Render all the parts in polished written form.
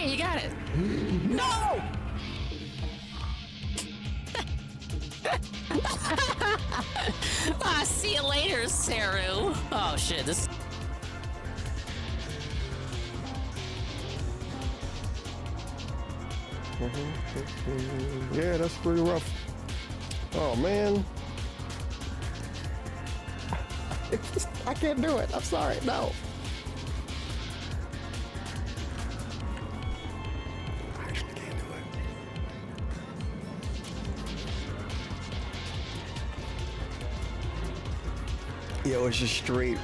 Hey, you got it. No! See you later, Saru. Oh shit, this. Yeah, that's pretty rough. Oh man. I can't do it. I'm sorry. No. I actually can't do it. Yo, it's just straight.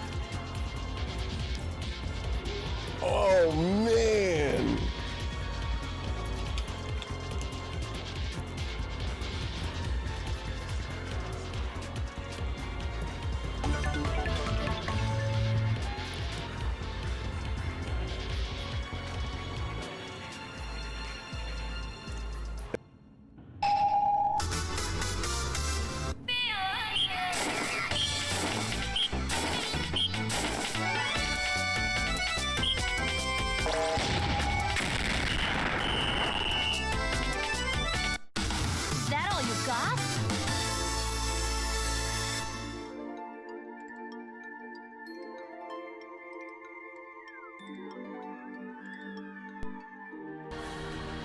Oh man.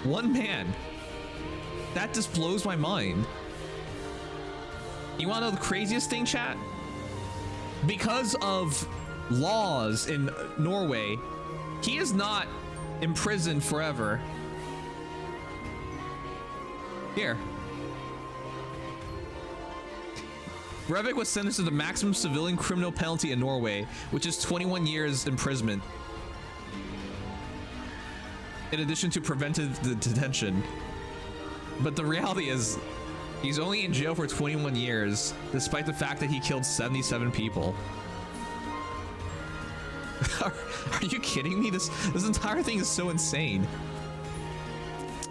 One man. That just blows my mind. You wanna know the craziest thing, chat? Because of laws in Norway, he is not imprisoned forever. Here. Breivik was sentenced to the maximum civilian criminal penalty in Norway, which is 21 years imprisonment. In addition to preventive detention. But the reality is, he's only in jail for 21 years, despite the fact that he killed 77 people. Are you kidding me? This entire thing is so insane.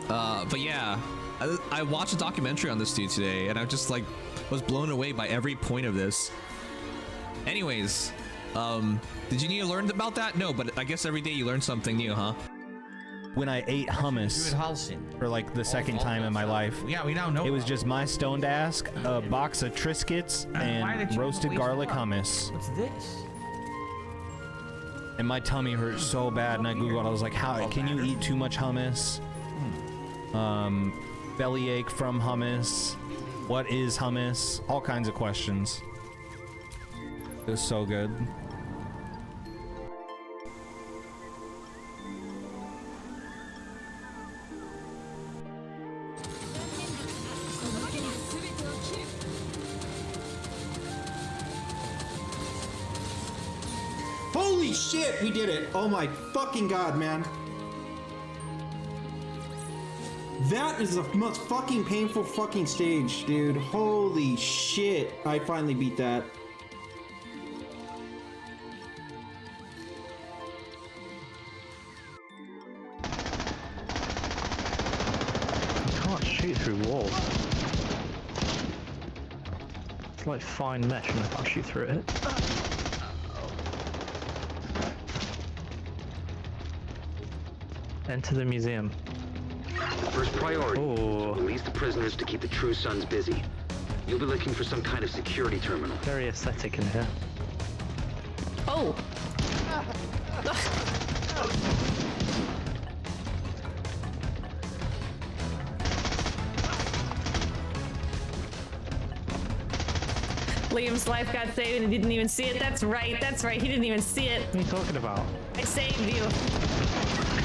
But yeah, I watched a documentary on this dude today, and I just like was blown away by every point of this. Anyways, did you need to learn about that? No, but I guess every day you learn something new, huh? When I ate hummus for like the second time in my life. Yeah, we now know. It was just my stoned ass, a box of Triscuits, and roasted garlic hummus. What's this? And my tummy hurt so bad, and I googled. I was like, "How can you eat too much hummus?" Bellyache from hummus. What is hummus? All kinds of questions. It was so good. Holy shit, we did it! Oh my fucking god, man. That is the most fucking painful fucking stage, dude. Holy shit. I finally beat that. You can't shoot through walls. It's like fine mesh and I can't shoot through it. Enter the museum. First priority, Oh, release the prisoners to keep the True Sons busy. You'll be looking for some kind of security terminal. very aesthetic in here. Oh! Liam's life got saved and he didn't even see it. That's right, he didn't even see it. What are you talking about? I saved you.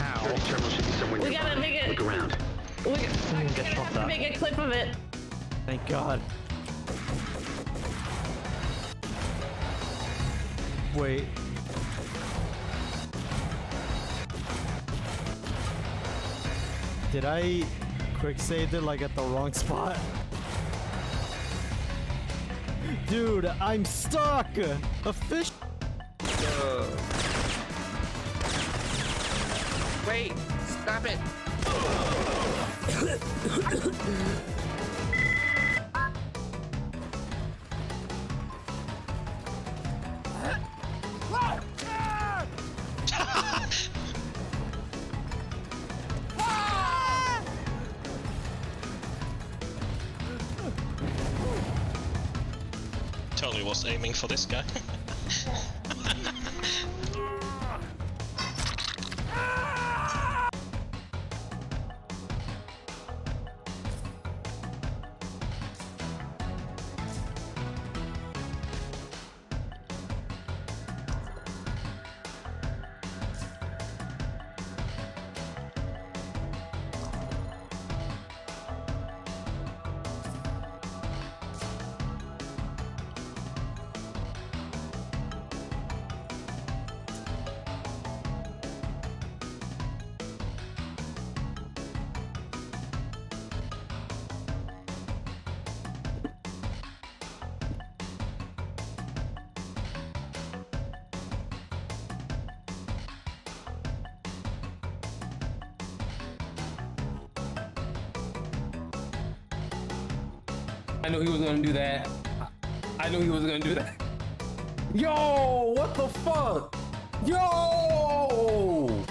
How? Security terminal should be somewhere We nearby. gotta make it. Look around. We get shot gotta at. make a clip of it. Thank God. Wait. Did I quick save it like at the wrong spot? Dude, I'm stuck! A fish. Wait, stop it. totally was aiming for this guy. I knew he was gonna do that. I knew he was gonna do that. Yo, what the fuck? Yo!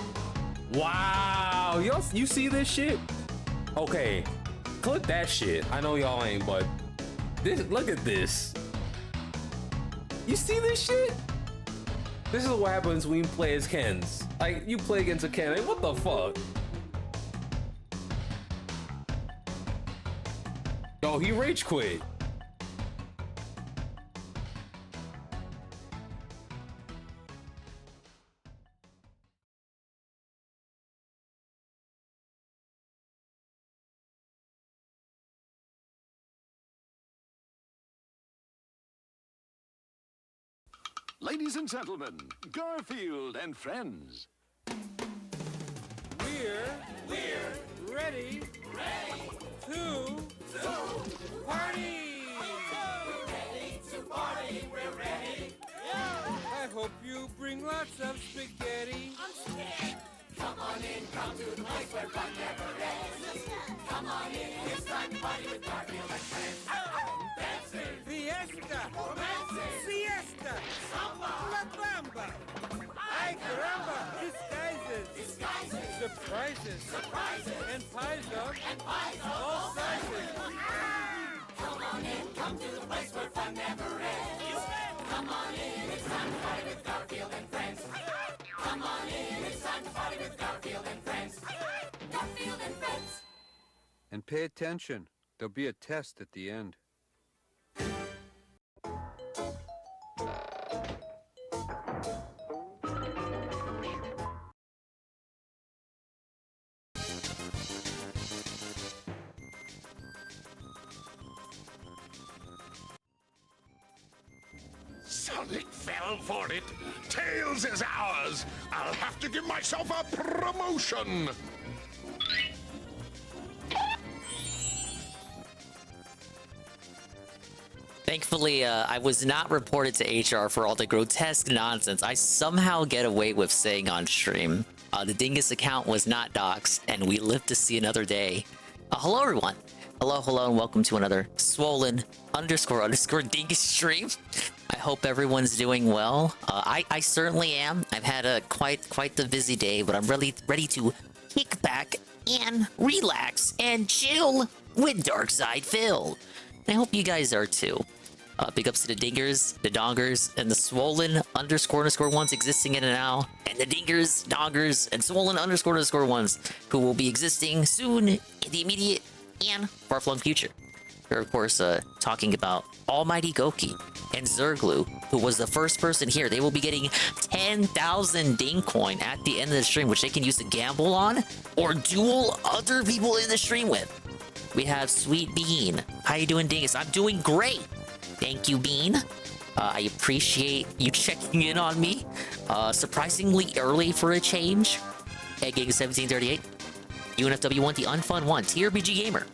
Wow, yo, you see this shit? Okay, click that shit. I know y'all ain't, but this, look at this. You see this shit? This is what happens when you play as Kens. Like, you play against a Ken, like, what the fuck? Yo, he rage quit. Ladies and gentlemen, Garfield and friends. We're ready to party. We're ready. I hope you bring lots of spaghetti. Come on in, come to the place where fun never ends. Come on in, it's time to party with Garfield and friends. Dancing, fiesta, romancing, siesta, samba, la bamba. Ay caramba, disguises, surprises, and pies of all sizes. Come on in, come to the place where fun never ends. Come on in, it's time to party with Garfield and friends. Come on in, it's time to party with Garfield and friends. Garfield and friends. And pay attention. There'll be a test at the end. Sonic fell for it. Tails is ours. I'll have to give myself a promotion. Thankfully, I was not reported to HR for all the grotesque nonsense I somehow get away with saying on stream. The Dingus account was not doxxed, and we live to see another day. Hello, everyone. Hello, and welcome to another swollen _ Dingus stream. I hope everyone's doing well. I certainly am. I've had a quite the busy day, but I'm really ready to kick back and relax and chill with Darkside Phil. I hope you guys are too. Big ups to the Dingers, the Dongers, and the Swollen _ ones existing in and now, and the Dingers, Dongers, and Swollen _ ones who will be existing soon in the immediate and far-flung future. We're of course talking about Almighty Goki and Zerglu, who was the first person here. They will be getting 10,000 Ding coin at the end of the stream, which they can use to gamble on or duel other people in the stream with. We have Sweet Bean. How you doing, Dingus? I'm doing great. Thank you, Bean. I appreciate you checking in on me. Surprisingly early for a change. Egging 1738. UNFW1, the unfun one. TRBG Gamer.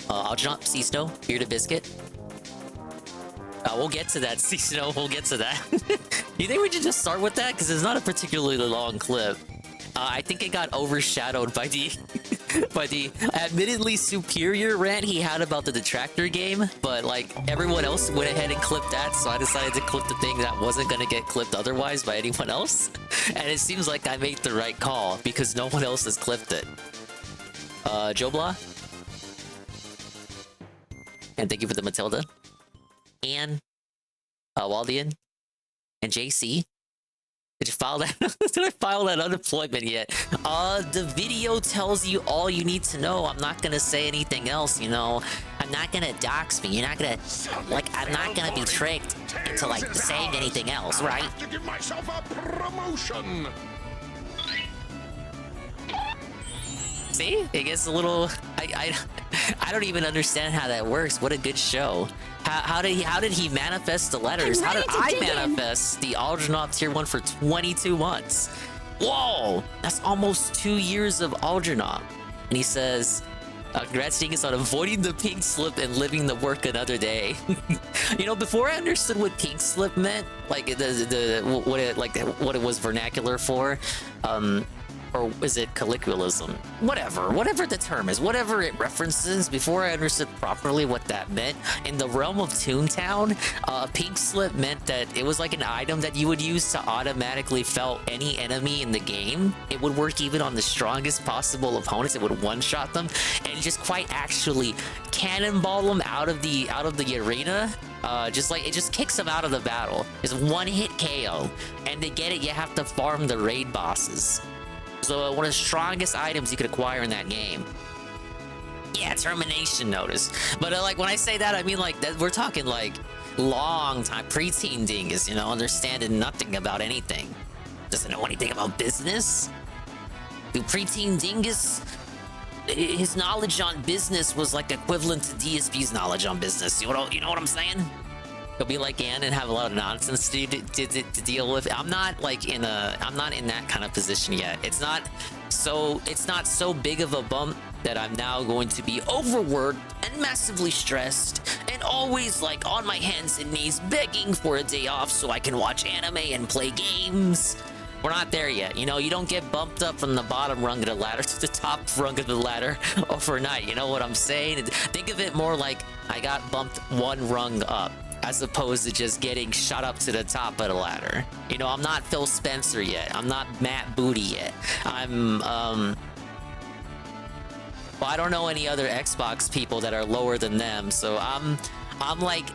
I'll jump Cisto, Bearded Biscuit. We'll get to that, Cisto. We'll get to that. You think we should just start with that? Because it's not a particularly long clip. I think it got overshadowed by the by the admittedly superior rant he had about the Detractor game, but like everyone else went ahead and clipped that, so I decided to clip the thing that wasn't gonna get clipped otherwise by anyone else. And it seems like I made the right call because no one else has clipped it. Joe Blah. And thank you for the Matilda. and Waldian and JC. Did you file that? Did I file that unemployment yet? The video tells you all you need to know. I'm not gonna say anything else, you know. I'm not gonna dox me. You're not gonna, like, I'm not gonna be tricked into, like, saying anything else, right? I have to give myself a promotion. See? It gets a little... I don't even understand how that works. What a good show. How did he manifest the letters? How did I manifest the Algernon Tier 1 for 22 months? Whoa! That's almost 2 years of Algernon. And he says, congrats Dingus on avoiding the pink slip and living the work another day. You know, before I understood what pink slip meant, like what it was vernacular for, or is it colloquialism? Whatever the term is, whatever it references, before I understood properly what that meant, in the realm of Toontown, pink slip meant that it was like an item that you would use to automatically fell any enemy in the game. It would work even on the strongest possible opponents. It would one-shot them and just quite actually cannonball them out of the arena. Just like it just kicks them out of the battle. It's one-hit KO, and to get it, you have to farm the raid bosses. So one of the strongest items you could acquire in that game. Yeah, termination notice. But like when I say that, I mean like that we're talking like long time preteen dingus, you know, understanding nothing about anything. Doesn't know anything about business. Do preteen dingus, his knowledge on business was like equivalent to DSP's knowledge on business. You know what I'm saying? He'll be like Ann and have a lot of nonsense to deal with. I'm not in that kind of position yet. It's not so big of a bump that I'm now going to be overworked and massively stressed and always like on my hands and knees begging for a day off so I can watch anime and play games. We're not there yet. You know, you don't get bumped up from the bottom rung of the ladder to the top rung of the ladder overnight. You know what I'm saying? Think of it more like I got bumped one rung up, as opposed to just getting shot up to the top of the ladder. You know, I'm not Phil Spencer yet. I'm not Matt Booty yet. I'm, well, I don't know any other Xbox people that are lower than them, so I'm like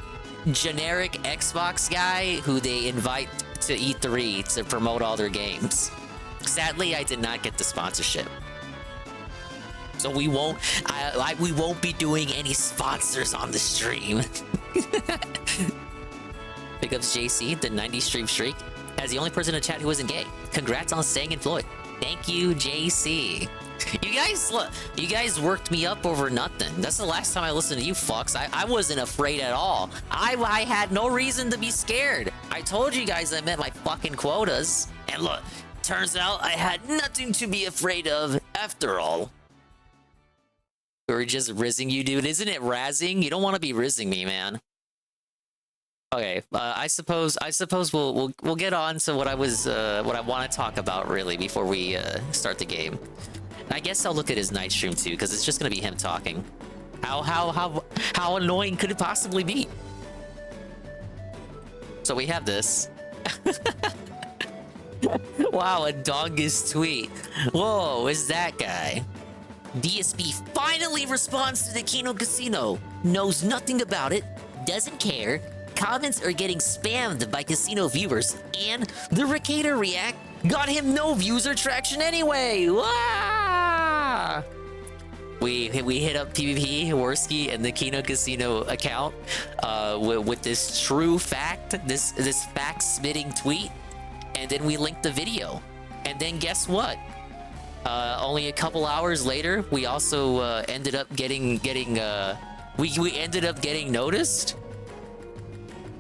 generic Xbox guy who they invite to E3 to promote all their games. Sadly, I did not get the sponsorship. So we won't be doing any sponsors on the stream. Big ups JC, the 90 stream streak, as the only person in the chat who isn't gay. Congrats on staying employed. Thank you, JC. You guys worked me up over nothing. That's the last time I listened to you fucks. I wasn't afraid at all. I had no reason to be scared. I told you guys I met my fucking quotas. And look, turns out I had nothing to be afraid of after all. We're just rizzing you, dude. Isn't it razzing? You don't want to be rizzing me, man. Okay, I suppose we'll get on to what I want to talk about really before we start the game. And I guess I'll look at his night stream too, because it's just gonna be him talking. How annoying could it possibly be? So we have this. Wow, a dongus tweet. Whoa, is that guy? DSP finally responds to the Kino Casino. Knows nothing about it. Doesn't care. Comments are getting spammed by casino viewers. And the Ricada React got him no views or traction anyway. Wah! We hit up PvP, Worski, and the Kino Casino account with this true fact, this fact-spitting tweet. And then we linked the video. And then guess what? Only a couple hours later, we also ended up getting noticed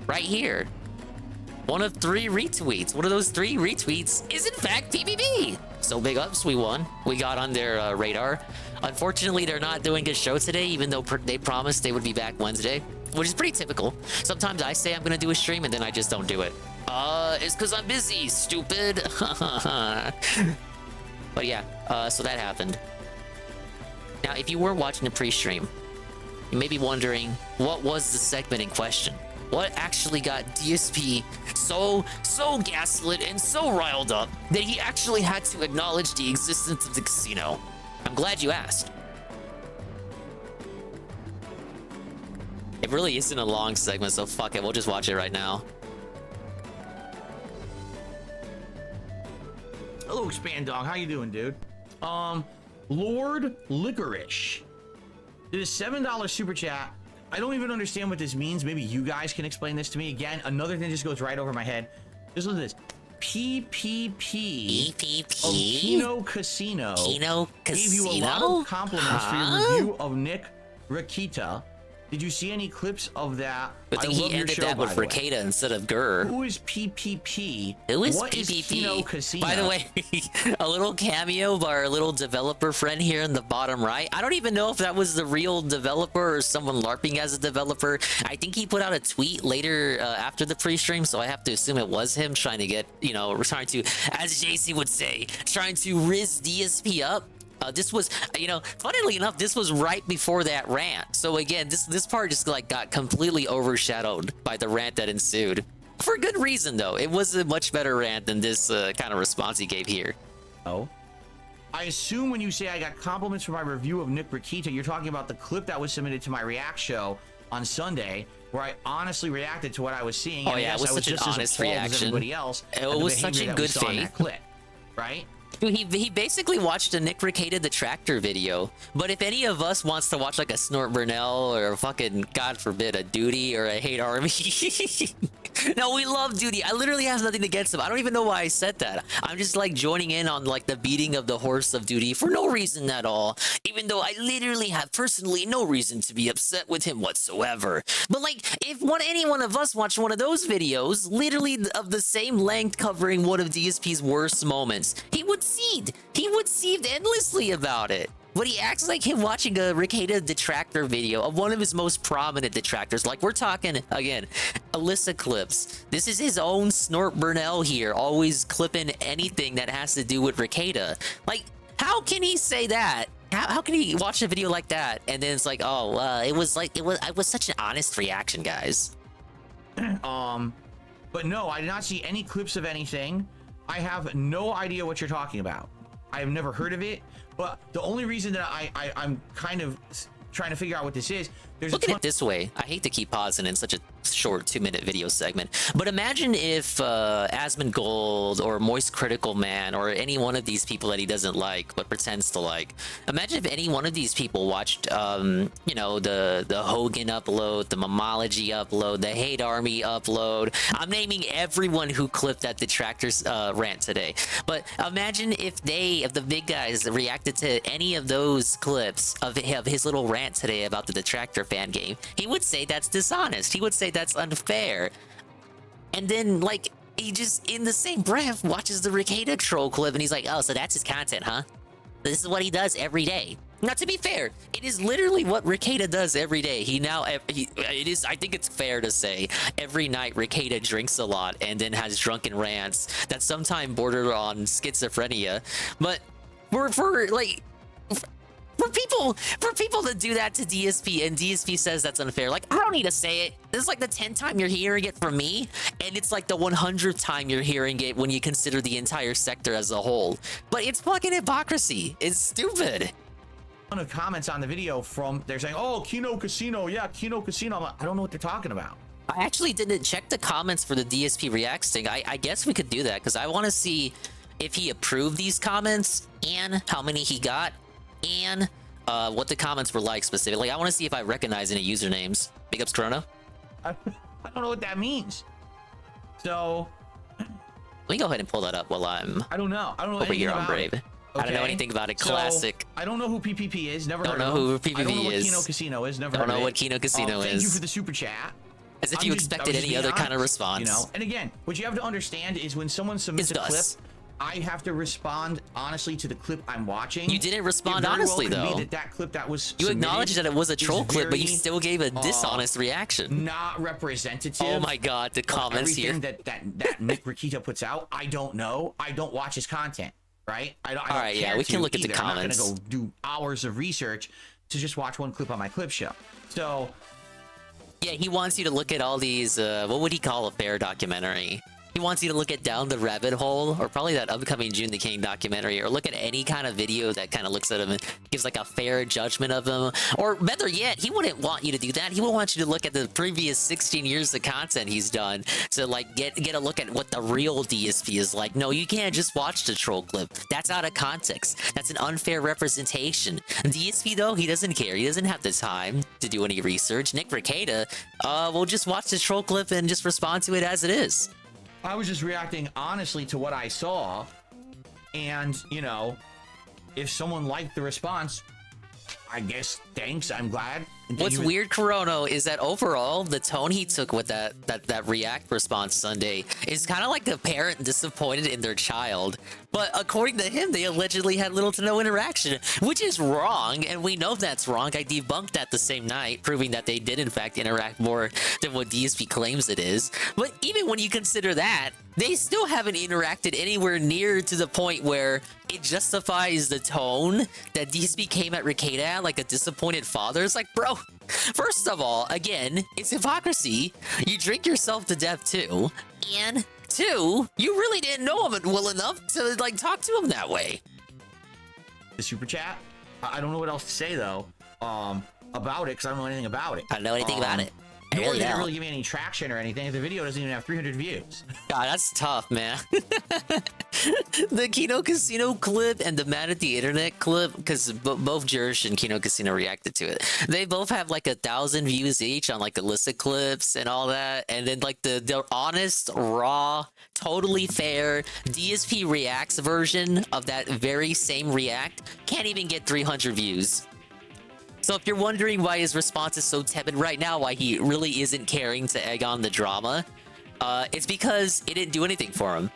right here. One of 3 retweets. One of those 3 retweets is in fact PvP. So big ups, we won. We got on their radar. Unfortunately, they're not doing a show today, even though they promised they would be back Wednesday, which is pretty typical. Sometimes I say I'm gonna do a stream and then I just don't do it. It's because I'm busy, stupid. But yeah, so that happened. Now, if you weren't watching the pre-stream, you may be wondering, what was the segment in question? What actually got DSP so gaslit and so riled up that he actually had to acknowledge the existence of the casino? I'm glad you asked. If really isn't a long segment, so fuck it. We'll just watch it right now. Hello, Expand Dog. How you doing, dude? Lord Licorice did a $7 super chat. I don't even understand what this means. Maybe you guys can explain this to me. Again, another thing just goes right over my head. Just look at this. PPP of Kino Casino. Kino Casino? Gave you a lot of compliments for your review of Nick Rakita. Did you see any clips of that? But then he ended that with Rakita instead of Gur. Who is PPP? Who is what PPP? Is Kino Casino? By the way, a little cameo by our little developer friend here in the bottom right. I don't even know if that was the real developer or someone LARPing as a developer. I think he put out a tweet later after the pre-stream, so I have to assume it was him trying to get, you know, trying to, as JC would say, trying to riz DSP up. This was, you know, funnily enough, this was right before that rant. So again, this part just like got completely overshadowed by the rant that ensued. For good reason, though. It was a much better rant than this kind of response he gave here. Oh. I assume when you say I got compliments for my review of Nick Rakita, you're talking about the clip that was submitted to my React show on Sunday, where I honestly reacted to what I was seeing. Oh yeah, it was such an honest reaction. Everybody else, it was such in good faith. Clip, right? He basically watched a Nick Rakita the Tractor video, but if any of us wants to watch like a Snort Burnell or a fucking, God forbid, a Duty or a Hate Army, no, we love Duty. I literally have nothing against him. I don't even know why I said that. I'm just like joining in on like the beating of the horse of Duty for no reason at all, even though I literally have personally no reason to be upset with him whatsoever. But like, if any one of us watched one of those videos, literally of the same length covering one of DSP's worst moments, he would seethe. He would seethe endlessly about it. But he acts like him watching a Rakita detractor video of one of his most prominent detractors. Like, we're talking, again, Alyssa clips. This is his own Snort Burnell here, always clipping anything that has to do with Rakita. Like, how can he say that? How can he watch a video like that and then it's like, oh, it was such an honest reaction, guys. But no, I did not see any clips of anything. I have no idea what you're talking about. I have never heard of it, but the only reason that I'm kind of trying to figure out what this is, Look at it this way. I hate to keep pausing in such a short 2-minute video segment, but imagine if Asmongold or Moist Critical Man or any one of these people that he doesn't like but pretends to like, imagine if any one of these people watched you know, the Hogan upload, the Momology upload, the Hate Army upload. I'm naming everyone who clipped that Detractors rant today, but imagine if the big guys reacted to any of those clips of his little rant today about the Detractor fan game. He would say that's dishonest. He would say that's unfair. And then, like, he just, in the same breath, watches the Rakita troll clip and he's like, oh, so that's his content, huh? This is what he does every day. Now, to be fair, it is literally what Rakita does every day. I think it's fair to say, every night Rakita drinks a lot and then has drunken rants that sometimes border on schizophrenia. But for people to do that to DSP and DSP says that's unfair, like, I don't need to say it. This is like the 10th time you're hearing it from me, and it's like the 100th time you're hearing it when you consider the entire sector as a whole. But it's fucking hypocrisy. It's stupid. One of comments on the video they're saying, oh, Kino Casino, yeah, Kino Casino. I'm like, I don't know what they're talking about. I actually didn't check the comments for the DSP Reacts thing. I guess we could do that, because I want to see if he approved these comments and how many he got, and what the comments were like specifically. I want to see if I recognize any usernames. Big ups, Corona. I don't know what that means. So let me go ahead and pull that up while I'm. I don't know. Over here on Brave. Okay. I don't know anything about it. Classic. So, I don't know who PPP is. Never don't heard know of who him. PPP I don't know what is. Kino Casino is. Never don't heard know of what it. Kino Casino is. Thank you for the super chat. As if you expected any other kind of response. You know, and again, what you have to understand is when someone submits a clip, I have to respond honestly to the clip I'm watching. You didn't respond honestly, though. That clip that was you acknowledged that it was a troll clip, but you still gave a dishonest reaction. Not representative. Oh my god, the comments here. Everything that Nick Rakita puts out, I don't know. I don't watch his content, right? I don't. All right, yeah, we can look at the comments. I'm not gonna go do hours of research to just watch one clip on my clip show. So. Yeah, he wants you to look at all these. What would he call a fair documentary? He wants you to look at Down the Rabbit Hole, or probably that upcoming June the King documentary, or look at any kind of video that kind of looks at him and gives like a fair judgment of him. Or better yet, he wouldn't want you to do that. He would want you to look at the previous 16 years of content he's done to like get a look at what the real DSP is like. No, you can't just watch the troll clip. That's out of context. That's an unfair representation. DSP though, he doesn't care. He doesn't have the time to do any research. Nick Ricada will just watch the troll clip and just respond to it as it is. I was just reacting honestly to what I saw, and you know, if someone liked the response, I guess thanks. I'm glad. What's weird, Corono, is that overall the tone he took with that React response Sunday is kind of like a parent disappointed in their child. But according to him, they allegedly had little to no interaction, which is wrong, and we know that's wrong. I debunked that the same night, proving that they did in fact interact more than what DSP claims it is. But even when you consider that, they still haven't interacted anywhere near to the point where it justifies the tone that DSP came at Ricada like a disappointed father. It's like, bro, first of all, again, it's hypocrisy. You drink yourself to death too, and two, you really didn't know him well enough to like talk to him that way. The super chat. I don't know what else to say though about it, because I don't know anything about it. I don't know anything about it. Nor did it really give me any traction or anything. The video doesn't even have 300 views. God, that's tough, man. The Kino Casino clip and the Man at the Internet clip, because both Jerish and Kino Casino reacted to it. They both have like 1,000 views each on like illicit clips and all that. And then like the honest, raw, totally fair DSP Reacts version of that very same React can't even get 300 views. So if you're wondering why his response is so tepid right now, why he really isn't caring to egg on the drama, it's because it didn't do anything for him.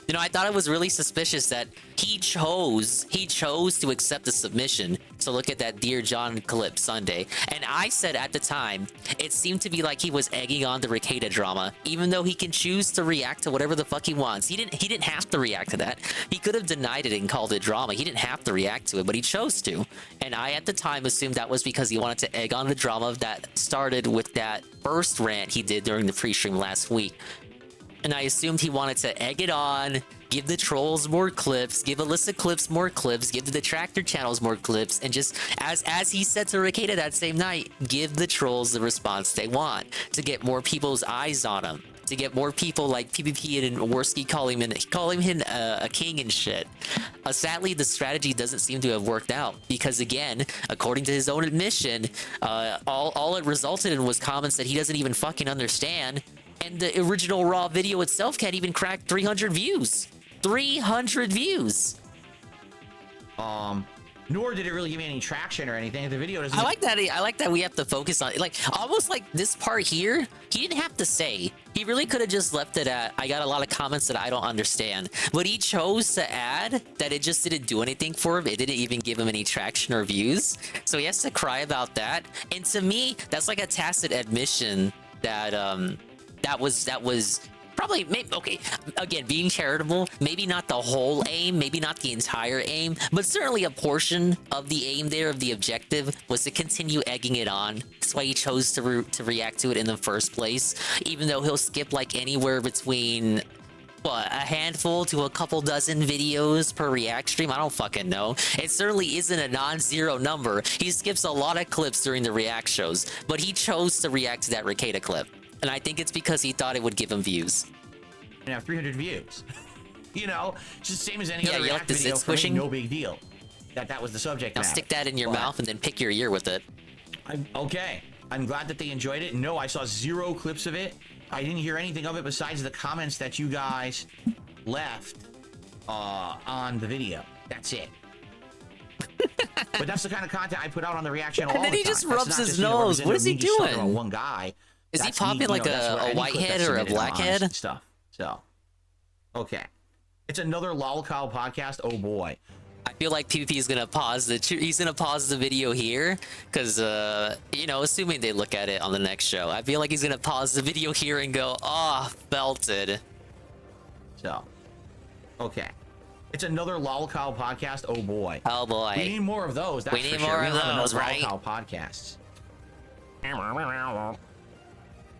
You know, I thought it was really suspicious that he chose to accept the submission to look at that Dear John clip Sunday. And I said at the time, it seemed to be like he was egging on the Ricada drama, even though he can choose to react to whatever the fuck he wants. He didn't have to react to that. He could have denied it and called it drama. He didn't have to react to it, but he chose to. And I, at the time, assumed that was because he wanted to egg on the drama that started with that first rant he did during the pre-stream last week. And I assumed he wanted to egg it on, give the trolls more clips, give illicit clips more clips, give the detractor channels more clips, and just, as he said to Ricada that same night, give the trolls the response they want, to get more people's eyes on him, to get more people like PvP and Worski calling him a king and shit. Sadly, the strategy doesn't seem to have worked out, because again, according to his own admission, all it resulted in was comments that he doesn't even fucking understand. And the original raw video itself can't even crack 300 views. 300 views. Nor did it really give me any traction or anything. The video doesn't. I like that we have to focus on it. Like almost like this part here, he didn't have to say. He really could have just left it at, I got a lot of comments that I don't understand. But he chose to add that it just didn't do anything for him. It didn't even give him any traction or views. So he has to cry about that. And to me, that's like a tacit admission that that was probably, maybe, okay, again, being charitable, maybe not the whole aim, maybe not the entire aim, but certainly a portion of the aim there, of the objective, was to continue egging it on. That's why he chose to react to it in the first place, even though he'll skip like anywhere between, what, a handful to a couple dozen videos per React stream? I don't fucking know. It certainly isn't a non-zero number. He skips a lot of clips during the React shows, but he chose to react to that Ricada clip. And I think it's because he thought it would give him views. And have 300 views. You know, it's the same as any other you React like the video. zit For me, squishing? no big deal. That was the subject Now matter. stick that in your mouth and then pick your ear with it. Okay. I'm glad that they enjoyed it. No, I saw 0 clips of it. I didn't hear anything of it besides the comments that you guys left on the video. That's it. But that's the kind of content I put out on the React channel all And then the he time. just That's rubs not his just, you know, nose. What is he me just talking doing? about one guy. Is he That's popping me, like you know, that's where a any white clip head that's or a submitted, black I'm honest head? and stuff. So, okay. It's another lolcow podcast. Oh boy. I feel like PvP is gonna pause the video here, because you know, assuming they look at it on the next show, I feel like he's gonna pause the video here and go, "Ah, oh, belted." So, okay. It's another lolcow podcast. Oh boy. Oh boy. We need more of those. That's We need for sure. more We of don't have those, enough right? lolcow podcasts.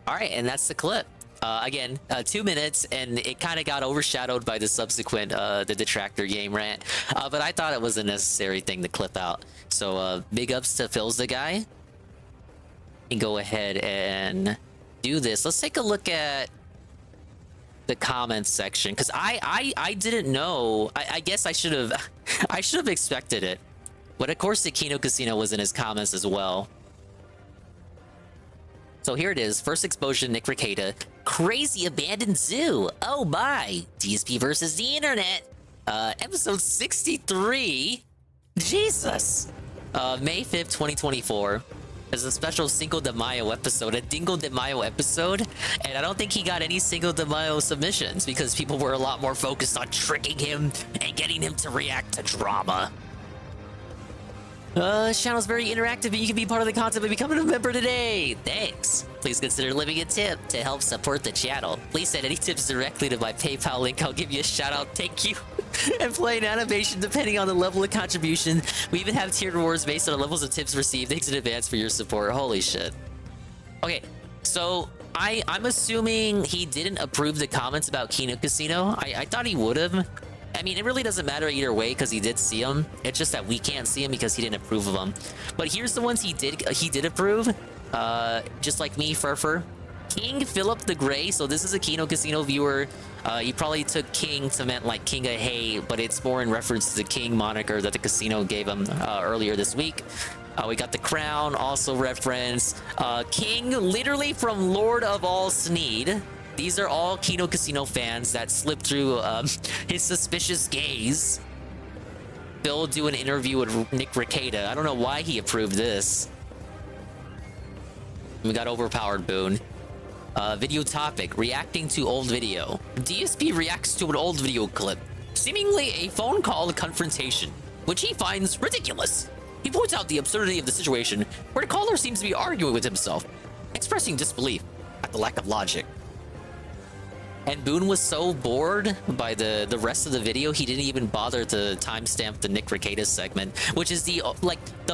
All right, and that's the clip. Again, 2 minutes, and it kind of got overshadowed by the subsequent the detractor game rant. But I thought it was a necessary thing to clip out. So big ups to Phil's the guy. And go ahead and do this. Let's take a look at the comments section, because I didn't know. I guess I should have I should have expected it. But of course the Kino Casino was in his comments as well. So here it is. First exposure to Nick Rekieta. Crazy abandoned zoo. Oh my. DSP versus the internet. Episode 63. Jesus. May 5th, 2024. There's a special Cinco de Mayo episode, a Dingo de Mayo episode, and I don't think he got any Cinco de Mayo submissions because people were a lot more focused on tricking him and getting him to react to drama. This channel's very interactive, and you can be part of the content by becoming a member today. Thanks. Please consider leaving a tip to help support the channel. Please send any tips directly to my PayPal link. I'll give you a shout out. Thank you. And play an animation depending on the level of contribution. We even have tiered rewards based on the levels of tips received. Thanks in advance for your support. Holy shit. Okay, so I'm assuming he didn't approve the comments about Kino Casino. I thought he would have. I mean, it really doesn't matter either way because he did see them. It's just that we can't see them because he didn't approve of them. But here's the ones he did approve. Just like me, Furfur. King Philip the Grey. So this is a Kino Casino viewer. You probably took King to meant like King of Hay, but it's more in reference to the King moniker that the casino gave him earlier this week. We got the crown, also reference. King, literally from Lord of All Sneed. These are all Kino Casino fans that slipped through his suspicious gaze. Phil do an interview with Nick Rekieta. I don't know why he approved this. We got overpowered Boone. Video topic, reacting to old video. DSP reacts to an old video clip, seemingly a phone call confrontation, which he finds ridiculous. He points out the absurdity of the situation, where the caller seems to be arguing with himself, expressing disbelief at the lack of logic. And Boone was so bored by the rest of the video, he didn't even bother to timestamp the Nick Rekieta segment, which is the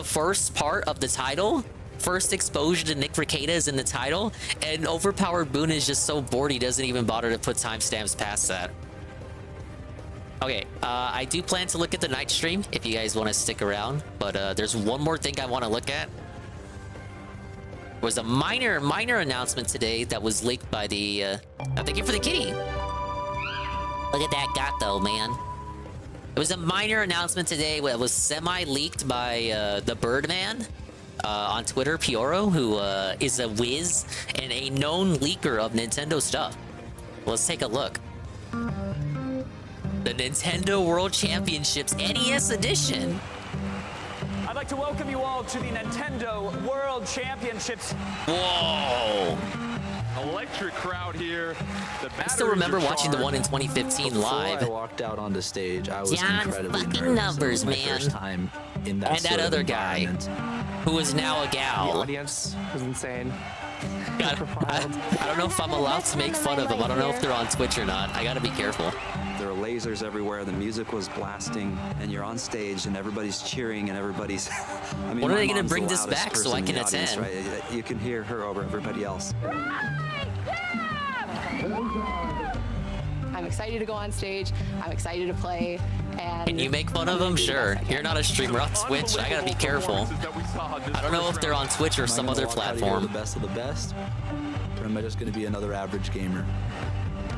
first part of the title. First exposure to Nick Rekieta is in the title, and overpowered Boone is just so bored he doesn't even bother to put timestamps past that. Okay, I do plan to look at the night stream if you guys want to stick around, but there's one more thing I want to look at. There was a minor announcement today that was leaked by the thank you for the kitty. Look at that gato, man. It was a minor announcement today that was semi-leaked by the Birdman on Twitter, Pioro, who is a whiz and a known leaker of Nintendo stuff. Let's take a look. The Nintendo World Championships NES Edition. I'd like to welcome you all to the Nintendo World Championships. Whoa! Electric crowd here. I still remember watching the one in 2015 live. Before I walked out onto stage, I was John incredibly fucking nervous. Numbers, It was my man. first time in that And sort that of other guy, environment. who is now a gal. The audience was insane. I don't know if I'm allowed to make fun of them. I don't know if they're on Twitch or not. I gotta be careful. There are lasers everywhere, the music was blasting, and you're on stage and everybody's cheering and everybody's... I mean, When are my they gonna mom's bring the this loudest back so person I in can the audience, attend? right? You can hear her over everybody else. I'm excited to go on stage. I'm excited to play. And Can you make fun of them? Sure. You're not a streamer on Twitch. I gotta be careful. I don't know if they're on Twitch or Am I some gonna other walk out of here platform. The best of the best, or am I just going to be another average gamer?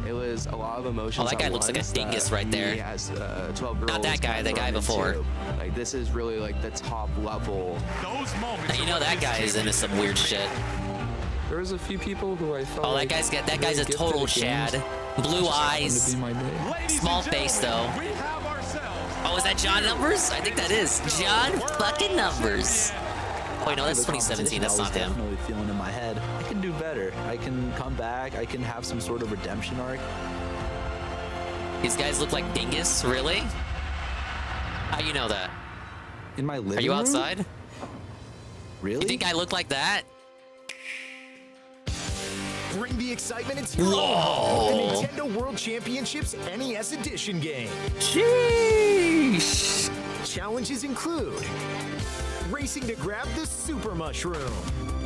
It was a lot of emotions. Oh, that guy at looks like a once dingus that right there. He has 12 girls. Not that guy, the guy thrown before. into. Like this is really like the top level. Now, you know that guy is into some weird shit. There was a few people who I thought. Oh, that guy's a total Chad. Blue eyes, small face though. Oh, is that John Numbers? I think that is John fucking Numbers. Wait, no, that's 2017. That's not him. Definitely feeling in my head. I can do better. I can come back. I can have some sort of redemption arc. These guys look like dingus. Really? How you know that? In my living room? Are you outside? Really? You think I look like that? Bring the excitement into your Whoa. own home with the Nintendo World Championships NES Edition game. Sheesh. Challenges include racing to grab the Super Mushroom,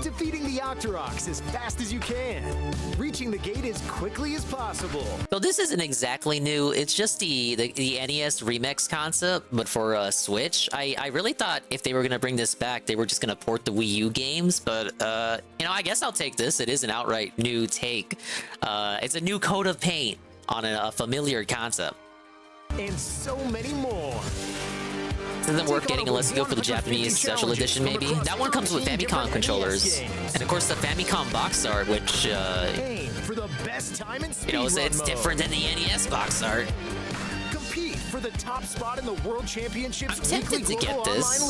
defeating the Octoroks as fast as you can, reaching the gate as quickly as possible. So this isn't exactly new. It's just the NES remix concept, but for Switch. I really thought if they were gonna bring this back, they were just gonna port the Wii U games. But you know, I guess I'll take this. It is an outright new take. It's a new coat of paint on a familiar concept. And so many more. This isn't worth getting unless you go for the Japanese special edition, maybe. That one comes with Famicom controllers. And of course the Famicom box art, which, for the best time in you know, it's different than the NES box art. Compete for the top spot in the World Championships. I'm tempted to get this.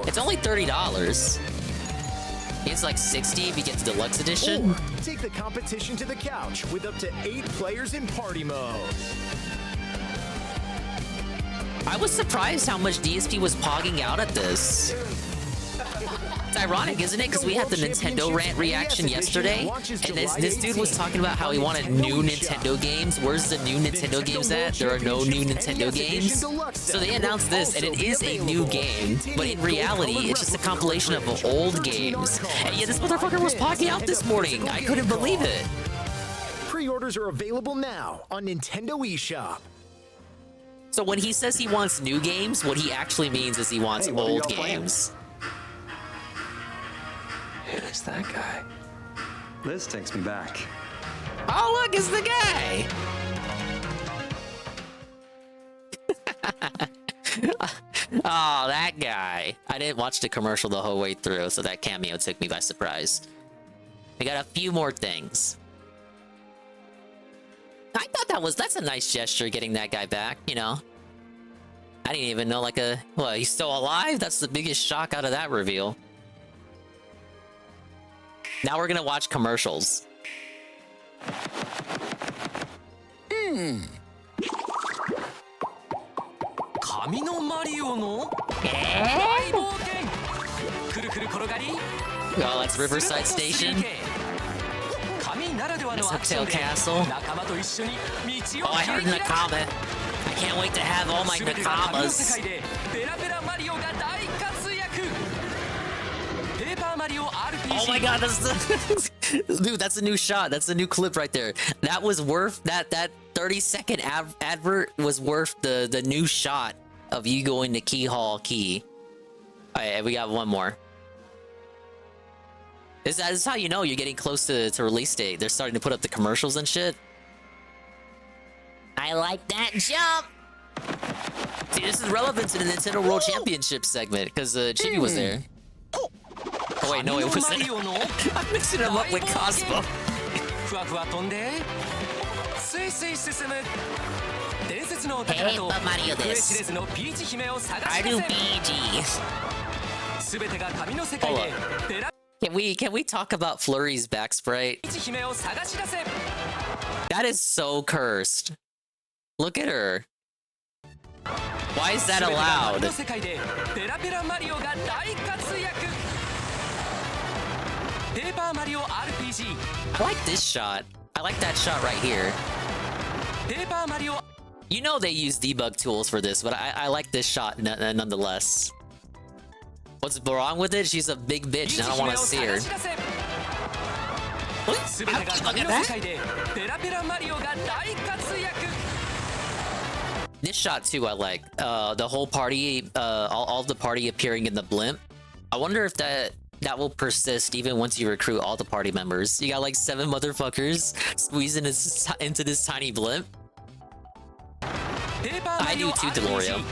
It's only $30. It's like $60 if you get the deluxe edition. Or take the competition to the couch with up to 8 players in party mode. I was surprised how much DSP was pogging out at this. It's ironic, isn't it? Because we had the Nintendo rant reaction yesterday, and this dude was talking about how he wanted new Nintendo games. Where's the new Nintendo games at? There are no new Nintendo games. So they announced this, and it is a new game, but in reality, it's just a compilation of old games. And yeah, this motherfucker was pogging out this morning. I couldn't believe it. Pre-orders are available now on Nintendo eShop. So when he says he wants new games, what he actually means is he wants old games. Who's that guy? This takes me back. Oh, look, it's the guy! Oh, that guy. I didn't watch the commercial the whole way through, so that cameo took me by surprise. We got a few more things. I thought that's a nice gesture, getting that guy back, you know? I didn't even know, like, what, he's still alive? That's the biggest shock out of that reveal. Now we're gonna watch commercials. Oh, that's Riverside Station. That's Hotel Castle. Oh, I heard Nakama. I can't wait to have all my Nakamas. Oh my god, that's the dude, that's a new shot. That's a new clip right there. That was worth that 30-second advert was worth the new shot of you going to Key Hall Key. Alright, we got one more. This is how you know you're getting close to release date. They're starting to put up the commercials and shit. I like that jump! See, this is relevant to the Nintendo World Championship segment, because Chibi was there. Oh wait, no, it wasn't. I'm mixing him up with Cosmo. Hey, but Mario this. I do BG. Hold up. Can we talk about Flurry's back sprite? That is so cursed. Look at her. Why is that allowed? I like this shot. I like that shot right here. You know they use debug tools for this, but I like this shot nonetheless. What's wrong with it? She's a big bitch and I don't want to see her. What? Look at that. This shot too I like. The whole party, all the party appearing in the blimp. I wonder if that will persist even once you recruit all the party members. You got like 7 motherfuckers squeezing into this tiny blimp. I do too, Delorio.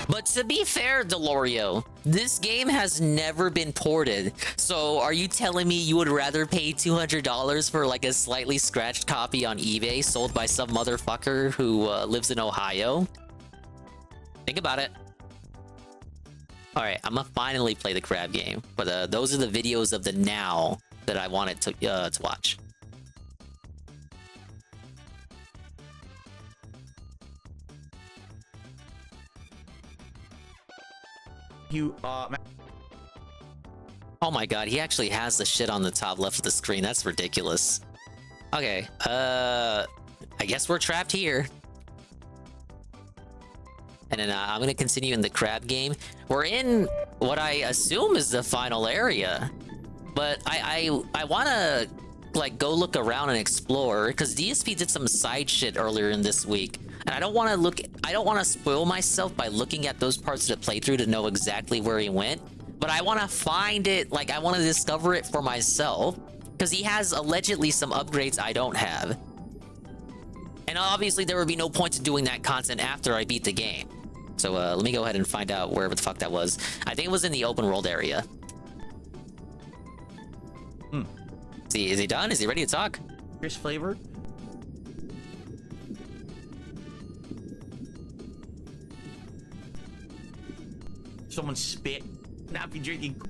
But to be fair, Delorio, this game has never been ported. So are you telling me you would rather pay $200 for like a slightly scratched copy on eBay sold by some motherfucker who lives in Ohio? Think about it. Alright, I'm gonna finally play the crab game. But those are the videos of the now that I wanted to watch. Oh my god, he actually has the shit on the top left of the screen. That's ridiculous. Okay, I guess we're trapped here. And then I'm gonna continue in the crab game. We're in what I assume is the final area. But I want to like go look around and explore because DSP did some side shit earlier in this week, and I don't want to spoil myself by looking at those parts of the playthrough to know exactly where he went. But I want to find it, like I want to discover it for myself because he has allegedly some upgrades I don't have. And obviously there would be no point to doing that content after I beat the game. So let me go ahead and find out wherever the fuck that was. I think it was in the open world area. Is he done? Is he ready to talk? Chris flavor. Someone spit. Not be drinking.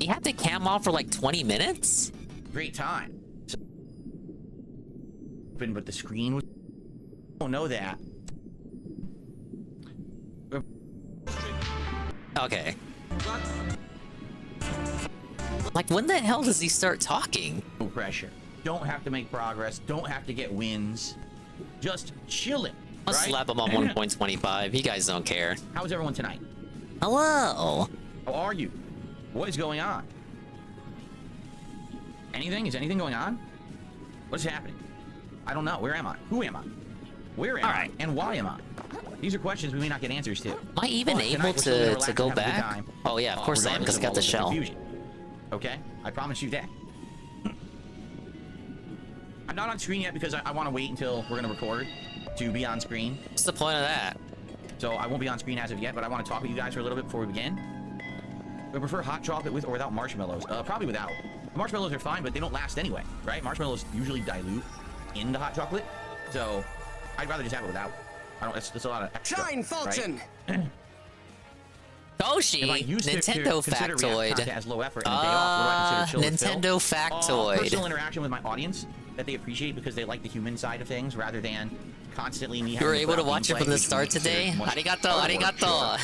He had the cam off for like 20 minutes? Great time. But the screen was. I don't know that. Okay. Like, when the hell does he start talking? No pressure. Don't have to make progress. Don't have to get wins. Just chilling. I'll right? slap him on 1.25. You guys don't care. How's everyone tonight? Hello. How are you? What is going on? Anything? Is anything going on? What is happening? I don't know. Where am I? Who am I? Where am I? And why am I? These are questions we may not get answers to. Am I even able to go back? Oh yeah, of course I am, because I got the shell. Confusion. Okay? I promise you that. I'm not on screen yet because I want to wait until we're going to record to be on screen. What's the point of that? So I won't be on screen as of yet, but I want to talk with you guys for a little bit before we begin. I prefer hot chocolate with or without marshmallows. Probably without. The marshmallows are fine, but they don't last anyway, right? Marshmallows usually dilute in the hot chocolate, so I'd rather just have it without. I don't. It's a lot of extra. Shine, Fulton. Right? Toshi, Nintendo factoid. Nintendo factoid. Personal interaction with my audience that they appreciate because they like the human side of things rather than constantly me. You were able to watch it from the start today? Arigato, arigato.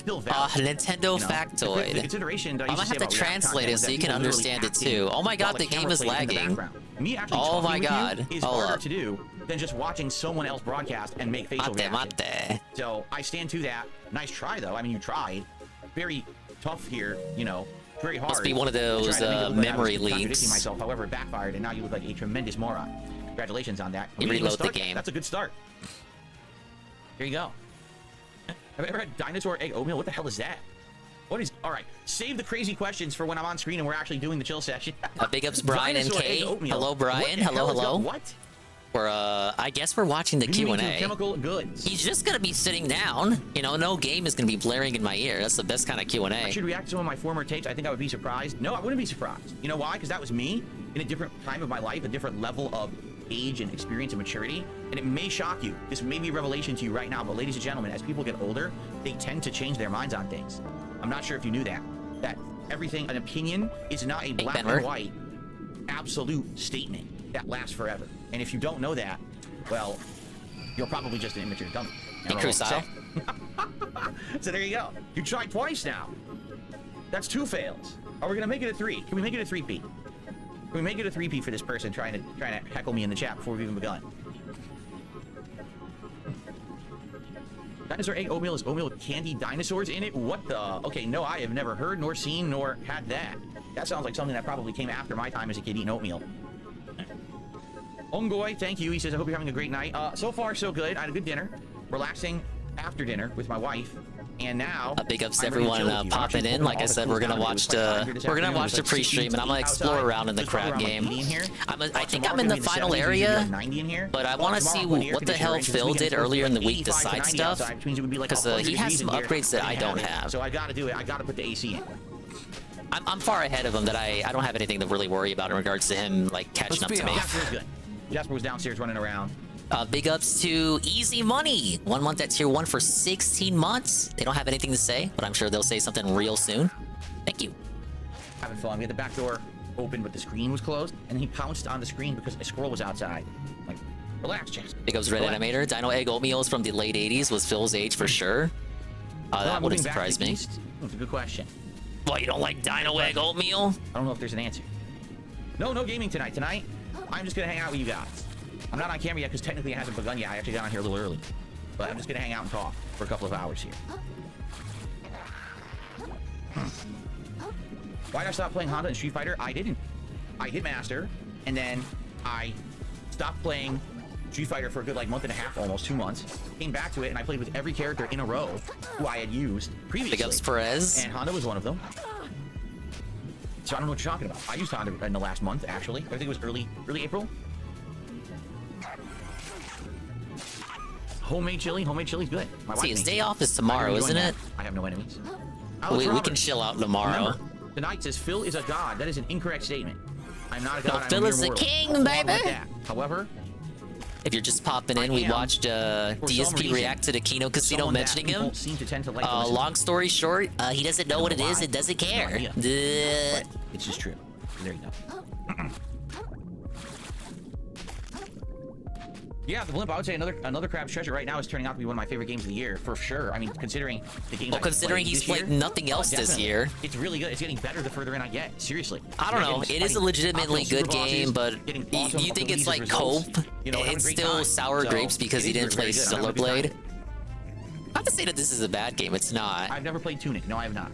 Nintendo factoid. The consideration I'm gonna have to translate it so you can understand it too. Oh my god, the game is lagging. Oh my god. Is harder to do than just watching someone else broadcast and make facial reactions. So I stand to that. Nice try though. I mean, you tried. Very tough here, you know. Very hard. Must be one of those memory leaks. Myself, however, it backfired, and now you look like a tremendous moron. Congratulations on that. You reload the game. That's a good start. Here you go. Have you ever had dinosaur egg oatmeal? What the hell is that? What is... All right. Save the crazy questions for when I'm on screen and we're actually doing the chill session. Big ups Brian and Kay. Hello, Brian. Hello. What? We're, I guess we're watching the Q&A. Chemical goods. He's just gonna be sitting down. You know, no game is gonna be blaring in my ear. That's the best kind of Q&A. I should react to some of my former takes. I think I would be surprised. No, I wouldn't be surprised. You know why? Because that was me in a different time of my life, a different level of age and experience and maturity. And it may shock you. This may be a revelation to you right now, but ladies and gentlemen, as people get older, they tend to change their minds on things. I'm not sure if you knew that. That everything, an opinion is not a black and white absolute statement that lasts forever. And if you don't know that, well, you're probably just an immature dummy. Hey, Crusade. So there you go. You tried twice now. That's 2 fails. Are we gonna make it a 3? Can we make it a 3P? Can we make it a 3P for this person trying to heckle me in the chat before we've even begun? Dinosaur egg oatmeal is oatmeal with candy dinosaurs in it? What the? Okay, no, I have never heard, nor seen, nor had that. That sounds like something that probably came after my time as a kid eating oatmeal. Ongoy, thank you. He says, I hope you're having a great night. So far, so good. I had a good dinner. Relaxing after dinner with my wife. And now, big ups to everyone popping in. Like I said, we're gonna watch the pre-stream, and I'm gonna explore around in the crab game. I think I'm in the final area, but I want to see what the hell Phil did earlier in the week, the side stuff, because he has some upgrades that I don't have. So I gotta do it. I gotta put the AC in. I'm far ahead of him that I don't have anything to really worry about in regards to him like catching up to me. Jasper was downstairs running around. Big ups to Easy Money. 1 month at tier 1 for 16 months. They don't have anything to say, but I'm sure they'll say something real soon. Thank you. Having fun. We had the back door open, but the screen was closed, and he pounced on the screen because a squirrel was outside. Like, relax, Jasper. Big ups Red Animator. Dino Egg Oatmeal is from the late 80s. Was Phil's age for sure. That wouldn't surprise me. That's a good question. Why, you don't like Dino Egg Oatmeal? I don't know if there's an answer. No gaming tonight. Tonight, I'm just gonna hang out with you guys. I'm not on camera yet because technically it hasn't begun yet. I actually got on here a little early. But I'm just gonna hang out and talk for a couple of hours here. Why did I stop playing Honda and Street Fighter? I didn't. I hit Master, and then I stopped playing Street Fighter for a good like month and a half, almost 2 months. Came back to it, and I played with every character in a row who I had used previously. Big ups Perez. And Honda was one of them. So I don't know what you're talking about. I used Honda in the last month, actually. I think it was early April. Homemade chili's good. My wife See, his makes day it. off is tomorrow, isn't it? I have no enemies. We can chill out tomorrow. Remember, tonight says Phil is a god. That is an incorrect statement. I'm not a god. No, Phil is the king, baby. However, if you're just popping in, we watched DSP react to the Kino Casino mentioning him. Seem to tend to like long story short, he doesn't know what it is and doesn't care. It's just true. There you go. Yeah, the Blimp, I would say another Crab's Treasure right now is turning out to be one of my favorite games of the year, for sure. I mean, considering the games considering he's played nothing else this year. It's really good. It's getting better the further in I get. Seriously. I don't know. It is a legitimately good game, but you think it's like cope? It's still sour grapes because he didn't play Stellar Blade. Not to say that this is a bad game. It's not. I've never played Tunic. No, I have not.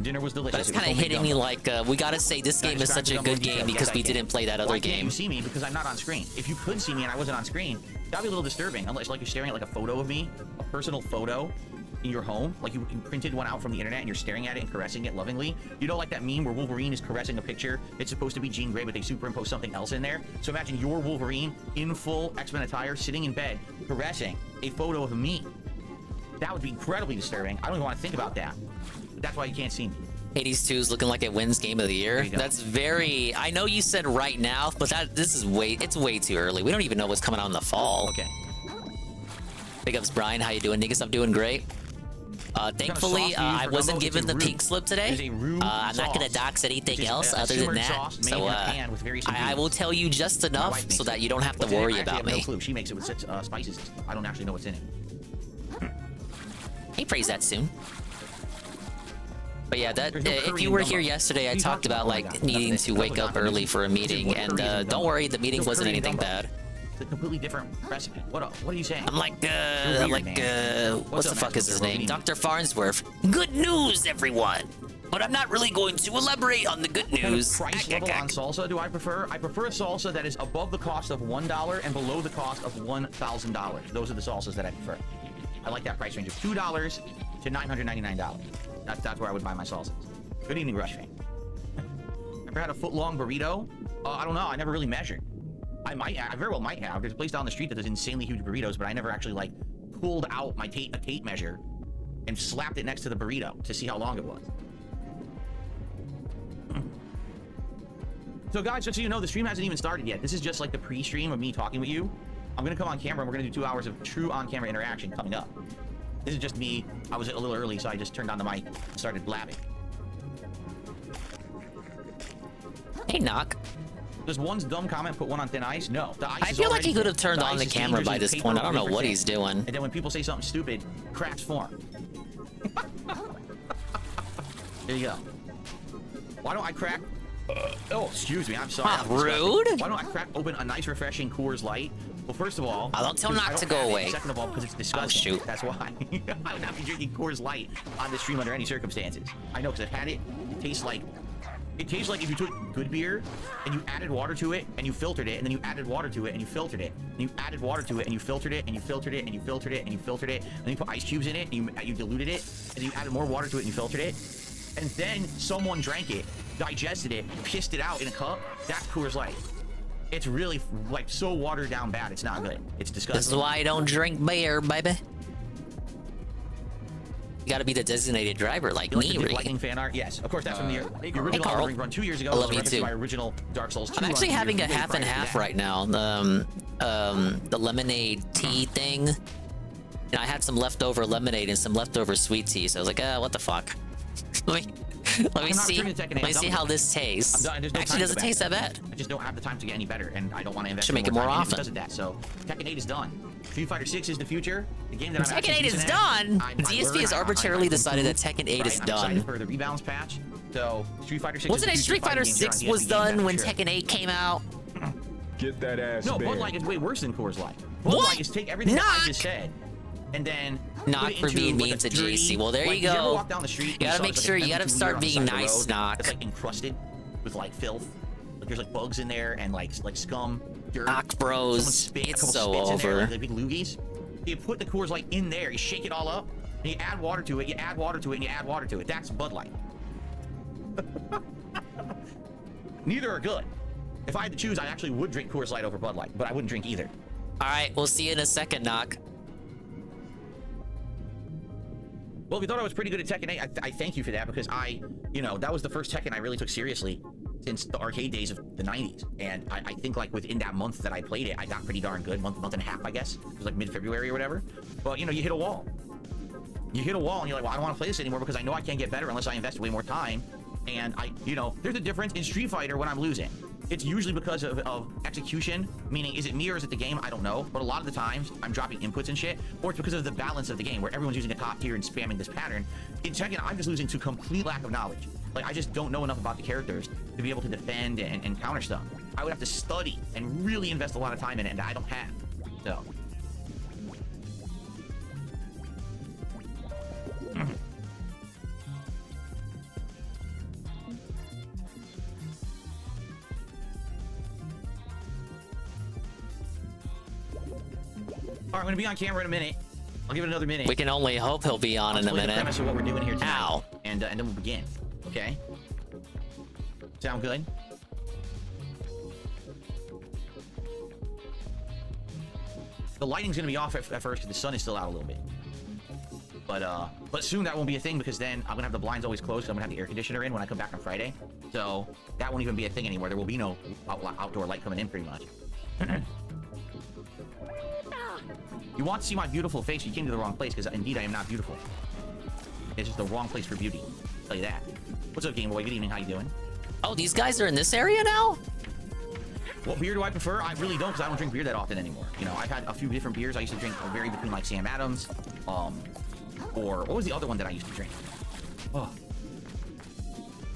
Dinner was delicious. That's kind of hitting me like, we gotta say this game is such a good game because we didn't play that other game. You see me because I'm not on screen. If you could see me and I wasn't on screen, that'd be a little disturbing. Unless like you're staring at like a photo of me, a personal photo in your home, like you printed one out from the internet and you're staring at it and caressing it lovingly. You know, like that meme where Wolverine is caressing a picture. It's supposed to be Jean Grey, but they superimpose something else in there. So imagine your Wolverine in full X-Men attire, sitting in bed, caressing a photo of me. That would be incredibly disturbing. I don't even want to think about that. But that's why you can't see me. Hades 2 is looking like it wins Game of the Year. That's very... I know you said right now, but this is it's way too early. We don't even know what's coming out in the fall. Okay. Big ups, Brian. How you doing, niggas? I'm doing great. Thankfully, I wasn't given the pink slip today. I'm not going to dox anything else other than that. So I will tell you just enough so that you don't have to worry about me. No clue. She makes it with spices. I don't actually know what's in it. He prays that soon. But yeah, if you were here yesterday, I talked about like needing to wake up early for a meeting, and don't worry, the meeting wasn't anything bad. It's a completely different recipe. What are you saying? I'm like, what's the fuck is his name? Dr. Farnsworth. Good news, everyone. But I'm not really going to elaborate on the good news. What price level on salsa do I prefer? I prefer a salsa that is above the cost of $1 and below the cost of $1,000. Those are the salsas that I prefer. I like that price range of $2 to $999. That's where I would buy my salsas. Good evening, Rush Fan. Ever had a foot-long burrito? I don't know. I never really measured. I very well might have. There's a place down the street that does insanely huge burritos, but I never actually like pulled out my tape measure and slapped it next to the burrito to see how long it was. So guys, just so you know, the stream hasn't even started yet. This is just like the pre-stream of me talking with you. I'm gonna come on camera and we're gonna do 2 hours of true on-camera interaction coming up. This is just me. I was a little early, so I just turned on the mic and started blabbing. Hey, Knock. Does one's dumb comment put one on thin ice? No. The ice I feel like he could have turned on the camera by this point. I don't know what he's doing. And then when people say something stupid, cracks form. There you go. Why don't I crack... oh, excuse me. I'm sorry. Rude. Why don't I crack open a nice, refreshing Coors Light? Well, first of all... I'll tell Knock to go away. Second of all, because it's disgusting. That's why. I would not be drinking Coors Light on the stream under any circumstances. I know, because I've had it. It tastes like... It tastes like if you took good beer and you added water to it and you filtered it, and then you added water to it and you filtered it, and you added water to it and you filtered it and you filtered it and you filtered it and you filtered it, and then you put ice cubes in it and you diluted it, and you added more water to it and you filtered it, and then someone drank it, digested it, pissed it out in a cup. That's Coors Light. It's really like so watered down bad. It's not good. It's disgusting. This is why I don't drink beer, baby. You gotta be the designated driver like me, Rick. Lightning fan art? Yes, of course. That's from the original Elden Ring run 2 years ago. I love you too. My original Dark Souls 2. I'm actually having a half and half right now. The lemonade tea thing. And I had some leftover lemonade and some leftover sweet tea, so I was like, what the fuck? let me see how this tastes. Actually, doesn't taste that bad. I just don't have the time to get any better, and I don't want to invest. Should make it more often. Because of that, so Tekken 8 is done. Street Fighter 6 is the future. The game that Tekken 8 is done. DSP has arbitrarily decided that Tekken 8 is done. For the rebalance patch, so Street Fighter 6. Wasn't it Street Fighter 6 was done when Tekken 8 came out? Get that ass. No, Bud Light is way worse than Coors Light. Bud Light is take everything that I just said, and then Knock it for into, being like, mean a to dirty, JC. Well, there like, you you ever go. walk down the street and You gotta saw, make like, sure an you gotta empty start weir on the being side of the nice, road Knock. that's like encrusted with like filth. Like there's like bugs in there and like scum, dirt. Knock, bros. Someone spit, a It's couple so spits in there, over. like big loogies. You put the Coors Light in there, you shake it all up, and you add water to it, you add water to it, and you add water to it. That's Bud Light. Neither are good. If I had to choose, I actually would drink Coors Light over Bud Light, but I wouldn't drink either. All right, we'll see you in a second, Knock. Well, if you thought I was pretty good at Tekken 8, I thank you for that, because that was the first Tekken I really took seriously since the arcade days of the 90s. And I think like within that month that I played it, I got pretty darn good. Month and a half, I guess. It was like mid-February or whatever. But you hit a wall. You hit a wall and you're like, well, I don't want to play this anymore because I know I can't get better unless I invest way more time. And there's a difference in Street Fighter when I'm losing. It's usually because of execution, meaning is it me or is it the game? I don't know. But a lot of the times I'm dropping inputs and shit, or it's because of the balance of the game where everyone's using a top tier and spamming this pattern. In Tekken, I'm just losing to complete lack of knowledge. Like I just don't know enough about the characters to be able to defend and counter stuff. I would have to study and really invest a lot of time in it, and I don't have. So. All right, I'm gonna be on camera in a minute. I'll give it another minute. We can only hope he'll be on in a minute. The premise of what we're doing here tonight, Ow. and then we'll begin. Okay. Sound good? The lighting's gonna be off at first because the sun is still out a little bit. But soon that won't be a thing because then I'm gonna have the blinds always closed. I'm gonna have the air conditioner in when I come back on Friday. So that won't even be a thing anymore. There will be no outdoor light coming in pretty much. You want to see my beautiful face, you came to the wrong place, because indeed I am not beautiful. It's just the wrong place for beauty. I'll tell you that. What's up, Game Boy? Good evening, how you doing? Oh, these guys are in this area now? What beer do I prefer? I really don't, because I don't drink beer that often anymore. I've had a few different beers. I used to drink vary between like Sam Adams, or what was the other one that I used to drink? Oh.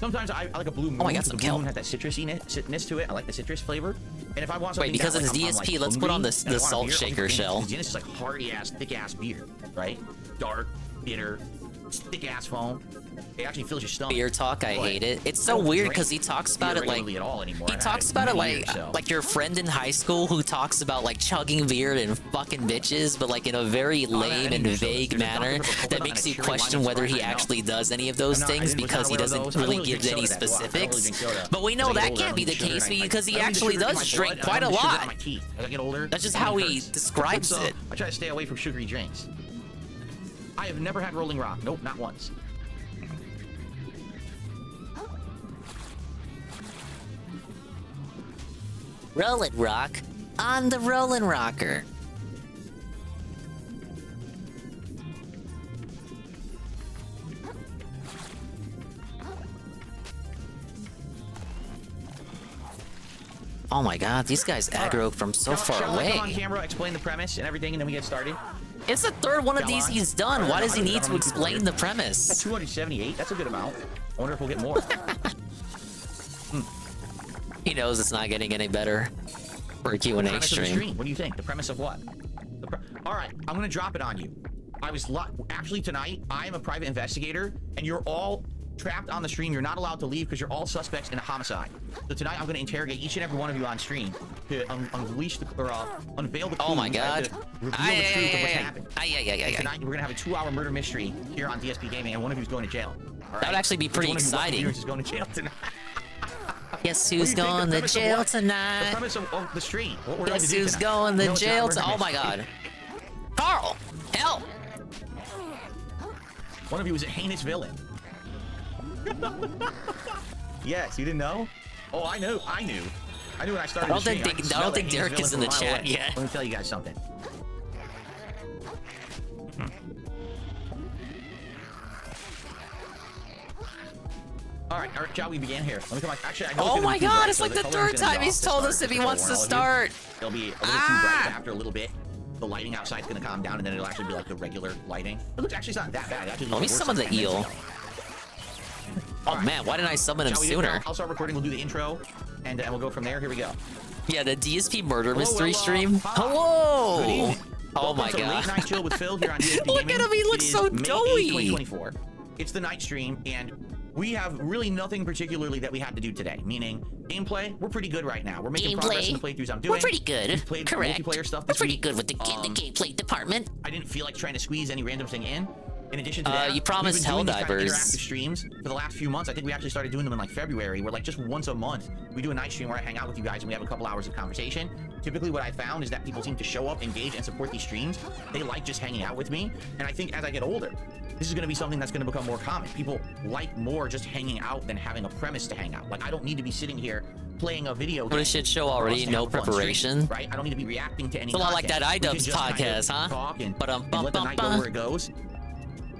Sometimes I like a Blue Moon. Oh my God, the Blue Moon has that citrusness to it. I like the citrus flavor. And if I want something because that, it's like, DSP, I'm let's put on hungry the and I want a salt beer, shaker Guinness, shell. Guinness is like hearty-ass, thick-ass beer, right? Dark, bitter, thick-ass foam. It actually fills your stomach. Beer talk, I But hate it. It's so I don't weird drink because he talks about beer it like regularly at all anymore. he I've talks had it about it for like years, so. like your friend in high school who talks about like chugging beer and fucking bitches, but like in a very lame and vague manner that makes you question whether he actually does any of those things because he doesn't really give any specifics. But we know that can't be the case because he actually does drink quite a lot. That's just how he describes it. I try to stay away from sugary drinks. I have never had Rolling Rock. Nope, not once. Rollin' Rock on the Rollin' Rocker. Oh my God, these guys aggro from so far Shall I away. come on camera, explain the premise and everything, and then we get started? It's the third one of these he's done. Why does he need to explain the premise? 278. That's a good amount. I wonder if we'll get more. He knows it's not getting any better for a Q&A Premise of the stream. What do you think? The premise of what? All right, I'm gonna drop it on you. Actually tonight, I am a private investigator, and you're all trapped on the stream. You're not allowed to leave because you're all suspects in a homicide. So tonight, I'm gonna interrogate each and every one of you on stream to unleash unveil the clues. Oh my God. To reveal the truth of what's happened. Aye. Tonight, we're gonna have a 2-hour murder mystery here on DSP Gaming, and one of you's going to jail. All right? That would actually be pretty exciting. One of you is going to jail tonight. Guess who's going to jail The tonight? premise of the stream. What we're going to Guess do who's tonight. going No, to it's not jail? murder Oh my mystery. God. Carl! Help! One of you is a heinous villain. Yes, you didn't know? Oh, I knew. I knew when I started. I don't the think stream. I smell don't that think heinous Derek is in villain the from a mile chat away. yet. Let me tell you guys something. All right, shall we begin here? Let me come back. Actually, I know Oh my God, it's so like the color is third gonna be time off he's to told start, us if he just wants to warn all of you. start. It'll be a little too bright after a little bit. The lighting outside is going to calm down, and then it'll actually be like the regular lighting. It looks actually not that bad. It actually Let me looks worse summon than the 10 minutes eel. ago. Oh man, why didn't I summon him Shall we do sooner? it now? I'll start recording. We'll do the intro, and we'll go from there. Here we go. Yeah, the DSP murder Hello, mystery hello. stream. Hi. Hello! Good evening. Oh my Welcome to god. Late Night Chill with Phil here on DSP Look Gaming. at him, he looks It is so May 8th, doughy. 2024. It's the night stream, and we have really nothing particularly that we had to do today. Meaning, gameplay, we're pretty good right now. We're making progress in the playthroughs I'm doing. We're pretty good. We've played Correct. multiplayer stuff We're this pretty week. good with the gameplay department. I didn't feel like trying to squeeze any random thing in. In addition to that, you promised we've been doing these kind of Helldivers. interactive streams for the last few months. I think we actually started doing them in like February, where like just once a month we do a night stream where I hang out with you guys and we have a couple hours of conversation. Typically what I found is that people seem to show up, engage, and support these streams. They like just hanging out with me, and I think as I get older, this is going to be something that's going to become more common. People like more just hanging out than having a premise to hang out. Like, I don't need to be sitting here playing a video game. What a shit show already, no preparation. Right? I don't need to be reacting to any It's a lot like that content. We can iDubbbz just kind of podcast, huh? talk and let the night go where it goes.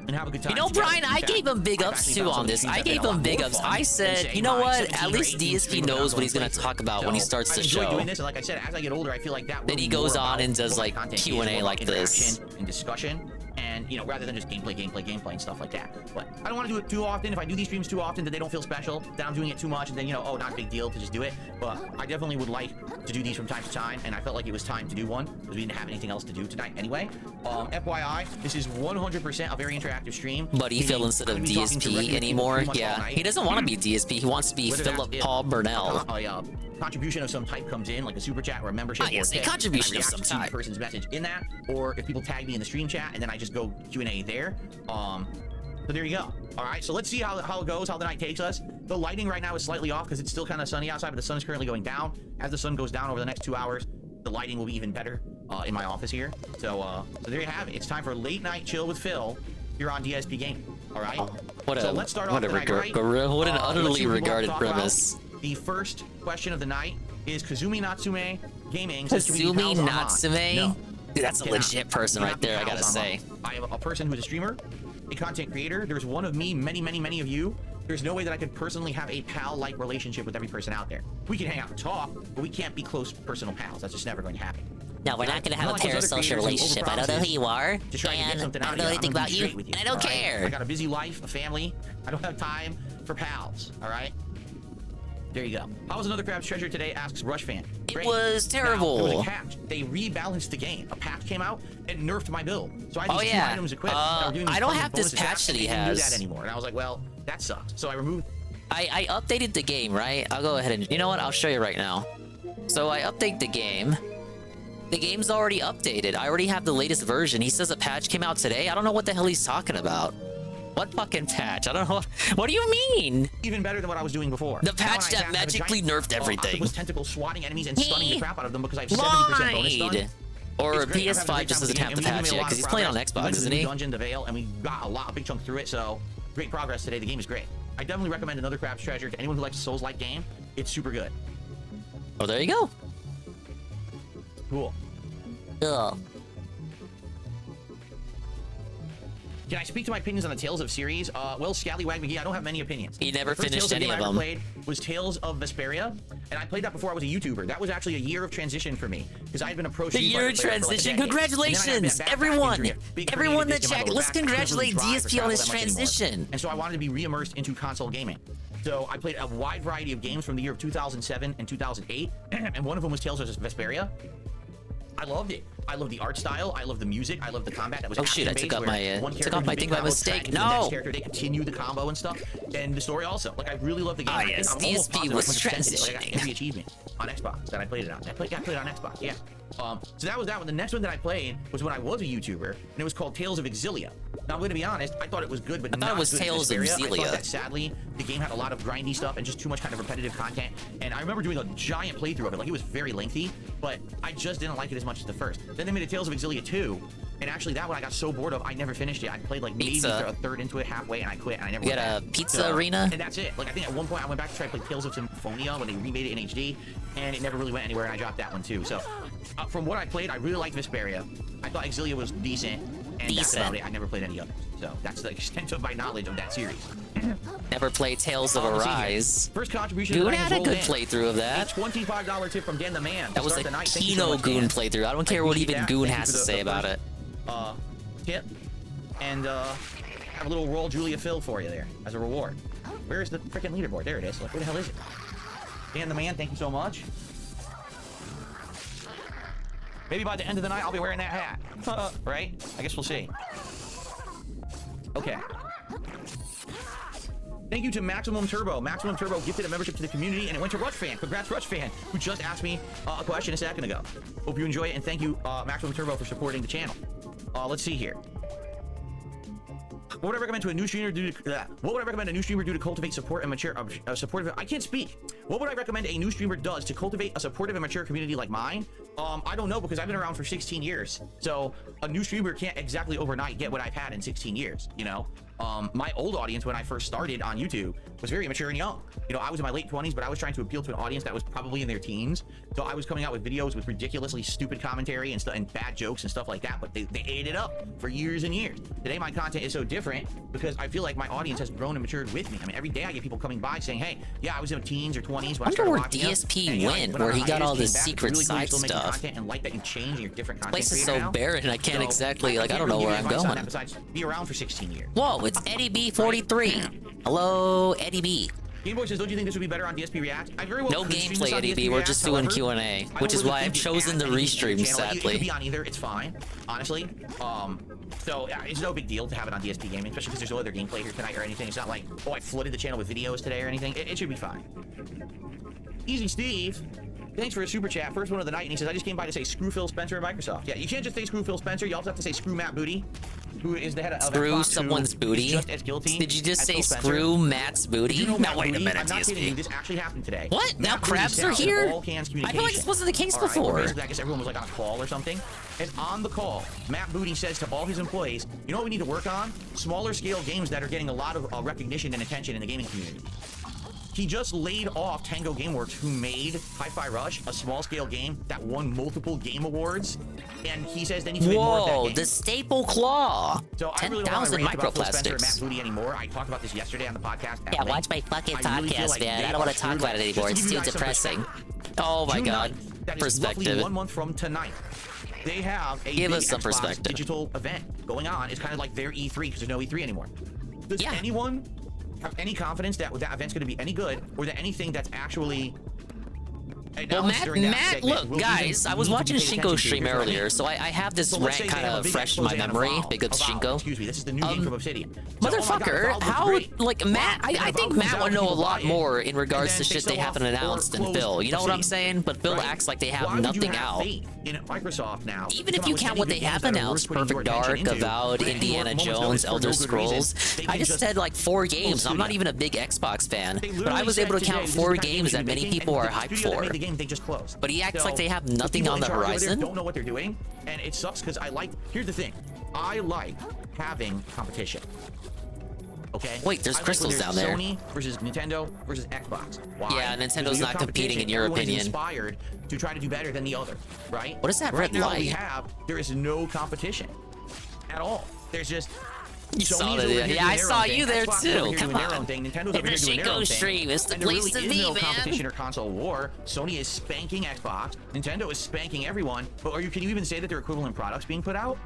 And have a good time. You know, together. Brian, I gave him big I've ups actually too found some on of the this. streams I that have gave been a him lot big more ups. fun I than said, saying you know my what? 17 At or least 18 DSP stream knows what without he's gonna going talk about when he starts the I enjoy show. doing this, and like I said, as I get older, I feel like that. Then will he be goes more on about and does, what my like, content is, Q&A more like about this. interaction and discussion. And, you know, rather than just gameplay and stuff like that. But I don't want to do it too often. If I do these streams too often, then they don't feel special. Then I'm doing it too much, and then, you know, oh, not a big deal to just do it. But I definitely would like to do these from time to time, and I felt like it was time to do one because we didn't have anything else to do tonight anyway. FYI, this is 100% a very interactive stream. Buddy Phil instead of DSP anymore. Yeah, he doesn't want to be DSP. He wants to be Whether Philip that's Paul Burnell. A contribution of some type comes in, like a super chat or a membership. Ah, yes, or a tip, contribution and I of react some to type. the person's message in that, or if people tag me in the stream chat, and then I just go Q&A there. So there you go. All right, so let's see how it goes, how the night takes us. The lighting right now is slightly off because it's still kind of sunny outside, but the sun is currently going down. As the sun goes down over the next 2 hours, the lighting will be even better in my office here. So there you have it. It's time for Late Night Chill with Phil here on DSP Gaming. All right. So let's start off the night right. What an Let's utterly see what people regarded talk about. premise. The first question of the night is Kazumi Natsume Gaming. Says, "Can we be Kazumi pals online?" Natsume? No. Dude, that's a Cannot. legit person right Cannot be there, I gotta pals say. online. I am a person who's a streamer, a content creator. There's one of me, many of you. There's no way that I could personally have a pal-like relationship with every person out there. We can hang out and talk, but we can't be close personal pals. That's just never going to happen. No, we're not gonna have a Unlike those other parasocial creators who relationship. I don't know who you are, to try to get and something I out don't of know you. anything I'm gonna about be you, straight with and I don't all right? care. I got a busy life, a family. I don't have time for pals. All right. There you go. How was another Crab's Treasure today? Asks Rush Fan. It was Now, terrible. there was a patch. They rebalanced the game. A patch came out and nerfed my build. So I had Oh, these yeah. two items equipped. that were giving me I don't bonus have this bonuses. patch that he I didn't do has. that anymore. And I was like, well, that sucks. So I removed. I updated the game, right? I'll go ahead and... You know what? I'll show you right now. So I update the game. The game's already updated. I already have the latest version. He says a patch came out today. I don't know what the hell he's talking about. What fucking patch? I don't know. What do you mean? Even better than what I was doing before. The patch that magically nerfed everything. Octopus tentacles swatting enemies and stunning the crap out of them because I have 70% bonus stun. Lied. Or It's great. I'm having a PS5 great just time with doesn't the have game, the and we patch made a yet lot because of he's playing on progress. We Xbox, went to the isn't new he? Dungeon, the Veil, and we got a big chunk through it. So great progress today. The game is great. I definitely recommend Another Crab's Treasure to anyone who likes a Souls-like game. It's super good. Oh, there you go. Cool. Ugh. Can I speak to my opinions on the Tales of series? Well, Scallywag McGee, I don't have many opinions. He never The first finished Tales any game of I ever them. played was Tales of Vesperia, and I played that before I was a YouTuber. That was actually a year of transition for me because I had been a pro The Street year Fighter of player for like a transition. decade. Congratulations, And then I had that back everyone. injury, a big Everyone in herniated the disc in my chat, lower let's back. I couldn't really congratulate drive or DSP on travel his that much anymore. transition. And so I wanted to be re-immersed into console gaming. So I played a wide variety of games from the year of 2007 and 2008, and one of them was Tales of Vesperia. I loved it. I loved the art style. I loved the music. I loved the combat. That was Oh, shoot, I took action-based, off where my, one took character off my would do thing big by combo, mistake. track into the next No. character, they continue the combo and stuff, and the story also. Like I really loved the game. Ah, I think yes, I'm almost DSP positive was 100% did it. Like, I got transitioning. every achievement on Xbox that I played it on. I played on Xbox. Yeah. So that was that one. The next one that I played was when I was a YouTuber, and it was called Tales of Exilia. Now I'm going to be honest, I thought it was good, but I thought not it was as good as Tales of Vesperia. I Exilia. thought that sadly the game had a lot of grindy stuff and just too much kind of repetitive content. And I remember doing a giant playthrough of it. Like it was very lengthy, but I just didn't like it as much as the first. Then they made a Tales of Exilia 2. And actually, that one I got so bored of, I never finished it. I played like maybe Pizza. a third into it, halfway, and I quit, and I never You went got a back. pizza arena? And that's it. Like I think at one point I went back to try to play Tales of Symphonia when they remade it in HD, and it never really went anywhere, and I dropped that one too. So from what I played, I really liked Vesperia. I thought Exilia was decent, and that's about it. I never played any others. So that's the extent of my knowledge of that series. Never played Tales of Let's see here. Arise. First contribution. Goon that I had a rolled good in. playthrough of that. A $25 tip from Dan the Man. to That was start a the night. Thank you so Kino much, Goon Dan. playthrough. I don't care what appreciate even that. Goon Thank you has for to the say about first, it. Tip, and have a little roll Julia Phil for you there as a reward. Where is the freaking leaderboard? There it is. Like, where the hell is it? Dan the Man, thank you so much. Maybe by the end of the night, I'll be wearing that hat. Right? I guess we'll see. Okay. Thank you to Maximum Turbo. Maximum Turbo gifted a membership to the community, and it went to Rush Fan. Congrats, Rush Fan, who just asked me a question a second ago. Hope you enjoy it, and thank you, Maximum Turbo, for supporting the channel. Let's see here. What would I recommend to a new streamer do to what would I recommend a new streamer do to cultivate support and mature supportive? I can't speak. What would I recommend a new streamer does to cultivate a supportive and mature community like mine? I don't know, because I've been around for 16 years. So a new streamer can't exactly overnight get what I've had in 16 years, you know? My old audience when I first started on YouTube was very mature and young. You know, I was in my late 20s, but I was trying to appeal to an audience that was probably in their teens. So I was coming out with videos with ridiculously stupid commentary and and bad jokes and stuff like that, but they ate it up for years and years. Today my content is so different because I feel like my audience has grown and matured with me. I mean, every day I get people coming by saying, hey, yeah, I was in teens or 20s when I started watching DSP went, where he got all this secret side stuff. And like that you change and you're different content. Place is so barren, I can't exactly, like, I don't know where I'm going. Besides, be around for 16 years. Whoa, it's Eddie B43. Hello, Eddie B. Gameboy says, don't you think this would be better on DSP React? I very well no gameplay, Eddie B. We're just doing Q&A, which is why I've chosen the Restream, sadly. It could be on either, it's fine, honestly. So it's no big deal to have it on DSP Gaming, especially because there's no other gameplay here tonight or anything. It's not like, oh, I flooded the channel with videos today or anything. It should be fine. Easy Steve. Thanks for a super chat. First one of the night, and he says, I just came by to say screw Phil Spencer at Microsoft. Yeah, you can't just say screw Phil Spencer. You also have to say screw Matt Booty, who is the head of Screw Xbox, someone's booty? just as guilty. Did you just say Phil screw Matt's booty? You know Now Matt wait a Booty? minute, I'm not kidding you. DSP. This actually happened today. What? Now Matt Booty crabs sent are out here? all hands I feel like communication. this wasn't the case All right, before. well, basically, I guess everyone was like on a call or something. And on the call, Matt Booty says to all his employees, you know what we need to work on? Smaller scale games that are getting a lot of recognition and attention in the gaming community. He just laid off Tango Gameworks, who made Hi-Fi Rush, a small-scale game that won multiple game awards, and he says they need to make more of that game. The staple claw. So 10,000 microplastics. Matt Booty anymore. I talked about this yesterday on the podcast. Yeah, watch my fucking podcast, man. I don't want to talk about it anymore. It's too depressing. Oh my god. That is Perspective. roughly 1 month from tonight. They have a Give big us some Xbox perspective. digital event going on. It's kind of like their E3 because there's no E3 anymore. Does anyone have any confidence that that event's going to be any good, or that anything that's actually Well, Matt, look, guys, I was watching Shinko stream earlier, so I have this rant kind of fresh in my memory. Big up Shinko. Excuse me, this is the new game from Obsidian. Motherfucker, how, like, Matt, I think Matt would know a lot more in regards to shit they haven't announced than Phil. You know what I'm saying? But Phil acts like they have nothing out. In Microsoft now. Even if you count what they have announced, Perfect Dark, Avowed, Indiana Jones, Elder Scrolls, I just said like 4 games. I'm not even a big Xbox fan, but I was able to count 4 games that many people are hyped for. They just closed. But he acts like they have nothing on the horizon. Don't know what they're doing, and it sucks because I like. Here's the thing, I like having competition. Okay. Wait, there's crystals down there. Sony versus Nintendo versus Xbox. Why? Yeah, Nintendo's not competing in your opinion. Inspired to try to do better than the other, right? What is that red now light? We have there is no competition at all. There's just. You saw that, yeah, I saw you there too. Come on. Nintendo's over here doing their own thing. Stream is the place to be, man. Competition or console war. Sony is spanking Xbox. Nintendo is spanking everyone. But can you even say that they're equivalent products being put out?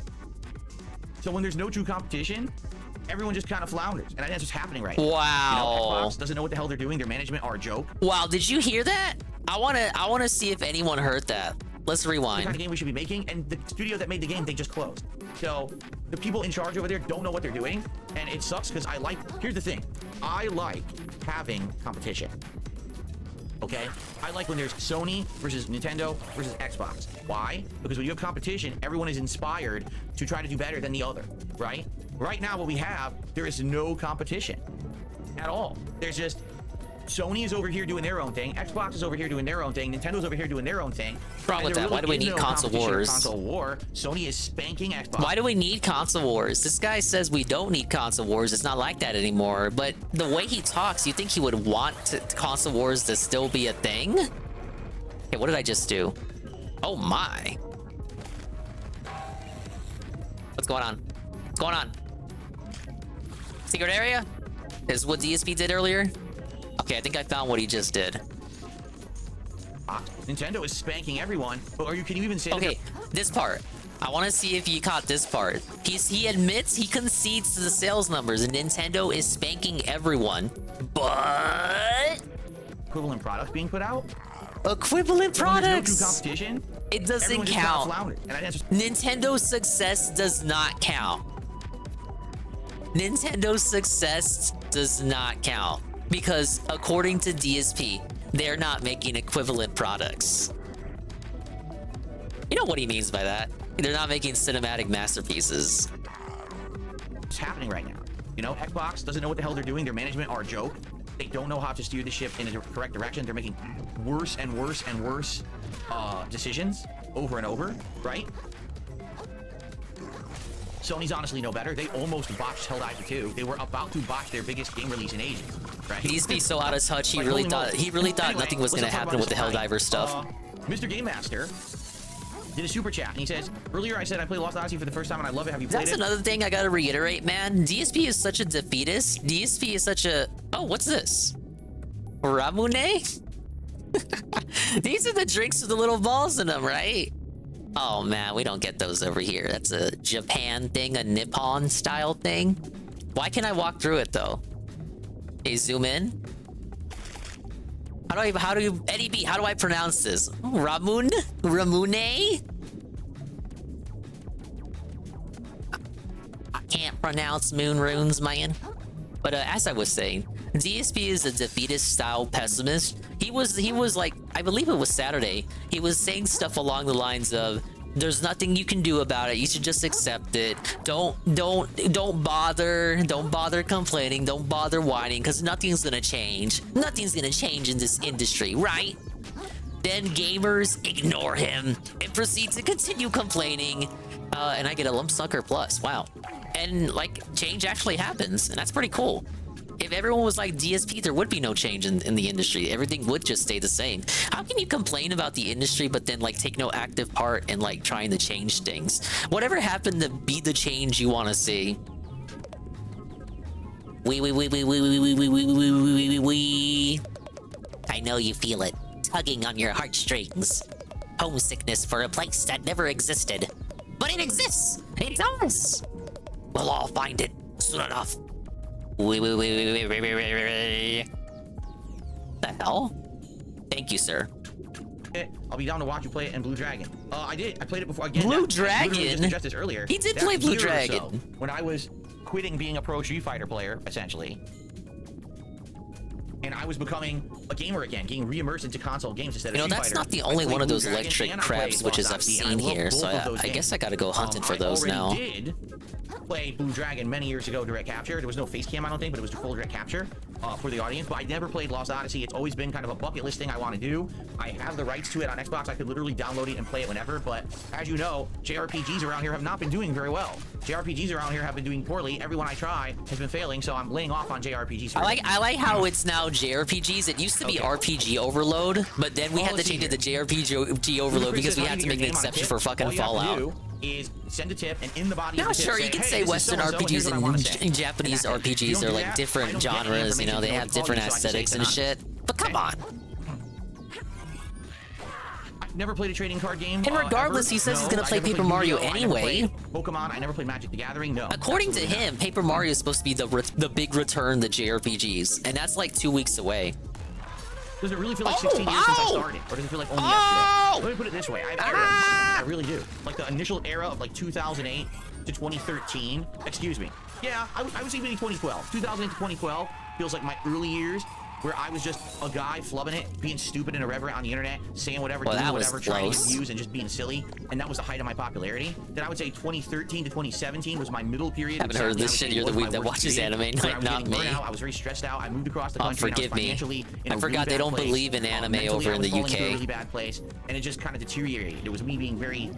So when there's no true competition, everyone just kind of flounders, and I think that's what's happening right now. Wow. You know, Xbox doesn't know what the hell they're doing. Their management are a joke. Wow, did you hear that? I wanna see if anyone heard that. Let's rewind. The kind of game we should be making, and the studio that made the game, they just closed. So the people in charge over there don't know what they're doing, and it sucks because I like. Here's the thing, I like having competition. Okay, I like when there's Sony versus Nintendo versus Xbox. Why? Because when you have competition, everyone is inspired to try to do better than the other, right? Right now, what we have, there is no competition at all. There's just Sony is over here doing their own thing. Xbox is over here doing their own thing. Nintendo's over here doing their own thing. Problem with that? Why do we need console wars? Console war. Sony is spanking Xbox. Why do we need console wars? This guy says we don't need console wars. It's not like that anymore. But the way he talks, you think he would want console wars to still be a thing? Hey, what did I just do? Oh my! What's going on? What's going on? Secret area? Is what DSP did earlier? Okay, I think I found what he just did. Nintendo is spanking everyone, but can you even say okay, this part. I want to see if you caught this part. He admits, he concedes to the sales numbers, and Nintendo is spanking everyone, but... Equivalent products being put out? Equivalent products! There's no true competition? It doesn't Everyone just kinda count. floundered, and I just Nintendo's success does not count. Nintendo's success does not count because according to DSP, they're not making equivalent products. You know what he means by that? They're not making cinematic masterpieces. It's happening right now. You know, Xbox doesn't know what the hell they're doing. Their management are a joke. They don't know how to steer the ship in the correct direction. They're making worse and worse and worse decisions over and over, right? Sony's honestly no better. They almost botched Helldivers 2. They were about to botch their biggest game release in ages, right? DSP's so out of touch. He Like, really holy thought moly. Anyway, nothing was let's gonna talk happen about with the this tonight. Helldivers stuff. Mr. Game Master did a super chat and he says, earlier I said I played Lost Odyssey for the first time and I love it. Have you played That's it? another thing I gotta reiterate, man. DSP is such a defeatist. DSP is such a... Oh, what's this? Ramune? These are the drinks with the little balls in them, right? Oh man, we don't get those over here. That's a Japan thing, a Nippon style thing. Why can't I walk through it though? Hey, zoom in. Eddie B, how do I pronounce this? Ramune? I can't pronounce moon runes, man. But as I was saying, DSP is a defeatist style pessimist. He was like, I believe it was Saturday. He was saying stuff along the lines of, "There's nothing you can do about it. You should just accept it. Don't bother complaining. Don't bother whining, because nothing's gonna change. Nothing's gonna change in this industry, right?" Then gamers ignore him and proceed to continue complaining. And I get a lump sucker plus. Wow. And like change actually happens, and that's pretty cool. If everyone was like DSP, there would be no change in the industry. Everything would just stay the same. How can you complain about the industry but then like take no active part in like trying to change things? Whatever happened to be the change you want to see? I know you feel it, tugging on your heartstrings. Homesickness for a place that never existed. But it exists! It does! We'll all find it soon enough. The hell? Thank you, sir. I'll be down to watch you play it in Blue Dragon. I did. I played it before. Again, Blue I literally Dragon? just addressed this earlier. He did That play Blue year or Dragon. so, when I was quitting being a pro Street Fighter player, essentially. And I was becoming a gamer again, getting re-immersed into console games instead of Street That's Fighter. not the I only played one of Blue those Dragon electric and I crab played switches Lost I've Odyssey, and seen I love here, both so of those I guess games. I gotta go hunting for those now. I did play Blue Dragon many years ago, direct capture. There was no face cam, I don't think, but it was full direct capture for the audience. But I never played Lost Odyssey. It's always been kind of a bucket list thing I want to do. I have the rights to it on Xbox. I could literally download it and play it whenever. But as you know, JRPGs around here have not been doing very well. JRPGs around here have been doing poorly. Everyone I try has been failing, so I'm laying off on JRPGs. I like how it's now JRPGs. It used to be RPG Overload, but then we had to change it to JRPG Overload because we had to make an exception for fucking Fallout. Is send a tip, and in the body Yeah, of the tip sure, you can "Hey, say this is Western so-and-so, and here's RPGs what I wanna say." and Japanese And that's it. If you RPGs don't are do like that, I different don't get any genres, you know, they information have to know different what to call you, so I aesthetics just and say shit. But come on. I've never played a trading card game. And regardless, he says he's gonna play Paper Mario anyway. Pokemon, I never played Magic the Gathering, no. According to him, Paper Mario is supposed to be the big return to JRPGs, and that's like 2 weeks away. Does it really feel like 16 years since I started? Or does it feel like only yesterday? Let me put it this way. I have eras. I really do. Like the initial era of like 2008 to 2013. Excuse me. Yeah, I was even in 2012. 2008 to 2012 feels like my early years, where I was just a guy flubbing it, being stupid and irreverent on the internet, saying whatever, doing whatever, trying to get views and just being silly. And that was the height of my popularity. Then I would say 2013 to 2017 was my middle period. Haven't heard this shit. You're the weeb that watches anime, not me. I was very stressed out. I moved across the country. Forgive me. I forgot they don't believe in anime over in the UK. A really bad place, and it just kind of deteriorated. It was me being very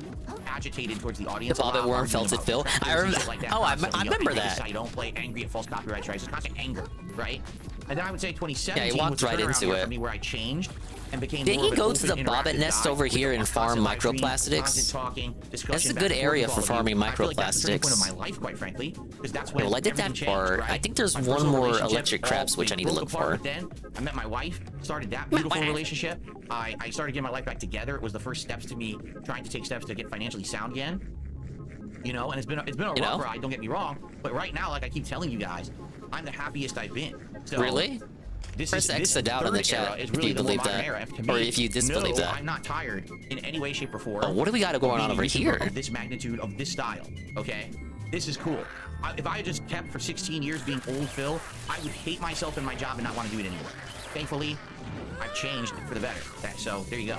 agitated towards the audience. The Bobbit Worm felt it, Phil. I remember. I remember that. I don't play angry at false copyright strikes. It's constant anger, right? And then I would say 2017 yeah, he walked right into it. For me where I changed and became Did more he of go an to the open, Bobbit interactive Nest guy over here with and farm constant live stream, microplastics? constant talking, That's a discussion good back and area forth for with all of you. farming I feel like that's the turning point microplastics. of my life, quite frankly, because that's when Well, I did that everything part. changed, right? I think there's My one personal more relationship electric crab switch I need to broke look apart, for. But then I met my wife, started that beautiful relationship. I started getting my life back together. It was the first steps to me trying to take steps to get financially sound again. You know, and it's been a rough ride, don't get me wrong, but right now, like I keep telling you guys, I'm the happiest I've been. So, Really? Press X to doubt in the chat if you believe that, or if you disbelieve that. I'm not tired in any way, shape, or form. Oh, what do we got going on over here? Of this magnitude, of this style, okay? This is cool. If I had just kept for 16 years being old Phil, I would hate myself in my job and not want to do it anymore. Thankfully, I've changed for the better. Okay, so there you go.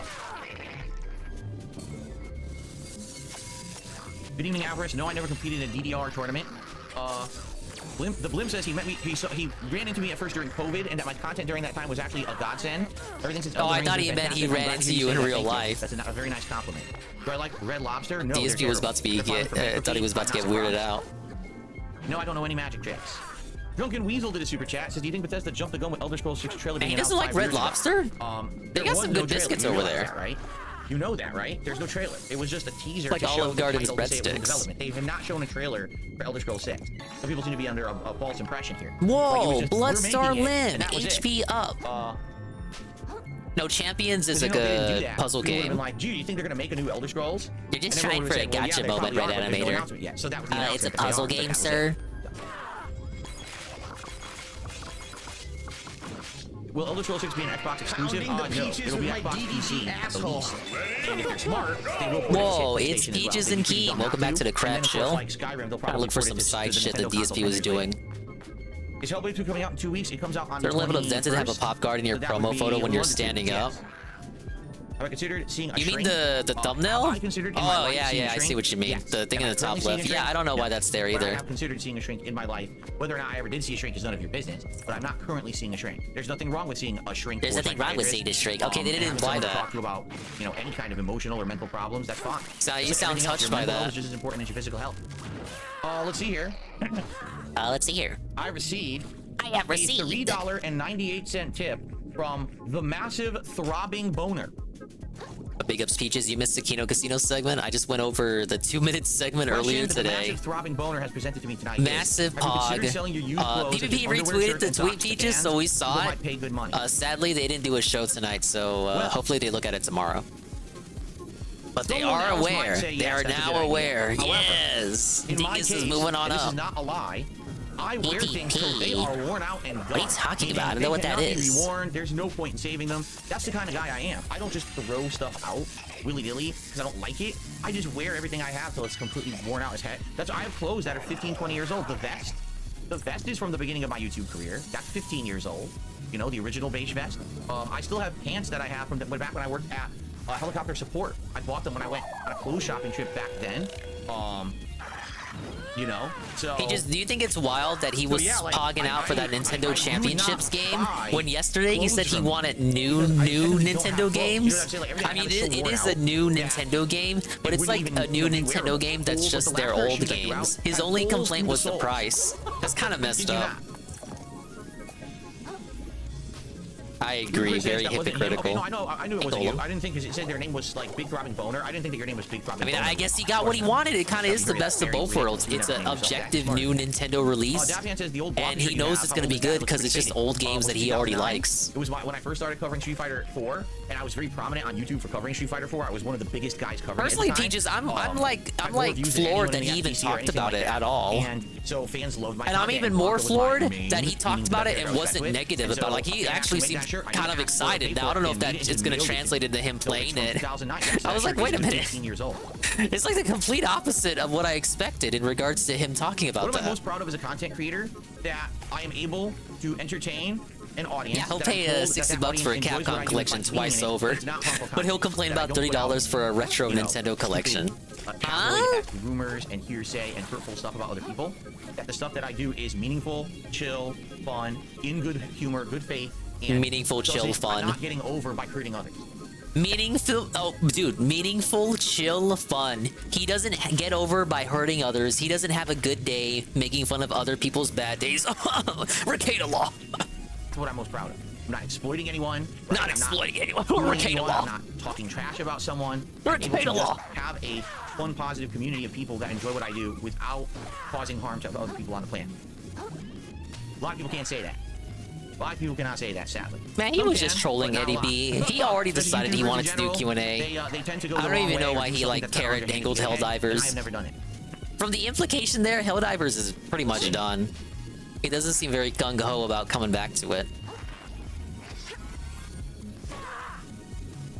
Good evening, Avarice. No, I never competed in a DDR tournament. The Blim says he met me. He ran into me at first during COVID, and that my content during that time was actually a godsend. Everything since I thought he meant he ran into you in real life. That's a very nice compliment. Do I like Red Lobster? No. DSP was about to be thought he was about to get weirded out. No, I don't know any magic tricks. Drunken Weasel did a super chat. Says, do you think Bethesda jumped the gun with Elder Scrolls 6 Trilogy? He doesn't like Red Lobster? They got some good biscuits over there. Right? You know that, right? There's no trailer. It was just a teaser like to show Olive Garden's the breadsticks. They have not shown a trailer for Elder Scrolls 6. So people seem to be under a false impression here. Whoa, Bloodstar Limb, HP up. No, Champions is like a puzzle game. Like, dude, you think they're gonna make a new Elder Scrolls? You're just trying for a gotcha moment, Red Animator. Yeah, so that was the it's a puzzle game, sir. Will Elder Scrolls 6 be an Xbox exclusive? No, it'll be Xbox PC at least. And if you're smart, they will port it to Whoa, it's PlayStation Peaches as well. and Keen. Welcome back to the crab chill. Like Skyrim, they'll Trying to look for some side shit that DSP was doing. Is Hellblade 2 coming out in 2 weeks? It comes out on the 21st. Is there a level of density to have a pop guard in your promo photo when you're standing up? Have I considered seeing a You mean shrink? the thumbnail? Oh, yeah, I see what you mean. Yes. The thing in the top left. Yeah, I don't know why that's there But I either. have considered seeing a shrink in my life. Whether or not I ever did see a shrink is none of your business. But I'm not currently seeing a shrink. There's nothing wrong with seeing a shrink. There's nothing wrong with seeing a shrink. Okay, they didn't imply that. Talk to you about, any kind of emotional or mental problems. That's fine. So you sound touched by Your mental health that. is just as important as your physical health. Let's see here. Let's see here. I received. I have received a $3.98 tip from the massive throbbing boner. Big ups, Peaches. You missed the Kino Casino segment. I just went over the 2-minute segment earlier The today. massive throbbing boner has presented to me tonight. Massive pog. PvP retweeted the tweet, Peaches, so we saw it. Pay good money. Sadly, they didn't do a show tonight, so hopefully they look at it tomorrow. But they are aware. They are now aware. Yes. Dingus is moving on This up. is not a lie. I wear things till they are worn out and gone. What are you talking about? I don't know what that is. Be worn. There's no point in saving them. That's the kind of guy I am. I don't just throw stuff out willy-nilly because I don't like it. I just wear everything I have till it's completely worn out as heck. That's why I have clothes that are 15, 20 years old. The vest is from the beginning of my YouTube career. That's 15 years old. The original beige vest. I still have pants that I have from back when I worked at Helicopter Support. I bought them when I went on a clothes shopping trip back then. So do you think it's wild that he was pogging out for that Nintendo Championships game when yesterday he said he wanted new Nintendo games? I mean, it is a new Nintendo game, but it's like a new Nintendo game that's just their old games. His only complaint was the price. That's kind of messed up. I agree, very hypocritical. Okay, no, I knew it wasn't you. I didn't think because it said their name was like Big Throbbing Boner. I didn't think that your name was Big Throbbing Boner. I guess he got what he wanted. It kind of is the best of both worlds. It's an objective new Nintendo release, and he knows it's going to be good because it's just old games that he already likes. It was when I first started covering Street Fighter 4, and I was very prominent on YouTube for covering Street Fighter 4. I was one of the biggest guys covering it. Personally, Peaches, I'm like floored that he even talked about it at all. And so fans loved my And I'm even more floored that he talked about it and wasn't negative about it. Like, he actually seems kind of excited. Now, I don't know if that it's going to translate into him playing it. I was like, wait a minute. It's like the complete opposite of what I expected in regards to him talking about that. What am I most proud of as a content creator? That I am able to entertain an audience. Yeah, he'll pay $60 for a Capcom collection twice over, but he'll complain about $30 for a retro Nintendo collection. Rumors and hearsay and hurtful stuff about other people. That the stuff that I do is meaningful, chill, fun, in good humor, good faith. Meaningful, chill, fun. Not getting over by hurting others. Meaningful, meaningful, chill, fun. He doesn't get over by hurting others. He doesn't have a good day making fun of other people's bad days. Ricada law. That's what I'm most proud of. I'm not exploiting anyone. Not exploiting anyone. Ricada law. I'm not talking trash about someone. Ricada law. Have a fun, positive community of people that enjoy what I do without causing harm to other people on the planet. A lot of people can't say that. A lot of people cannot say that, sadly. Man, he was just trolling Eddie B. He already decided he wanted to do Q&A. I don't even know why he carrot dangled Helldivers. I've never done it. From the implication there, Helldivers is pretty much done. He doesn't seem very gung-ho about coming back to it.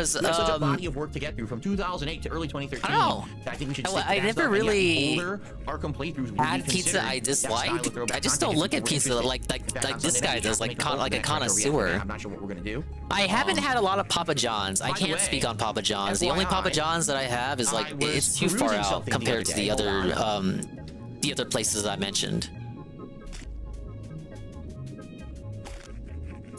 'Cause, we have such a body of work to get through from 2008 to early 2013. I know. That I think we should. I stick to that never stuff, and yet really older Arkham playthroughs would had be pizza I considered that dislike. style of throwback I just content don't look if at people were pizza interested. like this guy does, like a I'm connoisseur. not sure what we're gonna do. I haven't had a lot of Papa John's. I By the can't way, speak on Papa John's. The only FYI, Papa John's that I have is like I was it's too far perusing out something compared to the other day. the other places I mentioned.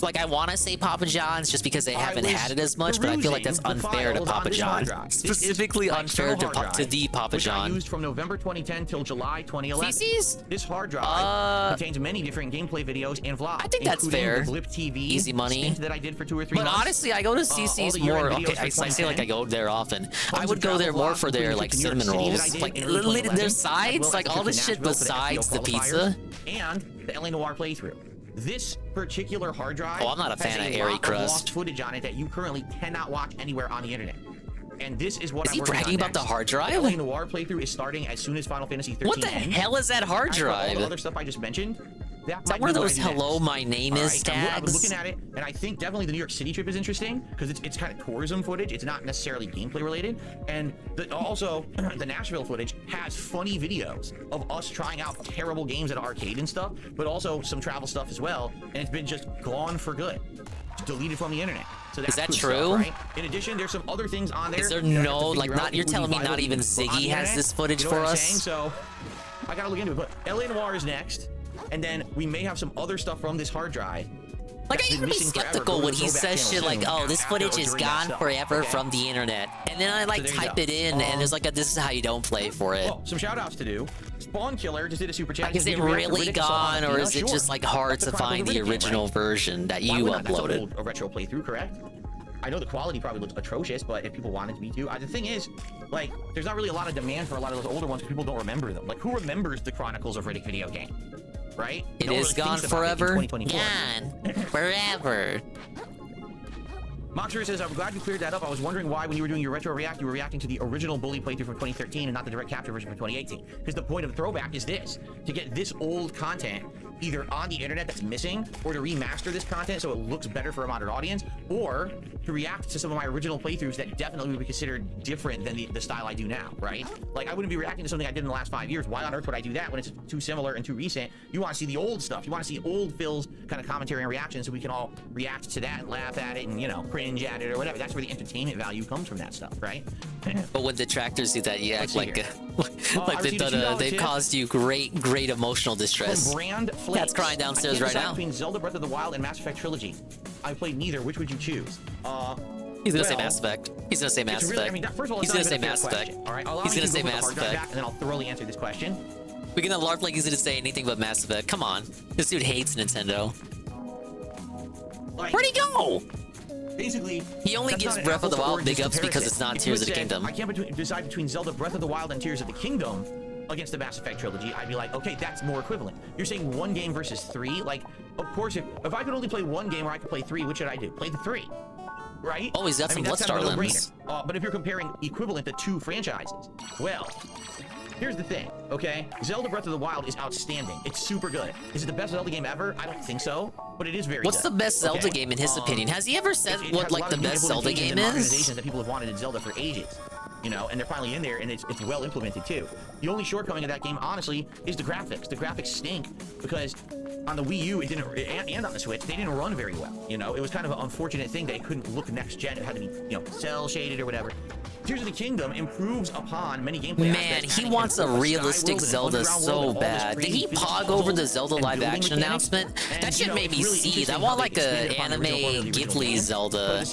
Like, I want to say Papa John's just because they haven't had it as much, but I feel like that's unfair to Papa John. Specifically unfair to the Papa John. Used from November 2010 till July 2011. Feces? This hard drive contains many different gameplay videos and vlogs. I think that's fair. The Blip TV Easy money. that I did for 2 or 3 months. But honestly, I go to CC's more. Okay, I say like I go there often. I would go there more for their like cinnamon rolls, like their sides, like all the shit besides the pizza. And the LA Noire playthrough. This particular hard drive. Oh, I'm not a fan of airy crust. Lost footage on it that you currently cannot watch anywhere on the internet. And this is what I'm working on. Is he bragging about the hard drive? The LA Noire playthrough is starting as soon as Final Fantasy 13. What the hell is that hard drive? All the other stuff I just mentioned. Is that one of those "Hello, my name is" tags? I was looking at it, and I think definitely the New York City trip is interesting because it's kind of tourism footage. It's not necessarily gameplay related, and also the Nashville footage has funny videos of us trying out terrible games at arcade and stuff, but also some travel stuff as well. And it's been just gone for good, just deleted from the internet. So that's is that good true? Stuff, right? In addition, there's some other things on there. Is there no like not? You're telling me not even Ziggy has this footage for us? So I gotta look into it. But LA Noire is next. And then we may have some other stuff from this hard drive. Like, I gotta be skeptical when he says shit like, oh, this footage is gone forever from the internet. And then I like type it in and there's like a, this is how you don't play for it. Well, some shout outs to do. Spawn Killer just did a super chat. Like, is it really gone or is it just like hard to find the original version that you uploaded? A retro playthrough, correct? I know the quality probably looks atrocious, but if people wanted to be too, the thing is, like, there's not really a lot of demand for a lot of those older ones because people don't remember them. Like, who remembers the Chronicles of Riddick video game? Right? It is gone forever. Gone forever. Moxer says, I'm glad you cleared that up. I was wondering why, when you were doing your retro react, you were reacting to the original Bully playthrough from 2013 and not the direct capture version from 2018. Because the point of the throwback is this: to get this old content either on the internet that's missing, or to remaster this content so it looks better for a modern audience, or to react to some of my original playthroughs that definitely would be considered different than the style I do now, right? Like, I wouldn't be reacting to something I did in the last 5 years. Why on earth would I do that when it's too similar and too recent? You want to see the old stuff. You want to see old Phil's kind of commentary and reaction so we can all react to that and laugh at it and, you know, cringe at it or whatever. That's where the entertainment value comes from that stuff, right? But when detractors do that, you act like like they've caused you great emotional distress. That's crying downstairs right now. Between Zelda Breath of the Wild and Mass Effect Trilogy, I played neither. Which would you choose? He's gonna say Mass Effect. He's gonna say Mass Effect. Really, I mean, first of all, he's gonna say Mass Effect. All right, he's gonna say Mass Effect, and then I'll thoroughly answer this question. We're gonna LARP like he's gonna say anything but Mass Effect. Come on, this dude hates Nintendo. Like, where'd he go? Basically, he only gives Breath of the Wild big ups because it's not Tears of the Kingdom. I can't decide between Zelda Breath of the Wild and Tears of the Kingdom against the Mass Effect trilogy. I'd be like, okay, that's more equivalent. You're saying one game versus three? Like, of course, if I could only play one game or I could play three, which should I do? Play the three, right? Oh, he's got some Bloodstar limbs. But if you're comparing equivalent to two franchises, well, here's the thing, okay? Zelda Breath of the Wild is outstanding. It's super good. Is it the best Zelda game ever? I don't think so, but it is very What's good. the best Zelda game in his opinion? Has he ever said what like the best Zelda game is? That people have wanted in Zelda for ages. You know, and they're finally in there, and it's well implemented too. The only shortcoming of that game, honestly, is the graphics. The graphics stink because on the Wii U, it didn't, and on the Switch, they didn't run very well. You know, it was kind of an unfortunate thing that it couldn't look next gen. It had to be, you know, cell shaded or whatever. Tears of the Kingdom improves upon many gameplay aspects. Man, he wants a realistic Zelda so bad. Did he pog over the Zelda live action announcement? That shit made me seethe. I want like an anime Ghibli Zelda.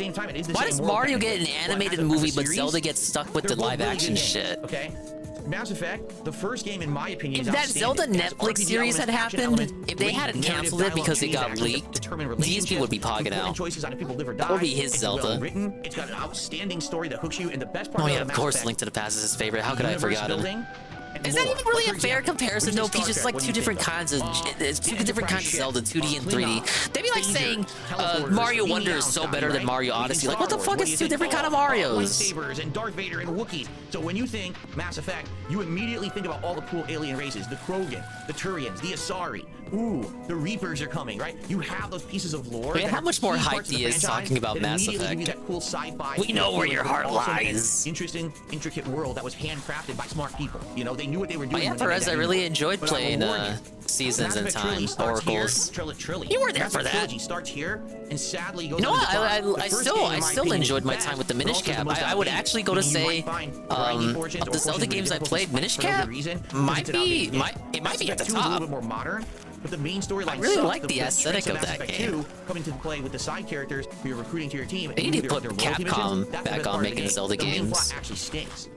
Why does Mario get an animated movie but Zelda gets stuck with the live action shit? Okay. Mass Effect, the first game in my opinion, if that Zelda Netflix series had happened, if they hadn't canceled it because it got leaked, DSP would be pogging out. That would be his Zelda. It's got an outstanding story that hooks you, and the best part oh yeah, of course, Link to the Past is his favorite. How could I have forgotten? Is that even really a fair comparison though? Because it's like two different kinds of Zelda, 2D and 3D. They'd be like saying Mario Wonder is so better than Mario Odyssey. Like, what the fuck is two different kind of Marios? Lightsabers and Darth Vader and Wookiees. So when you think Mass Effect, you immediately think about all the cool alien races: the Krogan, the Turians, the Asari. Ooh, the Reapers are coming, right? You have those pieces of lore. Man, how much more hyped he is talking about Mass Effect? That cool sci-fi. We know where your heart lies. Interesting, intricate world that was handcrafted by smart people. You know, they knew what they were doing. Oh yeah, Perez, I really enjoyed playing Seasons and Time, Oracles. You were there for that. Starts here and sadly goes. No, I still enjoyed my time with the Minish Cap. I would actually go to say, of the Zelda games I played, Minish Cap might be at the top. A little bit more modern. but the main storyline. I really sucks. like the aesthetic of Mass that Effect game. 2 coming to play with the side characters who you're recruiting to your team. They need to put their royalty Capcom missions, that's the back best on part of the making game. Zelda The main games. plot actually stinks.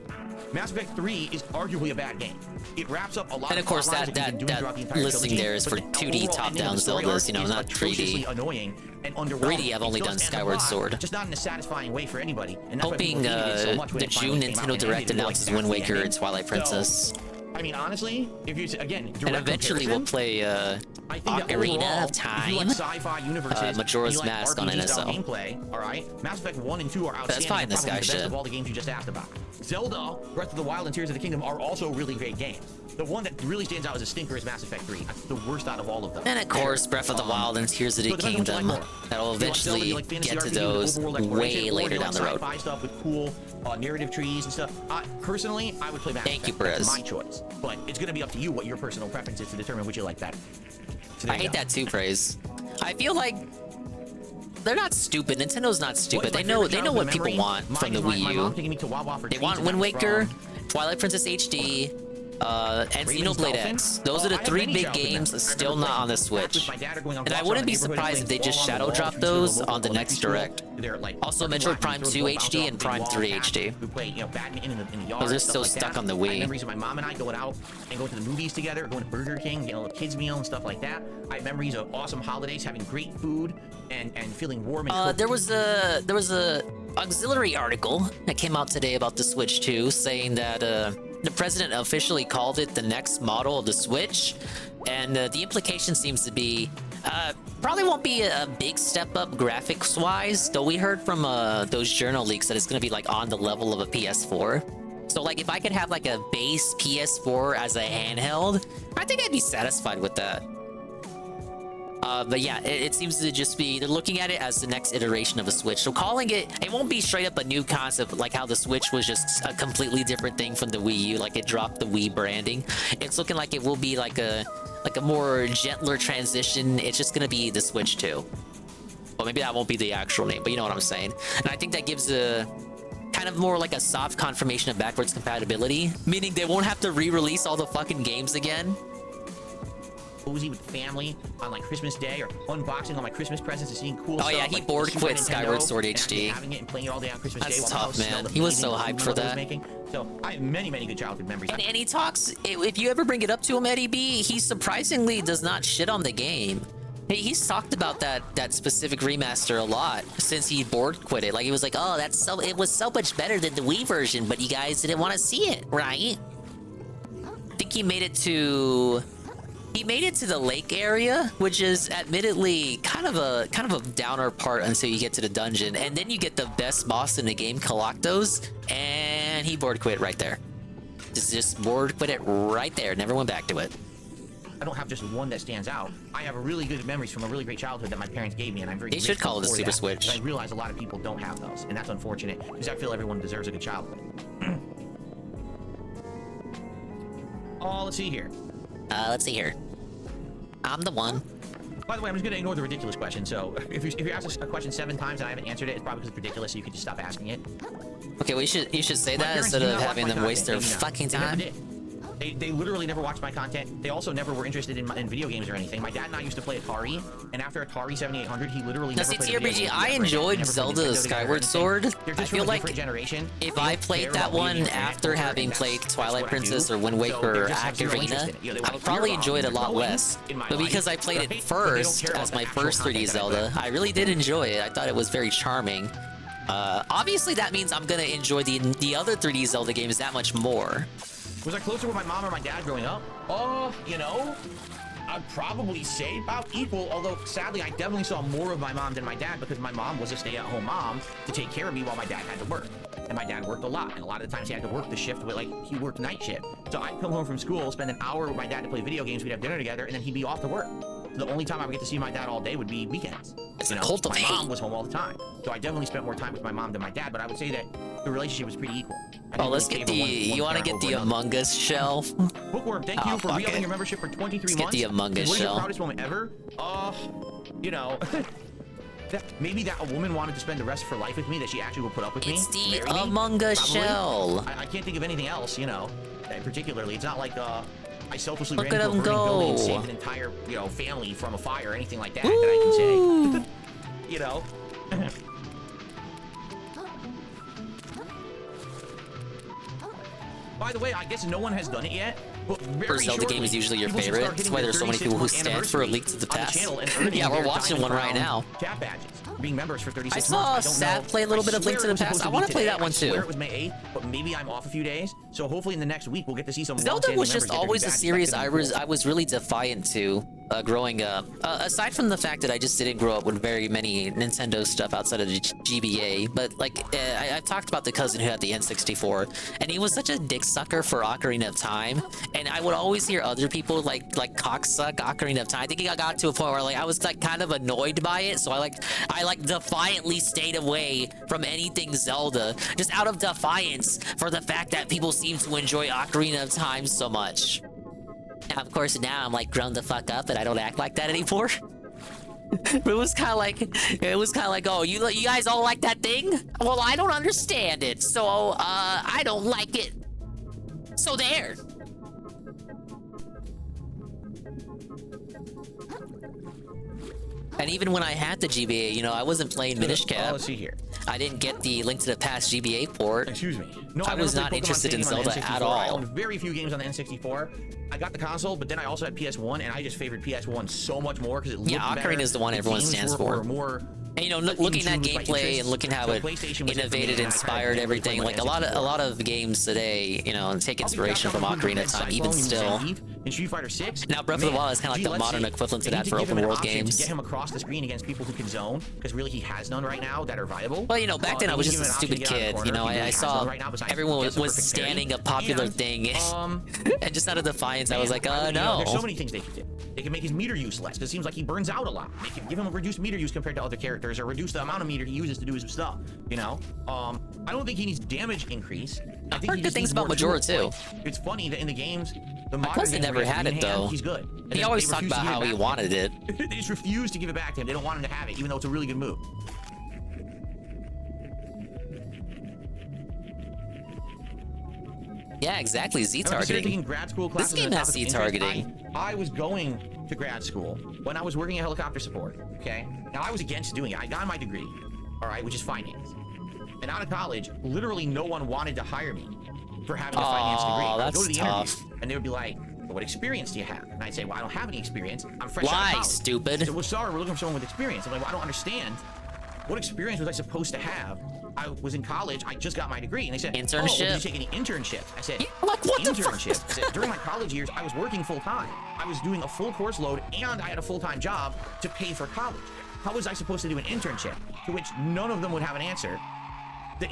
Mass Effect 3 is arguably a bad game. It wraps up a lot And of course, plot lines that you've been doing throughout the entire listing trilogy, there is but for the 2D overall ending top-down of the story Zeldas, arc you know, is not 3D. atrociously annoying and 3D, I've only done Skyward Sword. Just not in a satisfying way for anybody. And that's why Hoping people hated it so much when the it finally June came out Nintendo and Direct ended. They're like, announces that's Wind the Waker ending. and Twilight Princess. I mean, honestly, if you again, direct And eventually we'll play I think that Ocarina overall, of if you Time, like sci-fi universes, Majora's and you like Mask on RPG style NSL. gameplay, all right, Mass Effect 1 and 2 are outstanding. That's fine, this probably guy the best shit. of all the games you just asked about. Zelda, Breath of the Wild, and Tears of the Kingdom are also really great games. The one that really stands out as a stinker is Mass Effect 3. That's the worst out of all of them. And of course, Breath of the Wild and Tears of the so it depends on what you Kingdom. like more. That'll Do you like Zelda, do eventually you like fantasy get to RPG with those overworld exploration, way or later do you down like the road. sci-fi stuff with cool narrative trees and stuff. Personally, I would play Mass Effect. you, Perez. That's my choice. But it's going to be up to you what your personal preference is to determine which you like better. So I hate that too, Praise. I feel like they're not stupid. Nintendo's not stupid. They know what people want from the Wii U. They want Wind Waker, Twilight Princess HD, and Xenoblade X. Those are the three big games still not on the Switch. And I wouldn't be surprised if they just shadow drop those on the next Direct. Also, Metroid Prime 2 HD and Prime 3 HD. Those are still stuck on the Wii. Memories of my mom and I going out and going to the movies together, going to Burger King, getting a little kids meal and stuff like that. I have memories of awesome holidays, having great food, and feeling warm and there was a auxiliary article that came out today about the Switch 2 saying that the president officially called it the next model of the Switch, and the implication seems to be probably won't be a big step up graphics wise, though we heard from those journal leaks that it's going to be like on the level of a PS4. So like if I could have like a base PS4 as a handheld, I think I'd be satisfied with that. But yeah, it seems to just be, they're looking at it as the next iteration of a Switch. So calling it won't be straight up a new concept like how the Switch was just a completely different thing from the Wii U, like it dropped the Wii branding. It's looking like it will be like a more gentler transition. It's just gonna be the Switch 2. Well, maybe that won't be the actual name, but you know what I'm saying. And I think that gives a kind of more like a soft confirmation of backwards compatibility, meaning they won't have to re-release all the fucking games again. cozy with family on like Christmas Day, or unboxing all my Christmas presents and seeing cool stuff. Oh yeah, he like board Super quit Nintendo, Skyward Sword and HD. having it and playing it all day on Christmas That's Day. tough, man. While He was so hyped for that. So I have many good childhood memories. And he talks, if you ever bring it up to him, Eddie B, he surprisingly does not shit on the game. He's talked about that specific remaster a lot since he board quit it. Like he was like, oh, it was so much better than the Wii version, but you guys didn't want to see it, right? I think he made it to the lake area, which is admittedly kind of a downer part until you get to the dungeon, and then you get the best boss in the game, Coloctos, and he board quit right there. Just board quit it right there. Never went back to it. I don't have just one that stands out. I have really good memories from a really great childhood that my parents gave me, and I'm very They should grateful call it a for Super that, Switch. because I realize a lot of people don't have those, and that's unfortunate, because I feel everyone deserves a good childhood. Oh, let's see here. Let's see here. I'm the one. By the way, I'm just going to ignore the ridiculous question. So if you ask a question 7 times and I haven't answered it, it's probably because it's ridiculous, so you could just stop asking it. Okay, well, you should say My that parents instead do of not watch having my them waste their content. fucking They never time. did. They literally never watched my content. They also never were interested in video games or anything. My dad and I used to play Atari, and after Atari 7800, he literally Now, never see, played a video TRPG, game I ever again. enjoyed Never played Zelda Nintendo together or Skyward anything. Sword. They're I just feel from a like different generation. if They I don't played care that about one video games, after and having that's played Twilight what I Princess do. or Wind So Waker they or just have zero interest Ocarina, in it. You know, they I watch would probably Zero enjoy it a Dawn, lot they're less. in my But because I life, played right? it But they don't first care about as the my actual first 3D content that I play. Zelda, I really did enjoy it. I thought it was very charming. Obviously, that means I'm gonna enjoy the other 3D Zelda games that much more. Was I closer with my mom or my dad growing up? You know, I'd probably say about equal, although sadly I definitely saw more of my mom than my dad, because my mom was a stay-at-home mom to take care of me while my dad had to work. And my dad worked a lot, and a lot of the times he had to work the shift, but like he worked night shift. So I'd come home from school, spend an hour with my dad to play video games, we'd have dinner together, and then he'd be off to work. The only time I would get to see my dad all day would be weekends. It's a cult of my hate. mom was home all the time, so I definitely spent more time with my mom than my dad. But I would say that the relationship was pretty equal. Oh, let's get the. You want to get the Among Us shell? Bookworm, thank you for fuck re-upping it. your membership for 23 Let's months. get the Among Us What is your shell. proudest moment ever? You know, maybe that a woman wanted to spend the rest of her life with me, that she actually would put up with me. It's the marry me, Among Us probably. shell. I can't think of anything else, you know, particularly. It's not like I selflessly Look ran at into a him burning building and go. saved an entire, family from a fire or anything like that that I can say. You know? By the way, I guess no one has done it yet. But very First Zelda game is usually your favorite. That's why there's so many people who stand for a Link to the Past. Yeah, we're watching one right now. Chat badges, being members for 36 I saw Sav play a little bit of Link to the Past. I want to play that one I swear too. it was May 8th, but maybe I'm off a few days. So hopefully in the next week we'll get to see some. Zelda was just always a series I was. was really defiant to growing up. Aside from the fact that I just didn't grow up with very many Nintendo stuff outside of the GBA, but like I've talked about the cousin who had the N64, and he was such a dick sucker for Ocarina of Time, and I would always hear other people like cocksuck Ocarina of Time. I think it got to a point where like I was like kind of annoyed by it, so I defiantly stayed away from anything Zelda, just out of defiance for the fact that people seem to enjoy Ocarina of Time so much. Now, of course, now I'm like grown the fuck up and I don't act like that anymore. But it was kind of like, oh, you guys all like that thing? Well, I don't understand it, so I don't like it. So there. And even when I had the GBA, I wasn't playing Minish Cap. Let's see here. I didn't get the Link to the Past GBA port. Excuse me. No, I was not interested in Zelda at all. I owned very few games on the N64. I got the console, but then I also had PS1, and I just favored PS1 so much more because it looked better. Ocarina is the one everyone stands for. Were more, and looking at gameplay and looking how it innovated, inspired everything. Like a lot of games today, take inspiration from Ocarina of Time. Even still. In Street Fighter 6. Now Breath of the Wild is kind of like the modern equivalent to that for open world games. To get him across the screen against people who can zone, because really he has none right now that are viable. Well, back then I was just a stupid kid. I saw everyone was standing a popular thing, and just out of defiance, I was like, no. There's so many things they can do. They can make his meter use less, because it seems like he burns out a lot. They can give him a reduced meter use compared to other characters, or reduce the amount of meter he uses to do his stuff. I don't think he needs damage increase. I think heard good things about Majora too. It's funny that in the games, the my cousin never had it though. He's good. And he always talked about how he wanted it. They just refuse to give it back to him. They don't want him to have it, even though it's a really good move. Yeah, exactly. Z targeting. Grad school this game has Z targeting. I was going to grad school when I was working at helicopter support. Okay. Now I was against doing it. I got my degree, all right, which is finance. And out of college, literally no one wanted to hire me for having a finance degree. Oh, that's I'd go to the tough. interview, and they would be like, well, what experience do you have? And I'd say, well, I don't have any experience. I'm fresh out of Why, college. stupid? They said, well, sorry, we're looking for someone with experience. I'm like, well, I don't understand. What experience was I supposed to have? I was in college. I just got my degree. And they said, internship? Oh, well, did you take any internships? I said, what internship? I said, during my college years, I was working full time. I was doing a full course load, and I had a full-time job to pay for college. How was I supposed to do an internship? To which none of them would have an answer.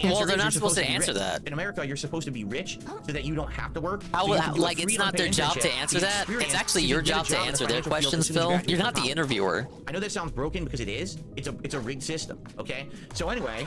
Well, they're not supposed to answer that. In America, you're supposed to be rich so that you don't have to work. Like, it's not their job to answer that. It's actually your job to answer their questions, Phil. You're not the interviewer. I know that sounds broken because it is. It's a rigged system, okay? So anyway,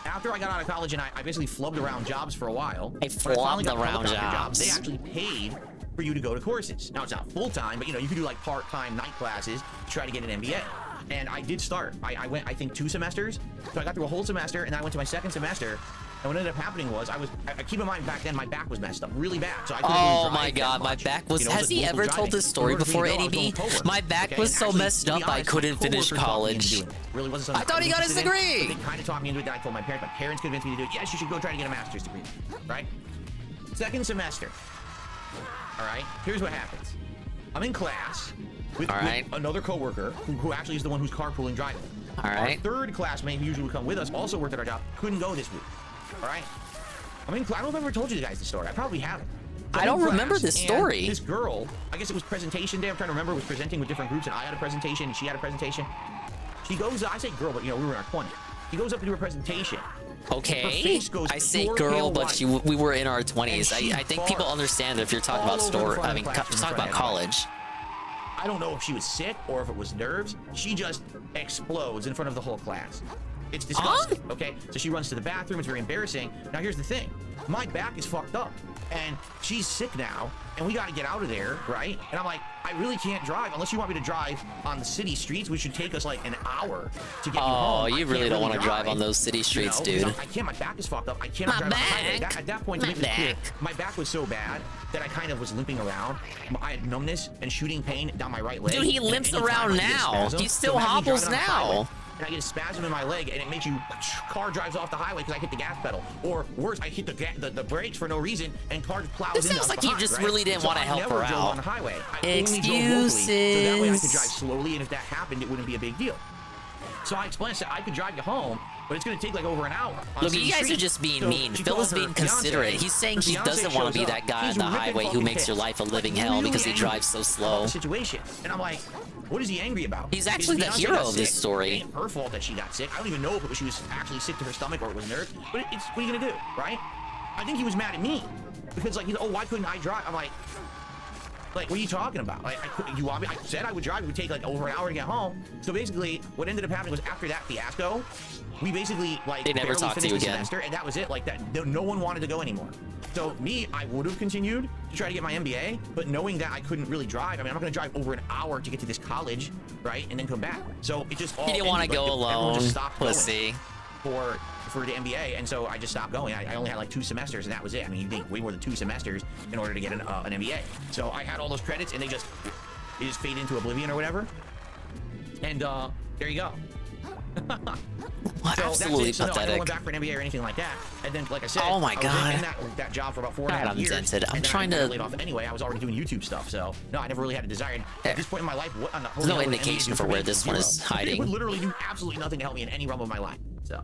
after I got out of college and I basically flubbed around jobs for a while. Flubbed around jobs. They actually paid for you to go to courses. Now, it's not full-time, but, you could do, like, part-time night classes to try to get an MBA. And I did start. I went, I think, 2 semesters. So I got through a whole semester, and then I went to my second semester. And what ended up happening was, I keep in mind back then my back was messed up really bad. So I couldn't really drive my god, my back was. Has he ever told this story before, ADB? My back was so messed up I couldn't finish college. Really wasn't. I thought he got his degree. They kind of talked me into it. Then I told my parents. My parents convinced me to do it. Yes, you should go try to get a master's degree. Right? Second semester. All right. Here's what happens. I'm in class with another coworker who actually is the one who's carpooling driving. All right. Our third classmate who usually would come with us also worked at our job. Couldn't go this week. All right. I don't know if I've ever told you guys this story. I probably haven't. I don't remember this story. This girl, I guess it was presentation day. I'm trying to remember. Was presenting with different groups, and I had a presentation, and she had a presentation. She goes. I say girl, but we were in our 20s. She goes up to do a presentation. Okay. I say girl, but we were in our 20s. I think people understand if you're talking about talking about college. I don't know if she was sick or if it was nerves. She just explodes in front of the whole class. It's disgusting. Okay, so she runs to the bathroom. It's very embarrassing. Now here's the thing: my back is fucked up, and she's sick now, and we got to get out of there, right? And I'm like, I really can't drive unless you want me to drive on the city streets, which should take us like an hour to get you home. Oh, you really don't want to drive on those city streets, dude. I can't. My back is fucked up. I cannot drive on the highway. At that point, to make it clear, my back was so bad that I kind of was limping around. I had numbness and shooting pain down my right leg. Dude, he limps around now. He still hobbles now. And I get a spasm in my leg, and it makes you car drives off the highway because I hit the gas pedal, or worse, I hit the brakes for no reason, and car plows into us. It sounds like you just really didn't want to help her out. On the highway. I only drove locally, so that way I could drive slowly, and if that happened, it wouldn't be a big deal. So I explained that I could drive you home, but it's going to take like over an hour. Look, you guys are just being mean. Phil is being considerate. He's saying he doesn't want to be that guy on the highway who makes your life a living hell because he drives so slow. Situation, and I'm like, what is he angry about? He's actually the hero of this story. It ain't her fault that she got sick. I don't even know if she was actually sick to her stomach or it was nerves. But it's what are you gonna do, right? I think he was mad at me because like, oh, why couldn't I drive? I'm like, what are you talking about? Like, I said I would drive. It would take like over an hour to get home. So basically, what ended up happening was after that fiasco, we basically like they never talked to you again. Semester, and that was it. Like that, no one wanted to go anymore. So me, I would have continued to try to get my MBA, but knowing that I couldn't really drive, I mean, I'm not going to drive over an hour to get to this college, right, and then come back. So it just all. You didn't want to go alone. Pussy. For the MBA, and so I just stopped going. I only had like 2 semesters, and that was it. I mean, you think way more than 2 semesters in order to get an MBA. So I had all those credits, and they just fade into oblivion or whatever. And there you go. So absolutely so pathetic. No, I never went back for an MBA or anything like that. And then, like I said, oh my God, I was in that job for about 4.5 years. Dented. I'm trying to to laid off anyway. I was already doing YouTube stuff, so no, I never really had a desire. At this point in my life, there's no indication for where this one is hiding. It would literally do absolutely nothing to help me in any realm of my life. So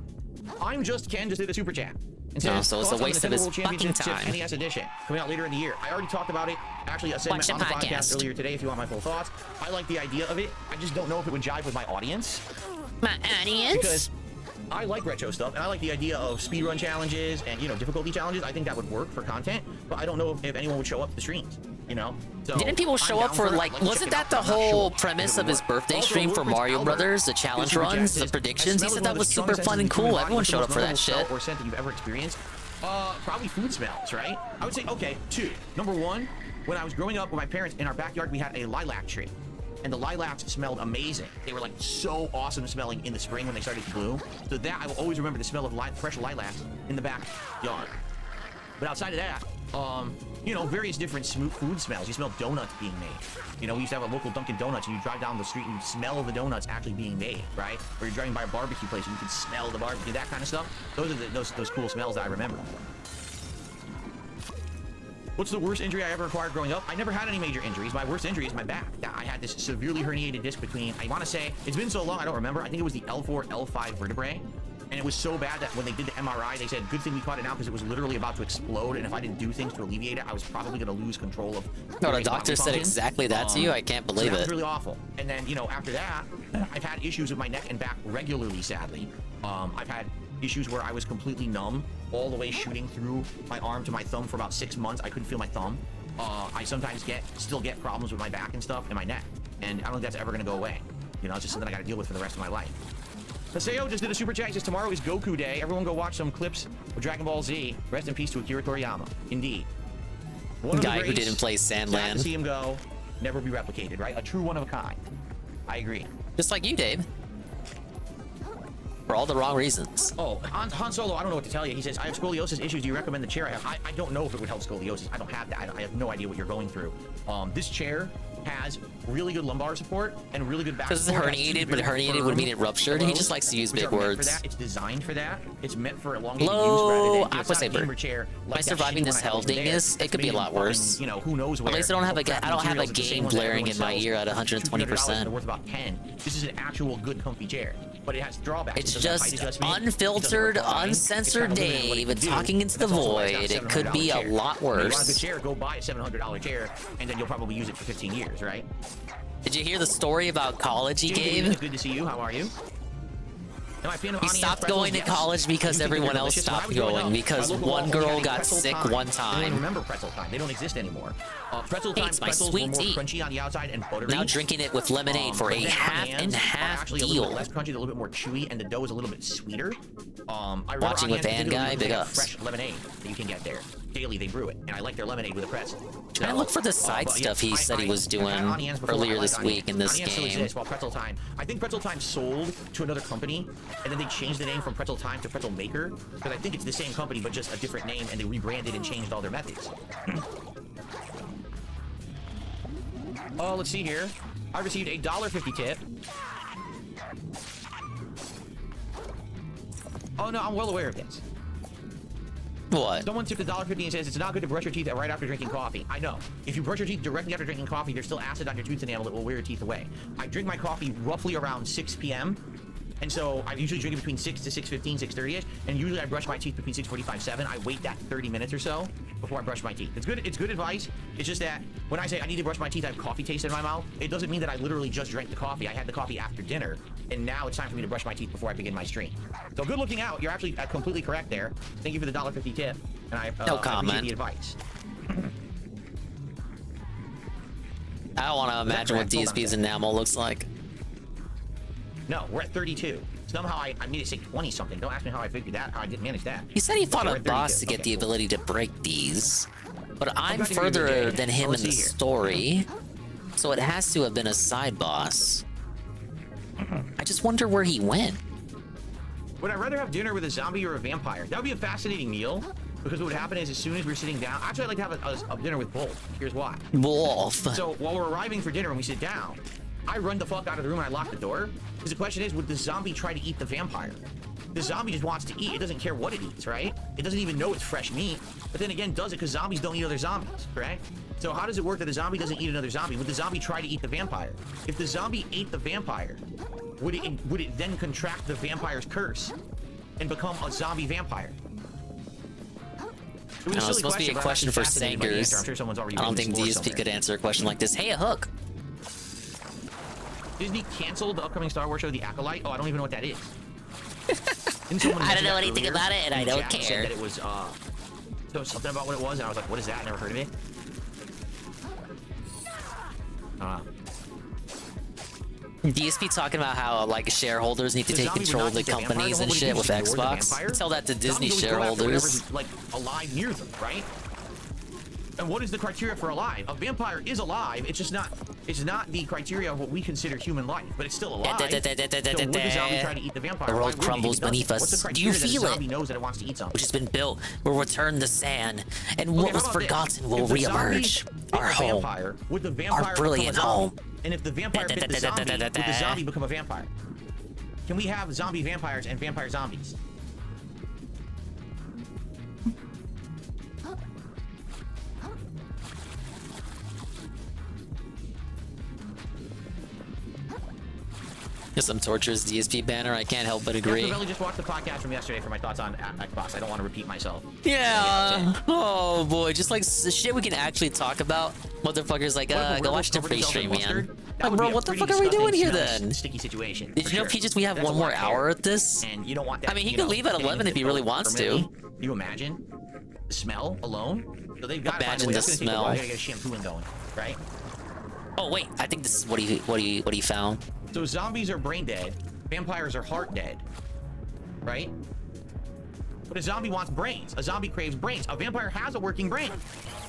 I'm just Ken. Just did a super chat. So it's a waste of his fucking time. NES edition coming out later in the year. I already talked about it. Actually, a segment on the podcast earlier today. If you want my full thoughts, I like the idea of it. I just don't know if it would jive with my audience. My audience? Because I like retro stuff, and I like the idea of speedrun challenges and difficulty challenges. I think that would work for content, but I don't know if anyone would show up to the streams. So didn't people show up for like wasn't that the whole premise of his birthday stream for Mario Brothers, the challenge runs, the predictions? He said that was super fun and cool. Everyone showed up for that shit. Or scent that you've ever experienced? Probably food smells, right? I would say, okay, 2. Number 1, when I was growing up with my parents in our backyard, we had a lilac tree, and the lilacs smelled amazing. They were like so awesome smelling in the spring when they started to bloom. So that I will always remember the smell of fresh lilacs in the backyard. But outside of that, various different food smells. You smell donuts being made. We used to have a local Dunkin' Donuts, and you drive down the street and you smell the donuts actually being made, right? Or you're driving by a barbecue place and you can smell the barbecue, that kind of stuff. Those are those cool smells that I remember. What's the worst injury I ever acquired growing up? I never had any major injuries. My worst injury is my back. I had this severely herniated disc between, I want to say, it's been so long I don't remember. I think it was the L4, L5 vertebrae. And it was so bad that when they did the MRI, they said, good thing we caught it now because it was literally about to explode. And if I didn't do things to alleviate it, I was probably going to lose control of. No, the doctor said exactly that to you. I can't believe so that it. was really awful. And then, after that, I've had issues with my neck and back regularly, sadly. I've had issues where I was completely numb all the way shooting through my arm to my thumb for about 6 months. I couldn't feel my thumb. I sometimes still get problems with my back and stuff and my neck. And I don't think that's ever going to go away. It's just something I got to deal with for the rest of my life. Paseo just did a super chat. He says tomorrow is Goku Day. Everyone go watch some clips of Dragon Ball Z. Rest in peace to Akira Toriyama. Indeed. One guy who didn't play Sandland. To see him go, never be replicated, right? A true one of a kind. I agree. Just like you, Dave. For all the wrong reasons. Oh, Han Solo, I don't know what to tell you. He says, I have scoliosis issues. Do you recommend the chair I have? I don't know if it would help scoliosis. I don't have that. I have no idea what you're going through. This chair has really good lumbar support and really good back support. Because it's herniated, but herniated would mean it ruptured. He just likes to use big words. It's designed for that. It's meant for elongated use Low rather than Aquasaber. Chair. Am I surviving this hell dingus? It could be a lot worse. Who knows where. At least I don't have a game blaring in my ear at 120%. They're worth about 10. This is an actual good comfy chair, but it has drawbacks. It's just unfiltered, uncensored Dave talking into the void. It could be a lot worse. If you want a good chair, go buy a $700 chair, and then you'll probably use it for 15 years, right? Did you hear the story about college he gave? Good to see you. How are you? Am I a fan of He Auntie Anne's stopped pretzels? going to Yes. college Do you because think they're everyone else delicious? When I stopped was growing going up, because my local one Aldi girl had a got Pretzel sick Time. one I don't time. even remember Pretzel Time. They don't exist anymore. Pretzel Hey, Time it's my pretzels sweet were more tea. crunchy on the outside and buttery. Now drinking it with lemonade for But a then half Auntie and Anne's are half actually a little bit deal. less crunchy, they're a little bit more chewy, and the dough is a little bit sweeter. I remember Watching Auntie with Anne's Van particularly Guy, because they big have ups. fresh lemonade that you can get there. Daily they brew it, and I like their lemonade with a pretzel. Can I look for the side but stuff he said he was I've had doing Auntie Anne's before. earlier I this like week in this Auntie Anne's still game? exists, while Pretzel Time, I think Pretzel Time sold to another company, and then they changed the name from Pretzel Time to Pretzel Maker, because I think it's the same company but just a different name, and they rebranded and changed all their methods. Oh, let's see here. I received a $1.50 tip. Oh no, I'm well aware of this. What? Someone tipped $1.50 and says it's not good to brush your teeth right after drinking coffee. I know. If you brush your teeth directly after drinking coffee, there's still acid on your tooth enamel that will wear your teeth away. I drink my coffee roughly around 6 p.m. And so I usually drink it between 6 to 6:15, 6:30ish, and usually I brush my teeth between 6:45, 7. I wait that 30 minutes or so before I brush my teeth. It's good advice. It's just that when I say I need to brush my teeth, I have coffee taste in my mouth. It doesn't mean that I literally just drank the coffee. I had the coffee after dinner, and now it's time for me to brush my teeth before I begin my stream. So good looking out. You're actually completely correct there. Thank you for the $1.50 tip, and I No I comment. appreciate the advice. I don't want to imagine what DSP's enamel looks like. No, we're at 32. Somehow I made it say 20 something. Don't ask me how I figured that. How I didn't manage that. He said he fought Okay, a we're at boss 32. to get Okay, the cool. ability to break these, but I'm glad to hear you're further engaged. than him Well, in the let's see here. story, so it has to have been a side boss. I just wonder where he went. Would I rather have dinner with a zombie or a vampire? That would be a fascinating meal. Because what would happen is, as soon as we're sitting down, actually, I'd like to have a dinner with both. Here's why. Wolf. So while we're arriving for dinner and we sit down, I run the fuck out of the room and I lock the door. Because the question is, would the zombie try to eat the vampire? The zombie just wants to eat. It doesn't care what it eats, right? It doesn't even know it's fresh meat. But then again, does it? Because zombies don't eat other zombies, correct? So how does it work that a zombie doesn't eat another zombie? Would the zombie try to eat the vampire? If the zombie ate the vampire, would it then contract the vampire's curse and become a zombie vampire? No, this must be a question for Sangers. I'm sure someone's already I don't think explored DSP somewhere. could answer a question like this. Hey, a hook. Disney canceled the upcoming Star Wars show, The Acolyte. Oh, I don't even know what that is. I don't know anything about it, and I don't Jack care. said that it was, there was something about what it was, and I was like, what is that? I never heard of it. DSP talking about how like shareholders need to take control of the companies and shit with Xbox. Tell that to Disney shareholders. Like alive near them, right? And what is the criteria for alive? A vampire is alive. It's just not. It's not the criteria of what we consider human life, but it's still alive. So would the zombie try to eat the vampire? The Why world wouldn't it? crumbles It doesn't. beneath What's the us. Do criteria you that a feel zombie it? knows that it wants to eat something? Which has been built will return the sand, and Okay, what how was about this? forgotten will If the zombie reemerge. bit Our the home. vampire, would the vampire Our brilliant become a zombie? home. And if the vampire bit the zombie, would the zombie become a vampire? Can we have zombie vampires and vampire zombies? Just some torturous DSP banner. I can't help but agree. Really just watched the podcast from yesterday for my thoughts on Xbox. I don't want to repeat myself. Yeah. Oh boy, just like shit we can actually talk about. Motherfuckers like, go watch the Restream, man. Like, bro, what the fuck are we doing here then? Sticky situation. Did you know, Peaches, we have one more hour at this? And you don't want that. I mean, he could leave at 11 if he really wants to. You imagine the smell alone? So they've got to find a Imagine way. the That's gonna take a while. smell. You gotta get shampooing going, right? Oh wait, I think this is what he found. So zombies are brain dead, vampires are heart dead, right? But a zombie wants brains. A zombie craves brains. A vampire has a working brain.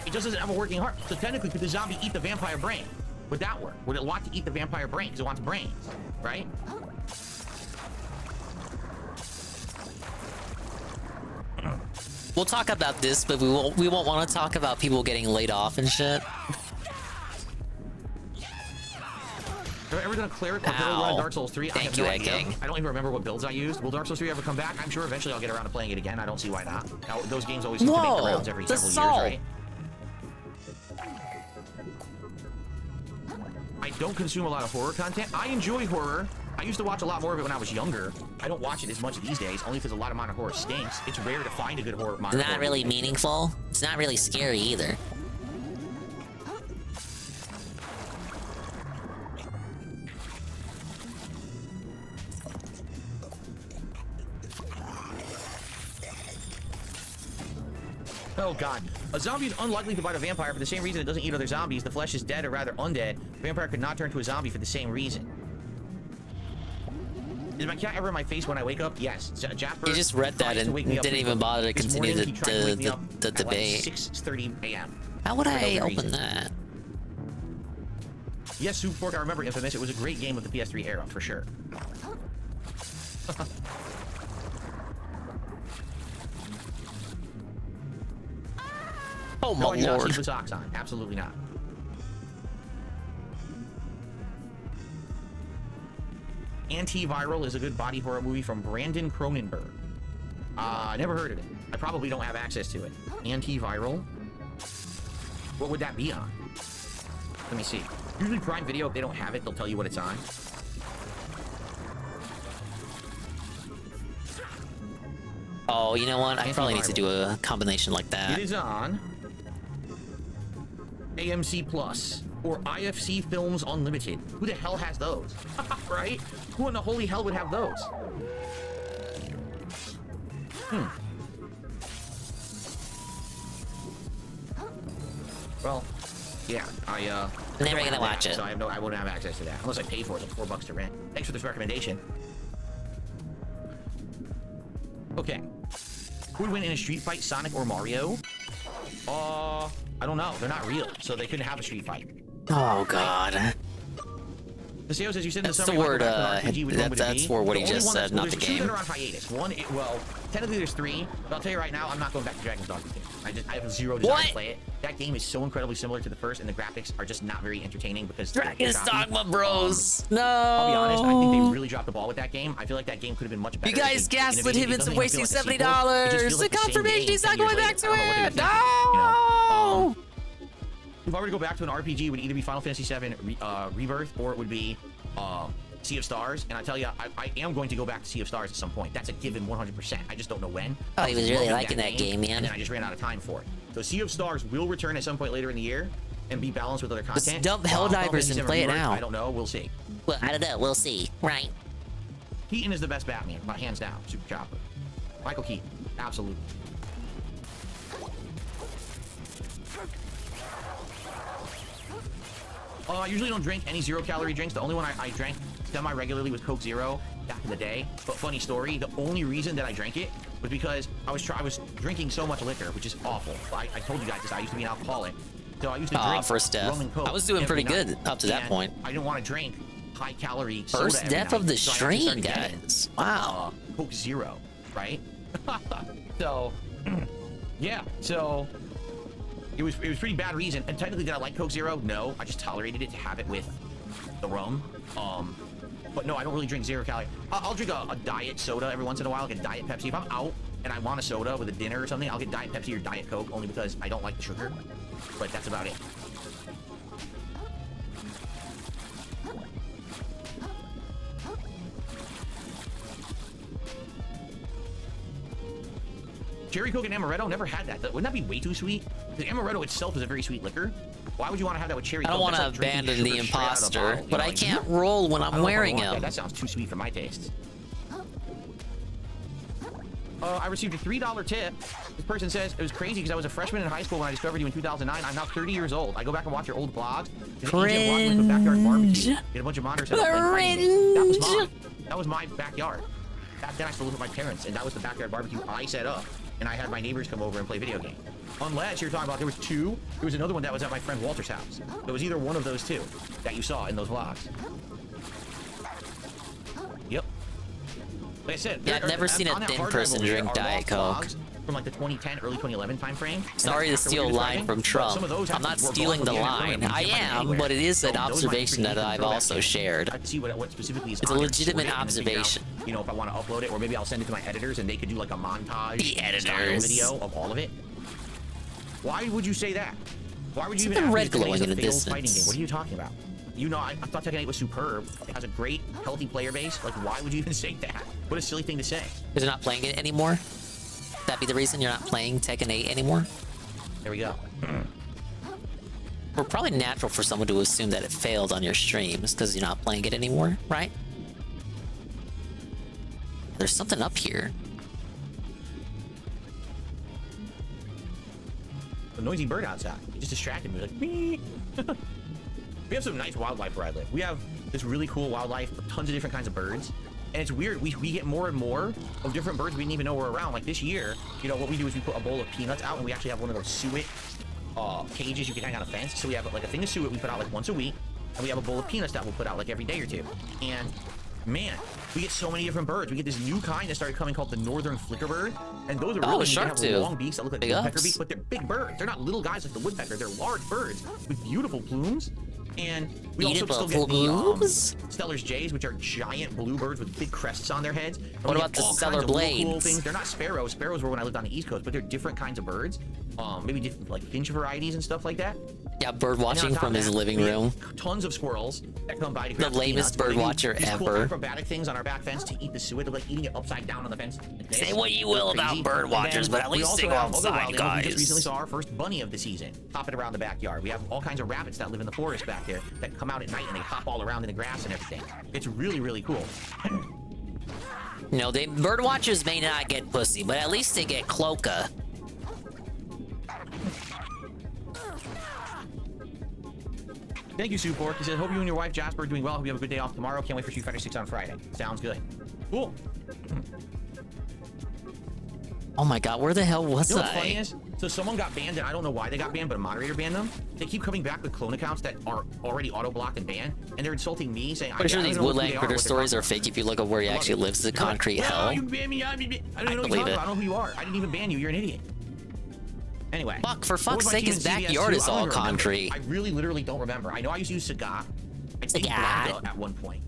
It just doesn't have a working heart. So technically, could the zombie eat the vampire brain? Would that work? Would it want to eat the vampire brain because it wants brains, right? We'll talk about this, but we won't want to talk about people getting laid off and shit. Have I ever done a cleric or build run Dark Souls 3? Thank I have you, no Egg idea. Gang. I don't even remember what builds I used. Will Dark Souls 3 ever come back? I'm sure eventually I'll get around to playing it again. I don't see why not. Now, those games always seem to make the rounds every the several salt. years, right? I don't consume a lot of horror content. I enjoy horror. I used to watch a lot more of it when I was younger. I don't watch it as much these days, only because a lot of modern horror stinks. It's rare to find a good horror. It's not really meaningful. It's not really scary either. Oh god. A zombie is unlikely to bite a vampire for the same reason it doesn't eat other zombies. The flesh is dead or rather undead. A vampire could not turn to a zombie for the same reason. Is my cat ever in my face when I wake up? Yes. Jasper. You just read that and didn't even bother to continue the debate. 6:30 a.m. How would I open that? Yes, Super Fork, I remember Infamous. It was a great game of the PS3 era, for sure. Oh no, my I do not lord. sleep with socks on. Absolutely not. Antiviral is a good body horror movie from Brandon Cronenberg. Never heard of it. I probably don't have access to it. Antiviral? What would that be on? Let me see. Usually Prime Video, if they don't have it, they'll tell you what it's on. Oh, you know what? I probably need to do a combination like that. It is on AMC Plus or IFC Films Unlimited. Who the hell has those? Right? Who in the holy hell would have those? Well, yeah, never gonna watch it. So I wouldn't have access to that unless I pay for it. It's like $4 to rent. Thanks for this recommendation. Okay. Who would win in a street fight, Sonic or Mario? I don't know. They're not real, so they couldn't have a street fight. Oh god. The CEO says you said in the That's summer the word, that's for what he just said, not the two game. that are on hiatus. One, well, technically there's three, but I'll tell you right now, I'm not going back to Dragon's Dogma 2. I have zero desire to play it. That game is so incredibly similar to the first, and the graphics are just not very entertaining because Dragon's Dogma Bros. No. I'll be honest, I think they really dropped the ball with that game. I feel like that game could have been much better. You guys gaslit him into wasting $70. The confirmation he's not going back to it. No. If I were to go back to an RPG, it would either be Final Fantasy VII Rebirth or it would be Sea of Stars. And I tell you, I am going to go back to Sea of Stars at some point. That's a given 100%. I just don't know when. Oh, he was really liking that game, man. And then I just ran out of time for it. So Sea of Stars will return at some point later in the year and be balanced with other content. Let's dump Helldivers and play it now. I don't know. We'll see. Well, I don't know. We'll see. Right. Keaton is the best Batman, by hands down. Super Chopper. Michael Keaton. Absolutely. I usually don't drink any zero-calorie drinks. The only one I drank semi-regularly was Coke Zero back in the day. But funny story, the only reason that I drank it was because I was drinking so much liquor, which is awful. I told you guys this. I used to be an alcoholic. So I used to drink first death. rum and Coke I was doing pretty good up to that point. I didn't want to drink high-calorie soda First every death night, of the so I stream, actually started guys. getting, Wow. Coke Zero, right? So, yeah. So it was pretty bad reason. And technically, did I like Coke Zero? No, I just tolerated it to have it with the rum. But no, I don't really drink zero calorie. I'll drink a diet soda every once in a while, like a diet Pepsi. If I'm out and I want a soda with a dinner or something, I'll get diet Pepsi or diet Coke only because I don't like the sugar. But that's about it. Cherry Coke and Amaretto, never had that. Wouldn't that be way too sweet? The Amaretto itself is a very sweet liquor. Why would you want to have that with cherry I Coke? don't want to abandon the imposter, but I can't roll when I'm wearing him. That sounds too sweet for my tastes. I received a $3 tip. This person says, it was crazy because I was a freshman in high school when I discovered you in 2009. I'm now 30 years old. I go back and watch your old vlogs. Cringe. Backyard barbecue. Get a bunch of monitors set up. Cringe. That was my backyard. Back then I still lived with my parents, and that was the backyard barbecue I set up. And I had my neighbors come over and play video games. Unless you're talking about there was two. There was another one that was at my friend Walter's house. It was either one of those two that you saw in those vlogs. Yep. Like I said, yeah, I've never seen a thin person drink Diet Coke. From like the 2010, early 2011 time frame. Sorry to steal a line from Trump. I'm not stealing the line. I am, but it is an observation that I've also shared. I have to see what specifically is. It's a legitimate observation. You know, if I want to upload it, or maybe I'll send it to my editors and they could do like a montage the editors video of all of it. Why would you say that? Why would you even ask red glowing in the distance? Fighting game? What are you talking about? You know, I thought Tekken 8 was superb. It has a great, healthy player base. Like, why would you even say that? What a silly thing to say. Because you're not playing it anymore? Would that be the reason you're not playing Tekken 8 anymore? There we go. We're probably natural for someone to assume that it failed on your streams because you're not playing it anymore, right? There's something up here. noisy bird outside. It just distracted me. Like, me. We have some nice wildlife where I live. We have this really cool wildlife, tons of different kinds of birds. And it's weird, we get more and more of different birds we didn't even know were around. Like this year, you know, what we do is we put a bowl of peanuts out, and we actually have one of those suet cages you can hang on a fence. So we have like a thing of suet we put out like once a week, and we have a bowl of peanuts that we'll put out like every day or two. And man, we get so many different birds. We get this new kind that started coming called the northern flickerbird, and those are really neat. They have long beaks that look like woodpecker beaks, but they're big birds. They're not little guys like the woodpecker. They're large birds with beautiful plumes. And we also still get the Stellar's jays, which are giant bluebirds with big crests on their heads. And what about the Stellar blades? Cool things. They're not sparrows. Sparrows were when I lived on the East Coast, but they're different kinds of birds. Maybe different like finch varieties and stuff like that. Yeah, bird watching from his living room. Tons of squirrels that come by to grab the lamest bird watcher these ever. Cool acrobatic things on our back fence to eat the suet. They're like eating it upside down on the fence. Say what you will about bird watchers, but at least they go outside, guys. We just recently saw our first bunny of the season hopping around the backyard. We have all kinds of rabbits that live in the forest back there that come out at night and they hop all around in the grass and everything. It's really, really cool. No, bird watchers may not get pussy, but at least they get cloaca. Thank you, Sue Pork. He said, hope you and your wife Jasper are doing well. Hope you have a good day off tomorrow. Can't wait for Street Fighter 6 on Friday. Sounds good. Cool. Oh my god, where the hell was you know what's funny is, so someone got banned, and I don't know why they got banned, but a moderator banned them. They keep coming back with clone accounts that are already auto-blocked and banned, and they're insulting me, saying, I'm sure these Woodland Critter stories are fake if you look at where he actually lives. It's a concrete hell. You banned me, I don't even know what you're talking about. I don't know who you are. I didn't even ban you. You're an idiot. Anyway. Fuck, for fuck's sake, his backyard is all concrete. I really literally don't remember. I know I used to use Saga. I think Blanca at one point.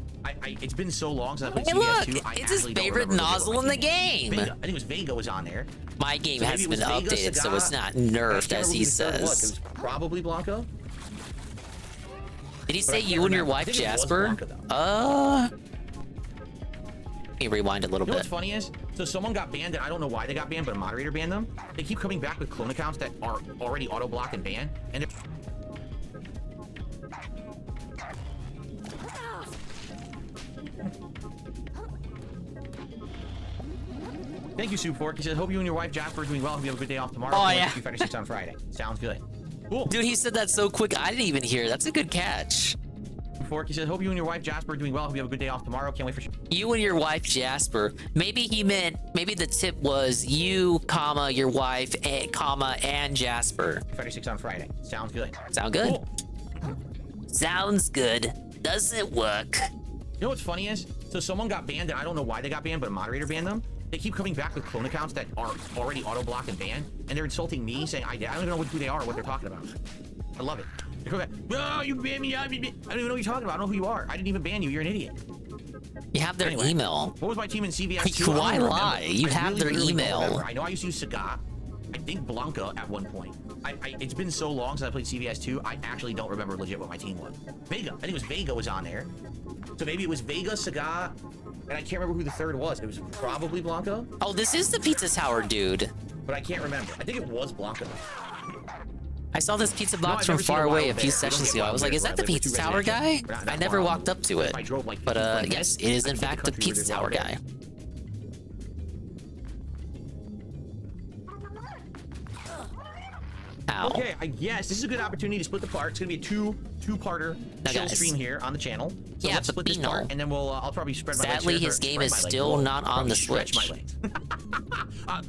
it's been so long since I played CVS 2. It's his favorite nozzle in the game. Vega. I think it was Vega was on there. My game has been updated, so it's not nerfed as he says. It was probably Blanco. Did he say you and your wife Jasper? Let me rewind a little You know bit. what's funny is, so someone got banned, and I don't know why they got banned, but a moderator banned them. They keep coming back with clone accounts that are already auto-blocked and banned, and they're... Thank you, Soup Fork. He says, hope you and your wife Jasper are doing well. Hope you have a good day off tomorrow. Oh, yeah. Street Fighter 6 on Friday. Sounds good. Cool. Dude, he said that so quick, I didn't even hear. That's a good catch. Fork, he says, hope you and your wife Jasper are doing well. Hope you have a good day off tomorrow. Can't wait for you and your wife Jasper. Maybe he meant, maybe the tip was you, comma, your wife, comma, and Jasper. Fighter 6 on Friday. Sounds good. Sound good? Cool. Sounds good. Does it work? You know what's funny is, so someone got banned, and I don't know why they got banned, but a moderator banned them. They keep coming back with clone accounts that are already auto-blocked and banned, and they're insulting me, saying I don't even know who they are or what they're talking about. I love it. They go back, oh, you banned me, I don't even know what you're talking about. I don't know who you are. I didn't even ban you. You're an idiot. You have their email. What was my team in CVS 2? Why lie? You have their email. I know I used to use Saga. I think Blanca at one point. It's been so long since I played CVS 2, I actually don't remember legit what my team was. Vega. I think it was Vega was on there. So maybe it was Vega, Saga, and I can't remember who the third was. It was probably Blanca. Oh, this is the Pizza Tower dude. But I can't remember. I think it was Blanca. I saw this pizza box from far away a few sessions ago. I was like, is that the Pizza Tower guy? I never walked up to it. But yes, it is in fact the Pizza Tower guy. Ow. Okay, I guess this is a good opportunity to split the part. It's gonna be a two-parter chill stream here on the channel. So yeah, let's split this part, and then I'll probably spread my legs. Sadly, his game is still not on the Switch. My legs.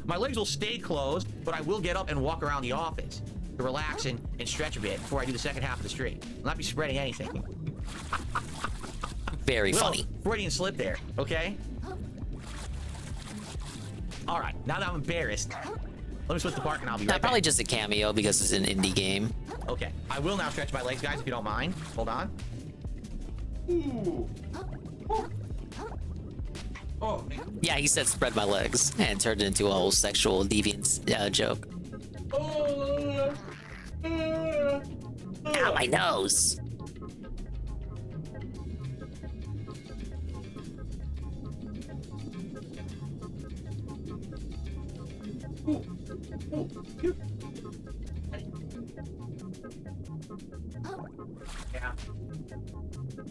My legs will stay closed, but I will get up and walk around the office to relax and stretch a bit before I do the second half of the stream. I'll not be spreading anything. Very funny. Freudian slip there, okay? All right, now that I'm embarrassed, let me switch the park and I'll be right back. Probably just a cameo because it's an indie game. Okay, I will now stretch my legs, guys, if you don't mind. Hold on. Ooh. Oh, man. Yeah, he said spread my legs and turned it into a whole sexual deviant joke. Ow, my nose. Yeah.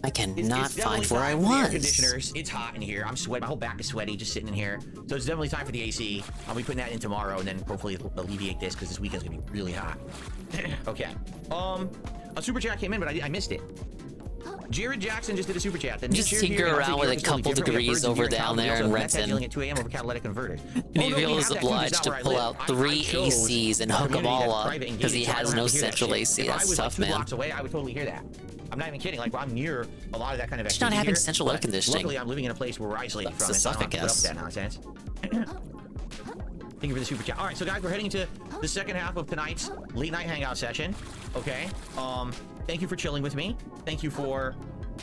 I cannot It's find definitely where I time for the air was. conditioners. It's hot in here. I'm sweating. My whole back is sweaty just sitting in here. So it's definitely time for the AC. I'll be putting that in tomorrow, and then hopefully it'll alleviate this because this weekend's gonna be really hot. Okay. A super chat came in, but I missed it. Jared Jackson just did a super chat. Just tinker around with a couple degrees over down there in Renton. At 2 a.m. over catalytic converters. Neville is obliged to pull out 3 ACs and hook them all up because he has no central AC. That's tough, man. Blocks away, I would totally hear that. I'm not even kidding. Like, I'm near a lot of that kind of activity. Just not having here, central air conditioning. Luckily, I'm living in a place where we're isolated from it, so I don't have to put up that nonsense. Thank you for the super chat. All right, so guys, we're heading into the second half of tonight's late night hangout session. Okay. Thank you for chilling with me. Thank you for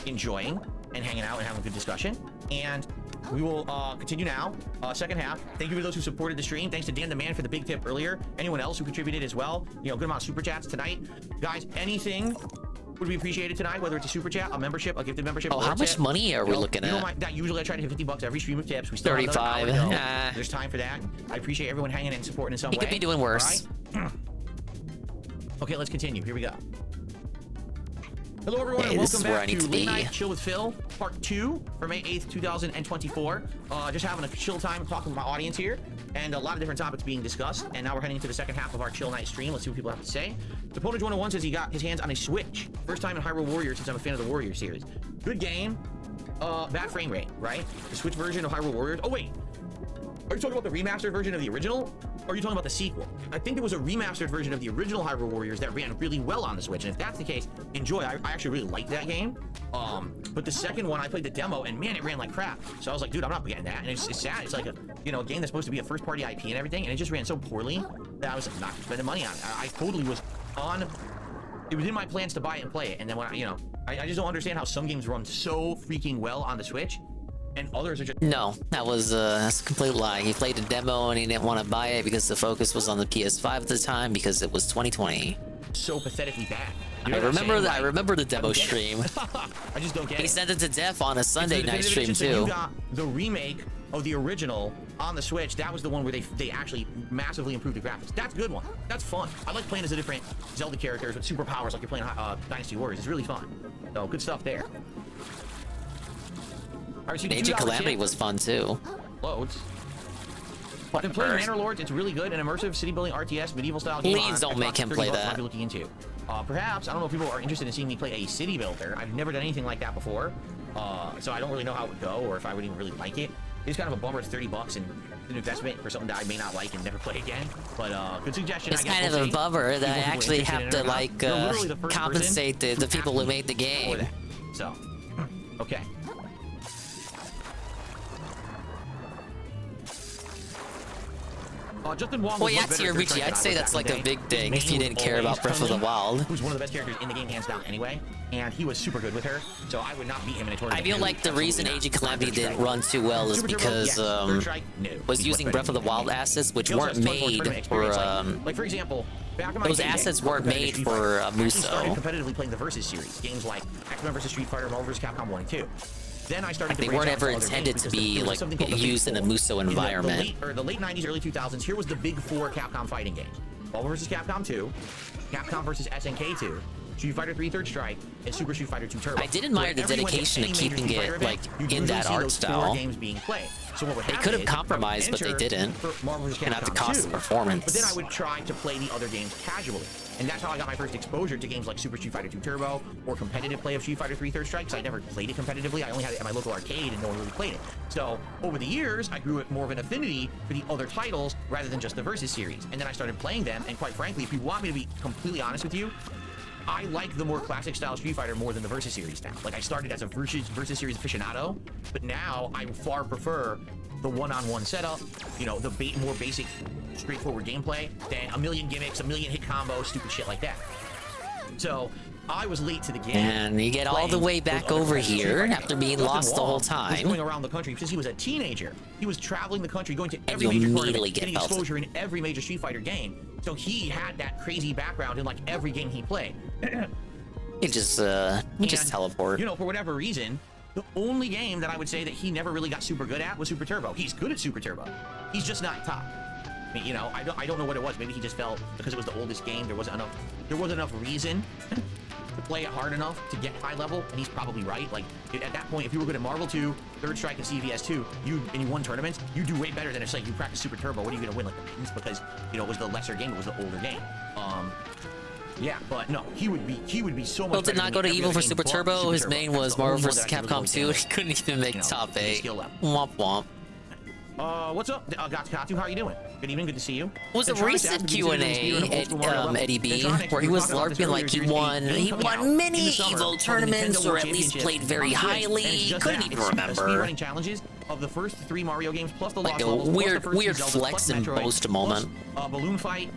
enjoying and hanging out and having a good discussion. And we will continue now. Second half. Thank you for those who supported the stream. Thanks to Dan the Man for the big tip earlier. Anyone else who contributed as well. You know, good amount of super chats tonight. Guys, anything would be appreciated tonight, whether it's a super chat, a membership, a gifted membership. Oh, how much money are we looking at? Usually I try to hit $50 every stream of tips. We still 35. Have another hour to go. There's time for that. I appreciate everyone hanging and supporting in some way. He could be doing worse. All right? Okay, let's continue. Here we go. Hello, everyone, and welcome back to Late Night Chill with Phil, Part 2 for May 8th, 2024. Just having a chill time talking with my audience here, and a lot of different topics being discussed. And now we're heading into the second half of our chill night stream. Let's see what people have to say. Deponage 101 says he got his hands on a Switch. First time in Hyrule Warriors since I'm a fan of the Warrior series. Good game. Bad frame rate, right? The Switch version of Hyrule Warriors. Oh, wait. Are you talking about the remastered version of the original? Or are you talking about the sequel? I think there was a remastered version of the original Hyrule Warriors that ran really well on the Switch. And if that's the case, enjoy. I actually really liked that game. But the second one, I played the demo, and man, it ran like crap. So I was like, dude, I'm not getting that. And it's sad. It's like a, you know, a game that's supposed to be a first-party IP and everything, and it just ran so poorly that I was not spending money on it. I totally was on. It was in my plans to buy it and play it, and then when I just don't understand how some games run so freaking well on the Switch. And others are just... No, that's a complete lie. He played a demo and he didn't want to buy it because the focus was on the PS5 at the time because it was 2020. So pathetically bad. I remember that. I remember the demo stream. I just don't get it. He sent it to Def on a Sunday night stream too. You got the remake of the original on the Switch. That was the one where they actually massively improved the graphics. That's a good one. That's fun. I like playing as a different Zelda characters with superpowers like you're playing Dynasty Warriors. It's really fun. So good stuff there. Age of Calamity was fun too. Loads. I've been playing Manor Lords. It's really good. An immersive city building RTS medieval style game. Please don't make him play that. I'll be looking into. Perhaps, I don't know if people are interested in seeing me play a city builder. I've never done anything like that before. So I don't really know how it would go or if I would even really like it. It's kind of a bummer. It's $30 and an investment for something that I may not like and never play again. But good suggestion. It's kind of a bummer that I actually have to like compensate the people who made the game. So, okay. Well, yeah, to your Richie, I'd say that's like a big thing if you didn't care about Breath of the Wild. Who's one of the best characters in the game, hands down, anyway. And he was super good with her, so I would not beat him in a tournament. I feel like the reason Age of Calamity didn't run too well is because was using Breath of the Wild assets, which weren't made for like for example, back in my those assets weren't made for Muso. I started competitively playing the Versus series, games like X-Men vs Street Fighter, Marvel vs Capcom 1 and 2. Then I started. They weren't ever intended to be like used in a Muso environment. The late 90s, early 2000s. Here was the big four Capcom fighting games: Marvel vs Capcom 2, Capcom vs SNK 2, Street Fighter 3 Third Strike, and Super Street Fighter 2 Turbo. I did admire the dedication to keeping it like in that art style. Games being played. So what would they could have compromised, but they didn't. And at the cost of performance. But then I would try to play the other games casually. And that's how I got my first exposure to games like Super Street Fighter 2 Turbo or competitive play of Street Fighter 3 Third Strike, because I never played it competitively. I only had it at my local arcade and no one really played it. So over the years, I grew more of an affinity for the other titles rather than just the Versus series. And then I started playing them, and quite frankly, if you want me to be completely honest with you, I like the more classic style Street Fighter more than the Versus series now. Like, I started as a Versus series aficionado, but now I far prefer the one-on-one setup, you know, the more basic, straightforward gameplay than a million gimmicks, a million hit combos, stupid shit like that. So I was late to the game. And you get all the way back over here after being lost the whole time. Going around the country since he was a teenager. He was traveling the country, going to every major tournament, getting exposure in every major Street Fighter game. So he had that crazy background in like every game he played. He just teleport. You know, for whatever reason, the only game that I would say that he never really got super good at was Super Turbo. He's good at Super Turbo. He's just not top. I mean, you know, I don't know what it was. Maybe he just felt because it was the oldest game, there wasn't enough reason to play it hard enough to get high level, and he's probably right. Like, at that point, if you were good at Marvel 2, Third Strike, and CVS 2, and you won tournaments, you do way better than if, like, you practice Super Turbo. What are you gonna win, like, the pins? Because, you know, it was the lesser game, it was the older game. Yeah, but no, he would be so much Bill did better not go to than Evil for every Super other game Turbo. but His Super main Turbo. was That's the only Marvel one vs. that I can really Capcom 2. get He couldn't even make top 8. skill level. Womp womp. What's up, Gatsukatu? How are you doing? Good evening, good to see you. It was a recent Q&A at Eddie B, where he was LARPing like he won many Evo tournaments, or at least played very highly. Couldn't even remember. Speedrunning challenges of the first 3 Mario games, plus the like Lost a levels, plus the first weird Zelda, flex plus and Metroid, boast moment. plus, Balloon Fight,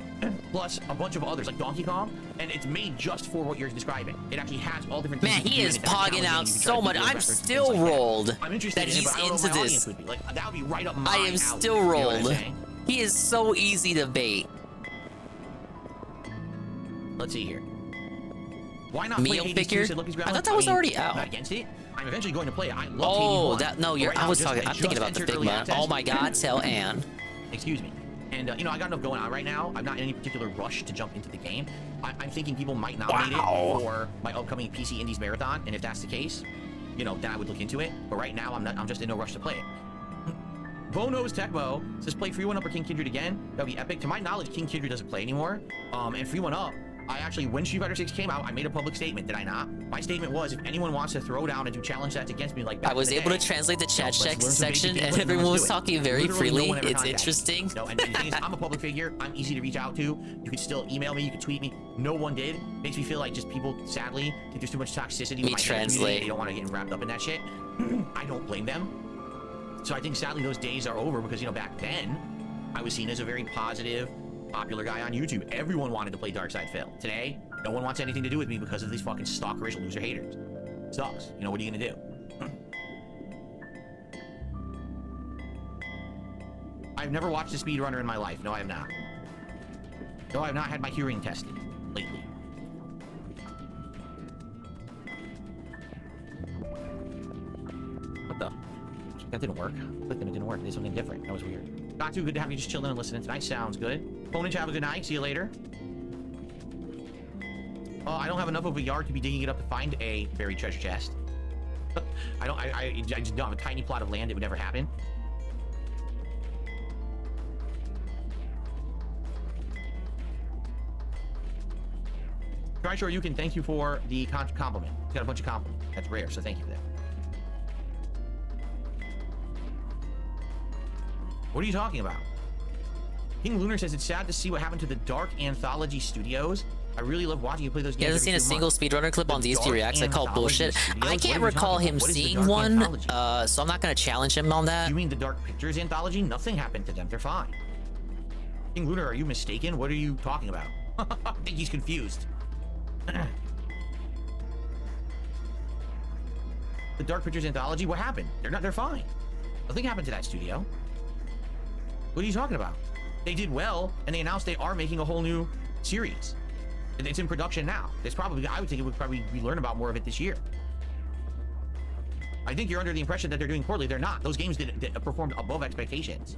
plus a bunch of others like Donkey Kong, and it's made just for what you're describing. It actually has all different things. Man, he is pogging out so much. I'm still rolled that he's into this. Like, that would be right up my I am alley. still You know what I'm rolled. saying? He is so easy to bait. Let's see here. Why not Meal play Hades figure? 2, said Lucky's I Gremlin? thought that was mean, already I'm out. not against it. I'm eventually going to play it. I love Oh, Hades 1. that no, But you're. right I now, was just- talking. it I'm thinking just about the entered early Figma. access. Oh my God, tell Anne. Excuse me. And, you know, I got enough going on right now. I'm not in any particular rush to jump into the game. I'm thinking people might nominate it for my upcoming PC Indies Marathon, and if that's the case, you know, then I would look into it. But right now, I'm just in no rush to play it. Bono's Tecmo says, play Free One Up or King Kindred again. That would be epic. To my knowledge, King Kindred doesn't play anymore. And Free One Up, I actually, when Street Fighter 6 came out, I made a public statement, did I not? My statement was, if anyone wants to throw down and do challenge sets against me like back I was in the able day, to translate the chat let's learn some section, basic and input everyone let's was do it. talking very Literally no freely. one ever It's contacted me. interesting. No, and the thing is, I'm a public figure. I'm easy to reach out to. You can still email me. You can tweet me. No one did. Makes me feel like just people, sadly, think there's too much toxicity. Me with my translate. community. They don't want to get wrapped up in that shit. I don't blame them. So I think sadly those days are over because, you know, back then, I was seen as a very positive, popular guy on YouTube. Everyone wanted to play Darkside Phil. Today, no one wants anything to do with me because of these fucking stalkerish loser haters. Sucks. You know, what are you gonna do? I've never watched a speedrunner in my life. No, I have not. No, I have not had my hearing tested lately. What the? That didn't work. Clicked and it didn't work. Did something different. That was weird. Not too good to have you just chilling and listening tonight. Sounds good. Ponage, have a good night. See you later. I don't have enough of a yard to be digging it up to find a buried treasure chest. I just don't have a tiny plot of land. It would never happen. Try sure you can. Thank you for the compliment. It's got a bunch of compliments. That's rare, so thank you for that. What are you talking about? King Lunar says it's sad to see what happened to the Dark Anthology Studios. I really love watching you play those games. He hasn't seen a single speedrunner clip on DST Reacts. I call bullshit. I can't recall him seeing one, so I'm not going to challenge him on that. You mean the Dark Pictures Anthology? Nothing happened to them. They're fine. King Lunar, are you mistaken? What are you talking about? I think he's confused. The Dark Pictures Anthology? What happened? They're fine. Nothing happened to that studio. What are you talking about? They did well, and they announced they are making a whole new series. It's in production now. It's probably, I would think it would probably, we learn about more of it this year. I think you're under the impression that they're doing poorly. They're not. Those games did performed above expectations.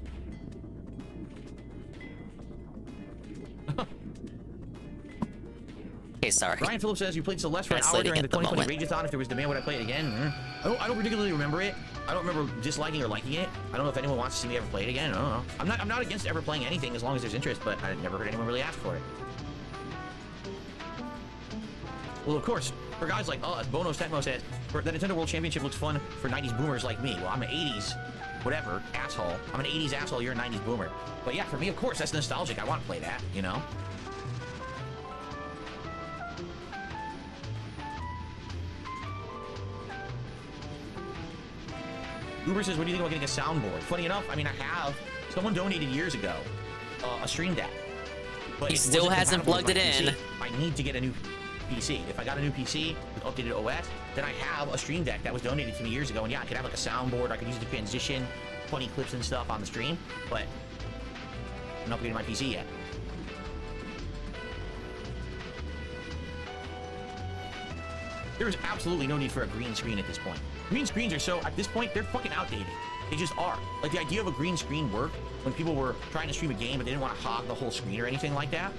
Okay, sorry. Brian Phillips says you played Celeste for an hour during the 2020 Rageathon. If there was demand, would I play it again? I don't particularly remember it. I don't remember disliking or liking it. I don't know if anyone wants to see me ever play it again. I don't know. I'm not against ever playing anything as long as there's interest, but I never heard anyone really ask for it. Well, of course, for guys like us, Bono's Tecmo says, the Nintendo World Championship looks fun for 90s boomers like me. Well, I'm an 80s, whatever, asshole. I'm an 80s asshole, you're a 90s boomer. But yeah, for me, of course, that's nostalgic. I want to play that, you know? Uber says, what do you think about getting a soundboard? Funny enough, I mean, I have. Someone donated years ago a Stream Deck. But he still hasn't plugged it in. I need to get a new PC. If I got a new PC with updated OS, then I have a Stream Deck that was donated to me years ago. And yeah, I could have like a soundboard. I could use it to transition funny clips and stuff on the stream. But I'm not upgrading my PC yet. There is absolutely no need for a green screen at this point. Green screens are so, at this point, they're fucking outdated. They just are. Like, the idea of a green screen worked when people were trying to stream a game, but they didn't want to hog the whole screen or anything like that.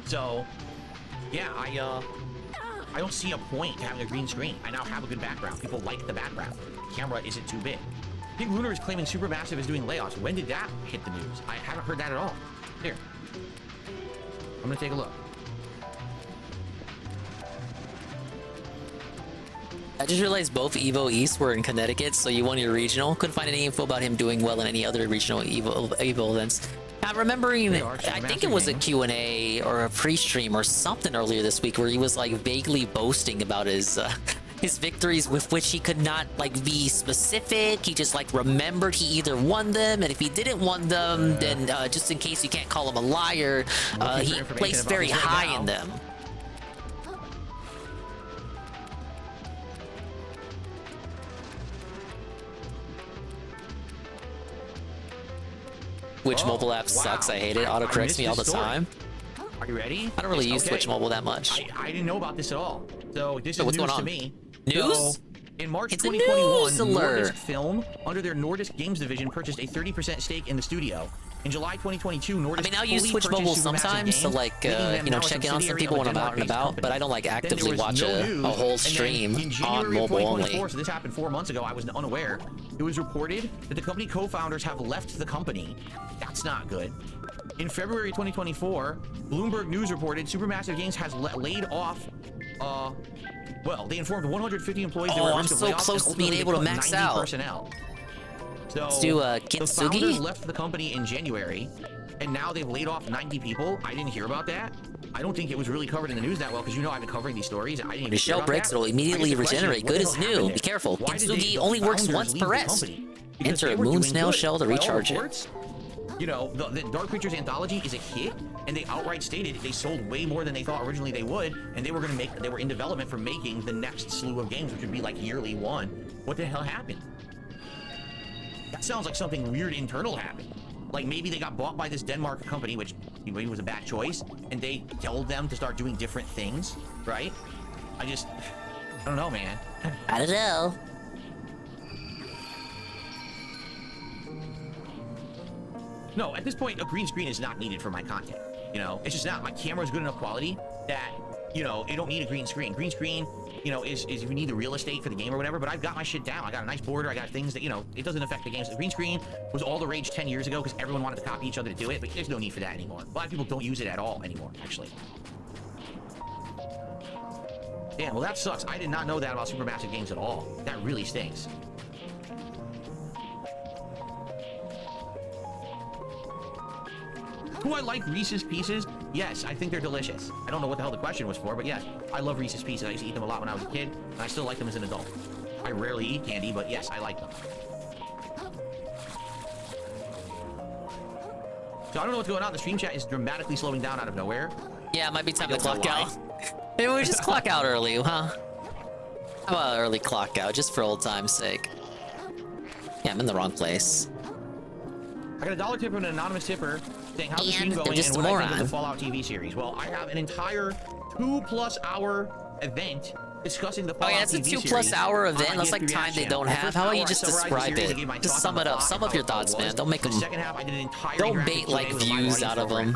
So, yeah, I don't see a point to having a green screen. I now have a good background. People like the background. The camera isn't too big. Big Lunar is claiming Supermassive is doing layoffs. When did that hit the news? I haven't heard that at all. Here. I'm gonna take a look. I just realized both Evo East were in Connecticut, so you won your regional. Couldn't find any info about him doing well in any other regional Evo events. I'm remembering, I think it was a Q&A or a pre-stream or something earlier this week where he was like vaguely boasting about his victories with which he could not like be specific. He just like remembered he either won them, and if he didn't won them, then just in case you can't call him a liar, he placed very high in them. Twitch mobile app sucks. I hate it. Autocorrects me all the time. Are you ready? I don't really use Twitch mobile that much. I didn't know about this at all. So this is news to me. News? So, in March 2021, Nordisk Film, under their Nordisk Games division, purchased a 30% stake in the studio. In July 2022, Nordisk. I mean, I'll use Twitch mobile sometimes to like, you know, check in on some people when I'm out and about, but I don't like actively watch a whole stream on mobile only. So this happened 4 months ago. I was unaware. It was reported that the company co-founders have left the company. That's not good. In February 2024, Bloomberg News reported Supermassive Games has laid off, well, they informed 150 employees they were at risk of layoffs. I'm so close to being able to max out. Personnel. So let's do the founders left the company in January, and now they've laid off 90 people. I didn't hear about that. I don't think it was really covered in the news that well, because you know I've been covering these stories. I didn't. The shell breaks, it'll immediately regenerate. Good as new. Be careful. Kintsugi only works once per rest. Enter a moon snail shell to recharge it. You know, the Dark Creatures anthology is a hit, and they outright stated they sold way more than they thought originally they would, and they were in development for making the next slew of games, which would be like yearly one. What the hell happened? That sounds like something weird internal happened. Like maybe they got bought by this Denmark company, which maybe was a bad choice, and they told them to start doing different things, right? I don't know, man. I don't know. No, at this point, a green screen is not needed for my content. You know, it's just not. My camera is good enough quality that, you know, it don't need a green screen. Green screen, you know, is if you need the real estate for the game or whatever, but I've got my shit down. I got a nice border. I got things that, you know, it doesn't affect the games. The green screen was all the rage 10 years ago because everyone wanted to copy each other to do it, but there's no need for that anymore. A lot of people don't use it at all anymore, actually. Damn, well, that sucks. I did not know that about Supermassive Games at all. That really stinks. Do I like Reese's Pieces? Yes, I think they're delicious. I don't know what the hell the question was for, but yes, I love Reese's Pieces. I used to eat them a lot when I was a kid, and I still like them as an adult. I rarely eat candy, but yes, I like them. So I don't know what's going on. The stream chat is dramatically slowing down out of nowhere. Yeah, it might be time to clock out. Maybe we just clock out early, huh? How about early clock out, just for old time's sake? Yeah, I'm in the wrong place. I got a $1 tip from an anonymous tipper saying how's the stream going and what I think of the Fallout TV series. Well, I have an entire 2+ hour event discussing the Fallout TV series. Oh yeah, it's a 2+ hour event. That's like time they don't have. How about you just describe it? Just sum it up. Sum up your thoughts, man. Don't make them. The second half, I did an entire don't bait like views out of them.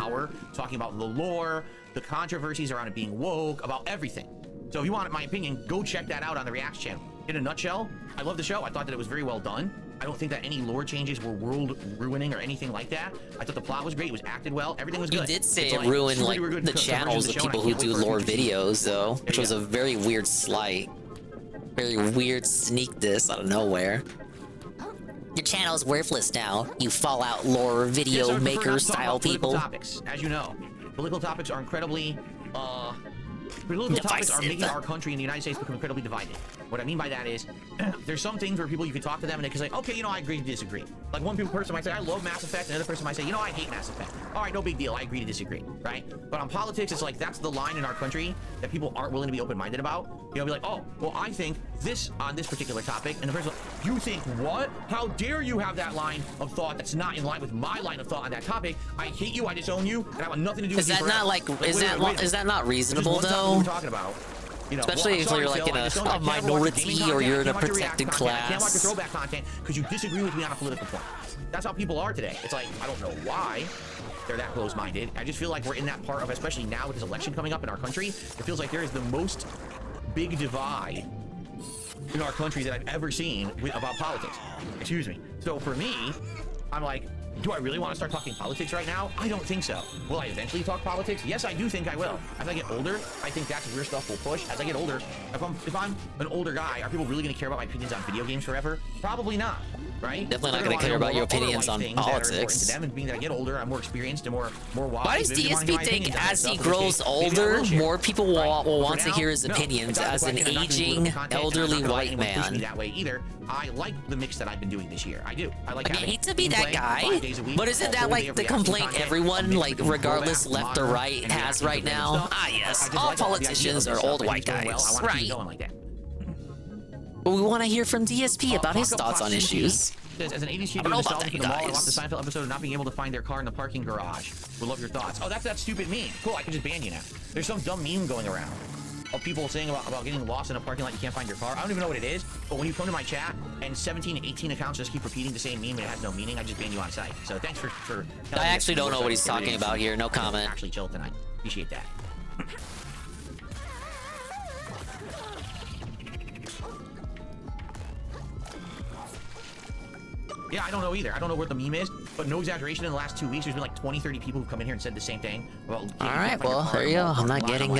Talking about the lore, the controversies around it being woke, about everything. So if you want my opinion, go check that out on the Reacts channel. In a nutshell, I love the show. I thought that it was very well done. I don't think that any lore changes were world ruining or anything like that. I thought the plot was great. It was acted well. Everything was good. You did say it ruined like the channels of people who do lore videos, though, which was a very weird slight. Very weird sneak diss out of nowhere. Your channel is worthless now, you Fallout lore video maker style people. Topics, as you know, political topics are incredibly political topics are making our country in the United States become incredibly divided. What I mean by that is, there's some things where people, you can talk to them and they can say, okay, you know, I agree to disagree. Like one person might say, I love Mass Effect, and another person might say, you know, I hate Mass Effect. All right, no big deal, I agree to disagree, right? But on politics, it's like, that's the line in our country that people aren't willing to be open-minded about. You know, be like, oh, well, I think this on this particular topic, and the person You think what? How dare you have that line of thought that's not in line with my line of thought on that topic? I hate you. I disown you, and I want nothing to do with you. Is that not like? Is that not reasonable though? We're talking about. You know, especially if you're like in a minority or you're in a protected class. I can't watch your throwback content because you disagree with me on a political point. That's how people are today. It's like, I don't know why they're that close-minded. I just feel like we're in that part of, especially now with this election coming up in our country, it feels like there is the most big divide in our country that I've ever seen about politics. Excuse me. So for me, I'm like, do I really want to start talking politics right now? I don't think so. Will I eventually talk politics? Yes, I do think I will. As I get older, I think that's where stuff will push. As I get older, if I'm an older guy, are people really going to care about my opinions on video games forever? Probably not, right? Definitely not going to care about your opinions on politics. To them, and being that I get older, I'm more experienced and more wise. Why does DSP think as he grows older, more people will want to hear his opinions as an aging, elderly white man? That way either. I like the mix that I've been doing this year. I do. I like. I hate to be that guy, but isn't that like the complaint everyone, like regardless left or right, has right now? Ah, yes, all politicians are old white guys, right? But we want to hear from DSP about his thoughts on issues. As an 80s kid doing nostalgia for the mall, I watched the Seinfeld episode of not being able to find their car in the parking garage. Would love your thoughts. Oh, that's that stupid meme. Cool, I can just ban you now. There's some dumb meme going around of people saying about getting lost in a parking lot, you can't find your car. I don't even know what it is, but when you come to my chat and 17, 18 accounts just keep repeating the same meme and it has no meaning, I just ban you on site. So thanks for I actually don't know what he's talking about here. No comment. Actually chill tonight. Appreciate that. Yeah, I don't know either. I don't know where the meme is, but no exaggeration, in the last 2 weeks, there's been like 20, 30 people who've come in here and said the same thing. All right, well, there you go. I'm not getting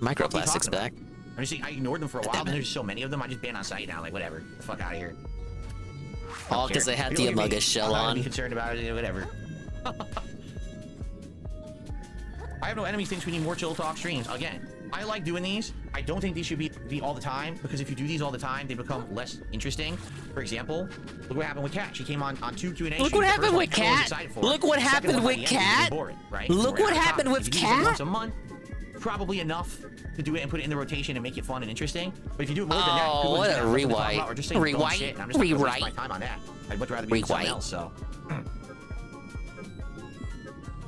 microplastics back. I'm just saying, I ignored them for a while, and there's so many of them, I just ban on site now. Like, whatever. Get the fuck out of here. All because they had the Among Us shell on. I'm not concerned about it, whatever. I have no enemies, thinks we need more chill talk streams. Again, I like doing these. I don't think these should be all the time, because if you do these all the time, they become less interesting. For example, look what happened with Kat. She came on 2 Q&A. Look what happened with Kat. Look what happened with Kat. Look what happened with Kat. Once a month, probably enough to do it and put it in the rotation and make it fun and interesting. But if you do it more than that, oh, what a rewrite. Or just say rewrite. I'm just not gonna waste my time on that. I'd much rather be doing something else. So.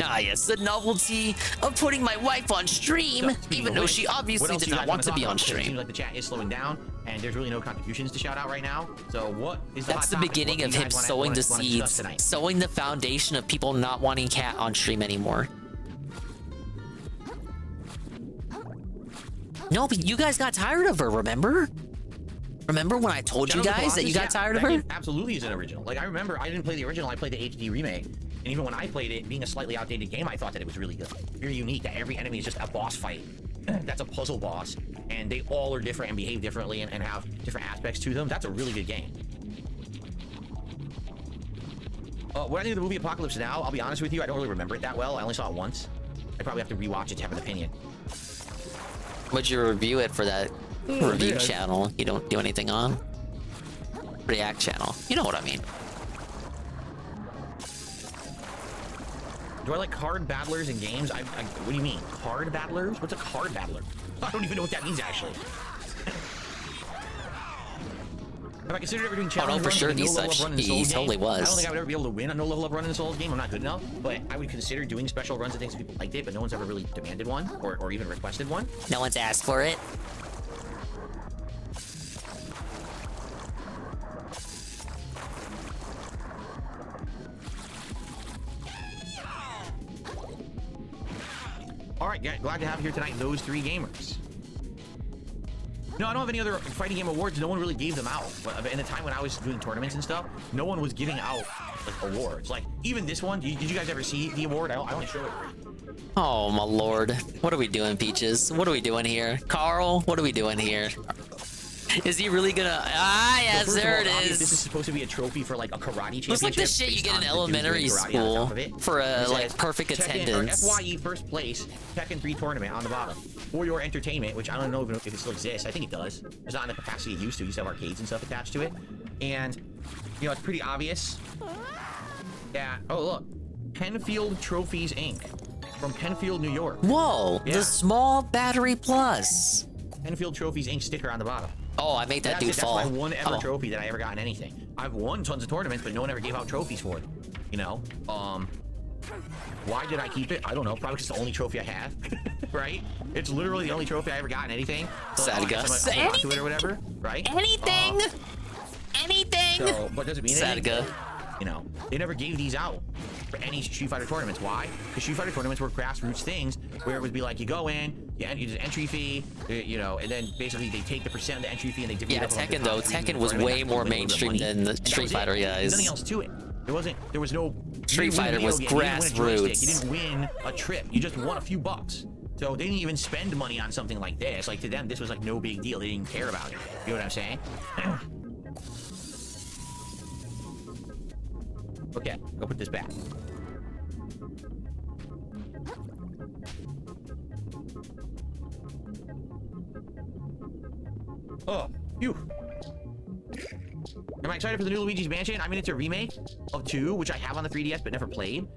Ah, yes, the novelty of putting my wife on stream, even though she obviously did not want to be on stream. It seems like the chat is slowing down, and there's really no contributions to shout out right now. So what is the That's the beginning of him sowing the seeds, sowing the foundation of people not wanting Kat on stream anymore. No, but you guys got tired of her, remember? Remember when I told you guys that you got tired of her? Absolutely is an original. Like, I remember I didn't play the original, I played the HD remake. And even when I played it, being a slightly outdated game, I thought that it was really good. Very unique, that every enemy is just a boss fight. That's a puzzle boss. And they all are different and behave differently and have different aspects to them. That's a really good game. What I think of the movie Apocalypse Now, I'll be honest with you, I don't really remember it that well. I only saw it once. I probably have to rewatch it to have an opinion. Would you review it for that review channel you don't do anything on? React channel. You know what I mean. Do I like card battlers in games? What do you mean? Card battlers? What's a card battler? I don't even know what that means, actually. Have I considered ever doing challenge for sure he totally was. I don't think I would ever be able to win a no level up run in a Souls game. I'm not good enough. But I would consider doing special runs and things if people liked it, but no one's ever really demanded one or even requested one. No one's asked for it. All right, glad to have you here tonight, those 3 gamers. No, I don't have any other fighting game awards. No one really gave them out. In the time when I was doing tournaments and stuff, no one was giving out like awards. Like even this one, did you guys ever see the award? I only showed it for you. Oh my lord, what are we doing, Peaches? What are we doing here, Carl? What are we doing here? Is he really gonna? Ah, yes, so there it is. This is supposed to be a trophy for like a karate championship. Looks like the shit you get in elementary school for a like perfect attendance. FYE first place, Tekken 3 tournament on the bottom. For your entertainment, which I don't know if it still exists. I think it does. It's not in the capacity it used to. It used to have arcades and stuff attached to it. And, you know, it's pretty obvious that, oh, look. Penfield Trophies, Inc. From Penfield, New York. Whoa, yeah. The small battery plus. Penfield Trophies, Inc. sticker on the bottom. Oh, I made that dude fall. That's my one ever trophy that I ever got in anything. I've won tons of tournaments, but no one ever gave out trophies for it. You know? Why did I keep it? I don't know. Probably because it's the only trophy I have. Right? It's literally the only trophy I ever got in anything. So Sadga. Anything to it or whatever, right? Anything. Anything. So, but does it mean anything? Sadga. You know, they never gave these out for any Street Fighter tournaments. Why? Because Street Fighter tournaments were grassroots things where it would be like you go in, you use an entry fee, you know, and then basically they take the percent of the entry fee and they divvy it up. Yeah, Tekken though. Tekken was way more mainstream than the Street Fighter guys. Nothing else to it. There was no Street Fighter was grassroots. You didn't win a trip. You just won a few bucks. So they didn't even spend money on something like this. Like to them, this was like no big deal. They didn't care about it. You know what I'm saying? Okay, go put this back. Oh, phew. Am I excited for the new Luigi's Mansion? I mean, it's a remake of 2, which I have on the 3DS but never played.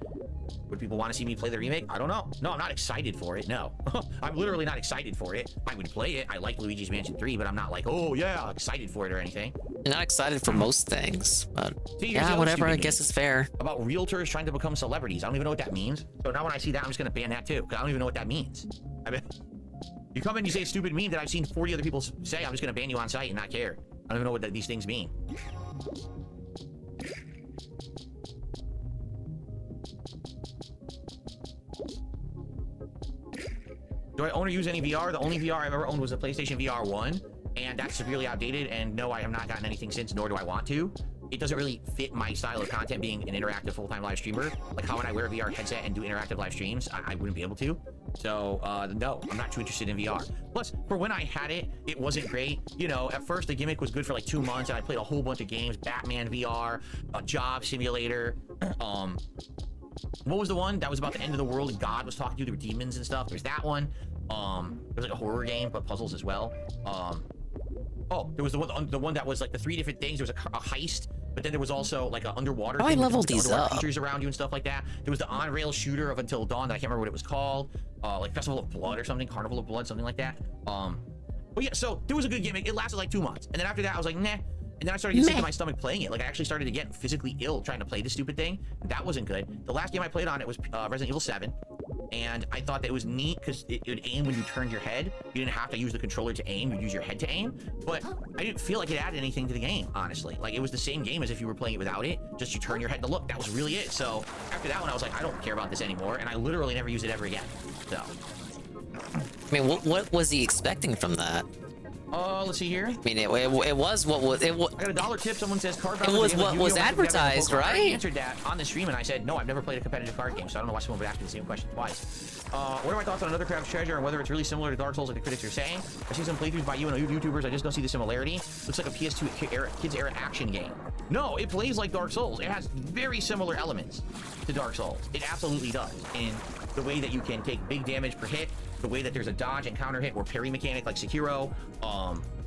Would people want to see me play the remake? I don't know. No, I'm not excited for it. No. I'm literally not excited for it. I would play it. I like Luigi's Mansion 3, but I'm not like, oh yeah, excited for it or anything. You're not excited for most things, but see, yeah, whatever, I guess it's fair. About realtors trying to become celebrities. I don't even know what that means. So now when I see that, I'm just going to ban that too, because I don't even know what that means. I mean, you come in, you say a stupid meme that I've seen 40 other people say, I'm just going to ban you on site and not care. I don't even know what these things mean. Do I own or use any VR? The only VR I've ever owned was a PlayStation VR 1, and that's severely outdated, and no, I have not gotten anything since, nor do I want to. It doesn't really fit my style of content being an interactive full-time live streamer. Like how when I wear a VR headset and do interactive live streams, I wouldn't be able to. So, no, I'm not too interested in VR. Plus, for when I had it, it wasn't great. You know, at first the gimmick was good for like 2 months, and I played a whole bunch of games, Batman VR, Job Simulator, what was the one that was about the end of the world and God was talking to you? There were demons and stuff. There's that one. There was like a horror game, but puzzles as well. Oh, there was the one that was like the 3 different things. There was a heist, but then there was also like an underwater thing. I leveled these up. Features around you and stuff like that. There was the on-rail shooter of Until Dawn that I can't remember what it was called. Like Festival of Blood or something, Carnival of Blood, something like that. But yeah, so there was a good gimmick. It lasted like 2 months, and then after that, I was like, nah. And then I started to get sick to my stomach playing it. Like I actually started to get physically ill trying to play this stupid thing. That wasn't good. The last game I played on it was Resident Evil 7. And I thought that it was neat because it would aim when you turned your head. You didn't have to use the controller to aim, you'd use your head to aim. But I didn't feel like it added anything to the game, honestly. Like it was the same game as if you were playing it without it. Just you turn your head to look. That was really it. So after that one, I was like, I don't care about this anymore. And I literally never used it ever again. So. I mean, what was he expecting from that? Let's see here. I mean, it was what was it? I got a $1 tip. Someone says card. It was what was advertised, right? I answered that on the stream, and I said no. I've never played a competitive card game, so I don't know why someone would ask me the same question twice. What are my thoughts on Another Craft's Treasure and whether it's really similar to Dark Souls like the critics are saying? I see some playthroughs by you and YouTubers. I just don't see the similarity. Looks like a PS2 kids era action game. No, it plays like Dark Souls. It has very similar elements to Dark Souls. It absolutely does. In the way that you can take big damage per hit, the way that there's a dodge and counter hit or parry mechanic like Sekiro,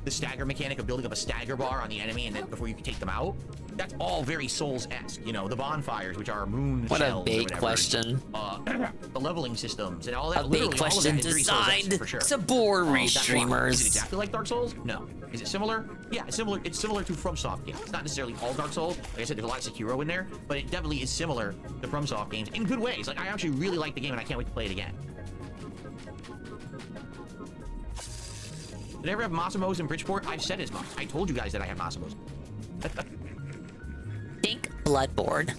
the stagger mechanic of building up a stagger bar on the enemy and then before you can take them out. That's all very Souls-esque, you know, the bonfires, which are moon what shells. What a big question. The leveling systems and all that. A big question designed to bore Restreamers. Is it exactly like Dark Souls? No. Is it similar? Yeah, it's similar. It's similar to FromSoft games. It's not necessarily all Dark Souls. Like I said, there's a lot of Sekiro in there, but it definitely is similar to FromSoft games in good ways. Like I actually really like the game and I can't wait to play it again. Did I ever have Massimo's in Bridgeport? I've said as much. I told you guys that I have Massimo's. Think Bloodborne.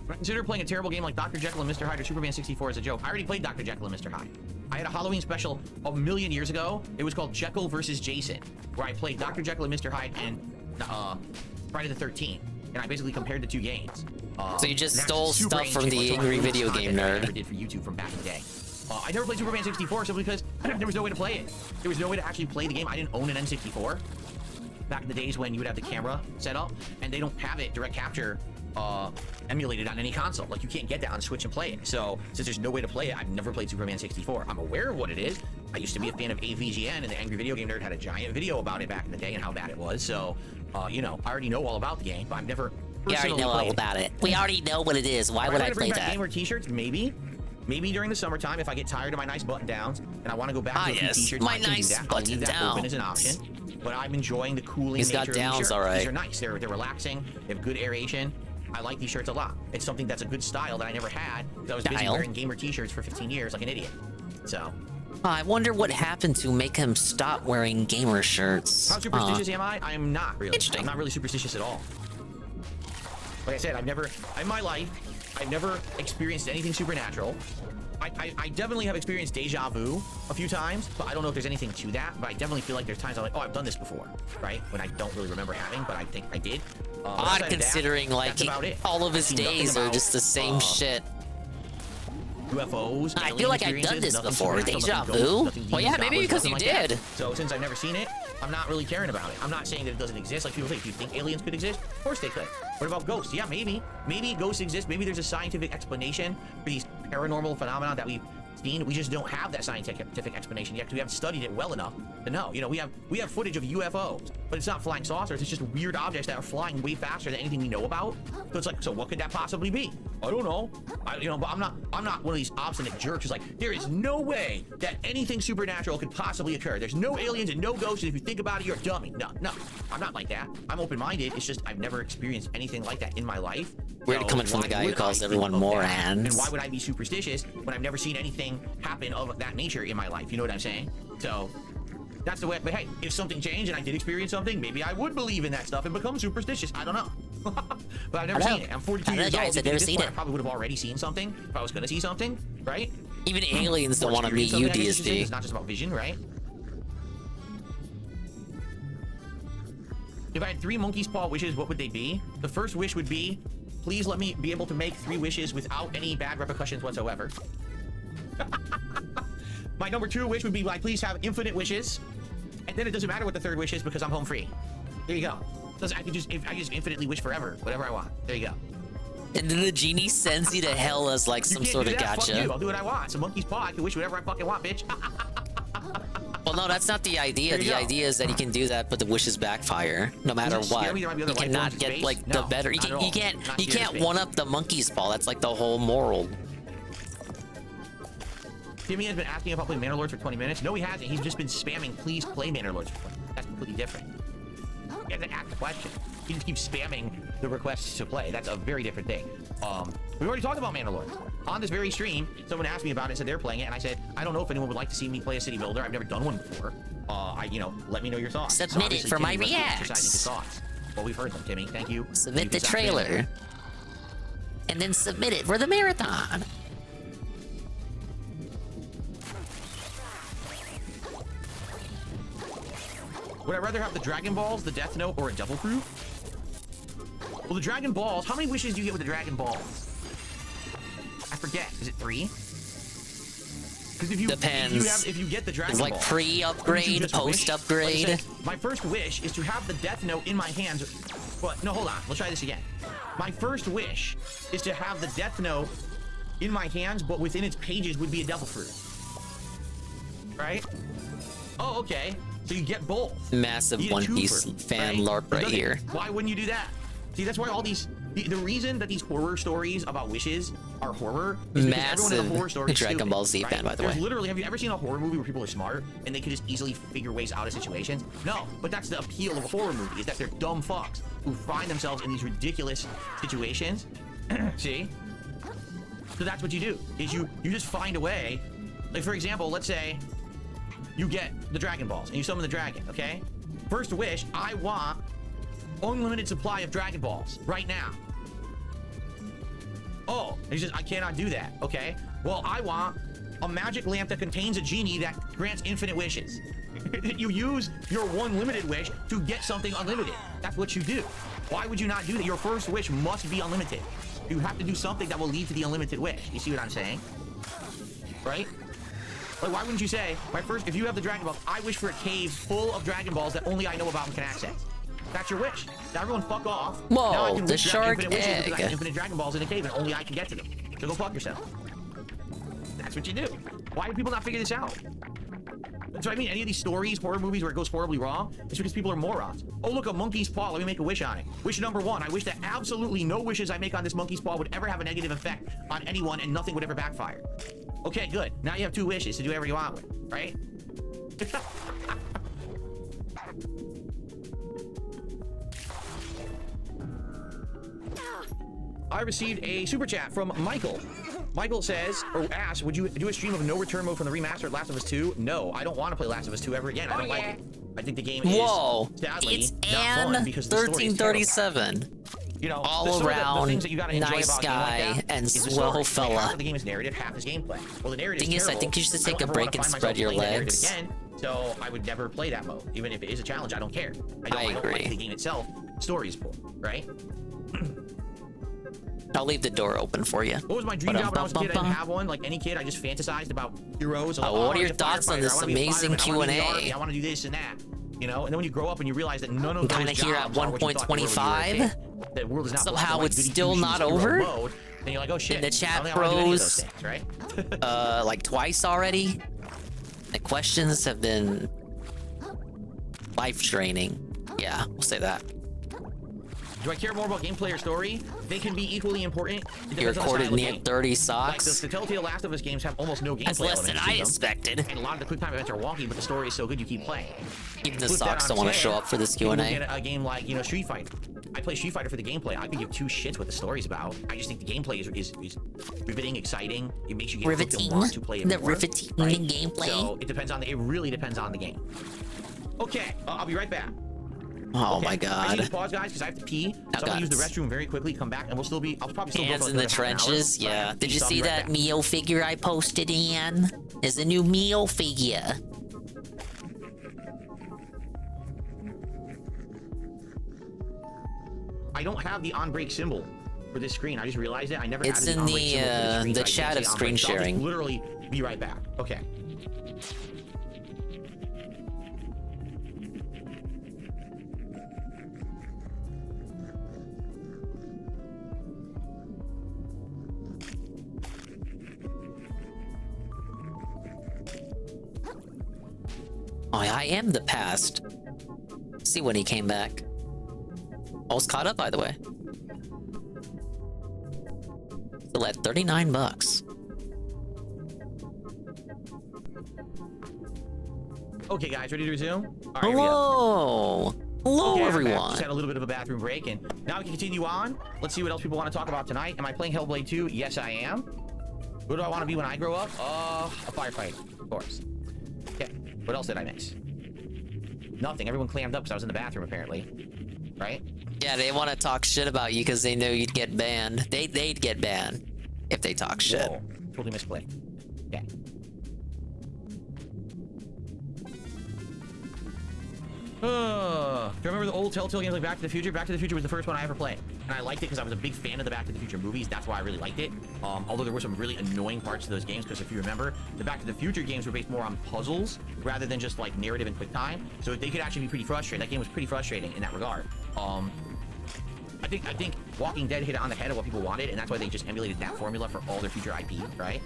Consider playing a terrible game like Dr. Jekyll and Mr. Hyde or Superman 64 as a joke. I already played Dr. Jekyll and Mr. Hyde. I had a Halloween special a million years ago. It was called Jekyll versus Jason, where I played Dr. Jekyll and Mr. Hyde and Friday the 13th. And I basically compared the 2 games. So you just stole stuff from the angry video game nerd. I never did for YouTube from back in the day. I never played Superman 64 simply because there was no way to play it. There was no way to actually play the game. I didn't own an N64 back in the days when you would have the camera set up, and they don't have it direct capture emulated on any console. Like you can't get that on Switch and play it. So since there's no way to play it, I've never played Superman 64. I'm aware of what it is. I used to be a fan of AVGN, and the Angry Video Game Nerd had a giant video about it back in the day and how bad it was. So, you know, I already know all about the game, but I've never. We already know all about it. We already know what it is. Why would I play that? Gamer T-shirts, maybe. Maybe during the summertime, if I get tired of my nice button downs and I want to go back to a few yes, t-shirts, my I can nice do that. I'll button leave that down. open as an option. But I'm enjoying the cooling He's nature got downs, of these shirts. all right. These are nice. They're relaxing. They have good aeration. I like these shirts a lot. It's something that's a good style that I never had because I was busy wearing gamer t-shirts for 15 years like an idiot. So. I wonder what happened to make him stop wearing gamer shirts. How superstitious am I? I'm not really. I'm not really superstitious at all. Like I said, in my life, I've never experienced anything supernatural. I definitely have experienced deja vu a few times, but I don't know if there's anything to that. But I definitely feel like there's times I'm like, oh, I've done this before, right? When I don't really remember having, but I think I did. Odd considering like all of his days are just the same shit. UFOs. I feel like I've done this before. Deja vu? Well, yeah, maybe because you did. So since I've never seen it, I'm not really caring about it. I'm not saying that it doesn't exist. Like people say, do you think aliens could exist? Of course they could. What about ghosts? Yeah, maybe. Maybe ghosts exist. Maybe there's a scientific explanation for these paranormal phenomena that we've seen. We just don't have that scientific explanation yet because we haven't studied it well enough to know. You know, we have footage of UFOs, but it's not flying saucers. It's just weird objects that are flying way faster than anything we know about. So it's like, so what could that possibly be? I don't know. But I'm not one of these obstinate jerks who's like, there is no way that anything supernatural could possibly occur. There's no aliens and no ghosts, and if you think about it, you're a dummy. No, I'm not like that. I'm open-minded. It's just I've never experienced anything like that in my life. Weird coming from the guy who calls everyone morons. And why would I be superstitious when I've never seen anything happen of that nature in my life? You know what I'm saying? So that's the way. But hey, if something changed and I did experience something, maybe I would believe in that stuff and become superstitious. I don't know. But I've never seen it. I'm 42 years old. I've never seen it. I probably would have already seen something if I was going to see something, right? Even aliens don't want to meet you, DSD. It's not just about vision, right? If I had 3 monkey's paw wishes, what would they be? The first wish would be, please let me be able to make 3 wishes without any bad repercussions whatsoever. My number 2 wish would be, like, please have infinite wishes. And then it doesn't matter what the 3rd wish is because I'm home free. There you go. I can just infinitely wish forever, whatever I want. There you go. And then the genie sends you to hell as like some sort of gotcha. Fuck you. I'll do what I want. It's a monkey's paw. I can wish whatever I fucking want, bitch. Well, no, that's not the idea. The idea is that he can do that, but the wishes backfire no matter what. He cannot get like the better. He can't one up the monkey's paw. That's like the whole moral. Timmy has been asking if I'll play Manor Lords for 20 minutes. No, he hasn't. He's just been spamming, please play Manor Lords for 20 minutes. That's completely different. You have to ask the question. He just keeps spamming the requests to play. That's a very different thing. We already talked about Manor Lords. On this very stream, someone asked me about it and said they're playing it, and I said, I don't know if anyone would like to see me play a city builder. I've never done one before. Let me know your thoughts. Submit it for my reacts. Exercising his thoughts. Well, we've heard them, Timmy. Thank you. Submit the trailer. And then submit it for the marathon. Would I rather have the Dragon Balls, the Death Note, or a Devil Fruit? Well, the Dragon Balls, how many wishes do you get with the Dragon Balls? I forget. Is it 3? Because Depends. If you get the Dragon it's Balls, like pre-upgrade, post-upgrade. Like my first wish is to have the Death Note in my hands. But no, hold on. Let's try this again. My first wish is to have the Death Note in my hands, but within its pages would be a Devil Fruit. Right? Oh, okay. So you get both. Massive One Piece fan LARP right here. Why wouldn't you do that? See, that's why all these... The reason that these horror stories about wishes are horror is because everyone in the horror story is Dragon stupid, Ball Z fan, by the way. Literally, have you ever seen a horror movie where people are smart and they can just easily figure ways out of situations? No, but that's the appeal of a horror movie, is that they're dumb fucks who find themselves in these ridiculous situations. See? So that's what you do, is you just find a way. Like, for example, let's say you get the Dragon Balls and you summon the dragon, okay? First wish, I want unlimited supply of Dragon Balls right now. Oh, he says, I cannot do that, okay? Well, I want a magic lamp that contains a genie that grants infinite wishes. You use your one limited wish to get something unlimited. That's what you do. Why would you not do that? Your first wish must be unlimited. You have to do something that will lead to the unlimited wish. You see what I'm saying? Right? Like, why wouldn't you say, if you have the Dragon Balls, I wish for a cave full of Dragon Balls that only I know about and can access. That's your wish. Now everyone fuck off. Whoa, now I can the shark infinite wishes egg. because I have infinite Dragon Balls in a cave and only I can get to them. So go fuck yourself. That's what you do. Why do people not figure this out? That's what I mean. Any of these stories, horror movies where it goes horribly wrong, it's because people are morons. Oh, look, a monkey's paw. Let me make a wish on it. Wish number 1. I wish that absolutely no wishes I make on this monkey's paw would ever have a negative effect on anyone and nothing would ever backfire. Okay, good. Now you have 2 wishes to do whatever you want with, right? I received a super chat from Michael. Michael says, or asks, would you do a stream of no return mode from the remastered Last of Us 2? No, I don't want to play Last of Us 2 ever again. I don't like it. I think the game is sadly it's not fun because the story is terrible. 1337. You know, all around the things that you gotta enjoy nice about a game guy like that and is the swell story. fella. Like, half of the game is narrative, half is gameplay. Well, the narrative Thing is, I terrible. think you should I take don't a ever break wanna and find spread myself your playing the narrative legs. Again, so I would never play that mode, even if it is a challenge. I don't care. I don't like the game itself. The story is poor, right? I'll leave the door open for you. What was my dream job when I was a kid? I didn't have one. Like any kid, I just fantasized about heroes. Like, what are your I thoughts on this amazing Q&A? I want to do this and that. You know, and then when you grow up and you realize that none of those Kind of here at jobs are what you thought they were when you were a kid, the world is not somehow like it's goody still two-shoes not hero over. Mode, and you're like, oh shit. In the chat I don't think I wanna do any of those bros, things, right? like twice already. The questions have been life draining. Yeah, we'll say that. Do I care more about gameplay or story? They can be equally important. You recorded near 30 socks. Like the Telltale Last of Us games have almost no gameplay. That's less than elements I to them. expected. And a lot of the quick time events are wonky, but the story is so good you keep playing. Even the Flip that socks on don't want to its show head, up for this you Q&A. look at a game like, you know, Street Fighter. I play Street Fighter for the gameplay. I could give 2 shits what the story's about. I just think the gameplay is riveting, exciting. It makes you get hooked and want to play it The more, riveting right? gameplay. So it depends on it really depends on the game. Okay, I'll be right back. Oh Okay, my I need god. to pause, guys, because I have to pee. So I'm gonna guns. use the restroom very quickly. Come back, and we'll still be. I'll probably still Hands go for in the another half an hour, trenches. but Yeah. Did you I'll see be right that back. Mio figure I posted, Ian? There's a new Mio figure. I don't have the on-break symbol for this screen. I just realized it. I never It's added in the on-break symbol for this screen, the so I chat can't of say screen on-break. So I'll just sharing. literally be right back. Okay. Oh, I am the past. See when he came back. Almost caught up, by the way. Still at $39. Okay, guys, ready to resume? All right, Hello! Hello, okay, I'm back. everyone. Just had a little bit of a bathroom break, and now we can continue on. Let's see what else people want to talk about tonight. Am I playing Hellblade 2? Yes, I am. Who do I want to be when I grow up? A firefighter, of course. Okay, what else did I miss? Nothing. Everyone clammed up because I was in the bathroom, apparently. Right? Yeah, they want to talk shit about you because they know you'd get banned. They'd get banned if they talk shit. Whoa, totally misclicked. Okay. Do you remember the old Telltale games like Back to the Future? Back to the Future was the first one I ever played. And I liked it because I was a big fan of the Back to the Future movies. That's why I really liked it. Although there were some really annoying parts to those games, because if you remember, the Back to the Future games were based more on puzzles rather than just like narrative and quick time. So they could actually be pretty frustrating. That game was pretty frustrating in that regard. I think Walking Dead hit it on the head of what people wanted, and that's why they just emulated that formula for all their future IP, right?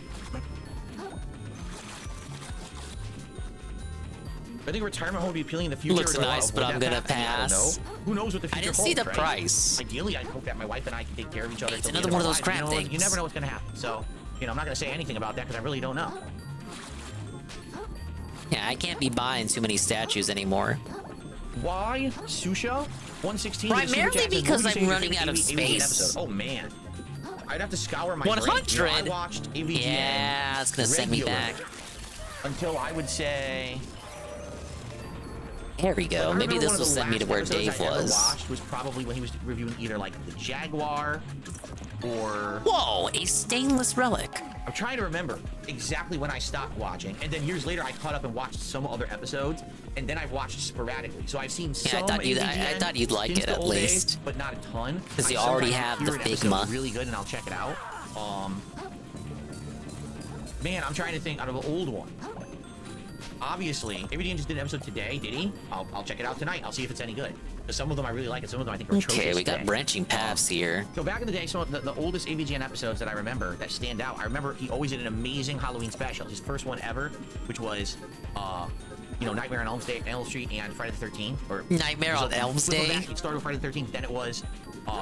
I think retirement home would be appealing in the future. Looks nice, but I'm gonna pass. I don't know. Who knows what the future I didn't see holds, the right? price. Ideally, I hope that my wife and I can take care of each other. It's till the another end one of our those lives. crap You know, things. You never know what's gonna happen. So, you know, I'm not gonna say anything about that because I really don't know. Yeah, I can't be buying too many statues anymore. Why Susha 116? Primarily because I'm running out of space. Oh man, I'd have to scour my 100. brain. You know, I watched AVGN. Yeah, it's gonna send me regular back. Until I would say. There we go. Like, Maybe I remember this one will of the send me to last where episodes Dave I ever was. watched was probably when he was reviewing either like the Jaguar or. Whoa, a stainless relic. I'm trying to remember exactly when I stopped watching, and then years later I caught up and watched some other episodes, and then I've watched sporadically. So I've seen some. Yeah, I thought you'd like since it the at old days, least. but not a ton. 'Cause you I already sometimes have the hear an episode Figma. really good, and I'll check it out. Man, I'm trying to think out of an old one. Obviously, AVGN just did an episode today, did he? I'll check it out tonight. I'll see if it's any good. Because some of them I really like, and some of them I think are atrocious. Okay, we got today. branching paths here. So back in the day, some of the oldest AVGN episodes that I remember that stand out, I remember he always did an amazing Halloween special. His first one ever, which was, you know, Nightmare on Elm Street and Friday the 13th. Or Nightmare on Elm It Day? started with Friday the 13th, then it was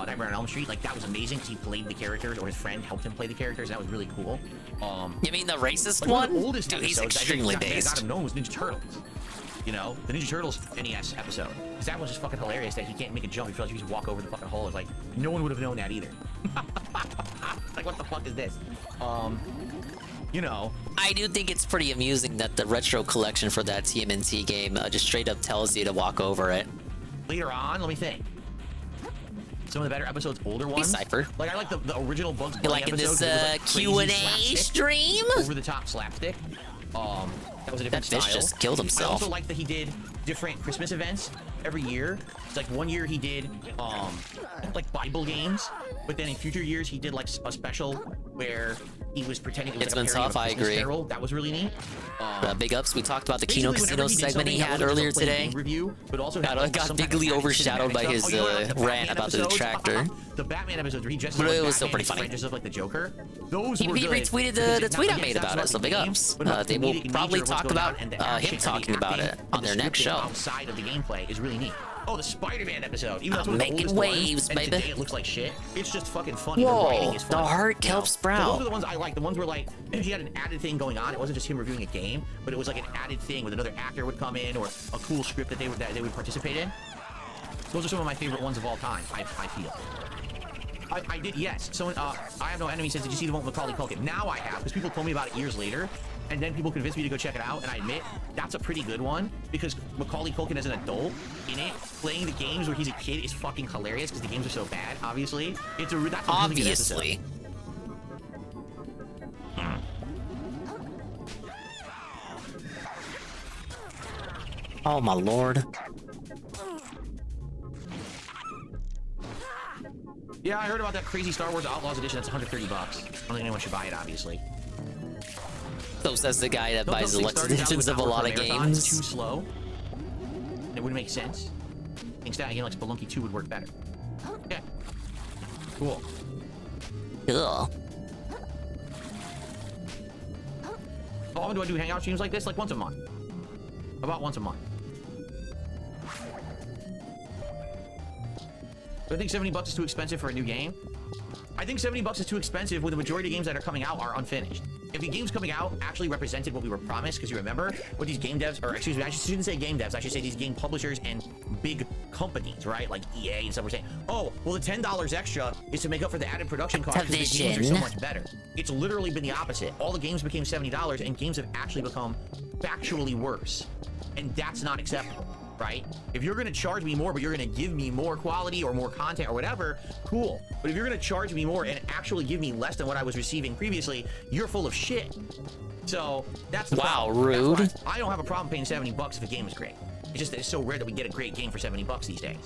Nightmare on Elm Street. Like that was amazing because he played the characters, or his friend helped him play the characters. And that was really cool. You mean the racist like one? Of the oldest Dude, he's episodes extremely that based. got him known was Ninja Turtles. You know, the Ninja Turtles NES episode. Because that was just fucking hilarious that he can't make a jump. He feels like he just walk over the fucking hole. It's like, no one would have known that either. Like, what the fuck is this? You know. I do think it's pretty amusing that the retro collection for that TMNT game just straight up tells you to walk over it. Later on, let me think. Some of the better episodes, older ones. Cypher. Like, I like the original Bugs Bunny You liking episodes. this Q&A stream? Over the top slapstick. That was a different That bitch style. just killed himself. I also like that he did different Christmas events every year. It's like one year he did like Bible games, but then in future years he did like a special where he was pretending it was It's like been a parody tough, of a I Christmas agree. Carol. That was really neat. Big ups. We talked about the Kino Basically, Casino whenever he did segment he something had that wasn't earlier just a plain today. game review, but also had, Got like, some kind of bigly action overshadowed by cinematic his stuff. Oh, you know, like the rant Batman about the episodes? detractor. The Batman episodes where he dresses But like it was Batman still pretty and his funny. friend dresses up like the Joker. Those He were good. retweeted because the it's tweet not- I made yes, about that's it, so about big the game, ups. but about They the will comedic nature probably of what's talk going about on and the him action and the talking about acting it on and their the next scripting show. outside of the gameplay is really neat. Oh, the Spider-Man episode. Even though it's I'm one of the making oldest waves, ones, and baby. today it looks like shit. It's just fucking funny. Whoa, the writing is the funny. heart you know? helps So sprout. those are the ones I like. The ones where like he had an added thing going on. It wasn't just him reviewing a game, but it was like an added thing with another actor would come in or a cool script that they would participate in. Those are some of my favorite ones of all time. I feel. I did, yes. So I Have No Enemy says, did you see the one with Macaulay Culkin? Now I have, because people told me about it years later, and then people convinced me to go check it out, and I admit, that's a pretty good one, because Macaulay Culkin as an adult in it, playing the games where he's a kid is fucking hilarious, because the games are so bad, obviously. That's a really good Obviously. episode. Oh my lord. Yeah, I heard about that crazy Star Wars Outlaws edition. That's $130. I don't think anyone should buy it, obviously. So says the guy that Don't buys think deluxe starting out editions with of a Hour lot for of Marathon is games. too slow. It wouldn't make sense. I think that again, like Spelunky 2 would work better. Yeah. Cool. Ugh. How often do I do hangout streams like this? Like once a month. About once a month. Do I think $70 is too expensive for a new game? I think $70 is too expensive when the majority of games that are coming out are unfinished. If the games coming out actually represented what we were promised, because you remember what these game devs, or excuse me, I shouldn't say game devs, I should say these game publishers and big companies, right? Like EA and stuff were saying, oh, well the $10 extra is to make up for the added production costs because the games are so much better. It's literally been the opposite. All the games became $70 and games have actually become factually worse. And that's not acceptable. Right? If you're gonna charge me more, but you're gonna give me more quality or more content or whatever, cool. But if you're gonna charge me more and actually give me less than what I was receiving previously, you're full of shit. So that's the problem. Rude. That's why I don't have a problem paying $70 if a game is great. It's just that it's so rare that we get a great game for $70 these days.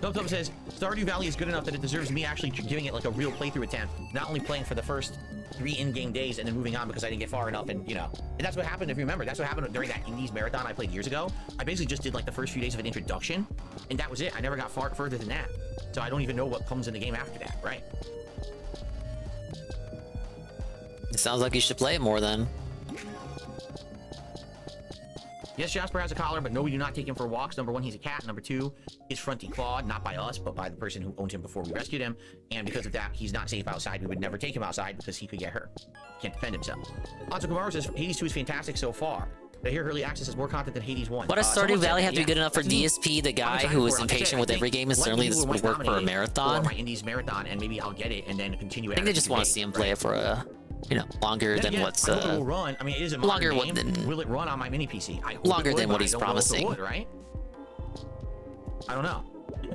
Dub says, Stardew Valley is good enough that it deserves me actually giving it like a real playthrough attempt, not only playing for the first 3 in-game days and then moving on because I didn't get far enough, and you know. And that's what happened, if you remember, that's what happened during that Indies marathon I played years ago. I basically just did like the first few days of an introduction, and that was it. I never got further than that. So I don't even know what comes in the game after that, right? It sounds like you should play it more then. Yes, Jasper has a collar, but no, we do not take him for walks. Number 1, he's a cat. Number 2, his front declawed, not by us, but by the person who owned him before we rescued him. And because of that, he's not safe outside. We would never take him outside because he could get hurt. Can't defend himself. Anto Kamaru says, Hades 2 is fantastic so far. I hear Early Access has more content than Hades 1. What does Stardew Valley have to be good enough for that's DSP, the guy who is impatient with every game, and certainly this would work for a marathon? Or my Indies marathon, and maybe I'll get it and then continue. I think they just want to see him play it for a, you know, longer than what's I hope it will run. I mean, it is a longer game. than Will it run on my mini PC? I hope longer it would, than what but he's I don't know if it promising. would, right? I don't know.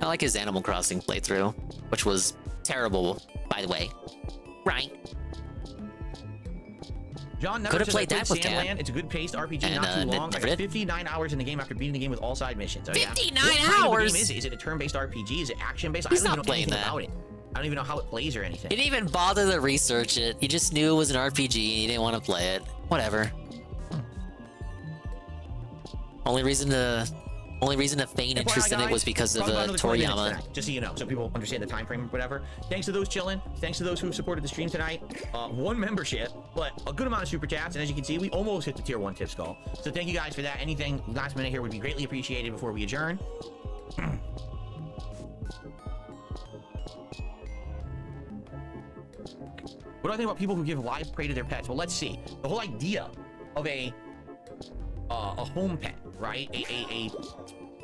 I like his Animal Crossing playthrough, which was terrible, by the way. Right. John never could have says, played I that with Cat. Sandland. It's a good paced RPG, And, not too long. I never got did. 59 hours in the game after beating the game with all side missions. Oh, 59 What kind of a hours? game is it? Is it a turn-based RPG? Is it action-based? He's I don't not even know playing anything that. about it. I don't even know how it plays or anything. He didn't even bother to research it. He just knew it was an RPG and he didn't want to play it. Whatever. Only reason to Only reason to feign interest in it was because of Probably about another 20 minutes Toriyama. tonight, just so you know, so people understand the time frame or whatever. Thanks to those chilling. Thanks to those who supported the stream tonight. One membership, but a good amount of super chats. And as you can see, we almost hit the tier 1 tip skull. So thank you guys for that. Anything last minute here would be greatly appreciated before we adjourn. What do I think about people who give live prey to their pets? Well, let's see. The whole idea of a home pet, right?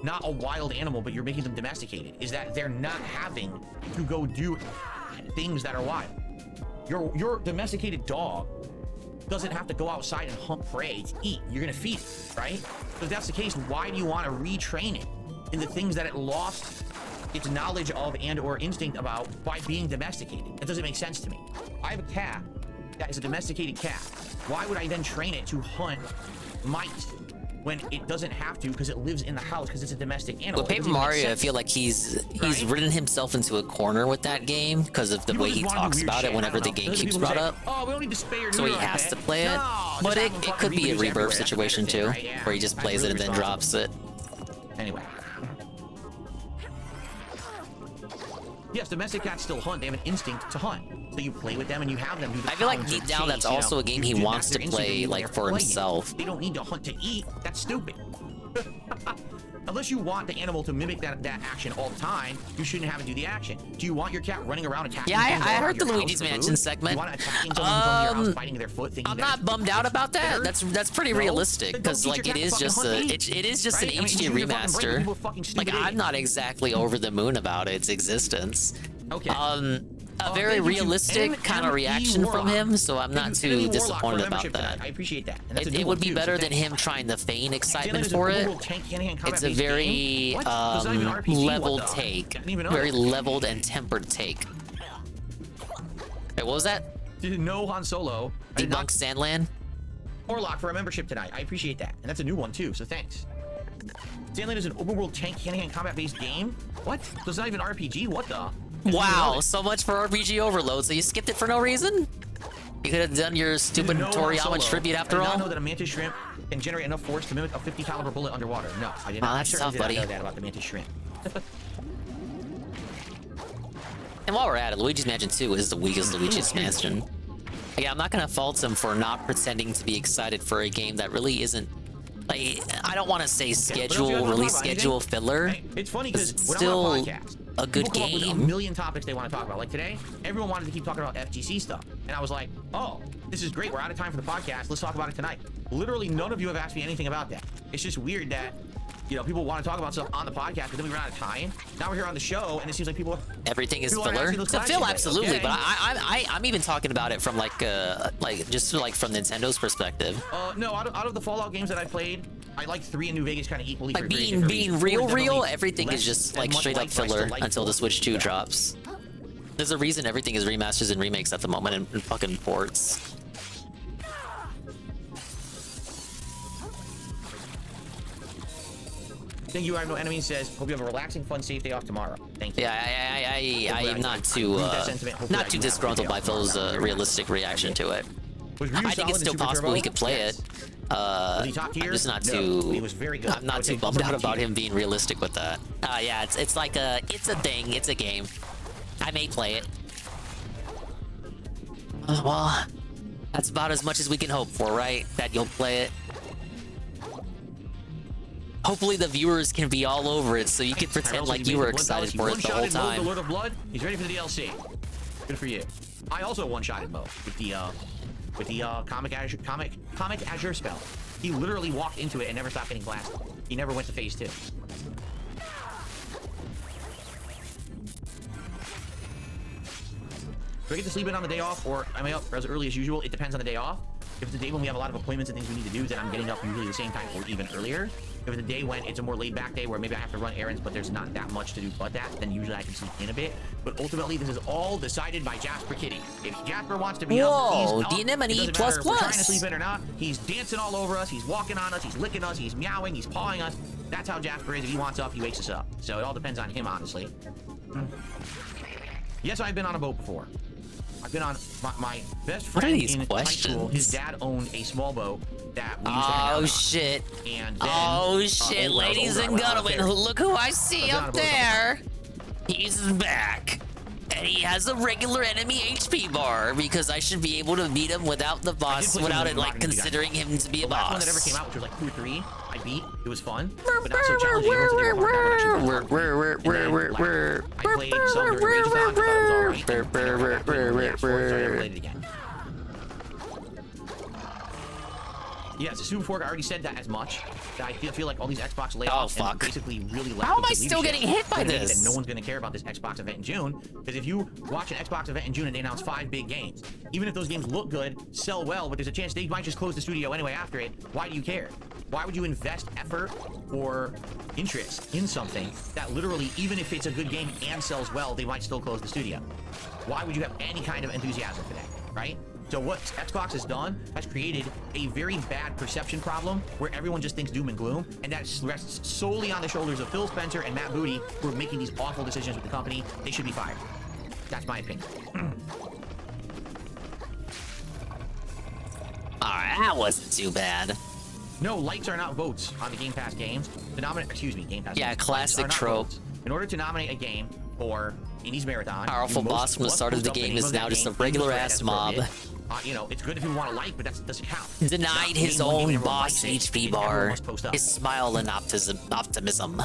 Not a wild animal, but you're making them domesticated, is that they're not having to go do things that are wild. Your domesticated dog doesn't have to go outside and hunt prey to eat. You're gonna feed it, right? So if that's the case, why do you want to retrain it in the things that it lost its knowledge of and or instinct about by being domesticated? That doesn't make sense to me. I have a cat that is a domesticated cat. Why would I then train it to hunt mice when it doesn't have to because it lives in the house because it's a domestic animal? With Paper Mario, I feel like he's ridden himself into a corner with that game because of the way he talks about it whenever the game keeps brought up. Oh, we don't need to spay or So he has to play it. But it could be a rebirth situation too, where he just plays it and then drops it. Anyway. Yes, domestic cats still hunt. They have an instinct to hunt. So you play with them and you have them do the I feel like pounds or deep down chase, that's you know. also a game he wants to play like for himself. They don't need to hunt to eat. That's stupid. Unless you want the animal to mimic that action all the time, you shouldn't have it do the action. Do you want your cat running around attacking? Yeah, things I around heard the your Luigi's house for Mansion food? segment. You want it attacking someone from your house, biting their foot, thinking I'm that not bummed out about that. That's pretty realistic because like it is just an HD remaster. Like I'm not exactly over the moon about its existence. Okay. A very realistic kind of reaction from him, so I'm not too disappointed about that. I appreciate that. It would be better than him trying to feign excitement for it. It's a very leveled take, very leveled and tempered take. Wait, what was that? No Han Solo. Debunk Sandland. Orlock for a membership tonight. I appreciate that, and that's a new one too. So thanks. Sandland is an open world tank hand-to-hand combat based game. What? So it's not even RPG. What the? Wow, so much for RPG overload. So you skipped it for no reason? You could have done your stupid Toriyama tribute after all. I did not know that a mantis shrimp can generate enough force to mimic a 50 caliber bullet underwater. No, I did not. Oh, that's tough, buddy. I know that about the mantis shrimp. And while we're at it, Luigi's Mansion 2 is the weakest Luigi's Mansion. Again, I'm not gonna fault him for not pretending to be excited for a game that really isn't. Like, I don't want to say release schedule filler. Hey, it's funny because it's when still I'm on a podcast, a good people come up with game. a million topics they want to talk about. Like today, everyone wanted to keep talking about FGC stuff, and I was like, "Oh, this is great. We're out of time for the podcast. Let's talk about it tonight." Literally, none of you have asked me anything about that. It's just weird that, you know, people want to talk about stuff on the podcast, but then we run out of time. Now we're here on the show, and it seems like people. Everything is people filler. To fill, absolutely, okay. but I'm even talking about it from like just like from Nintendo's perspective. No, out of the Fallout games that I played, I like 3 in New Vegas kind of equally. Like being real, everything is just like straight up filler until the Switch 2 drops. There's a reason everything is remasters and remakes at the moment and fucking ports. Thank you, I have no enemies. Says, hope you have a relaxing, fun, safe day off tomorrow. Thank you. Yeah, I am not too disgruntled by Phil's realistic reaction to it. I think it's still possible he could play it. I'm just not too. I'm not too bummed out about him being realistic with that. Yeah, it's like it's a thing. It's a game. I may play it. Well, that's about as much as we can hope for, right? That you'll play it. Hopefully the viewers can be all over it so you can pretend like you were excited for it the whole time. The Lord of Blood. He's ready for the DLC. Good for you. I also one-shotted Mo with the comic Azure spell. He literally walked into it and never stopped getting blasted. He never went to phase 2. Do I get to sleep in on the day off, or am I up as early as usual? It depends on the day off. If it's a day when we have a lot of appointments and things we need to do, then I'm getting up usually the same time or even earlier. If it's a day when it's a more laid-back day where maybe I have to run errands, but there's not that much to do but that, then usually I can sleep in a bit. But ultimately, this is all decided by Jasper Kitty. If Jasper wants to be up, he's up. The Anemone It doesn't matter if we're trying to ++. sleep in or not. He's dancing all over us. He's walking on us. He's licking us. He's meowing. He's pawing us. That's how Jasper is. If he wants up, he wakes us up. So it all depends on him, honestly. Yes, I've been on a boat before. I've been on my best What are friend these in high school. His questions? dad owned a small boat that we used to hang out Oh on. shit. And then, Oh shit, when I was ladies older, and I went on a gentlemen, ferry. look who I see I've been on up a boat a couple there. He's back. And he has a regular enemy HP bar because I should be able to beat him without the boss, play without some it like Rocket League, considering him to be a The last boss. one that ever came out, which was like 2 or 3, I beat. It was fun, but not so challenging. Everyone said they were hard, that one actually was hard. I played some during Rageathon, I thought it was alright. I never got to play it, so I never played it again. Yes, the Super Fork, I already said that as much. That I feel like all these Xbox layoffs and basically really lack How am of I good still leadership getting hit by are gonna mean this? that no one's going to care about this Xbox event in June. Because if you watch an Xbox event in June and they announce 5 big games, even if those games look good, sell well, but there's a chance they might just close the studio anyway after it, why do you care? Why would you invest effort or interest in something that literally, even if it's a good game and sells well, they might still close the studio? Why would you have any kind of enthusiasm for that, right? So what Xbox has done has created a very bad perception problem where everyone just thinks doom and gloom, and that rests solely on the shoulders of Phil Spencer and Matt Booty, who are making these awful decisions with the company. They should be fired. That's my opinion. Alright, that wasn't too bad. No, likes are not votes on the Game Pass games. To nominate, excuse me, Game Pass. Yeah, games. classic Likes are not trope. votes. In order to nominate a game for Indies Marathon, Powerful you boss from the must start of the post up game name is of that now just game a in the regular thread ass that's mob. appropriate. You know, it's good if people want to like, but that doesn't count. Denied his Name one game own and everyone boss likes it, HP and everyone bar. must post up. His smile and optimism.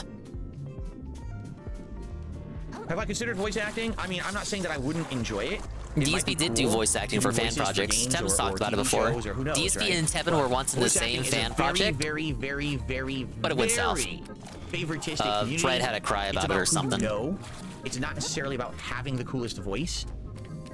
Have I considered voice acting? I mean, I'm not saying that I wouldn't enjoy it. It might be DSP did do cool voice acting to for do fan voices for projects. games Tevin's or talked about it TV before. shows or who knows, DSP right? and Tevin But were once in the voice same acting is a fan project. very But it went south. favoritistic community. Fred had to cry It's about it or who you something. know. It's not necessarily about having the coolest voice.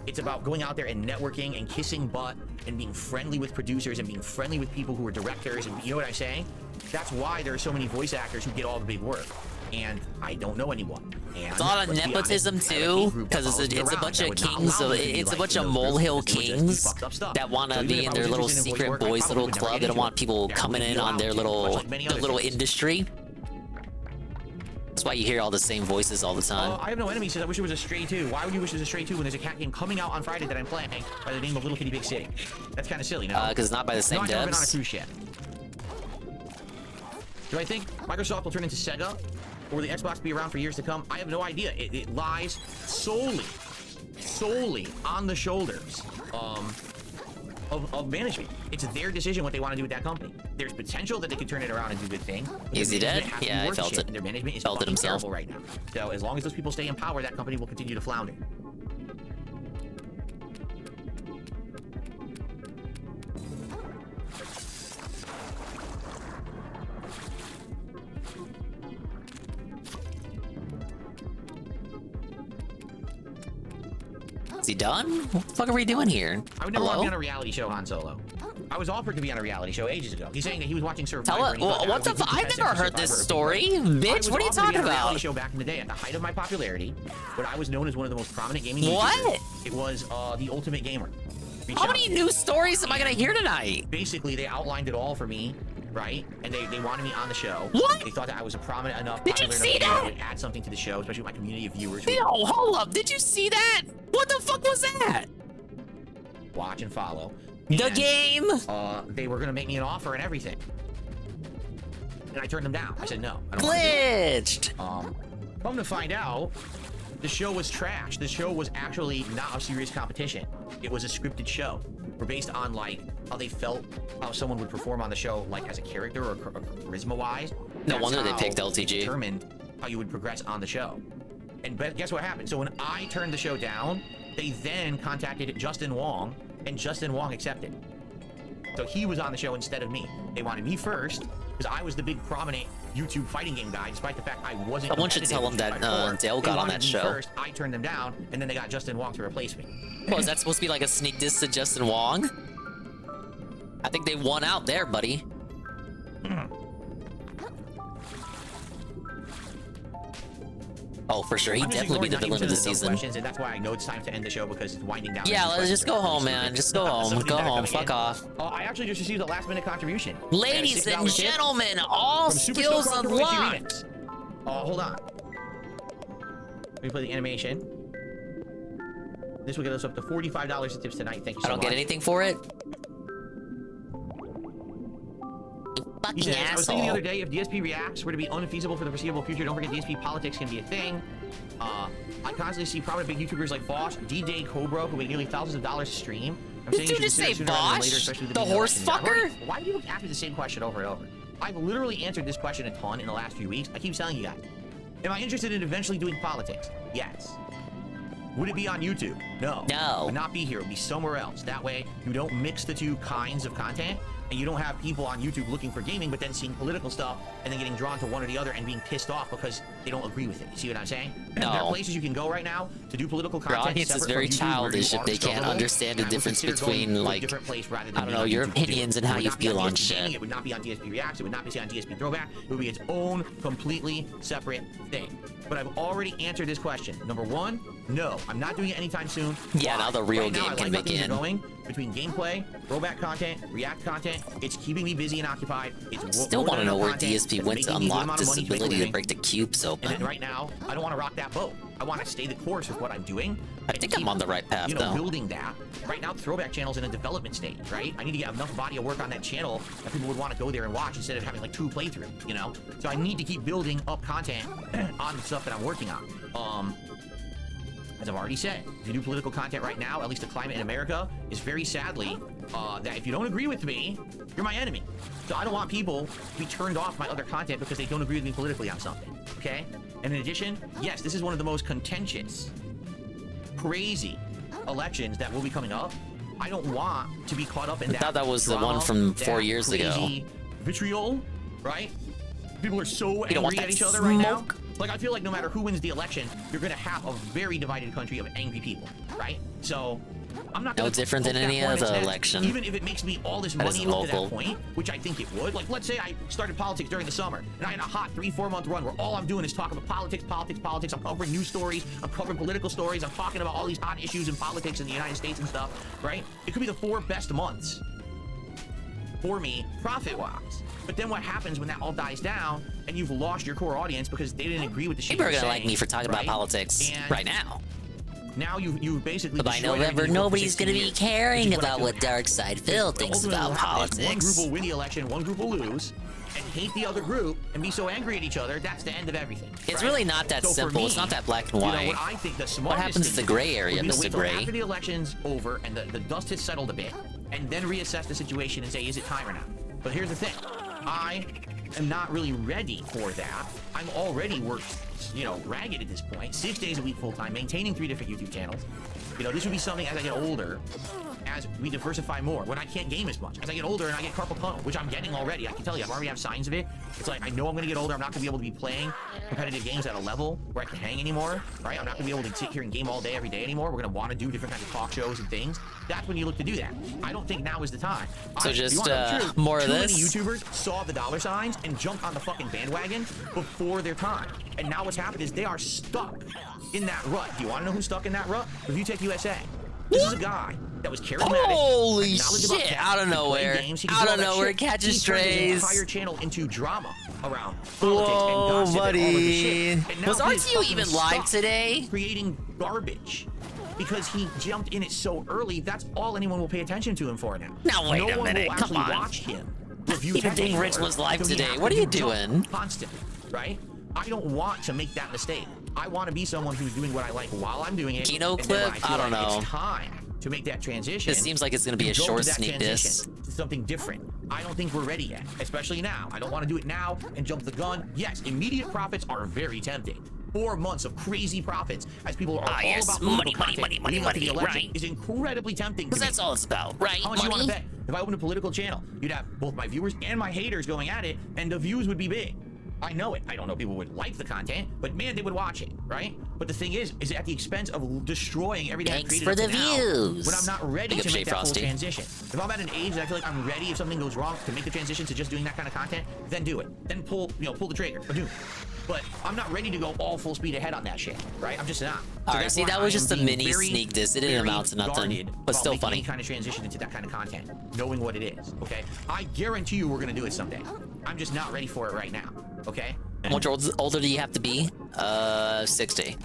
It's about going out there and networking and kissing butt and being friendly with producers and being friendly with people who are directors, and you know what I'm saying? That's why there are so many voice actors who get all the big work. And I don't know anyone. And It's a lot of let's be nepotism honest, I have a too, hate group that because follows me it's a around bunch that of would not kings. allow Of, me to be it's a like bunch in of those groups molehill because they would just do kings fucked up stuff. that want So to even be if in I their was little interested in voice secret work, I boys' probably little would never club. get They don't into want it. people Yeah, I coming wouldn't in be on their allowed to, little much like many other things. industry. That's why you hear all the same voices all the time. I have no enemy says I wish it was a Stray 2. Why would you wish it was a Stray 2 when there's a cat game coming out on Friday that I'm playing by the name of Little Kitty Big City? That's kind of silly, no? Because it's not by the same no, I've never been on a devs. cruise yet. Do I think Microsoft will turn into Sega? Or will the Xbox be around for years to come? I have no idea. It lies solely on the shoulders of management. It's their decision what they want to do with that company. There's potential that they could turn it around and do good things. but Is he their dead? management has to be Yeah, I worth felt shit, it. and their management is Felt it fucking himself. terrible right now. So as long as those people stay in power, that company will continue to flounder. Is he done? What the fuck are we doing here? I would never want to be Hello? on a reality show, Han Solo. I was offered to be on a reality show ages ago. He's saying that he was watching Survivor. Tell it. and he thought that I What was a the? good I've contestant never for heard this Survivor. story, I bitch. was What are you offered to be talking on a reality about? show back in the day at the height of my popularity, when I was known as one of the most prominent gaming What? YouTubers. It was The Ultimate Gamer. Reached How out. many new stories am I gonna hear tonight? Basically, they outlined it all for me, right? And they wanted me on the show. What? They thought that I was a prominent enough, Did you popular see enough that? would add something to the show, especially with my community of viewers who Yo, hold up. Did you see that? What the fuck was that? watch and follow. The And, game? They were gonna make me an offer and everything. And I turned them down. I said no. I don't Glitched. Come to find out, the show was trash. The show was actually not a serious competition. It was a scripted show. We're based on like how they felt, how someone would perform on the show, like as a character or charisma-wise. No That's wonder they how picked LTG. Determined how you would progress on the show. And guess what happened? So when I turned the show down, they then contacted Justin Wong, and Justin Wong accepted. So he was on the show instead of me. They wanted me first because I was the big prominent YouTube fighting game guy, despite the fact I wasn't. Someone should tell him that Dale got on that show. First, I turned them down, and then they got Justin Wong to replace me. Well, is that supposed to be like a sneak diss to Justin Wong? I think they won out there, buddy. Oh, for sure. He'd I'm just definitely be the ignoring villain of the 90% those season. questions, and that's why I know it's time to end the show because it's winding down. Yeah, and these let's just questions go are home, really man. stupid. Just go home. Somebody Go that are home. coming Fuck in. off. I actually just received a last-minute contribution. Ladies I got a and $6 tip gentlemen, all from Super skills Smoke Rock Trilogy unlocked. Remix. Hold on. Let me play the animation. This will get us up to $45 in tips tonight. Thank you so much. I don't get anything for it. He says, I was thinking the other day, if DSP reacts were to be unfeasible for the foreseeable future, don't forget DSP politics can be a thing. I constantly see prominent big YouTubers like Bosch, D-Day, Cobra, who make nearly thousands of dollars to stream. I'm saying you should say sooner rather than Bosch? later, especially with The being horse election. fucker? Why do you ask me the same question over and over? I've literally answered this question a ton in the last few weeks. I keep telling you guys. Am I interested in eventually doing politics? Yes. Would it be on YouTube? No. No. It would not be here. It would be somewhere else. That way, you don't mix the two kinds of content, and you don't have people on YouTube looking for gaming, but then seeing political stuff, and then getting drawn to one or the other and being pissed off because they don't agree with it. You see what I'm saying? No. There are places you can go right now to do political content. Your audience is very childish if they can't understand the difference between, like, I don't know, your opinions and how you feel on shit. It would not be on DSP Reacts. It would not be on DSP Throwback. It would be its own, completely separate thing. But I've already answered this question. Number one, no, I'm not doing it anytime soon. Yeah, now the real right game now, can begin. Going between gameplay, throwback content, react content. It's keeping me busy and occupied. It's Still want to know where DSP went to unlock this this ability to break the cubes open. And then right now, I don't want to rock that boat. I want to stay the course with what I'm doing. I think I'm on the right path, though. Building that. Right now, the throwback channel's in a development stage, right? I need to get enough body of work on that channel that people would want to go there and watch instead of having like 2 playthroughs, you know? So I need to keep building up content on the stuff that I'm working on. As I've already said, if you do political content right now, at least the climate in America is very sadly that if you don't agree with me, you're my enemy. So I don't want people to be turned off my other content because they don't agree with me politically on something, okay? And in addition, yes, this is one of the most contentious, crazy elections that will be coming up. I don't want to be caught up in that. I thought that was the one from 4 years ago. Vitriol, right? People are so angry at each other right now. Like, I feel like no matter who wins the election, you're going to have a very divided country of angry people, right? So, I'm not no different than any other election. Even if it makes me all this money up to that point, which I think it would. Like, let's say I started politics during the summer, and I had a hot 3-4 month run where all I'm doing is talking about politics. I'm covering news stories. I'm covering political stories. I'm talking about all these hot issues in politics in the United States and stuff, right? It could be the 4 best months for me, profit-wise. But then what happens when that all dies down and you've lost your core audience because they didn't agree with the shit People are you're gonna saying, like me for talking about politics right now. Now you basically. But by November, nobody's gonna be caring about what Dark Side Phil thinks about politics. One group will win the election, one group will lose, and hate the other group and be so angry at each other. That's the end of everything. It's really not that simple. It's not that black and white. You know, what I think the smartest what happens to the gray area, Mr. Gray? After the election's over and the dust has settled a bit, and then reassess the situation and say, is it time or not? But here's the thing. I am not really ready for that. I'm already worked, ragged at this point. 6 days a week full-time, maintaining 3 different YouTube channels. This would be something as I get older, as we diversify more, when I can't game as much. As I get older and I get carpal tunnel, which I'm getting already. I can tell you, I already have signs of it. It's like, I know I'm going to get older. I'm not going to be able to be playing competitive games at a level where I can hang anymore, right? I'm not going to be able to sit here and game all day, every day anymore. We're going to want to do different kinds of talk shows and things. That's when you look to do that. I don't think now is the time. So just more of this? Too many YouTubers saw the dollar signs and jumped on the fucking bandwagon before their time. And now what's happened is they are stuck in that rut. Do you want to know who's stuck in that rut? Review Tech USA. This is a guy that was charismatic. Holy shit! Out of nowhere. Out of nowhere, catching strays. He turned his entire channel into drama around politics Whoa, and gossip buddy. and all of this shit. And now Was he is RTU fucking even live stuck today? Creating garbage. Because he jumped in it so early, that's all anyone will pay attention to him for now. Now wait a minute, will come on. Watch him. Even Ding Rich was live today. What are you doing? Constantly, right? I don't want to make that mistake. I want to be someone who's doing what I like while I'm doing it. Kino clip? I don't know. It's time to make that transition. It seems like it's going to be a short sneak diss. To something different. I don't think we're ready yet, especially now. I don't want to do it now and jump the gun. Yes, immediate profits are very tempting. 4 months of crazy profits as people are all about money, right? Is incredibly tempting. Because that's all it's about, right? How much you want to bet? If I opened a political channel, you'd have both my viewers and my haters going at it, and the views would be big. I know it. I don't know if people would like the content, but man, they would watch it, right? But the thing is at the expense of destroying everything I've created for the now, views. when I'm not ready to make that full transition. If I'm at an age that I feel like I'm ready, if something goes wrong, to make the transition to just doing that kind of content, then do it. Then pull the trigger. Or do. But I'm not ready to go all full speed ahead on that shit, right? I'm just not. All right, see, that was just a mini sneak diss. It didn't amount to nothing, but still funny. Any kind of transition into that kind of content, knowing what it is, okay? I guarantee you we're gonna do it someday. I'm just not ready for it right now, okay? How much older do you have to be? 60.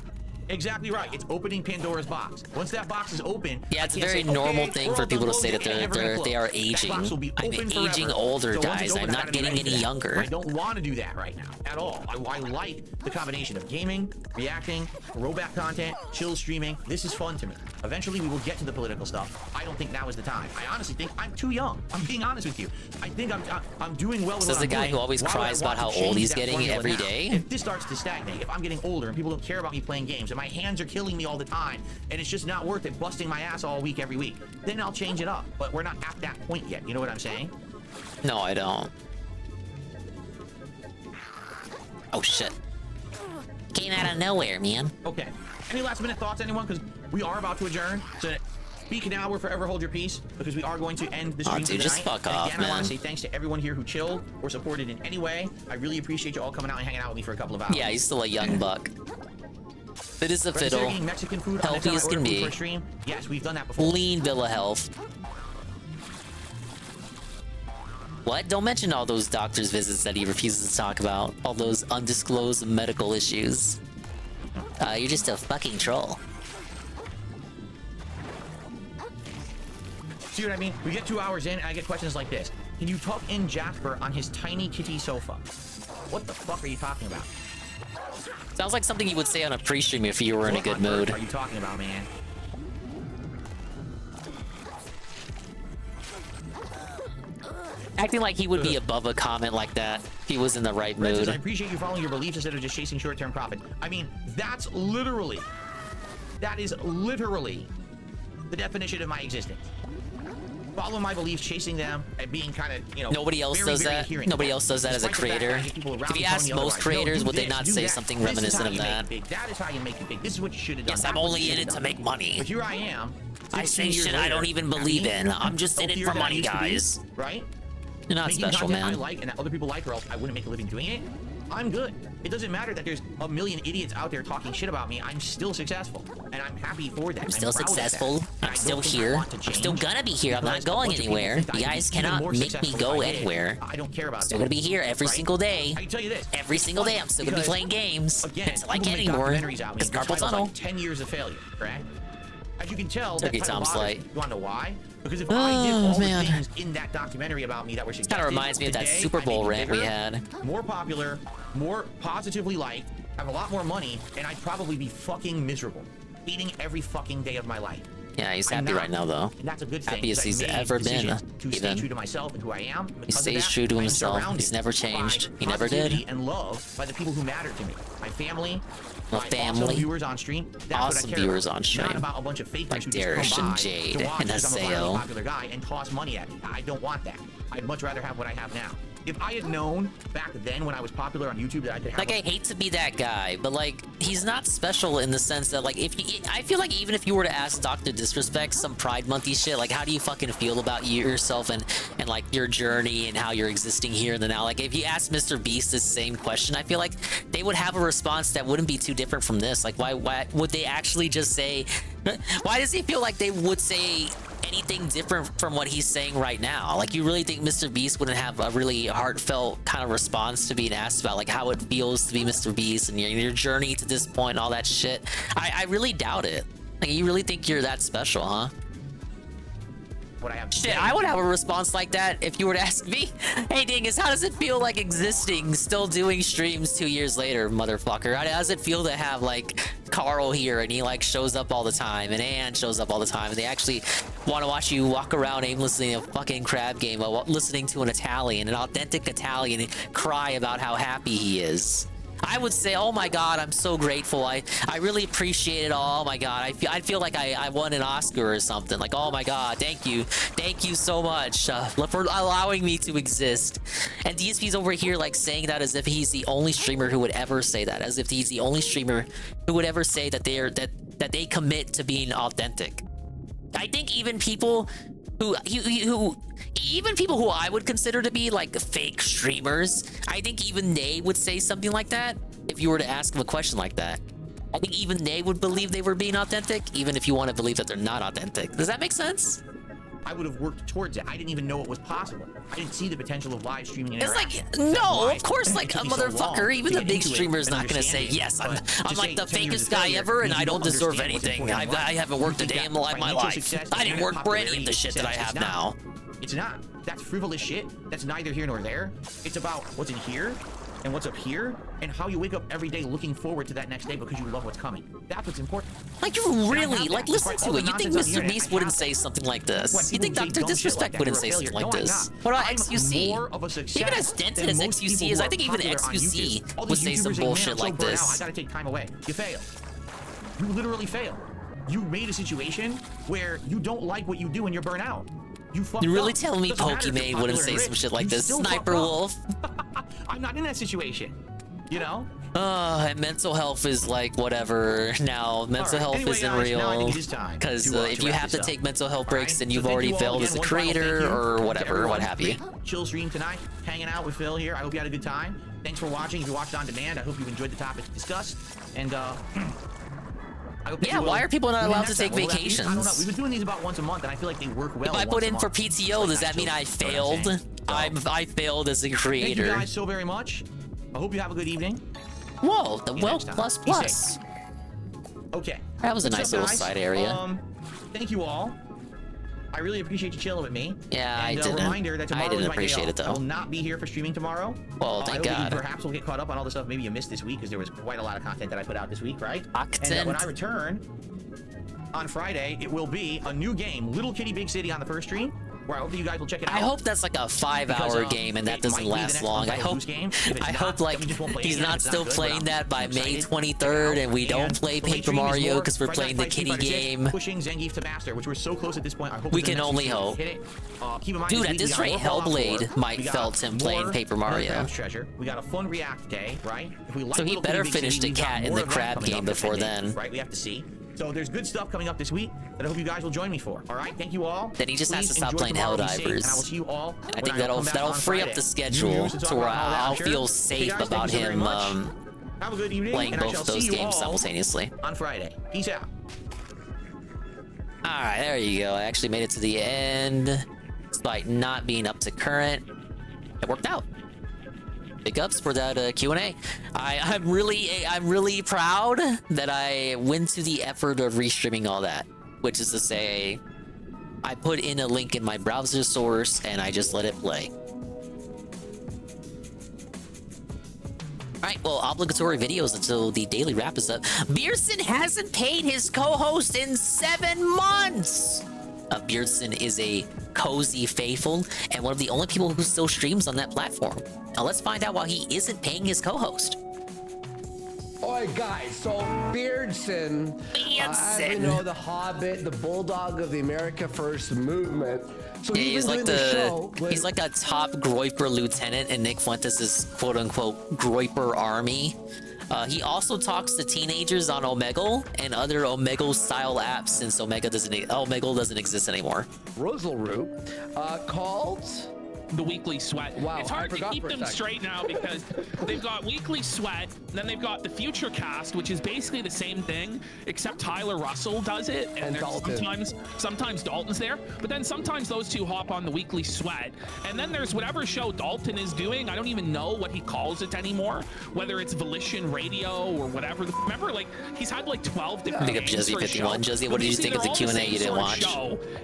Exactly right. It's opening Pandora's box. Once that box is open, yeah, it's a I can't very say, normal okay, thing we're for all people to done say that closing, and never gonna they are close. That aging. box will be I'm open aging forever. older, So once guys. it's open, I'm I not gotta be getting ready for any that. younger. I don't want to do that right now at all. I like the combination of gaming, reacting, throwback content, chill streaming. This is fun to me. Eventually, we will get to the political stuff. I don't think now is the time. I honestly think I'm too young. I'm being honest with you. I think I'm doing well with Says what I'm the guy doing. who always Why would I cries about want to how change old he's that getting formula every now? day. If this starts to stagnate, if I'm getting older and people don't care about me playing games and my hands are killing me all the time and it's just not worth it busting my ass all week every week, then I'll change it up. But we're not at that point yet. You know what I'm saying? No, I don't. Oh shit. Came out of nowhere, man. Okay. Any last minute thoughts, anyone? Because we are about to adjourn. So speak now or forever hold your peace, because we are going to end the stream dude, for just tonight. fuck And off, again, I want man. to say thanks to everyone here who chilled or supported in any way. I really appreciate you all coming out and hanging out with me for a couple of hours. Yeah, he's still a young buck. Fit as a Consider fiddle. eating Mexican food on Healthy the as can be. for a stream. Yes, we've done that before. Lean bill of health. What? Don't mention all those doctor's visits that he refuses to talk about. All those undisclosed medical issues. You're just a fucking troll. See what I mean? We get 2 hours in and I get questions like this. Can you tuck in Jasper on his tiny kitty sofa? What the fuck are you talking about? Sounds like something you would say on a pre-stream if you were in a good mood. What are you talking about, man? Acting like he would be above a comment like that if he was in the right Francis, I mood. appreciate you following your beliefs instead of just chasing short-term profit. I mean, that is literally the definition of my existence. Following my beliefs, chasing them, and being kind of, you know, Nobody else does that. Nobody else does that as a creator. If you ask most creators, would they not say something reminiscent of that? That is how you make it big. This is what you should have done. Yes, I'm only in it to make money. But here I am. I say shit I don't even believe in. I'm just in it for money, guys. Right? You're not Making special, content man. I like and that other people like, or else I wouldn't make a living doing it. I'm good. It doesn't matter that there's a million idiots out there talking shit about me. I'm still successful, and I'm happy for that. I'm still proud of that. successful. And I'm I still don't think I here. want to I'm still change gonna be here. I'm not because a going bunch of people anywhere. think I You could be guys even cannot more make me successful go if I did. anywhere. I don't care about Still that. gonna be here every Right? single day. I can tell you this. Every single day, I'm still gonna be Because, playing games Again, until I people get make any more. documentaries out. Because Carpal Tunnel. Like 10 years of failure, correct? As you can tell, Took that your title time, bothers Slight. me. You wanna know why? Because if I did all man. the things in that documentary about me that were suggested, Kind of reminds me of that today, Super I may Bowl be rant we bigger, had. more popular, more positively liked, have a lot more money, and I'd probably be fucking miserable, eating every fucking day of my life. Yeah, he's I'm happy not. right now, though. And that's a good thing. Happiest 'cause I he's made ever been, decisions to stay even. true to myself and who I am. He Because of stays that, true to I am himself. surrounded He's never changed. by He never did. positivity and love by the people who matter to me. My family, My my family. awesome viewers on stream. That's Awesome what I care viewers about. on stream. Not about a bunch of fakers Like who Darish just come and by Jade to watch and because I'm a Haseo. really popular guy and toss money at me. I don't want that. I'd much rather have what I have now. If I had known back then when I was popular on YouTube that I could have Like, I hate to be that guy, but like, he's not special in the sense that like, if you, I feel like even if you were to ask Dr. Disrespect some Pride Monthy shit, like, how do you fucking feel about yourself and like your journey and how you're existing here and the now? Like, if you ask Mr. Beast this same question, I feel like they would have a response that wouldn't be too different from this. Like, why would they actually just say? Why does he feel like they would say anything different from what he's saying right now? Like, you really think Mr. Beast wouldn't have a really heartfelt kind of response to being asked about like how it feels to be Mr. Beast and your journey to this point and all that shit? I really doubt it. Like, you really think you're that special, huh? what I have to Shit, say. I would have a response like that if you were to ask me. Hey, Dingus, how does it feel like existing, still doing streams 2 years later, motherfucker? How does it feel to have like Carl here and he like shows up all the time and Ann shows up all the time and they actually want to watch you walk around aimlessly in a fucking crab game while listening to an authentic Italian, cry about how happy he is? I would say, oh my god, I'm so grateful. I really appreciate it all. Oh my god, I feel like I won an Oscar or something. Like, oh my god, thank you so much for allowing me to exist. And DSP's over here like saying that as if he's the only streamer who would ever say that, as if he's the only streamer who would ever say that they commit to being authentic. I think even people who I would consider to be like fake streamers, I think even they would say something like that if you were to ask them a question like that. I think even they would believe they were being authentic, even if you want to believe that they're not authentic. Does that make sense? I would have worked towards it. I didn't even know it was possible. I didn't see the potential of live streaming. And it's like, no, of course, like a motherfucker, even the big streamer's not gonna say, yes, I'm like the fakest guy ever and I don't deserve anything. I haven't worked a day in my life. I didn't work for any of the shit that I have now. It's not. That's frivolous shit. That's neither here nor there. It's about what's in here and what's up here and how you wake up every day looking forward to that next day because you love what's coming. That's what's important. Like, you really, like, listen to it. You think Mr. Beast wouldn't say something like this? You think Dr. Disrespect wouldn't say something like this? What about XQC? Even as dented as XQC is, I think even XQC would say some bullshit like this. I gotta take time away. You fail. You literally fail. You made a situation where you don't like what you do and you're burnt out. You're really telling me Pokimane wouldn't say some shit like this? Sniper Wolf. I'm not in that situation, you know? And mental health is like whatever now. Mental health isn't real. Because if you have to take mental health breaks, then you've already failed as a creator or whatever, what have you. Chill stream tonight, hanging out with Phil here. I hope you had a good time. Thanks for watching. If you watched on demand, I hope you enjoyed the topics discussed. And yeah, why are people not allowed to take vacations? I don't know. We've been doing these about once a month, and I feel like they work well. If I put in for PTO, does that mean I failed? I failed as a creator. Thank you guys so very much. I hope you have a good evening. Whoa, the well plus plus. Okay. That was a nice little side area. Thank you all. I really appreciate you chilling with me. Yeah, and I didn't. Reminder that I didn't appreciate it though. I will not be here for streaming tomorrow. Well, thank God. Perhaps we'll get caught up on all the stuff maybe you missed this week because there was quite a lot of content that I put out this week, right? And when I return on Friday, it will be a new game, Little Kitty Big City, on the first stream. Where I hope that you guys will check it out. I hope that's like a 5-hour game and that doesn't last long. I hope like he's not still playing that by May 23rd and we don't play Paper Mario because we're playing the kitty game. Pushing Zangief to master, which we're so close at this point. I hope we can only hope. Dude, at this rate, Hellblade might felt him playing Paper Mario. Treasure. We got a fun React day, right? So he better finish the cat in the crab game before then. Right, we have to see. So there's good stuff coming up this week that I hope you guys will join me for. All right, thank you all. Then he just has to stop playing Helldivers. And I will see you all. And I think that'll free up the schedule to where I'll feel safe about him have a good evening, playing both those games simultaneously. On Friday. Peace out. All right, there you go. I actually made it to the end despite not being up to current. It worked out. Big ups for that Q&A. I'm really proud that I went to the effort of restreaming all that, which is to say, I put in a link in my browser source and I just let it play. Alright, well, obligatory videos until the daily wrap is up. Beardson hasn't paid his co-host in 7 months! Beardson is a cozy faithful and one of the only people who still streams on that platform. Now let's find out why he isn't paying his co-host. Alright guys, so Beardson, as we know, the Hobbit, the bulldog of the America First movement. So he's like he's like a top Groiper lieutenant in Nick Fuentes' quote-unquote Groiper army. He also talks to teenagers on Omegle and other Omegle-style apps since Omegle doesn't exist anymore. Rosalroot called the Weekly Sweat. Wow, it's hard to keep them straight now because they've got Weekly Sweat, then they've got the Future Cast, which is basically the same thing, except Tyler Russell does it, and sometimes Dalton's there, but then sometimes those two hop on the Weekly Sweat, and then there's whatever show Dalton is doing. I don't even know what he calls it anymore, whether it's Volition Radio or whatever. Remember, like, he's had like 12 different Big up Jesse 51. Jesse, what did you think of the Q&A you didn't watch?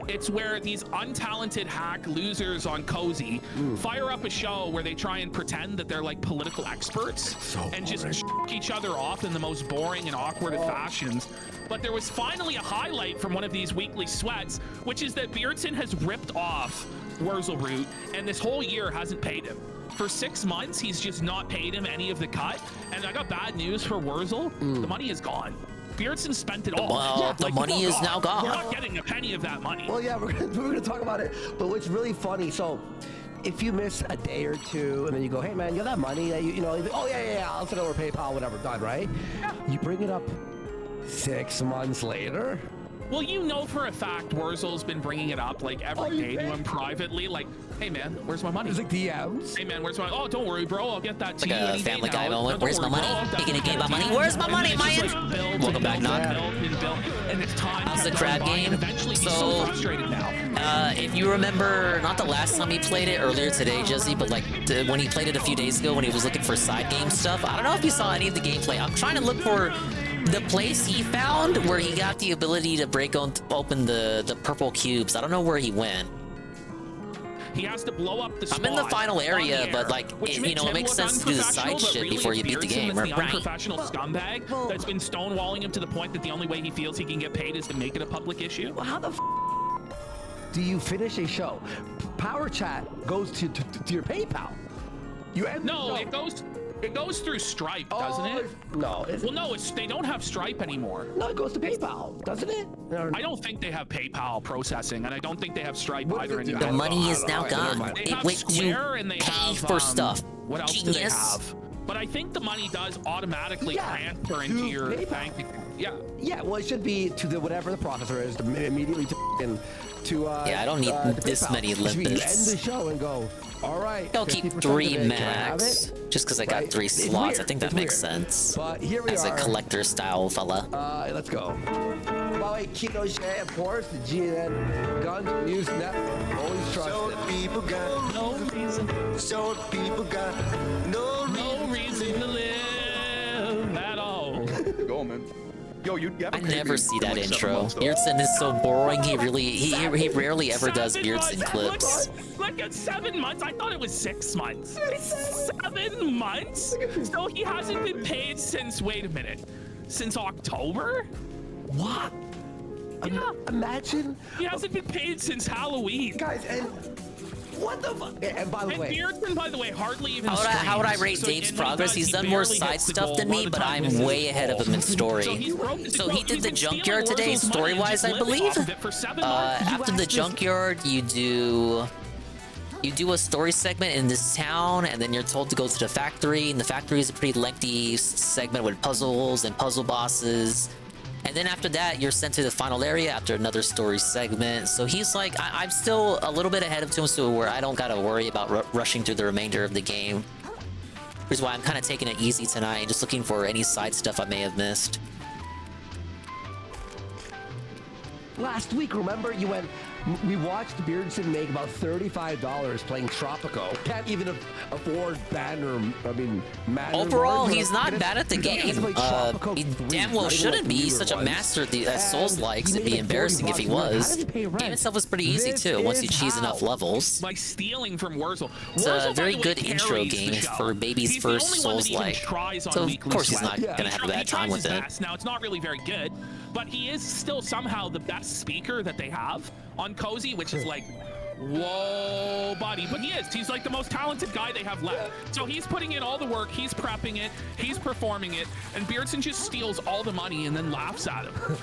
It's where these untalented hack losers on Cozy fire up a show where they try and pretend that they're like political experts and just each other off in the most boring and awkward of fashions. But there was finally a highlight from one of these Weekly Sweats, which is that Beardson has ripped off Wurzelroot and this whole year hasn't paid him. For 6 months, he's just not paid him any of the cut. And I got bad news for Wurzel. The money is gone. Beardson spent it all. Well, the money is now gone. We're not getting a penny of that money. Well, yeah, we're gonna talk about it. But what's really funny, so if you miss a day or two and then you go, hey man, you got that money that you know, oh yeah, I'll send over PayPal, whatever, done, right? Yeah. You bring it up 6 months later, Well, you know for a fact Wurzel's been bringing it up like every day to him privately, like, hey man, where's my money? It's like DMs. Hey man, where's my? Oh, don't worry, bro. I'll get that It's to like you a any day Family now. Guy moment. Don't Where's my worry, money? bro, I'll You gonna definitely give my get money? to you. Where's my And money, then it just, man? like, builds Welcome and back, builds Nog. and builds and builds, and it's time. How's the kept crab on buying, game? and eventually he's so So, frustrated now. If you remember, not the last time he played it, earlier today, Jesse, but like when he played it a few days ago when he was looking for side game stuff, I don't know if you saw any of the gameplay. I'm trying to look for the place he found where he got the ability to break open the purple cubes. I don't know where he went. He has to blow up the I'm in the spot final on area, the but air, like, which you makes know, it him makes look sense to do the unprofessional, side but shit really before you it's beat the Beardson game, that's the right? unprofessional scumbag that's been stonewalling him to the point that the only way he feels he can get paid is to make it a public issue. Well, how the do you finish a show? Power chat goes to your PayPal. You end No, the show. it goes through Stripe, doesn't it? No. Well, no, they don't have Stripe anymore. No, it goes to PayPal, doesn't it? I don't think they have PayPal processing, and I don't think they have Stripe either it do? anymore. The money is now gone. They It have went Square to and they pay have for stuff. What else do they Genius. have? But I think the money does automatically transfer into your bank account. Yeah. Yeah, well, it should be to the whatever the processor is immediately to Yeah, I don't need to this PayPal. many It should be you limpets. end the show and go, all right. I'll keep 50% 3 of it, can I have max, it? just because I got Right? 3 It's slots. I weird. think that It's makes weird. sense. But here we As are. a collector style fella. Let's go. Bowie, Kino Shea, of course, the GNN Guns News Network. Always trusted. People got no reason. So people got no reason to live at all. Go, man. Yo, you I haven't never see that intro. Beardson is so boring. He rarely ever does 7 Beardson months. clips. Look at 7 months. I thought it was 6 months. 7 months? So he hasn't been paid since, wait a minute, since October? What? Yeah. Imagine. He hasn't been paid since Halloween. Guys, and what the fuck? And by the way, Beardson, by the way, hardly even How would I rate streams. Dave's and when he progress? does, He's he done more barely side gets the stuff goal. than A lot me, of but the time I'm misses. way ahead of him in story. So he did the junkyard today, story-wise, I believe. After the junkyard, you do a story segment in this town, and then you're told to go to the factory, and the factory is a pretty lengthy segment with puzzles and puzzle bosses. And then after that, you're sent to the final area after another story segment. So he's like, I'm still a little bit ahead of him, so where I don't gotta worry about rushing through the remainder of the game. Which is why I'm kind of taking it easy tonight, just looking for any side stuff I may have missed. last week, remember, you went. We watched Beardson make about $35 playing Tropico. Can't even afford banner. I mean, overall, he's not bad at the game. He damn well shouldn't be. He's such a master at Souls-likes. It'd be embarrassing if he was. The game itself was pretty easy too once you cheese enough levels. By stealing from Wurzel. It's a very good intro game for baby's first Souls-like. So of course he's not gonna have a bad time with it. Now it's not really very good, but he is still somehow the best speaker that they have on Cozy, which is like, whoa, buddy. But he is. He's like the most talented guy they have left. So he's putting in all the work. He's prepping it. He's performing it. And Beardson just steals all the money and then laughs at him.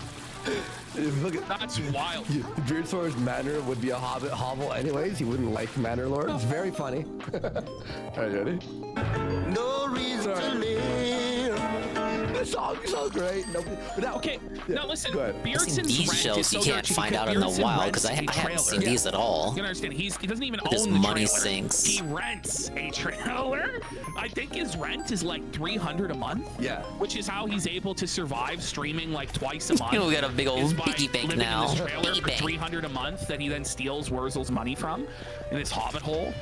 Look at, that's wild. Beardsword's manner would be a hovel anyways. He wouldn't like Manor Lord. It's very funny. All right, ready? No reason to live. The song's so great. Okay, now listen. Beardson's These rent shows is so you can't dirty find because out in a Beardson while rents because I a haven't trailer. seen these at all. You can understand, he doesn't even His own the money trailer. sinks. He rents a trailer. I think his rent is like $300 a month. Yeah. Which is how he's able to survive streaming like twice a month. We got a big old is by piggy bank living now. in this trailer Piggy for bank. $300 a month that he then steals Wurzel's money from in his hobbit hole.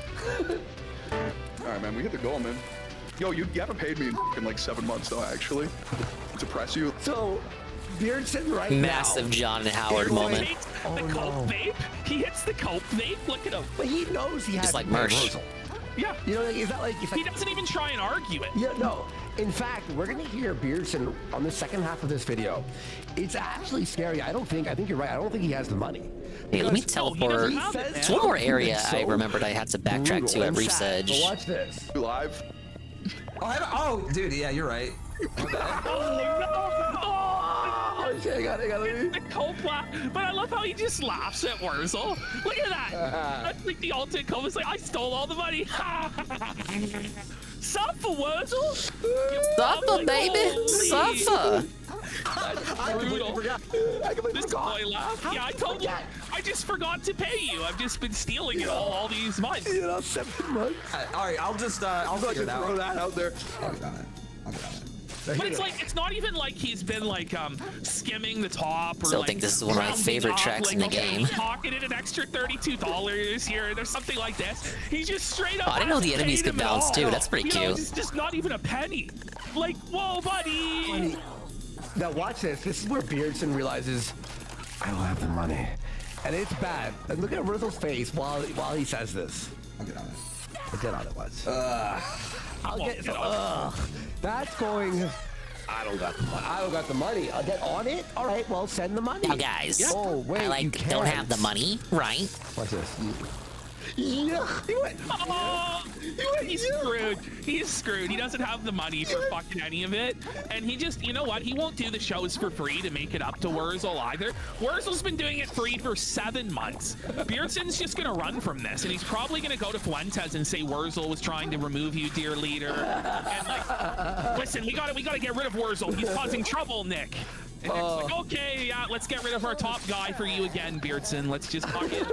All right, man, we hit the goal, man. Yo, you haven't paid me in like 7 months, though, actually. To press you. So, Beardson right Massive now. John and Howard Beardson moment. takes the cope vape. He hits the cope vape. Look at him. But he knows he has It's like to pay Mersh. Wurzel. Yeah. You know, it's not like He doesn't even try and argue it. Yeah, no. In fact, we're gonna hear Beardson on the second half of this video. It's actually scary. I think you're right. I don't think he has the money. Hey, let me Because- teleport. There's one more area I remembered I had to backtrack to at Reef's Edge. But watch this. Live. Oh, dude, yeah, you're right. Oh, shit, I got it. The cope laugh. But I love how he just laughs at Wurzel. Look at that. That's like the ultimate cope. It's like, I stole all the money. Suffer, Wurzel. Suffer, baby. Suffer. Brutal. This boy laughed. Yeah, I told you. I just forgot to pay you. I've just been stealing it all these months. 7 months. All right, I'll just figure it out. Throw that out there. But it's like, it's not even like he's been like skimming the top or Still like think this is one of my rounding favorite up, tracks like, in the okay, game. pocketed an extra $32 here. There's something like this. He's just straight up. Oh, I didn't know the hasn't enemies paid could him at bounce all. too. That's pretty You know, cute. it's just not even a penny. Like, whoa, buddy. Now watch this. This is where Beardson realizes I don't have the money, and it's bad. And look at Rizzle's face while he says this. I'll get on it. I'll get on it once. I'll get so. That's going. I don't got the money. I don't got the money. I'll get on it. All right. Well, send the money. Now, guys, Oh wait, I you don't can't. have the money, right? Watch this. Yeah, he went. Oh, he's screwed. He's screwed. He doesn't have the money for fucking any of it. And he just, you know what? He won't do the shows for free to make it up to Wurzel either. Wurzel's been doing it free for 7 months. Beardson's just going to run from this. And he's probably going to go to Fuentes and say Wurzel was trying to remove you, dear leader. And like, listen, we gotta get rid of Wurzel. He's causing trouble, Nick. And Nick's like, okay, yeah, let's get rid of our top guy for you again, Beardson. Let's just fucking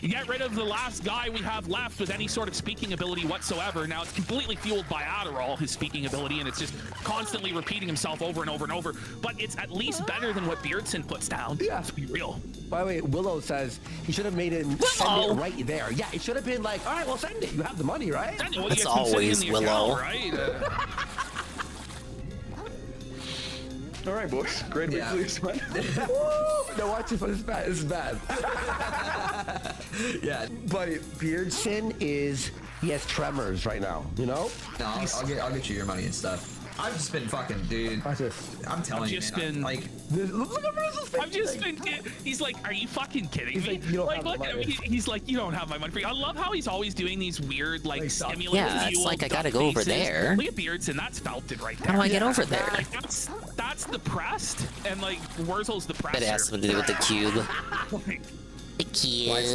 get rid of the last guy we have left with any sort of speaking ability whatsoever. Now it's completely fueled by Adderall, his speaking ability, and it's just constantly repeating himself over and over and over. But it's at least better than what Beardson puts down. Yeah, to be real. By the way, Willow says he should have made it send it right there. Yeah, it should have been like, all right, well, send it. You have the money, right? It's always Willow. Right? All right, boys. Great weekly experiment. No, watch this one. This is bad. This is bad. Yeah. But Beardson he has tremors right now, you know? No, I'll get you your money and stuff. I've just been fucking, dude. Watch this. I'm telling you, man, like, look at Rizzle's face. I've just been. He's like, are you fucking kidding me? Like, you don't like, have look the at him. money. He's like, you don't have my money for you. I love how he's always doing these weird, like, stimulant. Yeah, it's like I gotta go over there. Look at Beardson. That's felted right there. How do I get over there? Like, that's depressed, and like Wurzel's depressed. But it has something to do with the cube. The cube. Life's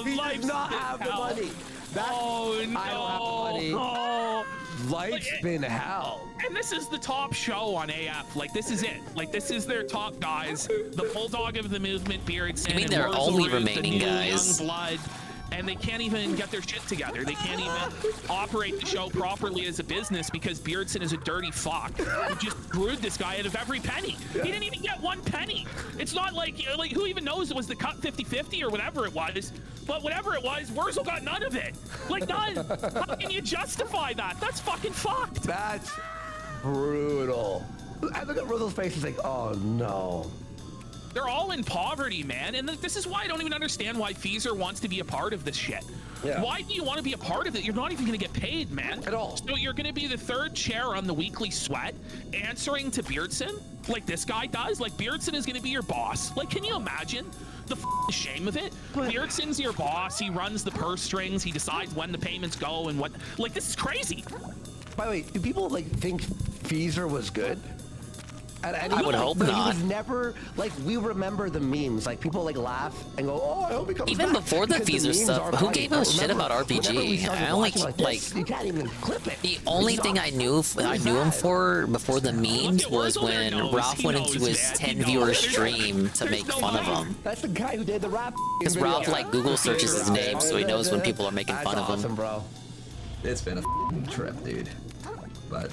He does not have the money. Oh no! I don't have the money. Oh. Life's been hell. And this is the top show on AF. Like, this is it. Like, this is their top guys. The bulldog of the movement, Beardson. You mean and they're Wurzel only Root, the remaining new guys? Young blood. And they can't even get their shit together. They can't even operate the show properly as a business because Beardson is a dirty fuck who just screwed this guy out of every penny. He didn't even get 1 penny. It's not like who even knows it was the cut 50-50 or whatever it was. But whatever it was, Wurzel got none of it. Like, none. How can you justify that? That's fucking fucked. That's brutal. I look at Rizzle's face. He's like, oh no. They're all in poverty, man. And this is why I don't even understand why Feezer wants to be a part of this shit. Yeah. Why do you want to be a part of it? You're not even going to get paid, man. At all. So you're going to be the third chair on the weekly sweat, answering to Beardson like this guy does? Like, Beardson is going to be your boss. Like, can you imagine the shame of it? Beardson's your boss. He runs the purse strings. He decides when the payments go and what. Like, this is crazy. By the way, do people like think Feezer was good? And I would hope but not. He was never like, we remember the memes. Like, people like laugh and go, "Oh, I hope he comes Even back," before the because Feezer memes stuff, are who funny. gave a But shit remember, about whenever we RPG? started I only watching this, you can't even clip it. The only thing I knew him for before the memes was when Ralph went into his 10-viewer stream to make fun of him. That's the guy who did the rap. Because Ralph like Google searches his name, so he knows when people are making fun of him. Awesome, bro. It's been a trip, dude. But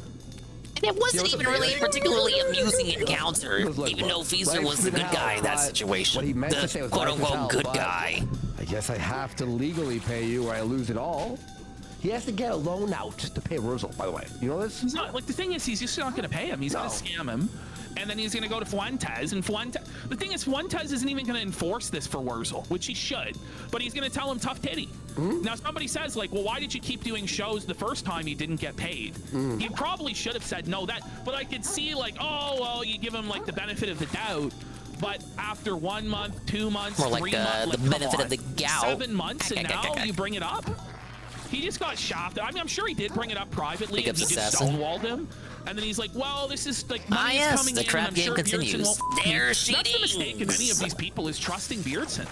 And it wasn't even really a particularly amusing encounter, even though Feezer was the good guy in that situation. What he meant to say The was quote-unquote good guy. I guess I have to legally pay you or I lose it all. He has to get a loan out to pay Wurzel, by the way. You know this? He's not, like, the thing is, he's just not going to pay him. He's going to scam him. And then he's going to go to Fuentes. And the thing is, Fuentes isn't even going to enforce this for Wurzel, which he should. But he's going to tell him tough titty. Now, somebody says, like, well, why did you keep doing shows the first time you didn't get paid? He probably should have said no. But I could see, like, oh, well, you give him, like, the benefit of the doubt. But after 1 month, 2 months, More 3 like months, the benefit of the gout. 7 months, and now you bring it up? He just got shafted. I mean, I'm sure he did bring it up privately, and he just stonewalled him. And then he's like, well, this is like money is coming in, and I'm sure Beardson won't. That's the mistake of any of these people, is trusting Beardson.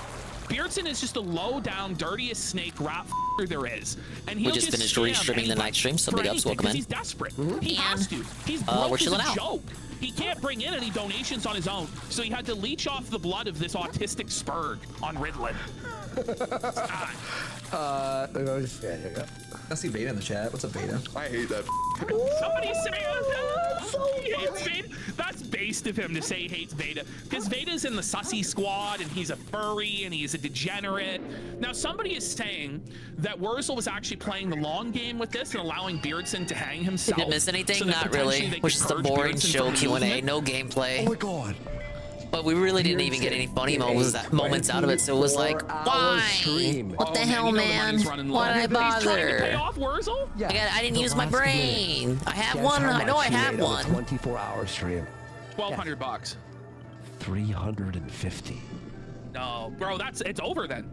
Beardson is just a low-down, dirtiest snake rap there is. And We he'll just finished scam restreaming the night stream, so for big ups, anything, welcome 'cause in. He's desperate. He has to. He's broke we're as chilling a out. joke. He can't bring in any donations on his own, so he had to leech off the blood of this autistic spurg on Riddlin. I see Beta in the chat. What's up, Beta? I hate that. Somebody say he hates Veda. That's based of him to say he hates Veda, because Veda's in the sussy squad and he's a furry and he's a degenerate. Now somebody is saying that Wurzel was actually playing the long game with this and allowing Beardson to hang himself. Did miss anything? so that Not potentially really. they Which could is the purge boring Beardson show from the Q&A, movement. no gameplay. Oh my god. But we really didn't even get any funny moments out of it, so it was like, why? What the hell, man? Why did I bother? Pay off Wurzel? I didn't use my brain. I have one. I know I have one. 24-hour stream. $1,200. 350. No, bro, it's over then.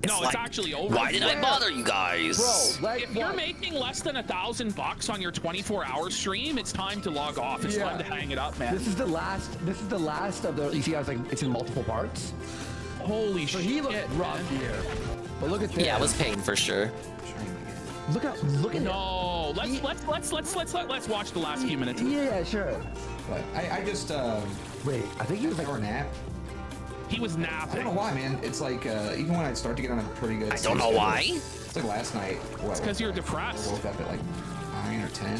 It's It's like, actually over. why did I bother you guys? Bro, like, if you're making less than $1,000 on your 24-hour stream, it's time to log off. It's time to hang it up, man. This is the last of the. You see, I was like, it's in multiple parts. Holy shit! He looked rough here. But look at this. Yeah, I was paying for sure. Look at No, let's watch the last few minutes. Yeah, sure. But I just wait. I think he was like or nap. He was napping. I don't know why, man. It's like even when I start to get on a pretty good. I don't know why. It's like last night. What? It's because you're depressed. I woke up at like 9 or 10.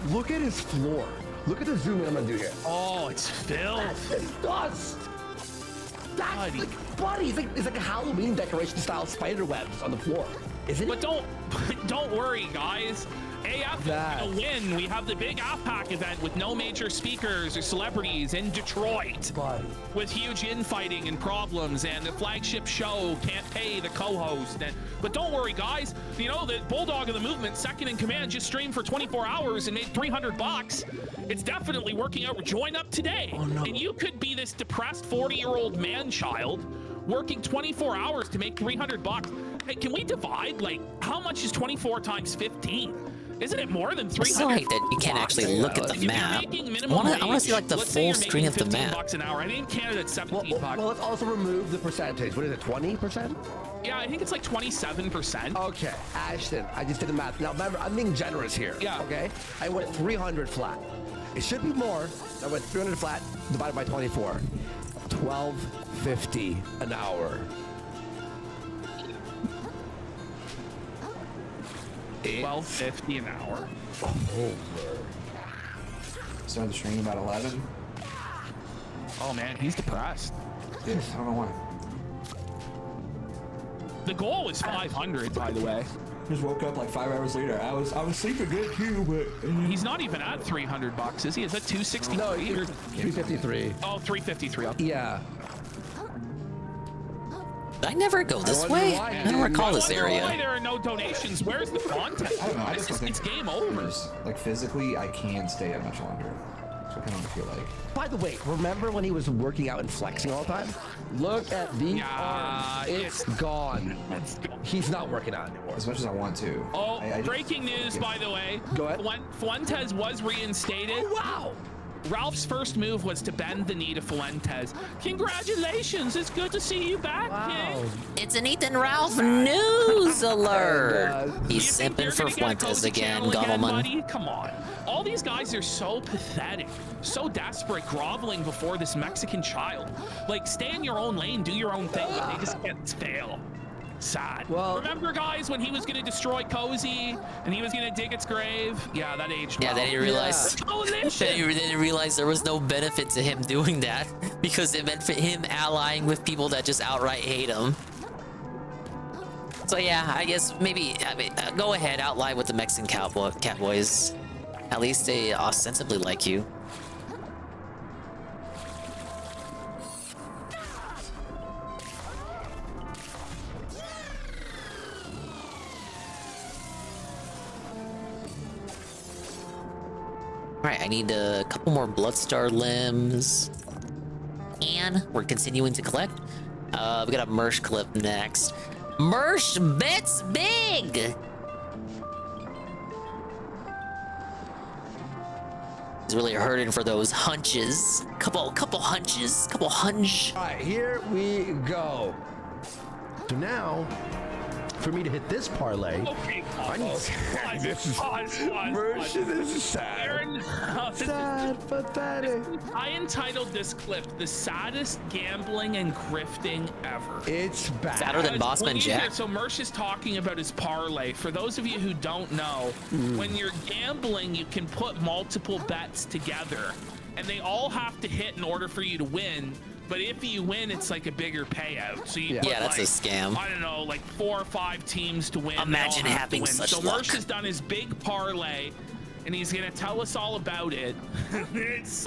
Look at his floor. Look at the zoom in I'm gonna do here. Oh, it's filled. That's dust. That's buddy. It's like a Halloween decoration style spider webs on the floor. Isn't it? But don't worry, guys. AF is gonna win. We have the big AFPAC event with no major speakers or celebrities in Detroit. With huge infighting and problems, and the flagship show can't pay the co-host. But don't worry, guys. You know, the Bulldog of the Movement, second in command, just streamed for 24 hours and made $300. It's definitely working out. Join up today. Oh, no. And you could be this depressed 40-year-old man-child working 24 hours to make $300. Hey, can we divide? Like, how much is 24 times 15? Isn't it more than 300? It's not like that you can't actually look at the map. I want to see like the full screen of the map. $15 an hour. I think in Canada it's 17 bucks. Well, let's also remove the percentage. What is it, 20%? Yeah, I think it's like 27%. Okay, Ashton, I just did the math. Now remember, I'm being generous here. Yeah. Okay? I went 300 flat. It should be more. I went 300 flat divided by 24. $12.50 an hour. $12.50 an hour. Started the stream about 11. Oh man, he's depressed. Yeah, I don't know why. The goal was 500, by the way. Just woke up like 5 hours later. I was sleeping good too, but he's not even at $300, is he? Is that 263? No, 353. Oh, 353. Yeah. I never go this way. I don't recall this area. Why there are no donations? Where's the content? I don't know. I just don't think it's game over. Like physically, I can't stay up much longer. That's what I kind of feel like. By the way, remember when he was working out and flexing all the time? Look at the arms. It's gone. He's not working out anymore. As much as I want to. Oh, I breaking news, by the way. Go ahead. Fuentes was reinstated. Oh, wow. Ralph's first move was to bend the knee to Fuentes. Congratulations, it's good to see you back, kid. It's an Ethan Ralph news alert. He's simping for Fuentes again, Gottleman. Come on. All these guys are so pathetic, so desperate, groveling before this Mexican child. Like, stay in your own lane, do your own thing, but they just can't fail. Sad. Well, remember, guys, when he was going to destroy Cozy and he was going to dig its grave? Yeah, that aged well. Yeah, they didn't realize. They didn't realize there was no benefit to him doing that because it meant for him allying with people that just outright hate him. So yeah, I guess maybe go ahead, ally with the Mexican catboys. At least they ostensibly like you. Alright, I need a couple more Bloodstar limbs. And we're continuing to collect. We got a Mersh clip next. Mersh bets big! He's really hurting for those hunches. Couple hunches, couple hunch. All right, here we go. So now, For me to hit this parlay, Okay, I need. This is version. This is sad. Sad, pathetic. I entitled this clip "The Saddest Gambling and Grifting Ever." It's bad. Sadder than Bossman Jack. So Mersh is talking about his parlay. For those of you who don't know, when you're gambling, you can put multiple bets together, and they all have to hit in order for you to win. But if you win, it's like a bigger payout. So you put that's like, a scam. I don't know, like 4 or 5 teams to win. Imagine They all have having to win. such so luck. Mersh has done his big parlay, and he's gonna tell us all about it. it's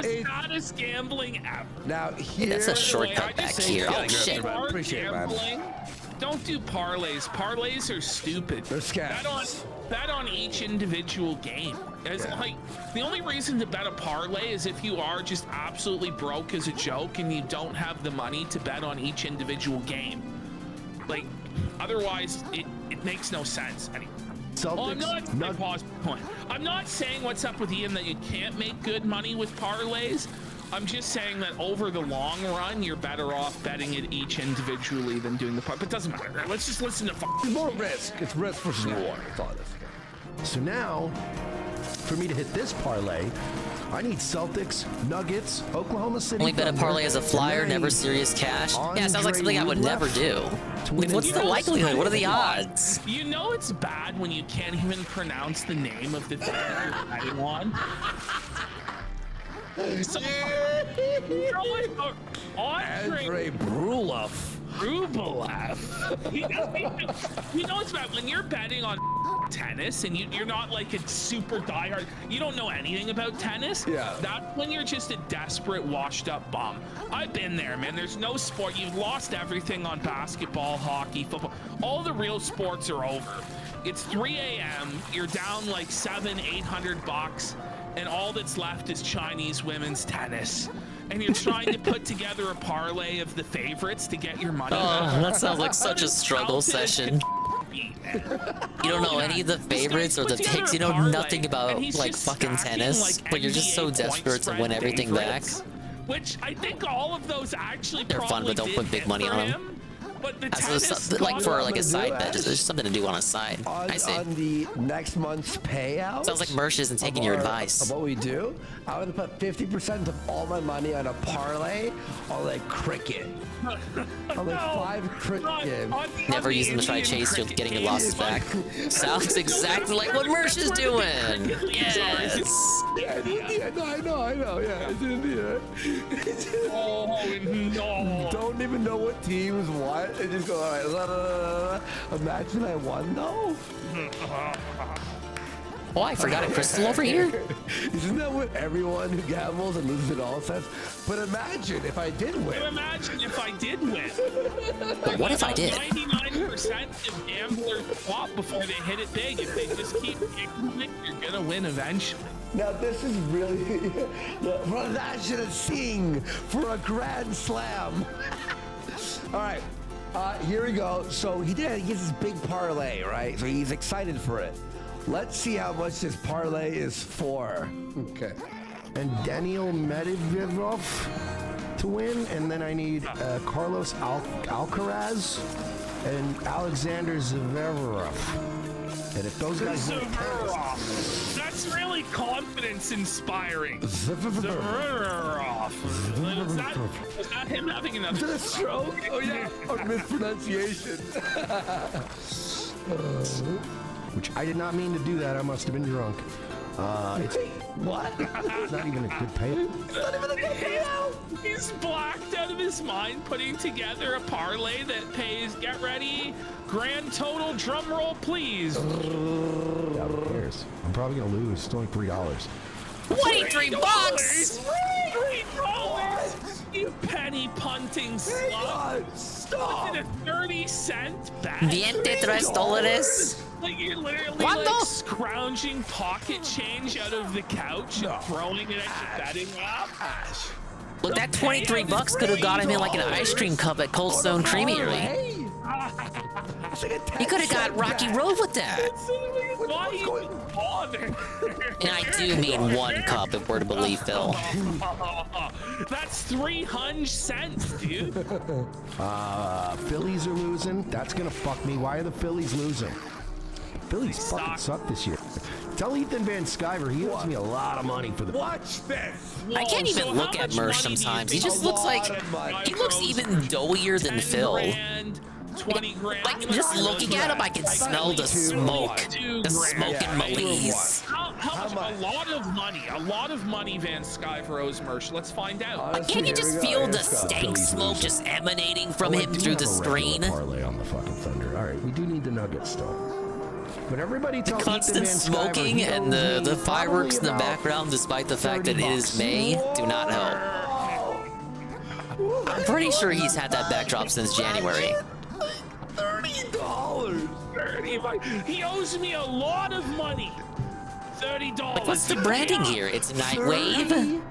saddest gambling ever. Now here, That's a shortcut back here. Oh shit! Appreciate it, man. Don't do parlays. Parlays are stupid. They're scams. Bet on each individual game. Like the only reason to bet a parlay is if you are just absolutely broke as a joke and you don't have the money to bet on each individual game. Like otherwise, it makes no sense. Anyway. I'm not saying what's up with Ian that you can't make good money with parlays. I'm just saying that over the long run, you're better off betting it each individually than doing the parlay. But it doesn't matter. Let's just listen to. It's more risk. It's risk versus reward. That's all it is. So now, for me to hit this parlay, I need Celtics, Nuggets, Oklahoma City. Only bet a Thunder, parlay as a flyer, and then never serious cash. Yeah, it sounds like Andre something I would never do. Like, what's the likelihood? What are the odds? You know it's bad when you can't even pronounce the name of the thing that you're betting on. So, Andre Rublev. You know it's bad when you're betting on tennis and you're not like a super diehard. You don't know anything about tennis. Yeah. That's when you're just a desperate, washed-up bum. I've been there, man. There's no sport. You've lost everything on basketball, hockey, football. All the real sports are over. It's 3 a.m. You're down like $700-800, and all that's left is Chinese women's tennis. And you're trying to put together a parlay of the favorites to get your money back. Oh, that sounds like such a struggle session. You don't know any of the favorites or the picks. You know nothing about like fucking tennis, but you're just so desperate to win everything back. Which I think all of those actually They're fun, but don't put big money on them. But the like for like a side bet, there's something to do on a side. I see. On the next month's payout. Sounds like Mersh isn't taking your advice. Of what we do, I would put 50% of all my money on a parlay on like cricket. On like 5 cricket games. Never use them to try to chase you getting your losses back. Sounds exactly like what Mersh is doing. Yes. Yeah, no, I know. Yeah, it's India. Oh no! Don't even know what teams what. And just go, all right. Imagine I won though. Oh, I forgot a crystal over here. Isn't that what everyone who gambles and loses it all says? But imagine if I did win. Imagine if I did win. But what if I did? 99% of gamblers flop before they hit it big. If they just keep kicking it, you're gonna win eventually. Now this is really Rajah Singh for a grand slam. All right, here we go. So he gets his big parlay, right? So he's excited for it. Let's see how much this parlay is for. Okay. And Daniel Medvedev to win, and then I need Carlos Alcaraz and Alexander Zverev. And if those guys win That's really confidence-inspiring. Zverev. Was that him having another Is that a stroke? Oh yeah, or mispronunciation. which I did not mean to do that. I must have been drunk. It's what? It's not even a good payout. It's not even a good payout. He's blacked out of his mind putting together a parlay that pays, get ready, grand total, drum roll please. Who cares? I'm probably gonna lose. It's only $3. $23! $3! You penny punting slut. Stop! Was it a 30-cent bet? $23. Like you're literally like scrounging pocket change out of the couch and throwing it at your betting app. Look, that $23 could have got him in like an ice cream cup at Cold Stone Creamery. He could have got Rocky Road with that. Why even bother? And I do mean 1 cup if we're to believe Phil. That's 300 cents, dude. Phillies are losing. That's gonna fuck me. Why are the Phillies losing? Phillies fucking suck this year. Tell Ethan Van Sciver he owes me a lot of money for the. Watch this. I can't even look at Mersh sometimes. He just looks like he looks even doughier than Phil. 20 grand. Like just looking at him, I can smell the smoke, the smoke and malaise. How much? A lot of money. Van Sciver owes Mersh. Let's find out. Can't you just feel the stank smoke just emanating from him through the screen? Parlay on the fucking Thunder. All right, we do need the Nuggets still. But everybody The tells constant smoking and the fireworks in the background, despite the fact that it is May, do not help. I'm pretty sure he's had that backdrop since January. $30. He owes me a lot of money. $30. Like, what's the branding here? It's Nightwave,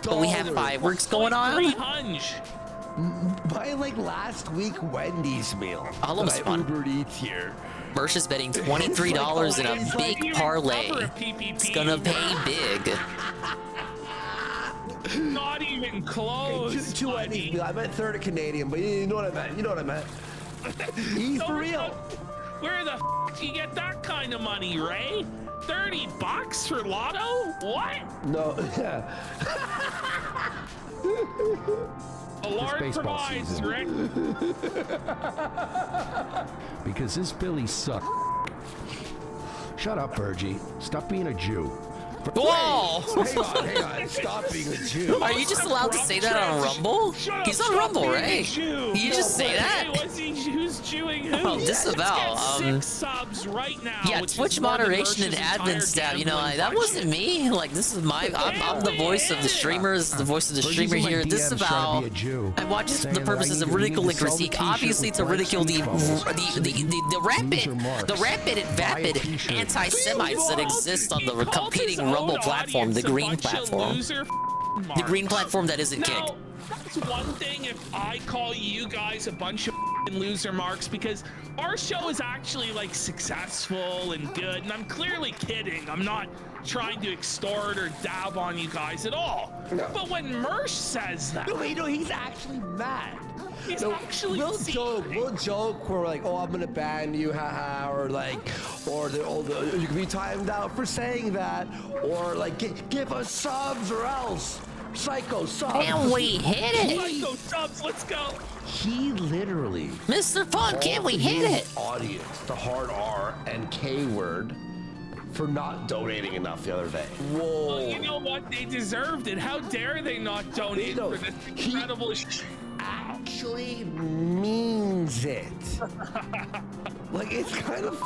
but we have fireworks going on. 300. By like last week Wendy's meal. Almost fun. Uber Eats here. Mersh is betting $23 in a big parlay. It's gonna pay big. Not even close. Two Wendy's meal. I meant 30 Canadian, but you know what I meant. You know what I meant. He's for real. Where the f do you get that kind of money, Ray? $30 for Lotto? What? No. Yeah. The Lord provides, Rick. Because this Billy sucks. Shut up, Virgie. Stop being a Jew. Whoa! Hang on. Stop being a Jew. Are you just allowed to say that on Rumble? He's on Rumble, right? You just say that? Who's Jewing who? Oh, disavow. 6 subs right now. Yeah, Twitch moderation and admin staff. You know, that wasn't me. Like, this is my. I'm the voice of the streamers. The voice of the streamer here. Disavow. I watch this for the purposes of ridiculing critique. Obviously, to ridicule the rapid and vapid anti-Semites that exist on the competing Rumble platform, the green platform. The green platform that isn't Kick. That's one thing if I call you guys a bunch of loser marks, because our show is actually like successful and good, and I'm clearly kidding. I'm not trying to extort or dab on you guys at all. No. But when Mersh says that, no, he's actually mad. He's actually we'll joke. We're like, oh, I'm gonna ban you, haha, or like, you can be timed out for saying that, or like, give us subs or else. Psycho subs. And we hit it. Psycho subs, let's go. He literally, Mr. Fun, can we hit it? Audience, the hard R and K word, for not donating enough the other day. Whoa. Well, you know what? They deserved it. How dare they not donate for this incredible actually means it. Like, it's kind of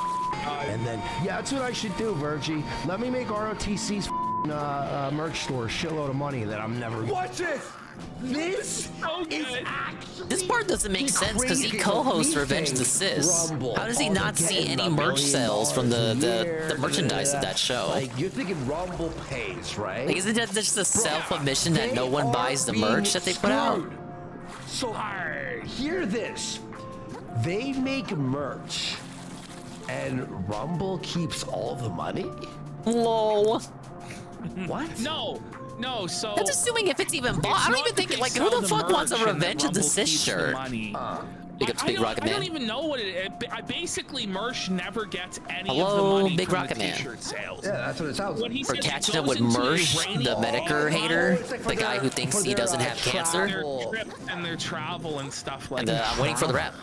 and then, yeah, that's what I should do, Virgie. Let me make ROTC's merch store a shitload of money that I'm never. Watch this. This is actually. This part doesn't make sense because he co-hosts Revenge of the Sis. How does he not see any merch sales from the merchandise of that show? Like, you're thinking Rumble pays, right? Like, isn't that just a self-admission that no one buys the merch that they put out? So, hear this. They make merch, and Rumble keeps all the money? Lol. What? No, so that's assuming if it's even bought. I don't even think like who the fuck wants a Revenge of the Sis shirt? Big up to Big Rocket Man. I don't even know what it is. Basically, Mersh never gets any Hello, of the money Big from Rocket the Man. t-shirt sales. Yeah, that's what it sounds like. We're catching up with Mersh, the Medicare hater, the guy who thinks he doesn't have cancer. Their trips and their travel and stuff like And that. I'm waiting for the rap.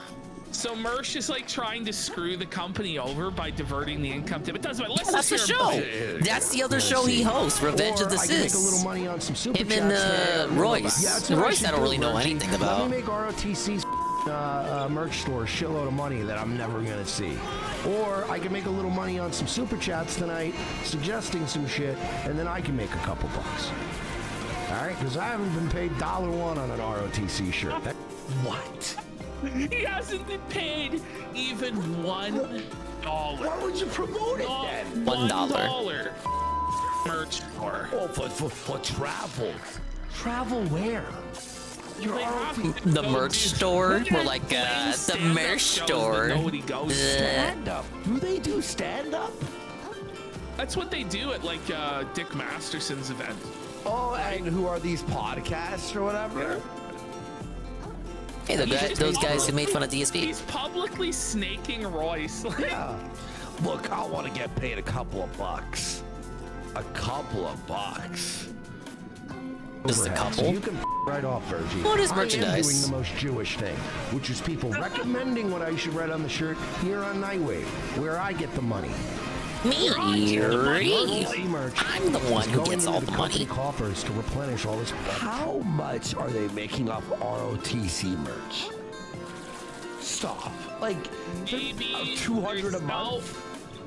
So Mersh is like trying to screw the company over by diverting the income to it. Doesn't matter. That's the show. That's the other show he hosts, Revenge of the I can make a Sis. little money on some super Him and Royce. Yeah, that's what Royce, I don't really know Virgie. anything about. Let me make ROTC's merch store a shitload of money that I'm never gonna see. Or I can make a little money on some super chats tonight, suggesting some shit, and then I can make a couple bucks. All right, because I haven't been paid $1 on an ROTC shirt. What? He hasn't been paid even $1. Why would you promote it then? $1. Merch store. Oh, for travel. Travel where? The merch store? More like the merch store. Nobody goes. Stand up. Do they do stand up? That's what they do at like Dick Masterson's event. Oh, and who are these podcasts or whatever? Hey, those guys who made fun of DSP. He's publicly snaking Royce. Yeah. Look, I want to get paid a couple of bucks. A couple of bucks. Just a couple? So you can right off, Virgie. What is I am merchandise? doing the most Jewish thing, which is people recommending what I should write on the shirt here on Nightwave, where I get the money. Me? Merch I'm the one who going gets into all the the company money. coffers to replenish all this. How much are they making off ROTC merch? Stop. Like Maybe 200 a month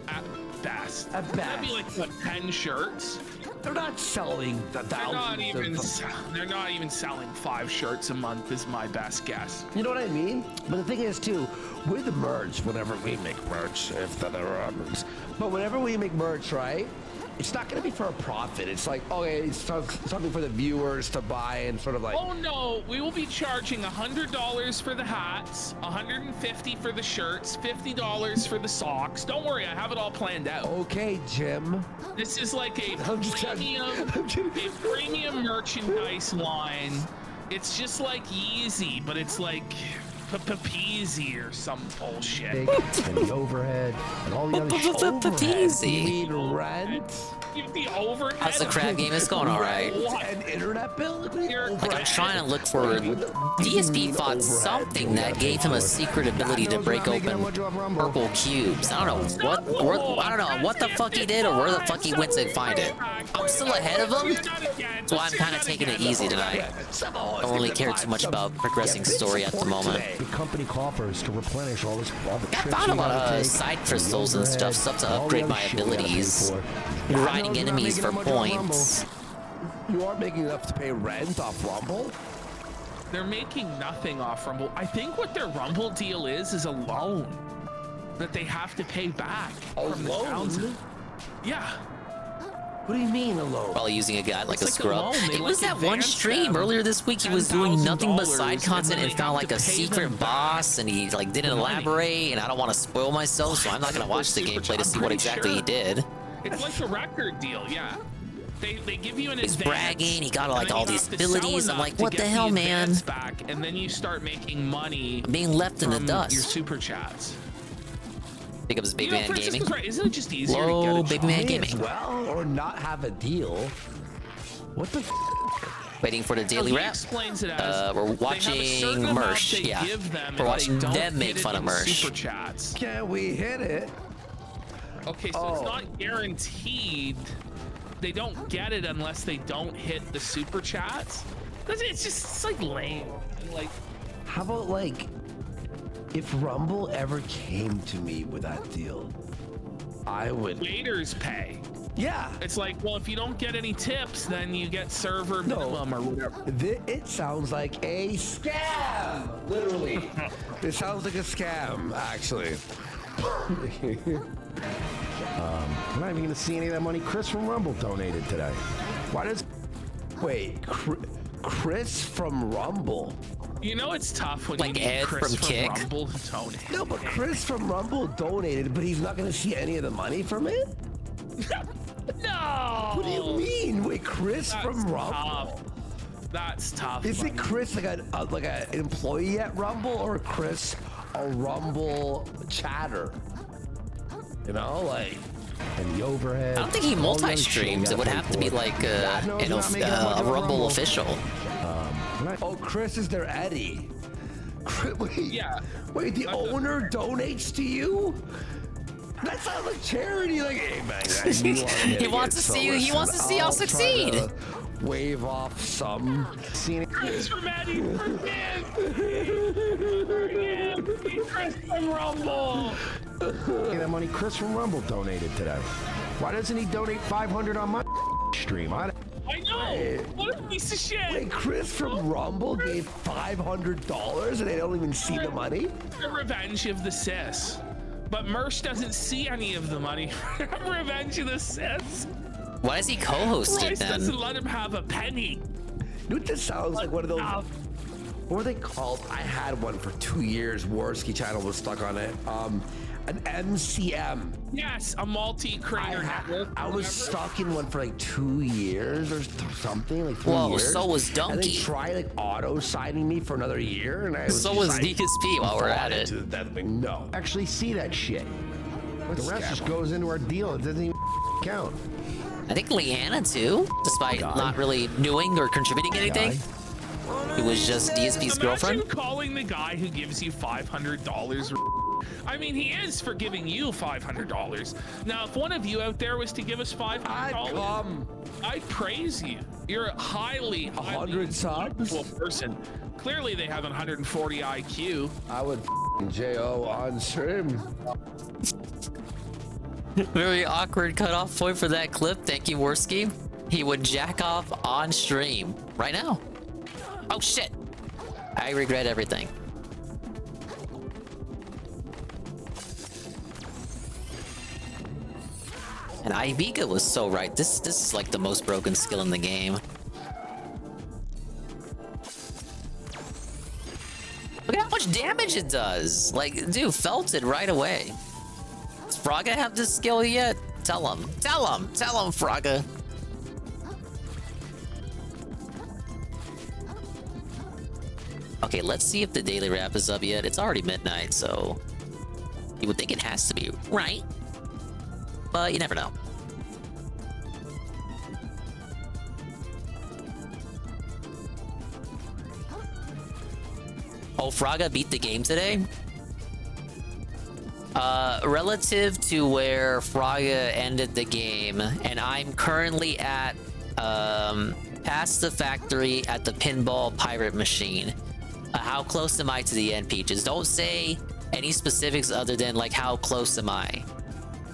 at best. At That'd be best. like what, 10 shirts. They're not selling the They're not even selling 5 shirts a month. Is my best guess. You know what I mean? But the thing is, too, with the merch, whenever we make merch, if there are merch, but whenever we make merch, right? It's not going to be for a profit. It's like, okay, it's something for the viewers to buy and sort of like. Oh no, we will be charging $100 for the hats, $150 for the shirts, $50 for the socks. Don't worry, I have it all planned out. Okay, Jim. This is like a premium merchandise line. It's just like Yeezy, but it's like Peasy or some bullshit. And the overhead and all the other shit. You need rent? The overhead. How's the crab game? It's going all right. An internet bill? Like I'm trying to look for DSP fought something that gave him a secret ability to break open purple cubes. I don't know what the fuck he did or where the fuck he went to find it. I'm still ahead of him, so I'm kind of taking it easy tonight. Don't really care too much about progressing story at the moment. The company coffers to replenish all this. I found a lot of side crystals and stuff to upgrade my abilities. Grinding enemies for points. You aren't making enough to pay rent off Rumble? They're making nothing off Rumble. I think what their Rumble deal is a loan that they have to pay back. A from the loan? sounds of it. Yeah. What do you mean a loan? While using a guy like a It's like a scrub. loan. They It was like that one advance stream them earlier this week. He was doing nothing but side $10,000 content and and then found they like a have to pay secret them boss, and he like didn't money. elaborate. And I don't want to spoil myself, so I'm not gonna watch the gameplay to see what exactly he did. It's like a record deal, yeah. They give you an He's advance, bragging. He got and like then all you these have to sell abilities. I'm enough like, to what the get hell, man? advance back, and then you start making money. I'm being left in the from dust. Your super chats. Pick up his Big You know, Man Francisco's Gaming. right. Isn't it just easier Hello, to get a Big job? Man As Gaming. well, or not have a deal. What the? Waiting for the daily He wrap. explains it as We're they have a watching certain amount Mersh. they Yeah, give them we're if watching they don't them make hit it fun of in Mersh. Super chats. Can we hit it? Okay, so it's not guaranteed. They don't get it unless they don't hit the super chats. It's like lame. Like, how about like, if Rumble ever came to me with that deal, I would. waiters pay. Yeah. It's like, well, if you don't get any tips, then you get server minimum or whatever. It sounds like a scam. Literally. It sounds like a scam, actually. I'm not even gonna see any of that money Chris from Rumble donated today. Why does? Wait, Chris from Rumble. You know it's tough when Like you need Ed Chris from Kick. Rumble to donate. No, but Chris from Rumble donated, but he's not gonna see any of the money from it? No. What do you mean? Wait, Chris That's from Rumble? tough. That's tough. Is it buddy. Chris like an employee at Rumble, or Chris a Rumble chatter? You know, like. And the overhead. I don't think he all the other shit multi-streams. you It would gotta have pay to be for. like God knows not making that much a of a Rumble official. Oh, Chris is their Eddie. Wait, Yeah. Wait, the owner donates to you? That sounds like charity. Like, hey man, He wants to see you. He wants to see y'all succeed. Wave off some. Chris from Eddie, forgive Chris from Rumble. Hey, that money Chris from Rumble donated today. Why doesn't he donate 500 on my stream? I know. What a piece of shit. Wait, Chris from Rumble gave $500 and they don't even see the money? The Revenge of the Sis. But Mersh doesn't see any of the money from Revenge of the Sis. Why does he co-host it Royce then? doesn't let him have a penny. Dude, this sounds like one of those what were they called? I had one for 2 years. Worski channel was stuck on it. An MCM. Yes, a multi-creator network. I was stuck in one for like 2 years or something, like 3 Whoa, years. so was And Donkey. they tried like auto signing me for another year, and I was So just, was like, DSP while we're at bought it. into that thing. No. Actually see that shit. The rest just goes into our deal. It doesn't even count. I think Leanna too, despite not really doing or contributing anything. It was just DSP's girlfriend. Imagine calling the guy who gives you $500. I mean, he is for giving you $500. Now, if one of you out there was to give us $500, I'd praise you. You're a highly 100 subs person. Clearly, they have 140 IQ. I would JO on stream. Very awkward cutoff point for that clip. Thank you, Worski. He would jack off on stream right now. Oh shit! I regret everything. And Ivica was so right. This is like the most broken skill in the game. Look at how much damage it does. Like, dude, felt it right away. Does Fraga have this skill yet? Tell him. Tell him. Tell him, Fraga. Okay, let's see if the daily wrap is up yet. It's already midnight, so you would think it has to be, right? But you never know. Oh, Fraga beat the game today? Relative to where Fraga ended the game, and I'm currently at past the factory at the pinball pirate machine. How close am I to the end, Peaches? Don't say any specifics other than like how close am I?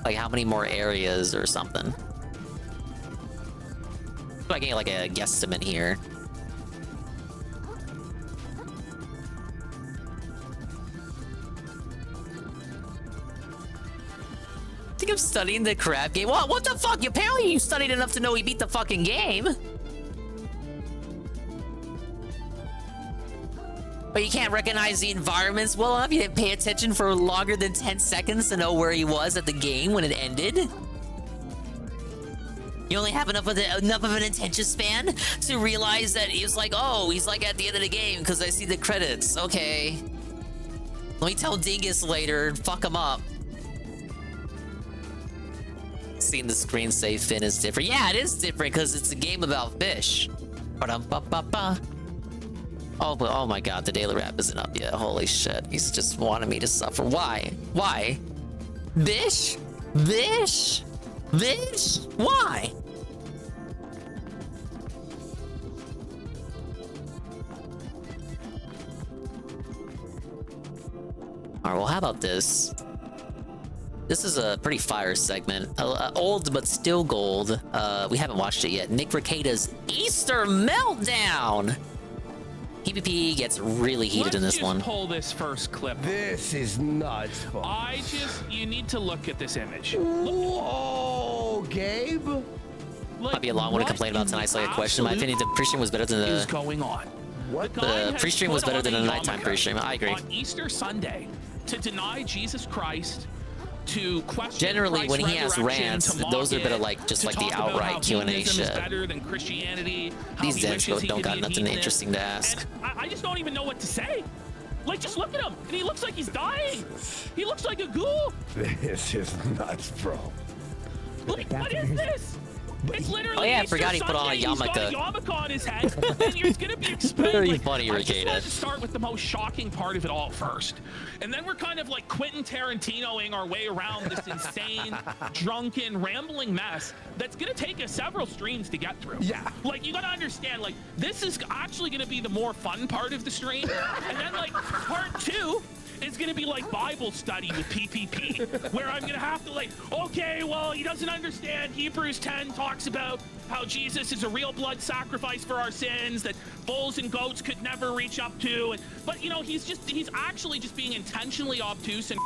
Like how many more areas or something. So I get like a guesstimate here. I think I'm studying the crab game. What the fuck? Apparently you studied enough to know he beat the fucking game. But you can't recognize the environments well enough? You didn't pay attention for longer than 10 seconds to know where he was at the game when it ended? You only have enough of an attention span to realize that he was like, oh, he's like at the end of the game because I see the credits. Okay. Let me tell Dingus later and fuck him up. Seeing the screen say Finn is different. Yeah, it is different because it's a game about fish. Ba-dum-ba-ba-ba. Oh, but oh my god, the daily wrap isn't up yet. Holy shit. He's just wanting me to suffer. Why? Why? Bish? Bish? Bish? Why? Alright, well, how about this? This is a pretty fire segment. Old but still gold. We haven't watched it yet. Nick Recada's Easter Meltdown! PvP gets really heated in this one. Let's just pull this first clip. This is nuts. You need to look at this image. Whoa, Gabe. Like, Might be a long one to complain about tonight's like a question. In my opinion, the pre-stream was better than is the... going on? What? The pre-stream was better than the nighttime pre-stream. I agree. On Easter Sunday, to deny Jesus Christ, to question generally when he has rants, those are better like just like the outright Q&A shit. Better than Christianity. These devs don't got nothing interesting to ask. I just don't even know what to say. Like, just look at him, and he looks like he's dying. He looks like a ghoul. This is nuts, bro. Like, what is this? It's literally. Oh yeah, I Easter forgot he put on a Sunday. He's got yarmulke. a yarmulke on his head, and it's gonna be explained. Very like, funny, I just Recaida. wanted to start with the most shocking part of it all first, and then we're kind of like Quentin Tarantinoing our way around this insane, drunken, rambling mess that's gonna take us several streams to get through. Yeah. Like, you gotta understand, like, this is actually gonna be the more fun part of the stream, and then like part 2 is gonna be like Bible study with PPP, where I'm gonna have to like, okay, well, he doesn't understand. Hebrews 10 talks about how Jesus is a real blood sacrifice for our sins that bulls and goats could never reach up to. But you know, he's actually just being intentionally obtuse and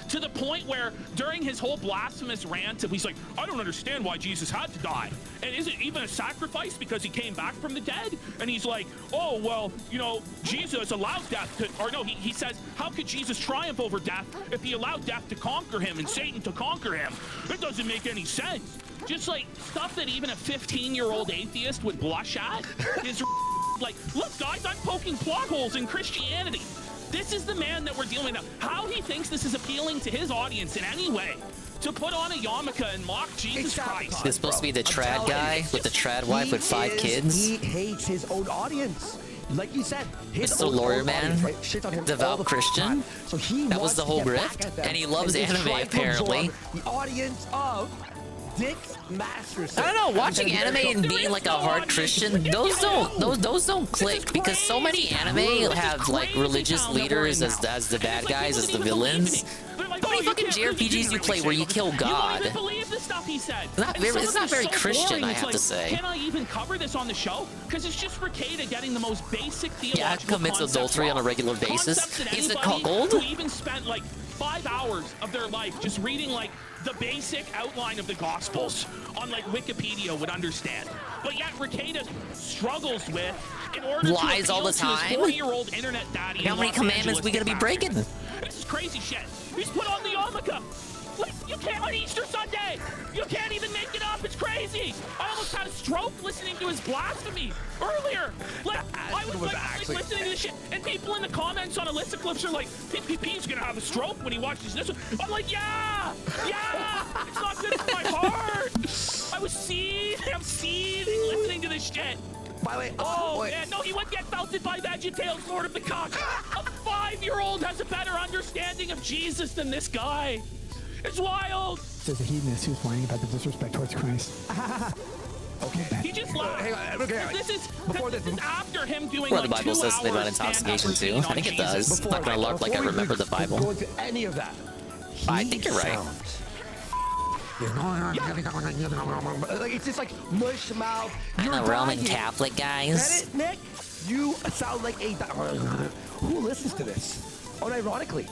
To the point where during his whole blasphemous rant, he's like, I don't understand why Jesus had to die. And is it even a sacrifice because he came back from the dead? And he's like, oh, well, you know, Jesus allowed death to, or no, he says, how could Jesus triumph over death if he allowed death to conquer him and Satan to conquer him? It doesn't make any sense. Just like stuff that even a 15-year-old atheist would blush at is like, look, guys, I'm poking plot holes in Christianity. This is the man that we're dealing with now. How he thinks this is appealing to his audience in any way, to put on a yarmulke and mock Jesus Christ. This is supposed to be the trad guy with the trad wife with 5 kids. He hates his own audience. Like you said, his Mr. own Lawyer Man, audience, right? Shits on him all devout the Christian. time. So that was the whole grift, and he loves anime apparently. The audience of Dick Masters. I don't know. Watching anime and being like a hard Christian, those don't click because so many anime have like religious leaders as the bad guys, as the villains. How many fucking JRPGs you play where you kill God? You won't even believe the stuff he said. It's not very Christian, I have to like, say. Can I even cover this on the show? Because it's just Ricada getting the most basic theological Yeah, commits adultery on a regular basis. He's a cuckold. Who even spent like 5 hours of their life just reading like the basic outline of the Gospels on like Wikipedia would understand. But yet Ricada struggles with in order lies to all the appeal to time. his 40-year-old internet daddy. How many commandments we gonna be breaking? This is crazy shit. He's put on the yarmulke. Like, you can't on Easter Sunday. You can't even make it up. It's crazy. I almost had a stroke listening to his blasphemy earlier. Like, I was like listening to this shit, and people in the comments on Alyssa clips are like, PP's gonna have a stroke when he watches this one. I'm like, yeah. It's not good for my heart. I'm seething listening to this shit. By the way, man, no, he wouldn't get felted by VeggieTales, Lord of the Cock. A 5-year-old has a better understanding of Jesus than this guy. It's wild. There's a hedonist who's whining about the disrespect towards Christ. Okay. He just laughed. Hang on, okay. This is after him doing Or like the Bible says something about intoxication too. I think it does. I'm not gonna larp like I remember the Bible. Go into any of that. I think you're right. Like, it's just like mush mouth. I know Roman Catholic guys. Get it, Nick? You sound like a. Who listens to this? Unironically.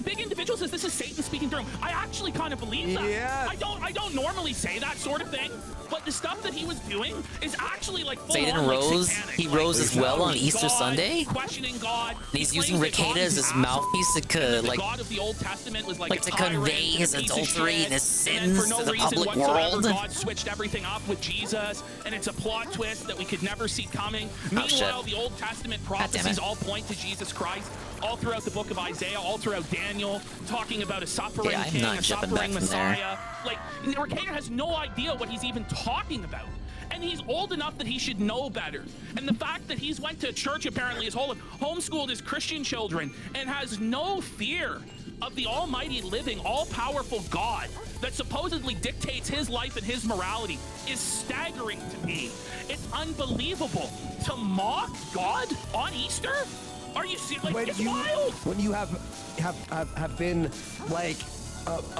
Big Individual says this is Satan speaking through him. I actually kind of believe that. Yeah. I don't normally say that sort of thing, but the stuff that he was doing is actually like full Satan on, rose. like, satanic. He rose as well on Easter Sunday. Questioning God. And he's using Ricada as his mouthpiece to like God of the Old Testament was like to convey his adultery and his sins to the public world. God switched everything up with Jesus, and it's a plot twist that we could never see coming. Meanwhile, the Old Testament prophecies all point to Jesus Christ. All throughout the book of Isaiah, all throughout Daniel, talking about a suffering king, a suffering Messiah. Like, Ricada has no idea what he's even talking about. And he's old enough that he should know better. And the fact that he's went to church apparently his whole life, homeschooled his Christian children, and has no fear of the almighty living, all-powerful God that supposedly dictates his life and his morality is staggering to me. It's unbelievable. To mock God on Easter? Are you serious? Like, it's wild. When you have been like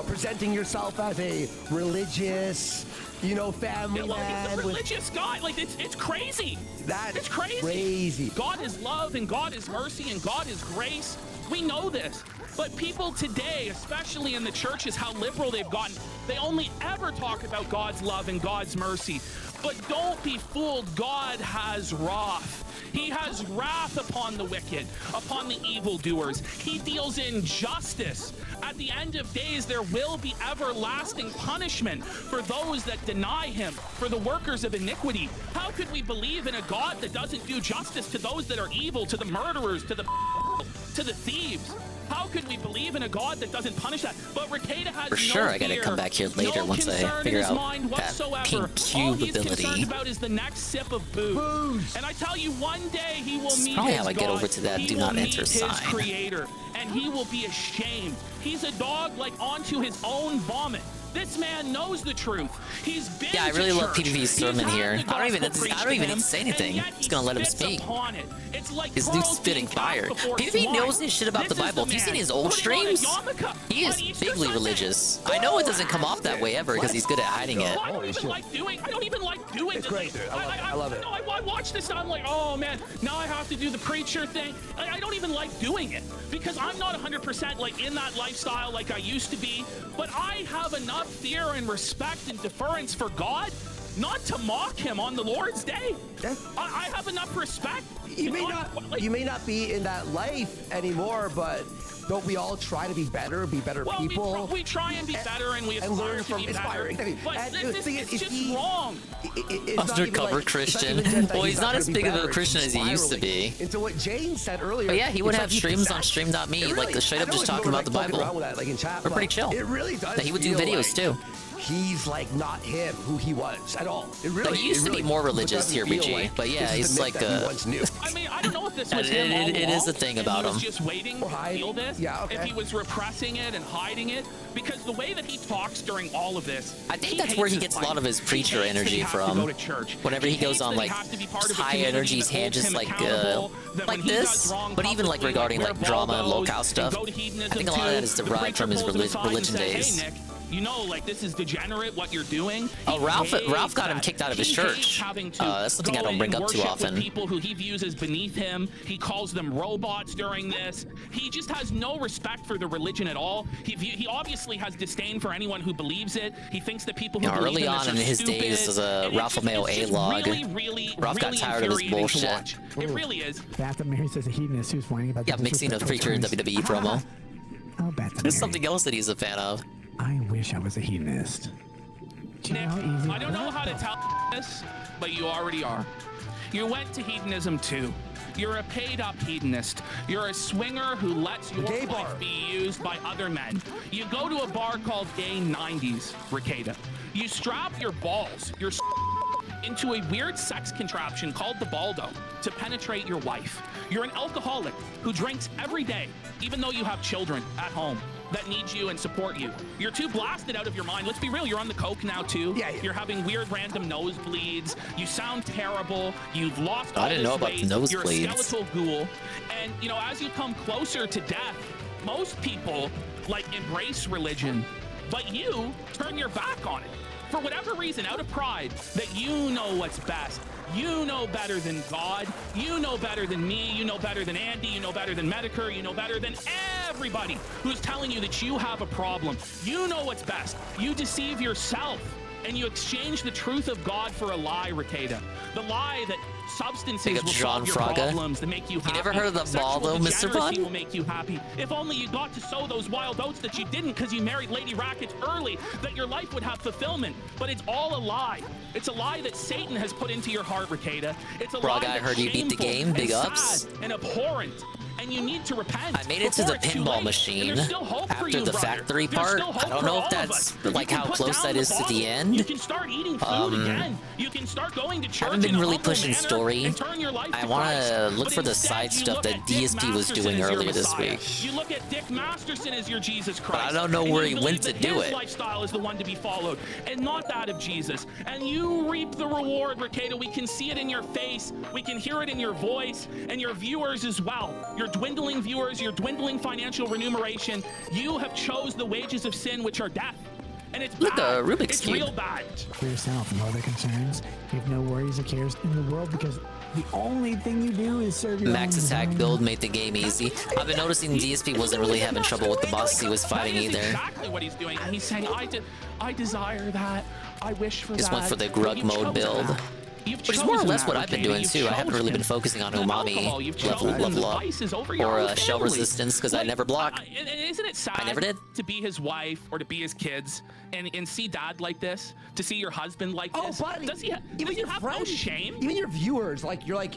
presenting yourself as a religious, family man. He's a religious guy. Like, it's crazy. It's crazy. God is love and God is mercy and God is grace. We know this. But people today, especially in the churches, how liberal they've gotten, they only ever talk about God's love and God's mercy. But don't be fooled. God has wrath. He has wrath upon the wicked, upon the evildoers. He deals in justice. At the end of days, there will be everlasting punishment for those that deny him, for the workers of iniquity. How could we believe in a God that doesn't do justice to those that are evil, to the murderers, to the thieves? How could we believe in a God that doesn't punish that? But Ricada has For sure, I gotta come back here later once I figure out that pink cube ability. All he's concerned about is the next sip of booze. And I tell you, one day he will meet probably his how I get God. over to that He do will not meet enter his sign. Creator, and he will be ashamed. He's a dog like onto his own vomit. This man knows the truth. He's been Yeah, I really to love church. PvP's sermon He's here. had the I don't even gospel preached to need him, to say anything. and yet Just gonna let him spits speak. upon it. It's like His dude's pearls spitting being fire. cast before PvP swine. knows his shit about the This is Bible. Have you seen his old putting on a streams? yarmulke He is on Easter bigly Sunday. religious. I know it doesn't come off that way ever because he's good at hiding it. I don't even like doing It's great, dude. I love it. No, I watch this and I'm like, oh man, now I have to do the preacher thing. I don't even like doing it because I'm not 100% like in that lifestyle like I used to be, but I have enough fear and respect and deference for God not to mock him on the Lord's day. Yeah. I have enough respect. You may not be in that life anymore, but don't we all try to be better people? We try and be better, and we aspire learn from to be inspiring. better. But And it's just wrong. Undercover Christian. Well, he's not as big of a Christian as he used to be. Into what Jane said earlier. But yeah, he would it's have like streams on stream.me, like straight up just talking about the Bible. We're pretty chill. It really does. He would do videos too. He's like not him who he was at all. It really. Like, he used to be more religious here, BG. Like but yeah, he's like I mean, I don't know if this was him all it is a along, thing and about he was him. just waiting to feel this. Yeah, okay. If he was repressing it and hiding it, because the way that he talks during all of this, I think that's where he gets a lot of his preacher energy from. Whenever he goes on like high energy tangents like this, but even like regarding like drama and locale stuff, I think a lot of that is derived from his religion days. Hey, Nick, you know, like this is degenerate what you're doing. Oh, Ralph got him kicked out of his church. That's something I don't bring up too often. People who he views as beneath him, he calls them robots during this. He just has no respect for the religion at all. He obviously has disdain for anyone who believes it. He thinks that people who believe early in on in his days as a Ralph Mail A-log, Ralph got tired of his bullshit. It really is. Batham Mary says a hedonist who's whining about yeah, mixing a preacher and WWE promo. Oh, Batham There's something else that he's a fan of. I wish I was a hedonist. Nick, I don't know how to tell this, but you already are. You went to hedonism too. You're a paid-up hedonist. You're a swinger who lets your life be used by other men. You go to a bar called Gay 90s, Ricada. You strap your balls, your into a weird sex contraption called the baldo to penetrate your wife. You're an alcoholic who drinks every day, even though you have children at home that need you and support you. You're too blasted out of your mind. Let's be real, you're on the coke now too. Yeah. You're having weird random nosebleeds. You sound terrible. You've lost all I didn't know about the nosebleeds. You're a skeletal ghoul. And you know, as you come closer to death, most people like embrace religion, but you turn your back on it. For whatever reason, out of pride, that you know what's best. You know better than God. You know better than me. You know better than Andy. You know better than Medicare. You know better than everybody who's telling you that you have a problem. You know what's best. You deceive yourself, and you exchange the truth of God for a lie, Ricada. The lie that substances will solve your problems, that make you happy. You never heard of the ball, though, Mr. Bun? Will make you happy. If only you got to sow those wild oats that you didn't because you married Lady Rackets early, that your life would have fulfillment. But it's all a lie. It's a lie that Satan has put into your heart, Ricada. It's a lie I heard you beat the game. Big ups. And abhorrent. And you need to repent. I made it to the pinball machine after the factory part. I don't know if that's like how close that is to the end. You can start eating food again. You can start going to church. I haven't been really pushing story. I want to look for the side stuff that DSP was doing earlier this week. You look at Dick Masterson as your Jesus Christ. But I don't know where he went to do it. His lifestyle is the one to be followed, and not that of Jesus. And you reap the reward, Ricada. We can see it in your face. We can hear it in your voice, and your viewers as well. Your dwindling viewers, your dwindling financial remuneration. You have chose the wages of sin, which are death. And it's Look, bad. Rubik's it's Cube. real bad. For yourself and all other concerns, you have no worries or cares in the world because the only thing you do is serve your Max own attack design. build made the game easy. I've been noticing DSP wasn't really having trouble with the bosses he was fighting That is either. exactly what he's doing. He's saying, I desire that. I wish for Just that. went for the But grug you've mode chosen build. that. You've Which is more or chosen less that, what I've been Ricada. doing You've too. I haven't really been chosen focusing on the umami alcohol. You've level chosen the up vices over your or own shell family. resistance because I never block. And isn't it sad I never did. to be his wife or to be his kids and see dad like this, to see your husband like this? Buddy, does he have friends, no shame? Even your viewers, you're like,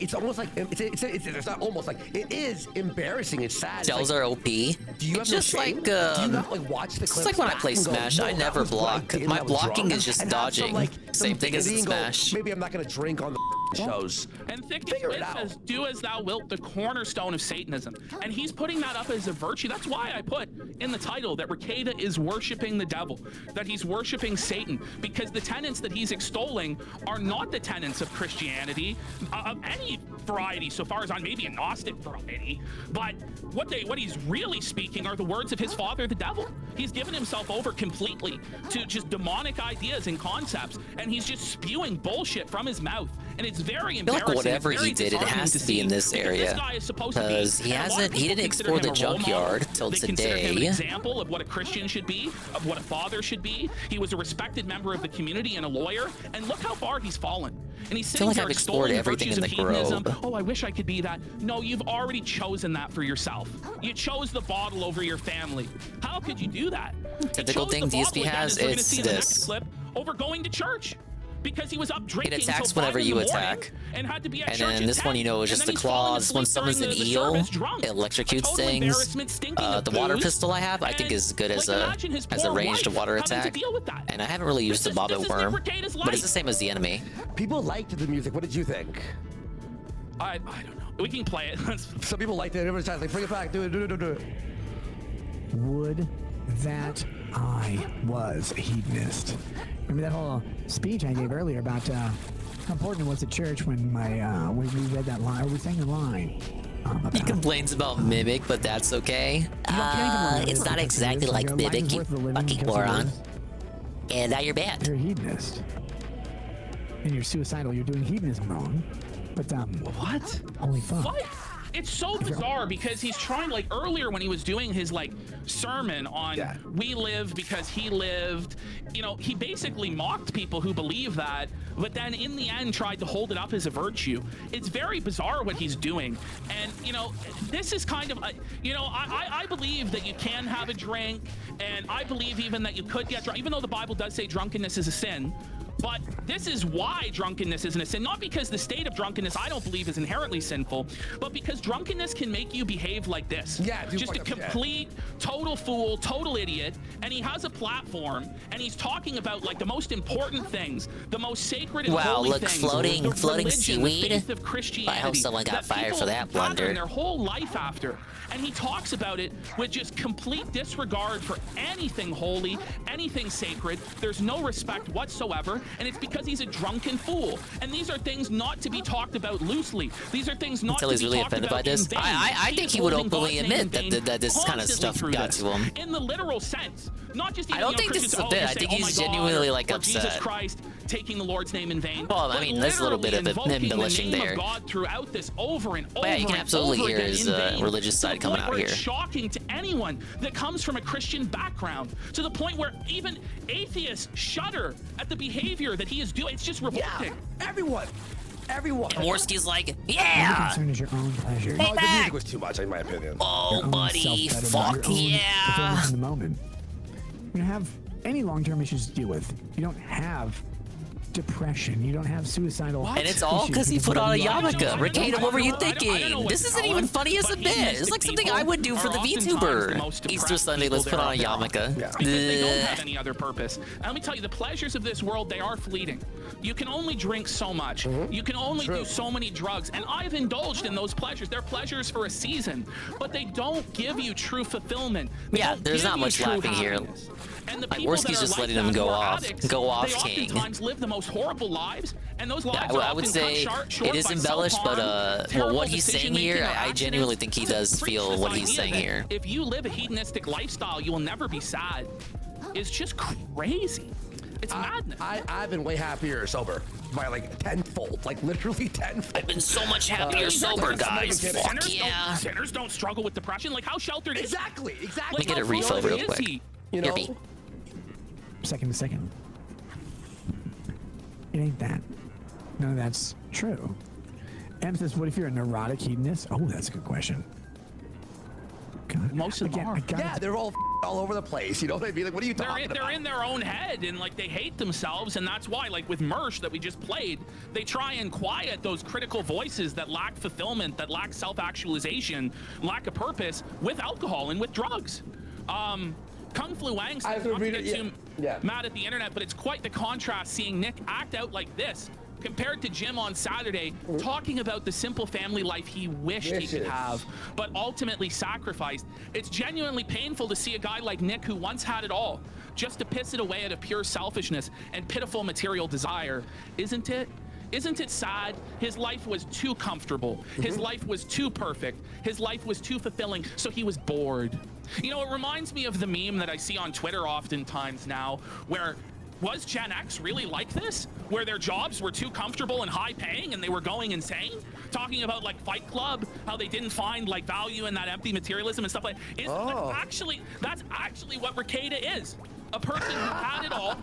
it's almost like it's not almost like it is embarrassing. It's sad. Shells are OP. Do you have It's no just shame? like Do you not watch the clips? it's like when I back play and go, Smash, "No, I that never was what I block. did and My I was blocking wrong," is just and have some, dodging. Same some thing as dignity in and go, Smash. Maybe I'm not gonna drink on the shows. And Thick Figure it Smith out. says, do as thou wilt, the cornerstone of Satanism. And he's putting that up as a virtue. That's why I put in the title that Ricada is worshiping the devil, that he's worshiping Satan, because the tenets that he's extolling are not the tenets of Christianity, of any variety, so far as on maybe a Gnostic variety. But what he's really speaking are the words of his father, the devil. He's given himself over completely to just demonic ideas and concepts, and he's just spewing bullshit from his mouth. and it's very I feel embarrassing. like whatever It's very he did, it disheartening has to be see, in this because area this guy is supposed to be, because he and a lot of hasn't. He people didn't consider explore the him a role junkyard model. till They consider him an today. example of what a Christian should be, of what a father should be. He was a respected member of the community and a lawyer, and look how far he's fallen. And he's I feel sitting like there I've explored extolling the everything virtues in of the hedonism. Grove. Oh, I wish I could be that. No, you've already chosen that for yourself. You chose the bottle over your family. How could you do that? Typical thing DSP has, it's this. Clip over going to church because he was up drinking It attacks till 5 whenever in you the morning attack. and had to be at And church then at this one, 10, you know, is and just then the he's falling claws. When asleep during summons an the eel, service drunk. it electrocutes Total things. embarrassment, stinking of The water booze. pistol I have, I think is good as Like, a imagine his as a poor ranged wife water having to attack. deal with that. And I haven't really used the Bobbit this is Worm, Nick Regatta's but it's the life. same as the enemy. People liked the music. What did you think? I don't know. We can play it. Some people liked it. Everybody's like, bring it back. Do it. Would that I was a hedonist. Remember that whole speech I gave earlier about how important it was at church when when we read that line, or we sang the line. He complains about Mimic, but that's okay. It's not exactly like Mimic, you fucking moron. And now you're banned. You're a hedonist. And you're suicidal. You're doing hedonism wrong. But what? Only fun. What? It's so bizarre because he's trying, like earlier when he was doing his like sermon on we live because he lived, you know, he basically mocked people who believe that, but then in the end tried to hold it up as a virtue. It's very bizarre what he's doing. And, you know, this is kind of, you know, I believe that you can have a drink, and I believe even that you could get drunk, even though the Bible does say drunkenness is a sin. But this is why drunkenness isn't a sin. Not because the state of drunkenness I don't believe is inherently sinful, but because drunkenness can make you behave like this. Yeah, just a complete, total fool, total idiot. And he has a platform, and he's talking about like the most important things, the most sacred and Wow, holy look, things. floating the floating religion, the seaweed. faith of Christianity. I hope someone got fired people for that pattern blunder. their whole life after. And he talks about it with just complete disregard for anything holy, anything sacred. There's no respect whatsoever, and it's because he's a drunken fool. And these are things not to be talked about loosely. These are things not Until to he's be really talked offended about by this. in vain. I think he would holding openly God's name admit in vain that this kind of constantly stuff through got this. to him. In the literal sense, not just I don't think this is a bit. I think he's genuinely like Jesus upset. Christ taking the Lord's name in vain. Well, I mean, there's a little bit of embellishing the name there. Of God throughout this over and over. But yeah, you can and absolutely over hear again his in vain, religious to side the coming point out where here. It's shocking to anyone that comes from a Christian background, to the point where even atheists shudder at the behavior that he is doing. It's just revolting. Everyone. Warski's like, Your yeah! concern is your own pleasure. No, the music was too much, in my opinion. Oh, Your own buddy, self-betterment, fuck your own yeah! fulfillment in the moment. You don't have any long-term issues to deal with. You don't have depression. You don't have suicidal. And it's all because he put on a yarmulke. Ricada, what were you thinking? This isn't even funny as a bit. It's like something I would do for the VTuber. Easter Sunday, let's put on a yarmulke. Because they don't have any other purpose. And let me tell you, the pleasures of this world, they are fleeting. You can only drink so much. You can only do so many drugs. And I've indulged in those pleasures. They're pleasures for a season, but they don't give you true fulfillment. They Yeah, don't there's give not you much true laughing here. happiness. And the Like, people Worski's that are just like letting them that, go who are off. addicts, Go off, they King. oftentimes live the most horrible lives, and those lives Yeah, are I would often say cut short it is by embellished, but self-harm, terrible what he's saying decision-making here, or I accidents. genuinely think he does To preach feel this what he's idea saying that here. If you live a hedonistic lifestyle, you will never be sad. It's just crazy. It's madness. I've been way happier sober by like tenfold, like literally tenfold. I've been so much happier sober, guys. Fuck yeah. Sinners don't struggle with depression. Like, how sheltered is Exactly. Let me get a refill real quick. You know, Here, Second to second. It ain't that. None of that's true. Em says, what if you're a neurotic hedonist? Oh, that's a good question. God. Most of them are. Yeah, they're all over the place. You know what I mean? Like, what are you talking about? They're in their own head, and like they hate themselves, and that's why, like with Mersh that we just played, they try and quiet those critical voices that lack fulfillment, that lack self-actualization, lack a purpose with alcohol and with drugs. Kung Flu Wang says not to get too mad at the internet, but it's quite the contrast seeing Nick act out like this compared to Jim on Saturday, talking about the simple family life he wished he could have, but ultimately sacrificed. It's genuinely painful to see a guy like Nick who once had it all, just to piss it away out of pure selfishness and pitiful material desire. Isn't it? Isn't it sad? His life was too comfortable. His life was too perfect. His life was too fulfilling, so he was bored. You know, it reminds me of the meme that I see on Twitter oftentimes now, where Was Gen X really like this? Where their jobs were too comfortable and high paying and they were going insane? Talking about like Fight Club, how they didn't find like value in that empty materialism and stuff like that. That's actually what Ricada is. A person who had it all,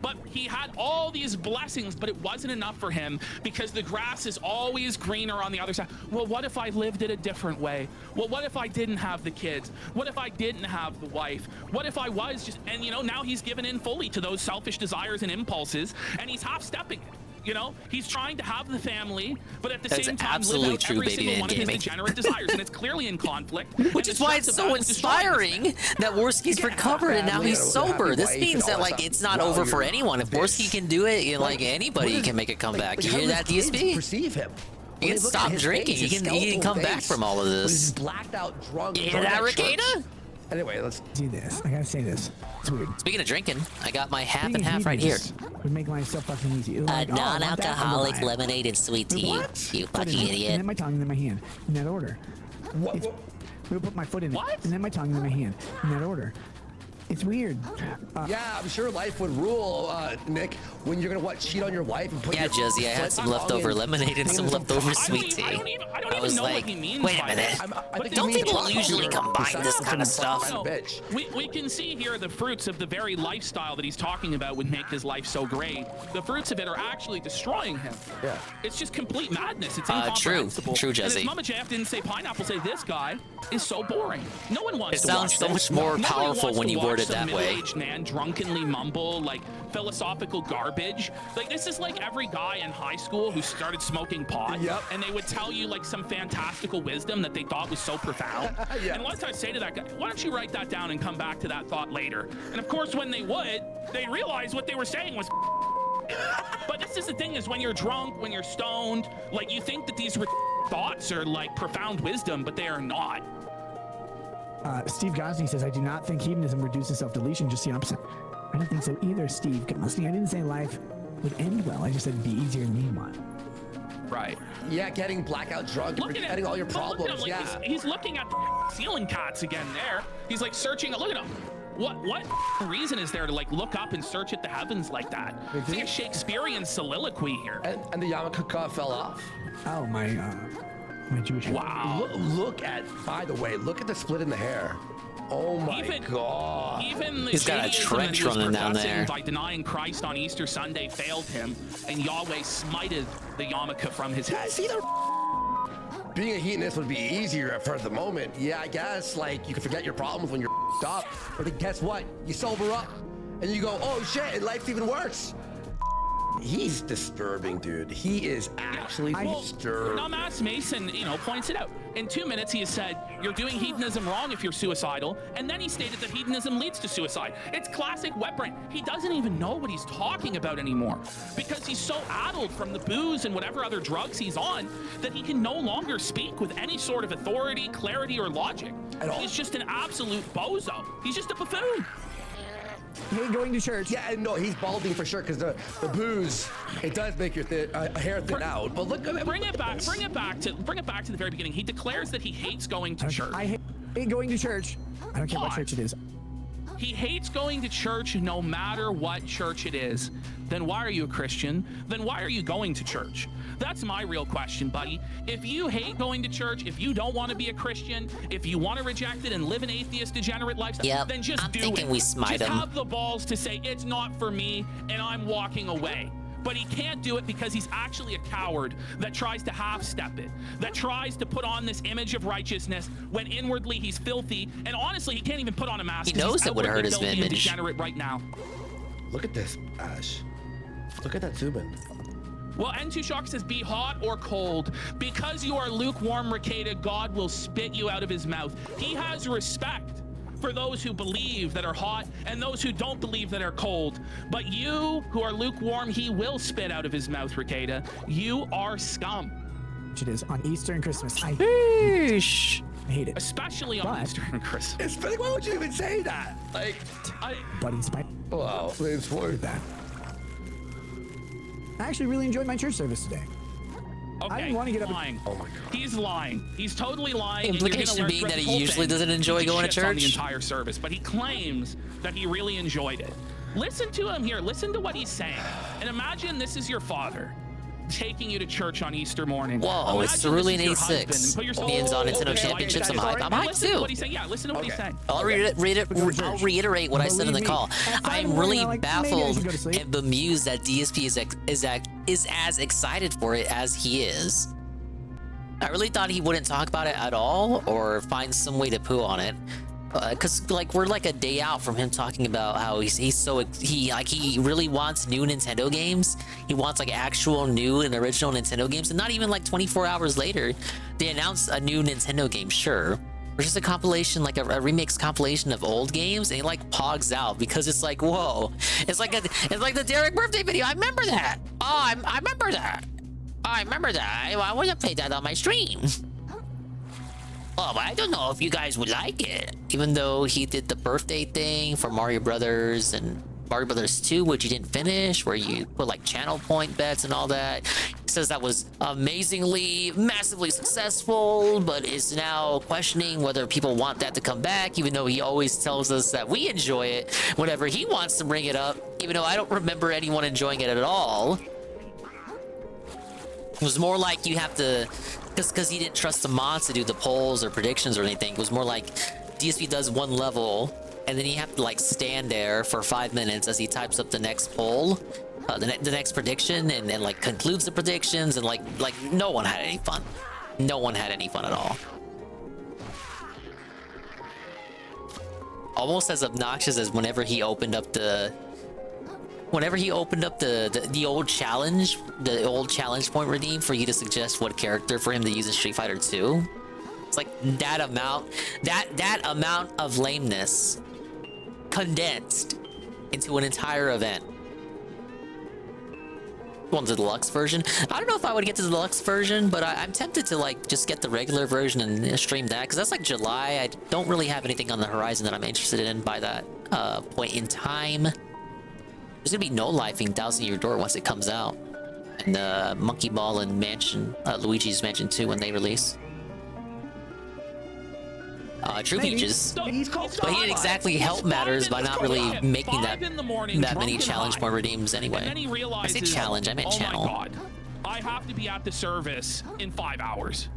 but he had all these blessings, but it wasn't enough for him because the grass is always greener on the other side. Well, what if I lived it a different way? Well, what if I didn't have the kids? What if I didn't have the wife? What if I was just, and you know, now he's given in fully to those selfish desires and impulses, and he's half-stepping it. You know, he's trying to have the family, but at the same time live out every single one of his degenerate desires, and it's clearly in conflict. Which is why it's so inspiring that Worski's recovered and now he's sober. This means that like it's not over for anyone. If Worski can do it, you know, like anybody can make a comeback. You hear that, DSP? Perceive him. He can stop drinking. He can come back from all of this. He's blacked out, drunk. You hear that, Ricada? Anyway, let's do this. I gotta say this. It's weird. Speaking of drinking, I got my half and half right here. Would make life so fucking easy. Like, non-alcoholic lemonade and sweet tea. You fucking idiot. And then my tongue, and then my hand. In that order. We would put my foot in it. And then my tongue, and then my hand. In that order. It's weird. Yeah, I'm sure life would rule, Nick, when you're gonna cheat on your wife and put yeah, Jesse, I had some leftover lemonade and some leftover sweet tea. I was like, wait a minute. Don't people usually combine this kind of stuff? No, we can see here the fruits of the very lifestyle that he's talking about would make his life so great. The fruits of it are actually destroying him. Yeah. It's just complete madness. It's incomprehensible. True, Jesse. And his Mama JF didn't say pineapple, say this guy is so boring. No one wants to watch this. It sounds so much more powerful when you word it that way. Middle-aged man drunkenly mumble like philosophical garbage. Like this is like every guy in high school who started smoking pot, and they would tell you like some fantastical wisdom that they thought was so profound. And once I say to that guy, why don't you write that down and come back to that thought later? And of course, when they would, they realize what they were saying was. But this is the thing: is when you're drunk, when you're stoned, like you think that these thoughts are like profound wisdom, but they are not. Steve Gosney says, I do not think hedonism reduces self-deletion, just the opposite. I don't think so either, Steve Gosney. I didn't say life would end well. I just said it'd be easier in the meanwhile. Right. Yeah, getting blackout drunk, forgetting all your problems. Look at him, like, he's looking at the ceiling cats again there. He's like searching. Look at him. What reason is there to like look up and search at the heavens like that? It's like a Shakespearean soliloquy here. And the yarmulke fell off. Oh, my Jewish. Wow. Look at, by the way, look at the split in the hair. Oh my God. Even the he's got a trench running down there. By denying Christ on Easter Sunday failed him, and Yahweh smited the yarmulke from his head. Being a hedonist would be easier for the moment. Yeah, I guess, like, you can forget your problems when you're up. But then guess what? You sober up, and you go, oh shit, and life's even worse. He's disturbing, dude. He is actually disturbing. Now, Mass Mason, points it out. In 2 minutes, he has said, you're doing hedonism wrong if you're suicidal. And then he stated that hedonism leads to suicide. It's classic wet brain. He doesn't even know what he's talking about anymore because he's so addled from the booze and whatever other drugs he's on that he can no longer speak with any sort of authority, clarity, or logic. He's just an absolute bozo. He's just a buffoon. He ain't going to church. Yeah, no, he's balding for sure because the booze, it does make your hair thin out. But look, bring it back to the very beginning. He declares that he hates going to church. I hate going to church. I don't care what church it is. He hates going to church no matter what church it is. Then why are you a Christian? Then why are you going to church? That's my real question, buddy. If you hate going to church, if you don't want to be a Christian, if you want to reject it and live an atheist, degenerate lifestyle, then just do it. We smite just him. have the balls to say, it's not for me, and I'm walking away. But he can't do it because he's actually a coward that tries to half-step it, that tries to put on this image of righteousness when inwardly he's filthy, and honestly, he can't even put on a mask. He knows that would hurt his image. Degenerate right now. Look at this, Ash. Look at that Zubin. Well, N2 Shock says, be hot or cold. Because you are lukewarm, Ricada, God will spit you out of his mouth. He has respect for those who believe that are hot and those who don't believe that are cold. But you who are lukewarm, he will spit out of his mouth, Ricada. You are scum. It is on Easter and Christmas. I hate it. Especially on Easter and Christmas. Why would you even say that? Like, Buddy Spike. Wow, it's worth that. I actually really enjoyed my church service today. Okay, I didn't want to get up. Lying. Oh my God. He's lying. He's totally lying. Implication being that he usually doesn't enjoy going to church. On the entire service, but he claims that he really enjoyed it. Listen to him here. Listen to what he's saying. And imagine this is your father taking you to church on Easter morning. Whoa, it's Cerulean 86. Means on Nintendo Championships. I'm hyped. I'm hyped too. What he's saying. Yeah, listen to what he's saying. I'll reiterate what I said in the call. I'm really baffled and bemused that DSP is as excited for it as he is. I really thought he wouldn't talk about it at all or find some way to poo on it. Cause like we're like a day out from him talking about how he really wants new Nintendo games. He wants like actual new and original Nintendo games, and not even like 24 hours later, they announced a new Nintendo game. Sure, or just a compilation, like a remix compilation of old games, and he like pogs out because it's like, whoa, it's like the Derek birthday video. I remember that. Oh, I remember that. I remember that. I would have played that on my stream. Oh, but I don't know if you guys would like it. Even though he did the birthday thing for Mario Brothers and Mario Brothers 2, which you didn't finish, where you put like channel point bets and all that. He says that was amazingly, massively successful, but is now questioning whether people want that to come back, even though he always tells us that we enjoy it whenever he wants to bring it up, even though I don't remember anyone enjoying it at all. It was more like you have to, because he didn't trust the mods to do the polls or predictions or anything. It was more like DSP does one level, and then you have to like stand there for 5 minutes as he types up the next poll, the next prediction, and then like concludes the predictions, and like no one had any fun. No one had any fun at all. Almost as obnoxious as whenever he opened up the old challenge, the old challenge point redeem for you to suggest what character for him to use in Street Fighter 2. It's like that amount of lameness condensed into an entire event. Want the deluxe version? I don't know if I would get to the deluxe version, but I'm tempted to like just get the regular version and stream that, because that's like July. I don't really have anything on the horizon that I'm interested in by that point in time. There's gonna be no lifing Thousand Year Door once it comes out, and Monkey Ball and Luigi's Mansion 2 when they release. True Peaches, but he didn't exactly help matters by not really making that many challenge point redeems anyway. And then he realizes, I say challenge, I meant channel. Oh my God, I have to be at the service in 5 hours.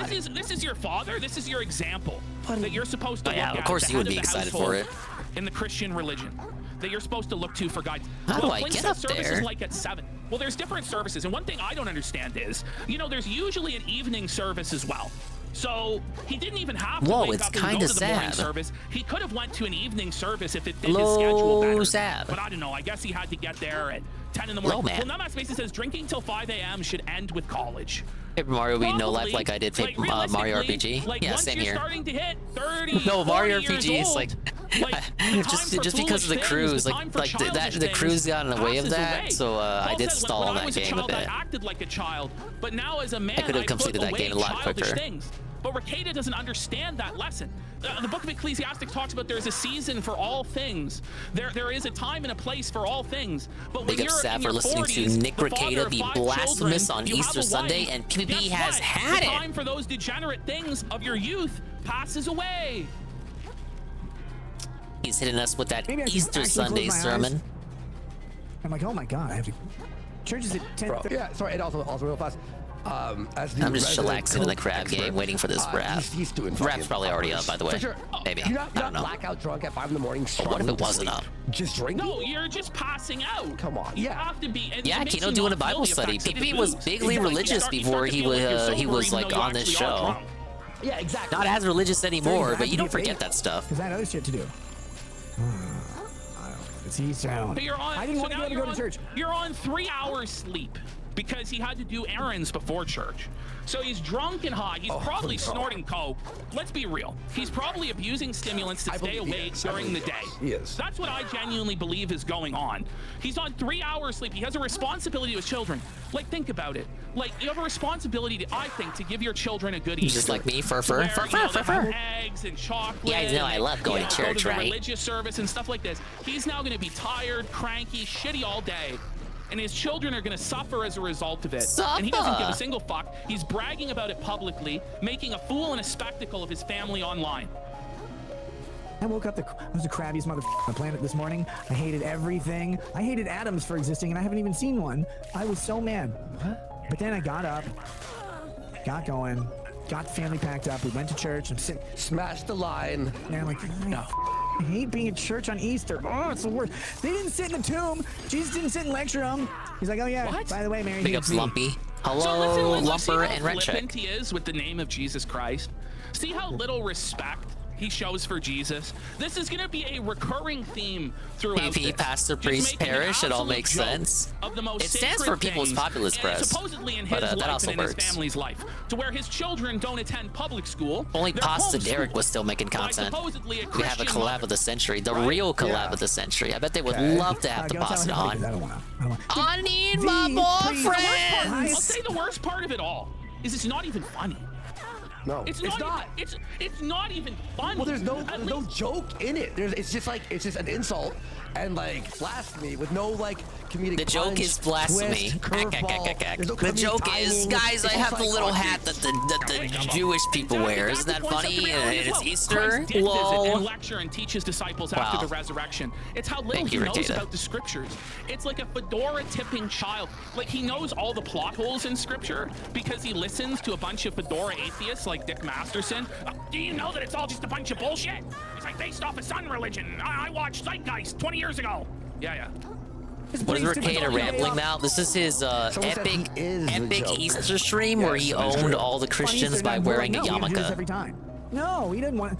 This is your father. This is your example that you're supposed to look at. Of course, you would be excited for it. In the Christian religion, that you're supposed to look to for guidance. How do I get up service there? Is like at 7. Well, there's different services, and one thing I don't understand is, you know, there's usually an evening service as well. So he didn't even have to wake up and go to the morning service. He could have went to an evening service if it did his schedule better. But I don't know. I guess he had to get there at 10 in the morning. Well, Numbas Spaces says drinking till 5 a.m. should end with college. Paper Mario be no life like I did Mario RPG. Like, yeah, same here. Starting to hit 30, no, Mario RPG is old, like just because of the cruise, like the cruise got in the way of that, so I did stall on that game a bit. I acted like a child, but now as a man, I could have completed that game a lot quicker. But Ricada doesn't understand that lesson. The Book of Ecclesiastes talks about there's a season for all things. There is a time and a place for all things. But when Big up Sap for listening to Nick Ricada be blasphemous on Easter Sunday, and PvP has had it. The time for those degenerate things of your youth passes away. He's hitting us with that Easter Sunday sermon. I'm like, oh my God, I have to. Church is at 10. Yeah, sorry, and also real fast. I'm just chillaxing in the crab game, waiting for this rap. He's doing rap's probably already up, by the way. For sure. Maybe. You're not, I don't know. Blackout drunk at 5 in the morning. What if it wasn't up? Just drinking? No, you're just passing out. Come on. You have to be. Yeah, Kino doing a Bible study. PvP was bigly religious before he was like on this show. Yeah, exactly. Not as religious anymore, but you don't forget that stuff. Because I had other shit to do. It's Easter. But you're on, I didn't want to go to church. You're on 3 hours sleep because he had to do errands before church. So he's drunk and high. He's probably snorting coke. Let's be real. He's probably abusing stimulants to stay awake during the day. He is. That's what I genuinely believe is going on. He's on 3 hours sleep. He has a responsibility to his children. Like, think about it. Like, you have a responsibility, I think, to give your children a good Easter. Just like me, fur. Eggs and chocolate. Yeah, I know. I love going to church, go to right? Religious service and stuff like this. He's now going to be tired, cranky, shitty all day. And his children are going to suffer as a result of it. And he doesn't give a single fuck. He's bragging about it publicly, making a fool and a spectacle of his family online. I woke up, I was the crabbiest motherfucker on the planet this morning. I hated everything. I hated atoms for existing, and I haven't even seen one. I was so mad. What? But then I got up, got going, got the family packed up. We went to church. I'm sitting. Smashed the line. And I'm like, I hate being at church on Easter. Oh, it's the worst. They didn't sit in the tomb. Jesus didn't sit in lecture room. He's like, oh yeah, by the way, Mary. Big ups, Lumpy. Hello, So listen, Lumper and Red flippant Check. he is with the name of Jesus Christ. See how little respect he shows for Jesus. This is going to be a recurring theme throughout PP, this. pastor, Just priest, making an parish, it all absolute makes joke sense. Of the most It stands sacred for People's things, Populous and Press. supposedly in his But that life also and in works. his family's life, to where his children don't attend public school. Only they're Pasta homeschooled Derek was still making by content. supposedly a We have a Christian collab of the century, the real collab of the century. I bet they would love to have the go tell Pasta him on. I don't want to. I need my boyfriend. I'll say the worst part of it all is it's not even funny. No, It's not. It's not even funny. Well, there's no joke in it. It's just an insult and like blasphemy with no like comedic. The joke punch, is blasphemy. twist, curveball. There's no The comedic joke is, timing. guys, I It's have just the like, little oh, hat that the Jewish people wear. Isn't that funny? And it's Easter. Christ did visit Lol. and lecture and teach his disciples Wow. after the resurrection. It's how little Thank he you, knows Ricada. about the scriptures. It's like a fedora tipping child. Like he knows all the plot holes in scripture because he listens to a bunch of fedora atheists like Dick Masterson. Do you know that it's all just a bunch of bullshit? It's like based off a sun religion. I watched Zeitgeist 20 years ago. Yeah. What is Ricada rambling now? This is his epic Easter stream where he owned all the Christians by wearing a yarmulke. Every time. No, he didn't want.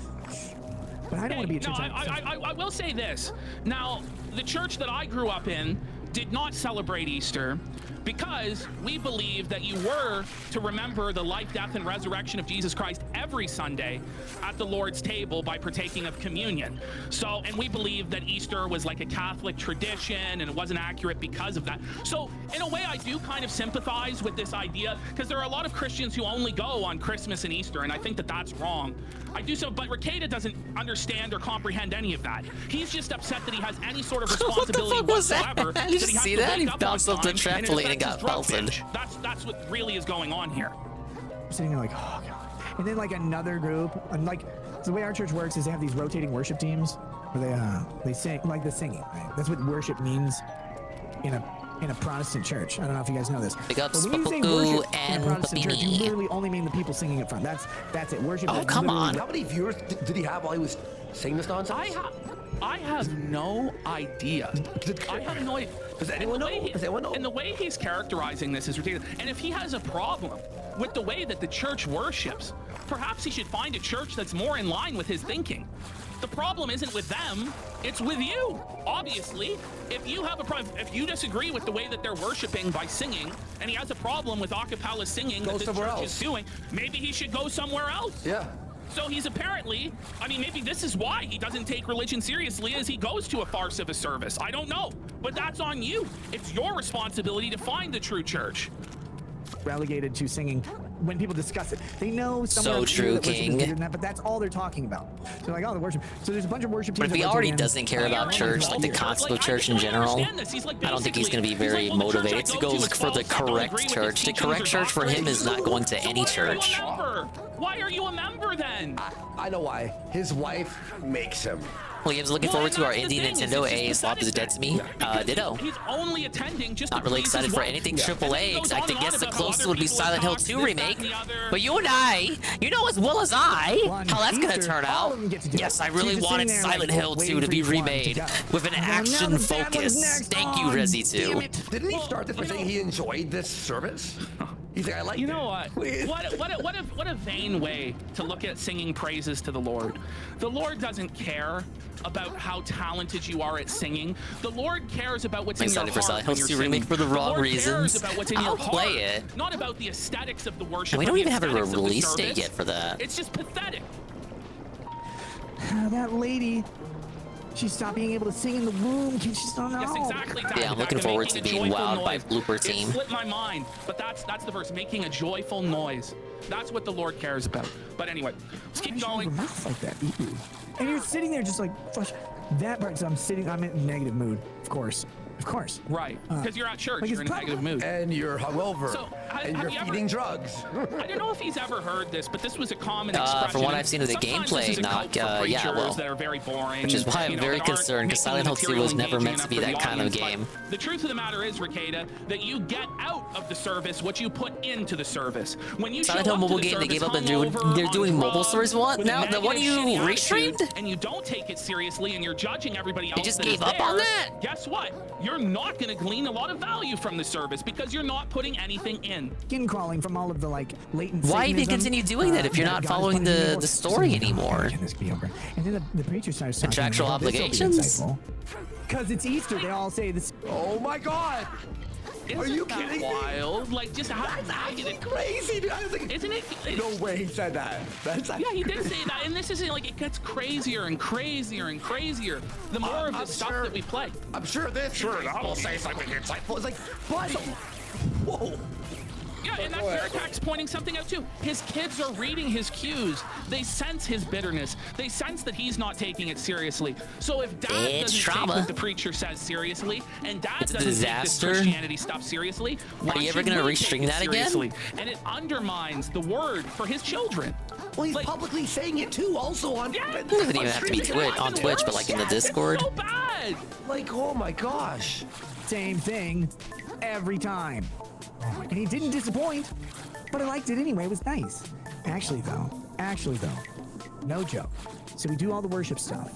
But I don't want to be a church. I will say this. Now, the church that I grew up in did not celebrate Easter because we believe that you were to remember the life, death, and resurrection of Jesus Christ every Sunday at the Lord's table by partaking of communion. So, and we believe that Easter was like a Catholic tradition and it wasn't accurate because of that. So, in a way, I do kind of sympathize with this idea because there are a lot of Christians who only go on Christmas and Easter, and I think that that's wrong. I do so, but Ricada doesn't understand or comprehend any of that. He's just upset that he has any sort of responsibility whatsoever. Did you see that? He bounced off the trampoline and got belted. That's what really is going on here. I'm sitting there like, oh god. And then like another group, and like so the way our church works is they have these rotating worship teams where they sing like the singing. Right? That's what worship means in a Protestant church. I don't know if you guys know this. Big ups, but when you say Papu worship in and a Protestant church, you Papini. literally only mean the people singing up front. That's it. Worship. Oh, is come literally- on. How many viewers did he have while he was saying this nonsense? I have no idea. I have no idea. Does anyone know? Does anyone know? And the way he's characterizing this is ridiculous. And if he has a problem with the way that the church worships, perhaps he should find a church that's more in line with his thinking. The problem isn't with them, it's with you. Obviously, if you have a problem, if you disagree with the way that they're worshiping by singing, and he has a problem with a cappella singing that this church is doing, maybe he should go somewhere else. Yeah. So he's apparently, I mean, maybe this is why he doesn't take religion seriously as he goes to a farce of a service. I don't know, but that's on you. It's your responsibility to find the true church. Relegated to singing when people discuss it. They know somewhere So true, that worship is King. bigger than that, but that's all they're talking about. So like, oh, the worship. So there's a bunch of worship teams. But if he that already rotate in. doesn't care about church, like the concept of church in general, I don't think he's going to be very motivated to go look for the correct church. The correct church for him is not going to any church. Why are you a member then? I know why. His wife makes him. William's looking forward to our indie Nintendo. A Slop is dead to me. Ditto. He's only attending just Not really excited for anything AAA, except I guess the closest would be Silent Hill 2 remake. But you and I, you know as well as I, how that's gonna turn out. Yes, I really wanted Silent Hill 2 to be remade with an action focus. Thank you, Resi 2. Didn't he start this by saying he enjoyed this service? He's like, I like. You know what? What a vain way to look at singing praises to the Lord. The Lord doesn't care about how talented you are at singing. The Lord cares about what's in your excited for heart Silent when Hill you're 2 remake singing. for the wrong Lord reasons. cares about what's in I'll your play heart, it. not about the aesthetics of the worship. And we or don't the even have a aesthetics of the release date service. yet for that. It's just pathetic. That lady, she stopped being able to sing in the womb. She just don't know. Yes, exactly. Yeah, I'm looking forward to being wowed by Blooper Team. It slipped my mind, but that's the verse, making a joyful noise. That's what the Lord cares about. But anyway, let's keep going. Mouth like that. And you're sitting there just like, flush. That part, so I'm in a negative mood, of course. Of course. Right. Because you're at church. like You're in a negative mood. And you're hungover. So, and you're feeding drugs. I don't know if he's ever heard this, but this was a common expression. From what I've seen of the Sometimes gameplay, this is a Knock, cult for yeah, preachers well, that are very boring. which is why I'm you know, very that aren't concerned, because making Silent Hill the 2 material was never meant engaging to be enough that for kind of the audience. game. But the truth of the matter is, Ricada, that you get out of the service what you put into the service. When you Silent show Hill up to mobile the game they service gave up and hungover, they're doing on mobile drugs, stories. What? with a Now, the one negative, you shitty restreamed? attitude, and you don't take it seriously, and you're judging everybody else. They just that gave is up on there, that? Guess what? You're not going to glean a lot of value from the service because you're not putting anything in. Skin crawling from all of the like latent. Why even Satanism, continue doing that if you're not God is following punishing the people? story So, anymore? Can this be over? And then the preacher starts talking Contractual about, "Well, this'll be obligations? insightful." Because it's Easter, they all say this. Oh my God! Isn't you that kidding me? wild? Like, just how That's crazy, dude. I was like, isn't it? No way he said that. That's Yeah, he did say that, and this isn't like it gets crazier and crazier and crazier the more of the stuff that we play. I'm sure this. Sure, that will say something insightful. It's like, buddy. Whoa. Yeah, and that's Veritax pointing something out too. His kids are reading his cues. They sense his bitterness. They sense that he's not taking it seriously. So if Dad It's doesn't trauma. take what the preacher says seriously, and Dad It's a doesn't take this disaster. Christianity stuff seriously, why Are you ever should gonna we take restring it that again? seriously? And it undermines the word for his children. Well, he's publicly saying it too, also on. Yeah, It doesn't even have to be on Twitch, but like in the Discord. So bad. Like, oh my gosh. Same thing every time. And he didn't disappoint, but I liked it anyway. It was nice. Actually though, no joke. So we do all the worship stuff.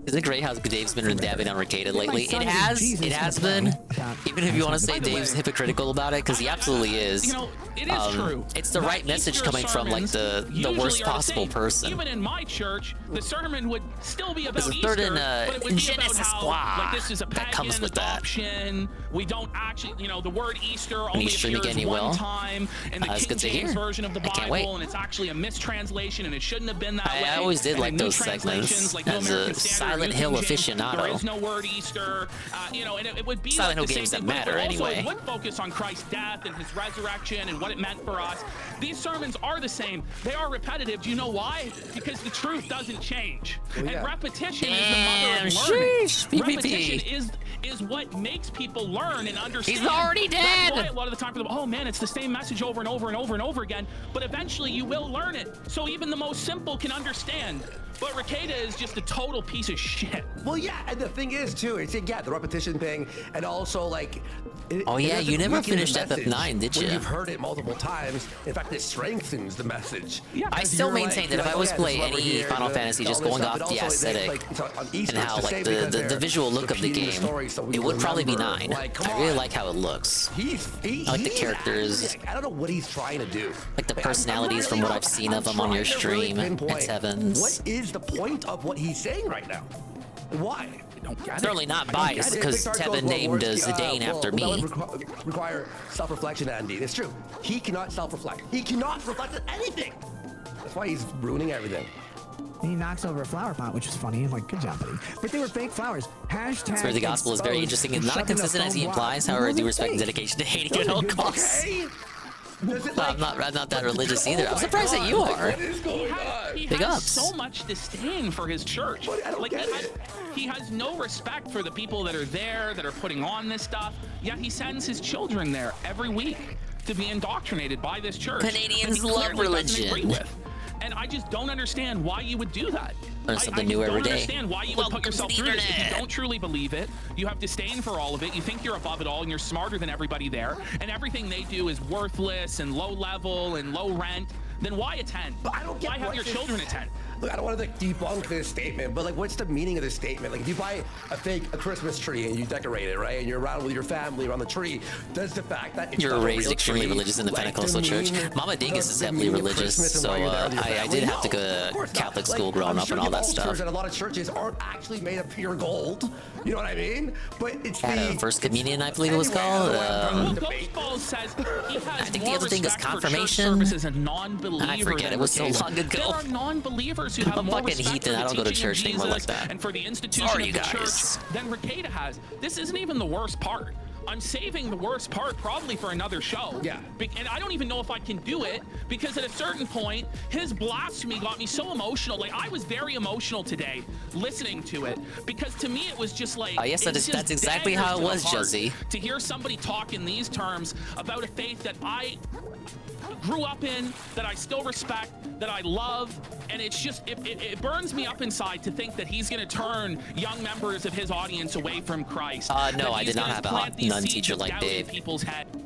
Isn't it great how Dave's been dabbing on Ricada lately? My son It is has. Jesus It has in the been. play. Even if you want to say By the Dave's way, hypocritical about it, because he absolutely is. You know, it is true. It's the that right message Easter coming from like sermons the worst usually are the possible same. person. Even in my church, the sermon would still be about There's a Easter, certain, but it would be je ne about sais how quoi like this is a that comes pagan with that. adoption. We don't actually, you know, the word Easter only stream appears again, you will? one time in the That's King good to James hear. version of the I can't wait. Bible, and it's actually a mistranslation, and it shouldn't have been that way. I always did And like in new those segments. translations, like New As American a Standard, Silent New Hill King James, aficionado. there is no word Easter, you know, and it would be Silent like Hill the games same that thing, matter but also anyway. it would focus on Christ's death and his resurrection and what it meant for us. These sermons are the same. They are repetitive. Do you know why? Because the truth doesn't change. Well, yeah. And repetition Damn, is the mother of learning. sheesh, PvP. Repetition is what makes people learn and understand. He's already dead. That's why a lot of the time for them, oh man, it's the same message over and over and over and over again. But eventually you will learn it. So even the most simple can understand. But Ricada is just a total piece of shit. Well, yeah, and the thing is too, it's the repetition thing, and also like. Oh, yeah, you never finished FF9, did when you? You've heard it multiple times. In fact, it strengthens the message. Yeah, I still maintain that if I was playing any Final Fantasy, just going off the aesthetic and how like the visual look of the game, it would probably be 9. I really like how it looks. I like the characters, I don't know what he's trying to do. like the personalities from what I've seen of them on your stream at Sevens. What is the point of what he's saying right now? Why? Certainly not biased, because Tevin named Zidane after me. That would require self-reflection, Andy. It's true. He cannot self-reflect. He cannot reflect on anything. That's why he's ruining everything. And he knocks over a flower pot, which is funny. I'm like, good job, buddy. But they were fake flowers. Hashtag. Where the gospel is very interesting and not consistent as he implies. However, I do respect the dedication to hating at all costs. I'm not that religious either. I'm surprised that you are. He Big has ups. so much disdain for his church. Like he has no respect for the people that are there, that are putting on this stuff. Yet he sends his children there every week to be indoctrinated by this church. Canadians that he love clearly doesn't agree religion. with. And I just don't understand why you would do that. Learn something new every I day. don't understand why you would put yourself through this. If you don't truly believe it, you have disdain for all of it. You think you're above it all and you're smarter than everybody there. And everything they do is worthless and low level and low rent. Then why attend? But I don't get why have your children attend? Look, I don't want to like debunk this statement, but like, what's the meaning of this statement? Like, if you buy a Christmas tree and you decorate it, right, and you're around with your family around the tree, does the fact that it's You're not a raised real extremely tree, religious in the like, Pentecostal church. demean Mama Dingus is the heavily meaning of religious, Christmas and so why you're there with your I family? did have to No, go of course not. Catholic Like, school growing I'm up sure and all the that stuff. altars at a lot of churches aren't actually made of pure gold. You know what I mean? But it's Had a First Communion, I believe it was called. Ghostballs says he has I think the more other thing is respect for church confirmation. services and non-believers. I forget, it was so than long ago. There are non-believers who have I'm more fucking respect heathen, for I the don't go to teaching of church anymore Jesus like that. and for the institution Sorry, of the you guys. church than Ricada has. This isn't even the worst part. I'm saving the worst part probably for another show. Yeah. And I don't even know if I can do it because at a certain point, his blasphemy got me so emotional. Like, I was very emotional today listening to it because to me it was just like. Yes, that's exactly how it was, Jesse. To hear somebody talk in these terms about a faith that I grew up in, that I still respect, that I love, and it's just it burns me up inside to think that he's going to turn young members of his audience away from Christ. No, I did not have a nun teacher like Dave.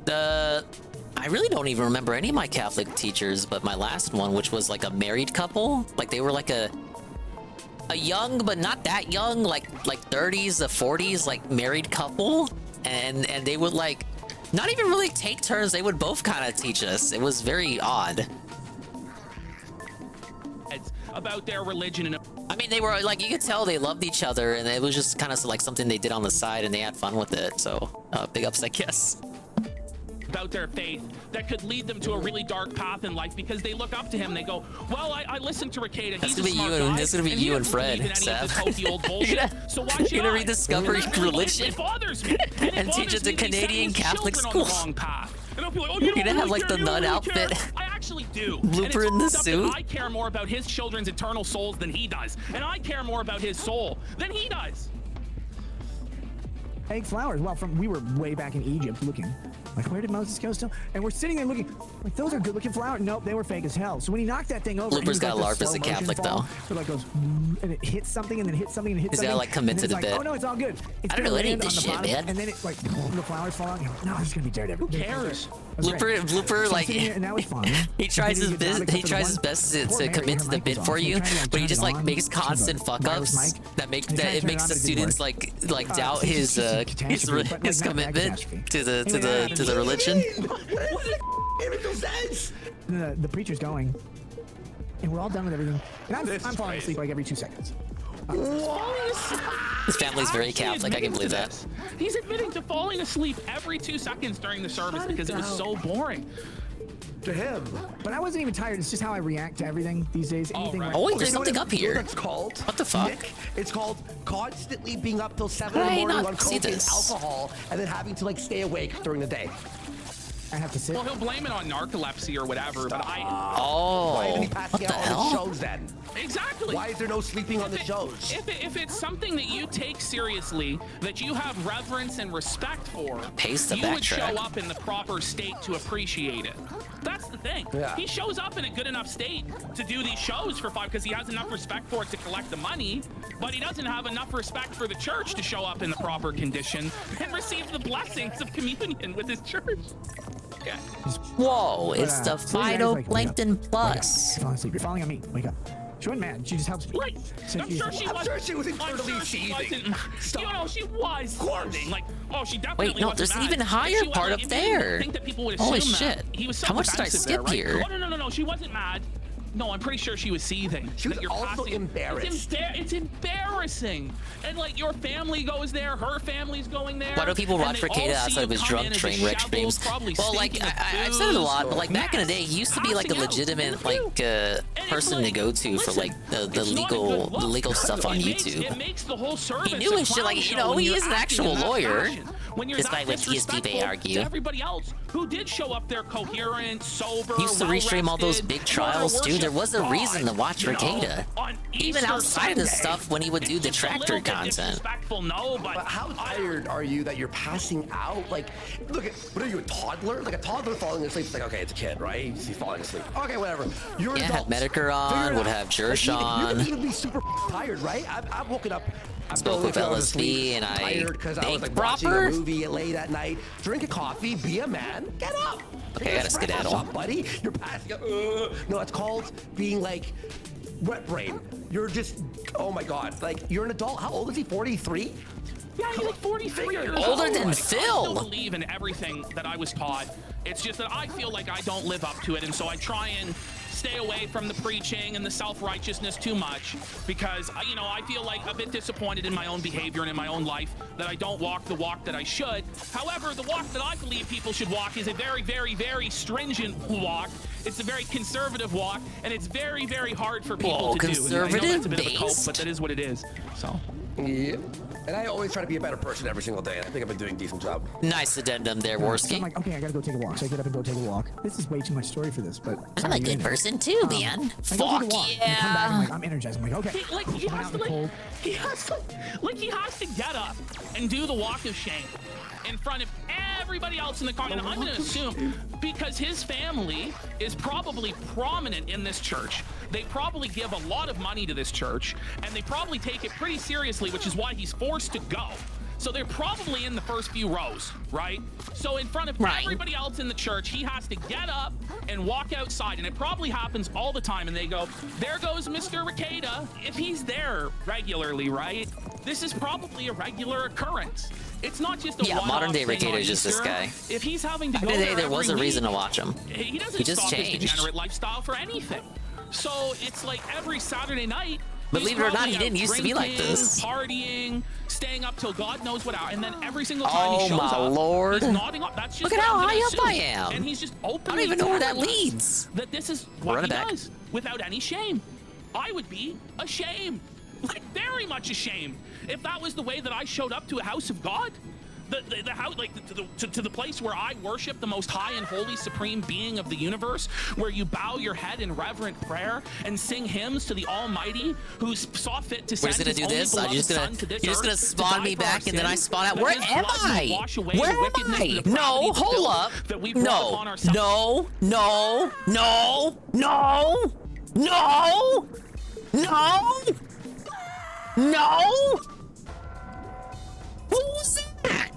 I really don't even remember any of my Catholic teachers, but my last one, which was like a married couple, like they were like a young but not that young, like 30s to 40s, like married couple, and they would like not even really take turns. They would both kind of teach us. It was very odd. About their religion, and I mean, they were like, you could tell they loved each other, and it was just kind of like something they did on the side, and they had fun with it. So big ups, I guess. About their faith that could lead them to a really dark path in life because they look up to him. They go, well, I listened to Rekieta. That's gonna be you and this is gonna be you and Fred, Seth. Old bullshit. So why should You're gonna rediscover religion it bothers me. and teach it to Canadian Catholic schools. You're gonna have like the nun outfit. I actually do. Blooper in the suit. I care more about his children's eternal souls than he does, and I care more about his soul than he does. Egg flowers. Well, we were way back in Egypt looking. Like, where did Moses go still? And we're sitting there looking, like, those are good-looking flowers. Nope, they were fake as hell. So when he knocked that thing over, Blooper's got a LARP as a Catholic, though. It like goes, and it hits something, and then hits something, and hits He's something. gotta, like, commit to the like, bit. oh, no, it's all good. It's I don't know gonna any of land this on the shit, bottom, man. And then it, like, the flowers fall out. No, it's gonna be Daredevil. Who cares? Blooper, like, and that was fun. he tries his best to commit to the bit for you, but he just like makes constant fuck ups that it makes the students like doubt his commitment to the religion. The preacher's going, and we're all done with everything, and I'm falling asleep like every 2 seconds. His family's very Catholic. I can believe that. He's admitting to falling asleep every 2 seconds during the service because it was so boring. To him. But I wasn't even tired. It's just how I react to everything these days. Anything Oh, wait, there's something up here. That's called. What the fuck? Nick, it's called constantly being up till 7 How in did the I morning not on see coke and this? alcohol, and then having to like stay awake during the day. I have to sit. Well, he'll blame it on narcolepsy or whatever, but Why isn't he passing out on the shows then? Exactly. Why is there no sleeping on the shows? If it's something that you take seriously, that you have reverence and respect for, Pace the you would backtrack. show up in the proper state to appreciate it. That's the thing. Yeah. He shows up in a good enough state to do these shows for fun because he has enough respect for it to collect the money, but he doesn't have enough respect for the church to show up in the proper condition and receive the blessings of communion with his church. Okay. Whoa, it's the Phytoplankton Plus. You're falling asleep. You're falling on me. Wake up. She wasn't mad. She just helps me. Right. I'm sure she was internally seething. You know, she was seething. Like, oh, she definitely Wait, no, wasn't there's an mad. even higher If she- part up if you there. think that people would Holy assume that. shit. He was so How much did I defensive skip there, here? Right? Oh, no, she wasn't mad. No, I'm pretty sure she was seething. She was that you're also passing- embarrassed. It's embarrassing. And like your family goes there, her family's going there. Why do people and watch they all Rekieta see outside you of his come drunk in as train a wreck shambles, streams? probably Well, like, stinking of I've said it a lot, booze, but like back in the day, he used to be like a legitimate person to go to for like the legal stuff on YouTube. It makes the whole service He knew his shit, like, you know, he is an actual lawyer. When you're Despite that what TSP may disrespectful argue. to everybody else who did show up there coherent, sober, He used to restream all those well-rested, big trials, dude. There was a reason to watch Rekieta. on Even Easter outside of the Sunday. stuff when he would do the It's just a tractor little bit content. disrespectful, no, But how tired are you that you're passing out? Like, look at, what are you, a toddler? Like a toddler falling asleep. It's like, okay, it's a kid, right? He's falling asleep. Okay, whatever. You're an Yeah, adult. had Medicare on, Figure it would out. have Like, Jersh you on. can even be super tired, right? I've woken up. Spoke with LSV and I tired because I was think like watching proper. a movie late at night. Drink a coffee, be a man, get up. Okay, I gotta skedaddle. What's up, buddy? You're passing out. No, it's called being like wet brain. You're just, oh my god, like you're an adult. How old is he? 43? Yeah, he's like 43 years old. Older than Like, Phil. I still believe in everything that I was taught. It's just that I feel like I don't live up to it, and so I try and stay away from the preaching and the self-righteousness too much because, you know, I feel like a bit disappointed in my own behavior and in my own life that I don't walk the walk that I should. However, the walk that I believe people should walk is a very, very, very stringent walk. It's a very conservative walk, and it's very, very hard for people Whoa, to do. And I know that's a bit of a cope, conservative-based? but that is what it is. So. Yeah. And I always try to be a better person every single day. And I think I've been doing a decent job. Nice addendum there, So I'm Worski. like, okay, I gotta go take a walk. So I get up and go take a walk. This is way too much story for this, but I'm a good person too, man. I go Fuck take a walk. And I come back, I'm like, I'm energized. I'm like, okay. He has to get up and do the walk of shame in front of everybody else in the car. And I'm going to assume because his family is probably prominent in this church, they probably give a lot of money to this church, and they probably take it pretty seriously, which is why he's forced to go. So they're probably in the first few rows, right? So in front of everybody else in the church, he has to get up and walk outside. And it probably happens all the time. And they go, there goes Mr. Ricada. If he's there regularly, right? This is probably a regular occurrence. It's not just a modern day thing Ricada on is just Easter. this guy. If he's having to go There was a reason to watch him. He doesn't He just stop his changed. degenerate lifestyle for anything. So it's like every Saturday night, Believe he's it or not, probably he didn't out used to be like drinking, this. Partying, staying up till God knows what hour, and then every single time he Oh shows my up, lord. he's nodding off. That's just Look at what how I'm gonna high up assume. I am. And he's just I openly don't even know where that telling us leads. That this is what Run he it back. does without any shame. I would be ashamed, like very much ashamed, if that was the way that I showed up to a house of God. The house, like to the place where I worship the most high and holy supreme being of the universe, where you bow your head in reverent prayer and sing hymns to the Almighty, who saw fit to We're send just gonna his do only this. beloved Son to this You're just earth gonna to spawn die me for our back, and then I sins, spawn out. that Where his am blood would I? wash away Where the am wickedness and I? depravity, No, the hold filth up. that we brought upon No, ourselves. no, no, no, no, no, no, no. Who was that?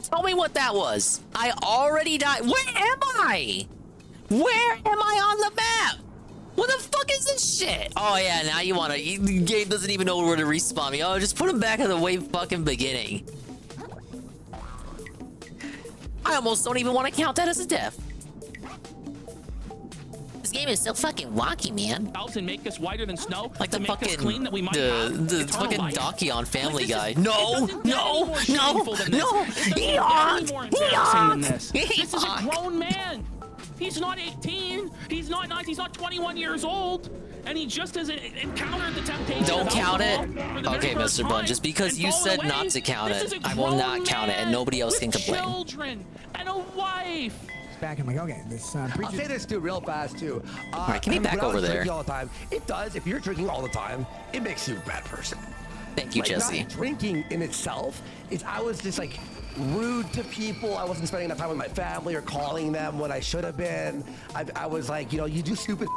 Tell me what that was. I already died. Where am I? Where am I on the map? What the fuck is this shit? Oh yeah, now you wanna. The game doesn't even know where to respawn me. Oh, just put him back at the way fucking beginning. I almost don't even want to count that as a death. This game is so fucking wonky, man. And make us whiter than snow, Like the to make us fucking clean, that we might have the eternal fucking life. donkey on Family Guy. It No, doesn't get any no, more no, shameful than this. no. It doesn't He get any honked. more He embarrassing than honked. this. He This is a honked. grown man. He's not 18. He's not 19. He's not 21 years old. And he just has encountered the temptation. Don't of count it. alcohol for the Okay, very first Mr. Bun, time just because and you fallen said away. not to count This it, is a I will not grown count it, and man nobody else can with complain. Children and a wife. Back, I'm like, okay, this I'll preacher. say this too, real fast too. Alright, can you back when I was over there? drinking all the time, it does. If you're drinking all the time, it makes you a bad person. Thank you, Like, Jesse. not drinking in itself is I was just like rude to people. I wasn't spending enough time with my family or calling them when I should have been. I was like, you do stupid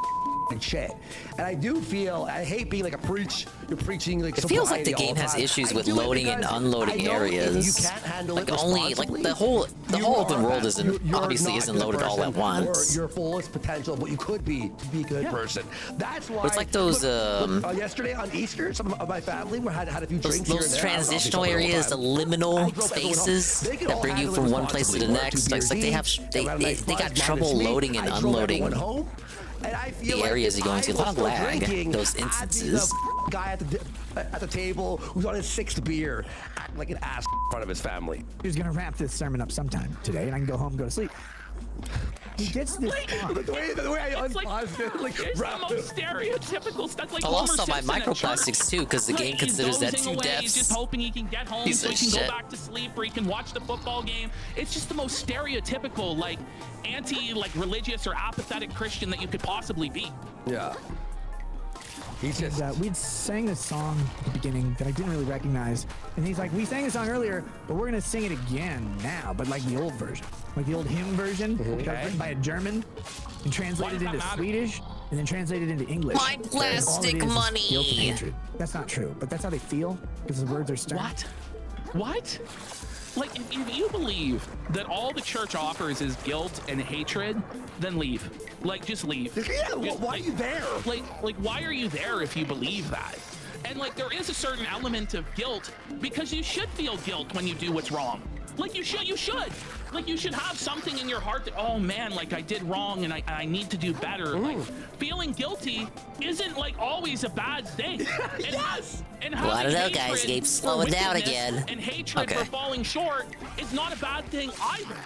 and shit. And I do feel, I hate being like you're preaching like It feels like the game has issues with loading and unloading areas. You can't handle like it only like the whole open world obviously isn't loaded all at once. Your fullest potential, what you could be to be a good person. That's why. It's like those yesterday on Easter, some of my family had a few drinks here and those there. transitional areas, the liminal spaces that bring you from one place to the next. Like they got trouble loading and unloading. And I feel the areas you're going to, a lot of lag, drinking, those I'd be instances. the guy at the table who's on his 6th beer, acting like an ass in front of his family. He's gonna wrap this sermon up sometime today, and I can go home and go to sleep. He gets this. The way I unpaused it, like It's the most stereotypical stuff. Like I lost Homer all my Simpson at microplastics church. too, because the game He's considers that dozing 2 away. He's deaths. just hoping he can get home Piece so of he can shit. go back to sleep or he can watch the football game. It's just the most stereotypical, like religious or apathetic Christian that you could possibly be. Yeah. He's just. We'd sang this song at the beginning that I didn't really recognize, and he's like, "We sang this song earlier, but we're gonna sing it again now, but like the old version, like the old hymn version, that was written by a German and translated into Swedish, and then translated into English. My plastic money. Guilt and hatred. That's not true, but that's how they feel because the words are stern. What? Like, if you believe that all the church offers is guilt and hatred, then leave. Like, just leave. Yeah, why are you there? Like, why are you there if you believe that? And like, there is a certain element of guilt because you should feel guilt when you do what's wrong. Like, you should. Like, you should have something in your heart that, oh man, like I did wrong and I need to do better. Like, feeling guilty isn't like always a bad thing. Yes! And Well, I don't know, having guys. hatred Gabe's for slowing down wickedness again. And hatred for falling short is not a bad thing either.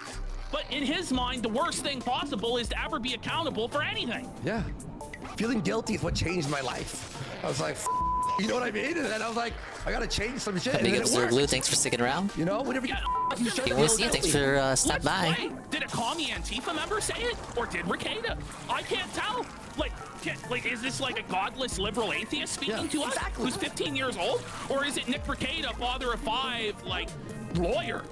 But in his mind, the worst thing possible is to ever be accountable for anything. Yeah. Feeling guilty is what changed my life. I was like, You know what I mean? And then I was like, I gotta change some shit. Big and up, then it Sir worked. Glue. Thanks for sticking around. You know, whenever you Hey, we'll see you. Thanks for stopping by. Wait, did a commie Antifa member say it, or did Ricada? I can't tell. Like, is this like a godless liberal atheist speaking to us, who's 15 years old, or is it Nick Ricada, father of 5, like lawyer,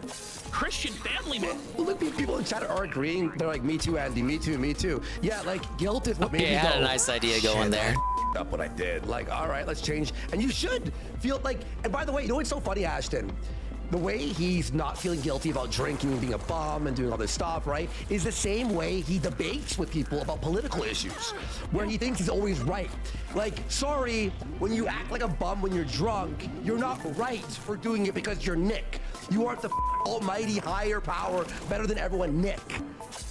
Christian family man? Well, look, people in chat are agreeing. They're like, me too, Andy. Me too. Me too. Yeah, like guilt is what made me I go. had a nice idea going there. I up what I did. Like, all right, let's change. And you should feel like. And by the way, you know what's so funny, Ashton? The way he's not feeling guilty about drinking and being a bum and doing all this stuff, right, is the same way he debates with people about political issues, where he thinks he's always right. Like, sorry, when you act like a bum when you're drunk, you're not right for doing it because you're Nick. You aren't the almighty higher power, better than everyone, Nick.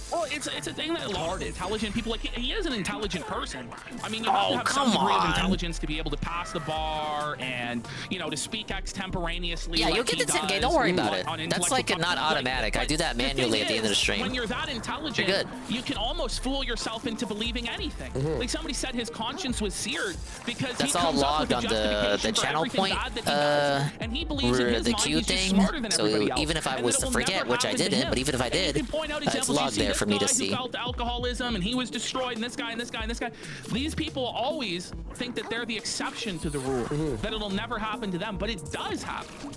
Well, it's a thing that a lot of intelligent people, like, he is an intelligent person. I mean, you have to have come some degree on. of intelligence to be able to pass the bar and, you know, to speak extemporaneously. Yeah, like you'll get he the 10K. does Don't worry about on it. That's like a not automatic. I do that manually at the end of the stream. When you're that intelligent, You're good. you can almost fool yourself into believing anything. Like somebody said his conscience was seared because That's he all comes up with logged a on the justification for channel everything point, bad that he does, and he believes in his the mind queue he's just thing. smarter than So everybody else. even if I And was that to it'll forget, never which I happen to didn't, him. but even if I And you did, can point out it's examples. logged You see there this for me to guy who see. felt alcoholism and he was destroyed, and this guy and this guy and this guy. These people always think that they're the exception to the rule, that it'll never happen to them, but it does happen.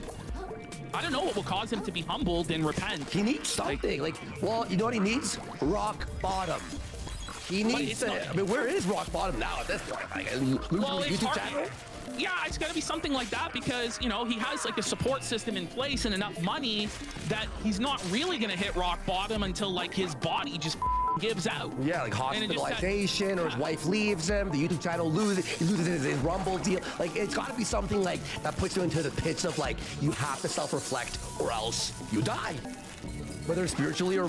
I don't know what will cause him to be humbled and repent. He needs something. Like, well, you know what he needs? Rock bottom. He needs I mean, where is rock bottom now at this point? Like, losing Well, the it's YouTube hard. channel? Yeah, it's got to be something like that because, you know, he has like a support system in place and enough money that he's not really going to hit rock bottom until like his body just gives out. Yeah, like And it just said- hospitalization, or his wife leaves him, the YouTube channel loses, he loses his Rumble deal. Like, it's got to be something like that puts you into the pits of like, you have to self-reflect or else you die. Whether spiritually or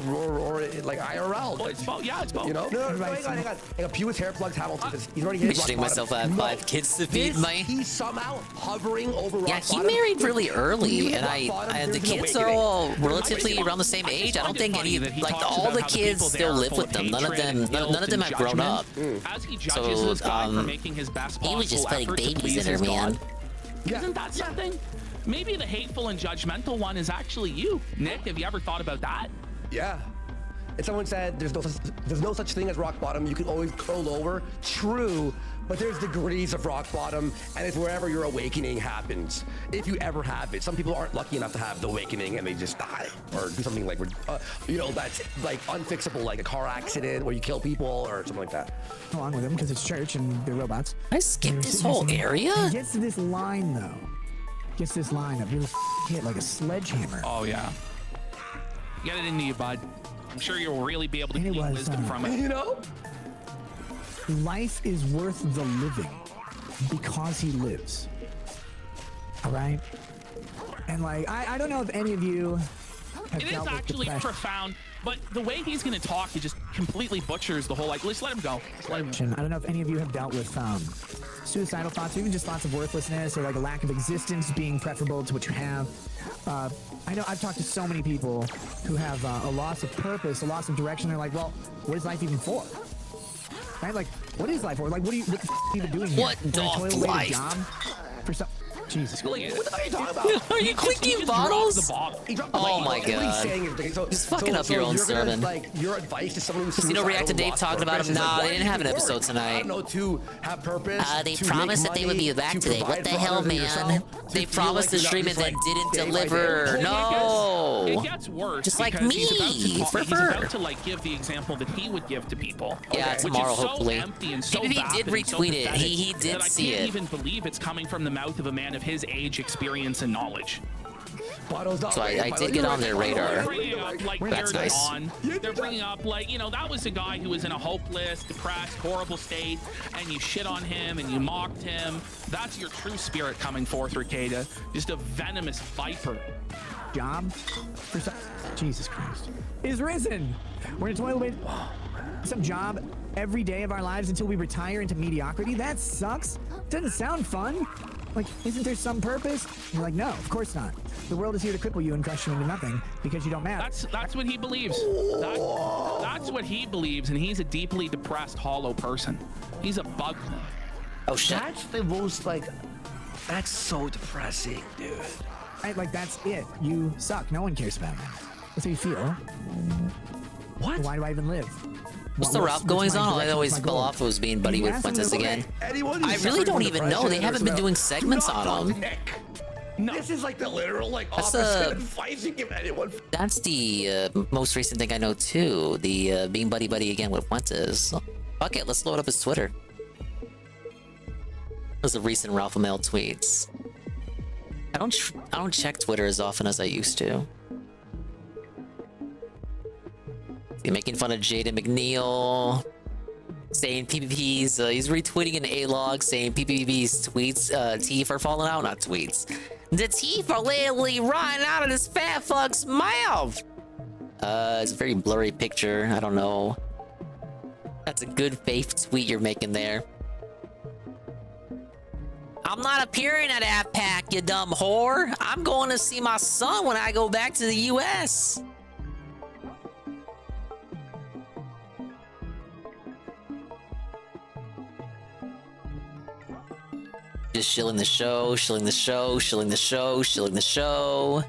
like IRL. Well, it's both. Yeah, it's both. You know? No, hang on. Hang on. Pew his hair plugs Hamilton. He's already hit rock Picturing bottom. myself at 5 kids to feed, mate. He's somehow hovering over rock Yeah, he bottom. married really When you early, hit and rock bottom, and the there's an kids are awakening. all relatively around the same age. I don't think any like all the kids still live with them. None of them have grown up. As he judges So this guy for making his best he was just possible putting effort to babies please in her, his man. God. Isn't that something? Maybe the hateful and judgmental one is actually you. Nick, have you ever thought about that? Yeah. And someone said there's no such thing as rock bottom. You can always curl over. True, but there's degrees of rock bottom, and it's wherever your awakening happens. If you ever have it. Some people aren't lucky enough to have the awakening and they just die or do something like, you know, that's like unfixable, like a car accident where you kill people or something like that. Along with them because it's church and they're robots. I skipped this whole area. He gets to this line though. Gets this line up. Really hit like a sledgehammer. Oh yeah. Get it into you, bud. I'm sure you'll really be able to gain wisdom from it. You know? Life is worth the living because he lives. All right? And like, I don't know if any of you have It is dealt with actually depression. profound, but the way he's going to talk, he just completely butchers the whole, like, let's let him go. Just let him I don't know if any of you have dealt with suicidal thoughts, or even just thoughts of worthlessness or like a lack of existence being preferable to what you have. I know I've talked to so many people who have a loss of purpose, a loss of direction. They're like, well, what is life even for? Right? Like, what is life for? Like, what the are you even doing here? What We're doth in a toilet life? job for some. Jesus. What are you talking about? Are you clicking bottles? He dropped Oh my What he's god. saying is, Just fucking up your own you're gonna, sermon. like, your advice to someone who's Casino suicidal Reacted Dave lost talking about purpose him. is like, Nah, why they do didn't you have an keep episode working? tonight. I don't know, to have purpose. They to promised make that they would be money, back to today. What provide the for hell, others and man? yourself, They to feel promised the like you're stream not and just, then like, didn't day by day. deliver. Well, No. it gets worse. Just like because he's about to me. talk- For he's about to like give the example that he would give to people. Yeah, which tomorrow, is so hopefully. empty and so Maybe he did vapid and so retweet it. pathetic He did that see I can't it. even believe it's coming from the mouth of a man of his age, experience, and knowledge. So I did get on their radar. They're bringing up, like, That's Jared nice. on. They're bringing up, like, you know, that was a guy who was in a hopeless, depressed, horrible state, and you shit on him and you mocked him. That's your true spirit coming forth, Ricada. Just a venomous viper. Job for some. Jesus Christ. Is risen. We're in a toilet with some job every day of our lives until we retire into mediocrity. That sucks. Doesn't sound fun. Like, isn't there some purpose? And you're like, no, of course not. The world is here to cripple you and crush you into nothing because you don't matter. That's what he believes. That's what he believes, and he's a deeply depressed, hollow person. He's a bug. Oh shit. That's the most like That's so depressing, dude. Right, like that's it. You suck. No one cares about you. That's how you feel. What? Why do I even live? What's the Ralph goings on? I always fell off was being buddy with Fuentes again. I really don't even know. They haven't been doing segments on them. No. This is like the literal like That's opposite advice you give anyone. That's the most recent thing I know too. The being buddy again with Fuentes. Fuck it, let's load up his Twitter. Those are recent Ralph Mail tweets. I don't check Twitter as often as I used to. He's making fun of Jaden McNeil, saying PPP's. He's retweeting an A-log saying PPP's tweets, teeth are falling out, not tweets. The teeth are literally rotting out of this fat fuck's mouth. It's a very blurry picture. I don't know. That's a good faith tweet you're making there. I'm not appearing at AppPack, you dumb whore. I'm going to see my son when I go back to the US. Just shilling the show, shilling the show, shilling the show, shilling the show.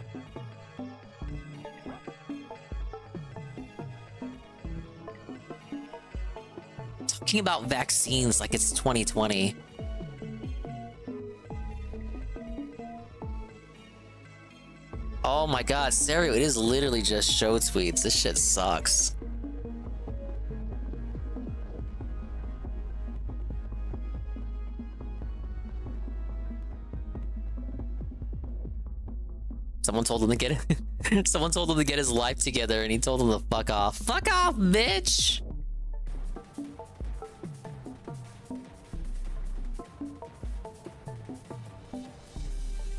Talking about vaccines like it's 2020. Oh my god, Serio, it is literally just show tweets. This shit sucks. Someone told him to get it. Someone told him to get his life together, and he told him to fuck off. Fuck off, bitch!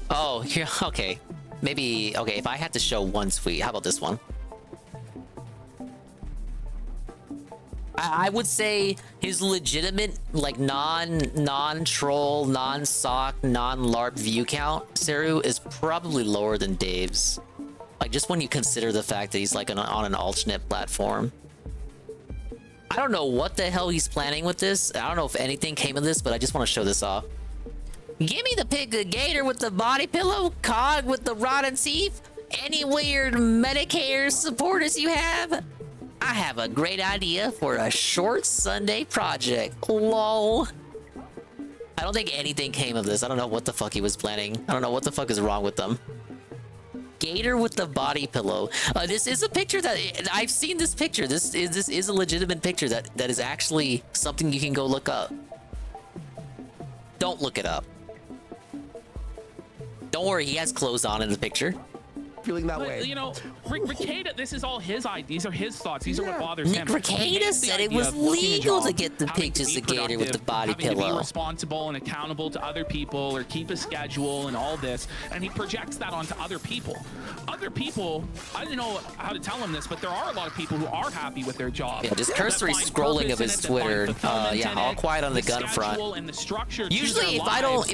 Oh, here. Okay, maybe. Okay, if I had to show one tweet, how about this one? I would say his legitimate, like non-troll, non-sock, non-LARP view count, Seru, is probably lower than Dave's. Like, just when you consider the fact that he's like on an alternate platform. I don't know what the hell he's planning with this. I don't know if anything came of this, but I just want to show this off. Give me the pic of Gator with the body pillow, Cog with the rotten teeth, any weird Medicare supporters you have. I have a great idea for a short Sunday project. Lol. I don't think anything came of this. I don't know what the fuck he was planning. I don't know what the fuck is wrong with them. Gator with the body pillow. This is a picture that I've seen. This picture. This is a legitimate picture that is actually something you can go look up. Don't look it up. Don't worry, he has clothes on in the picture. Feeling that But, way. you know, Ricada, this is all his ideas. These are his thoughts. These are what bothers him. Ricada said it was legal to get the pictures of Gator with the body having to be pillow. responsible and accountable to other people or keep a schedule and all this. And he projects that onto other people. Other people, I don't know how to tell him this, but there are a lot of people who are happy with their job. Yeah, just cursory scrolling of his Twitter. Yeah, all quiet on the gun front. Usually, if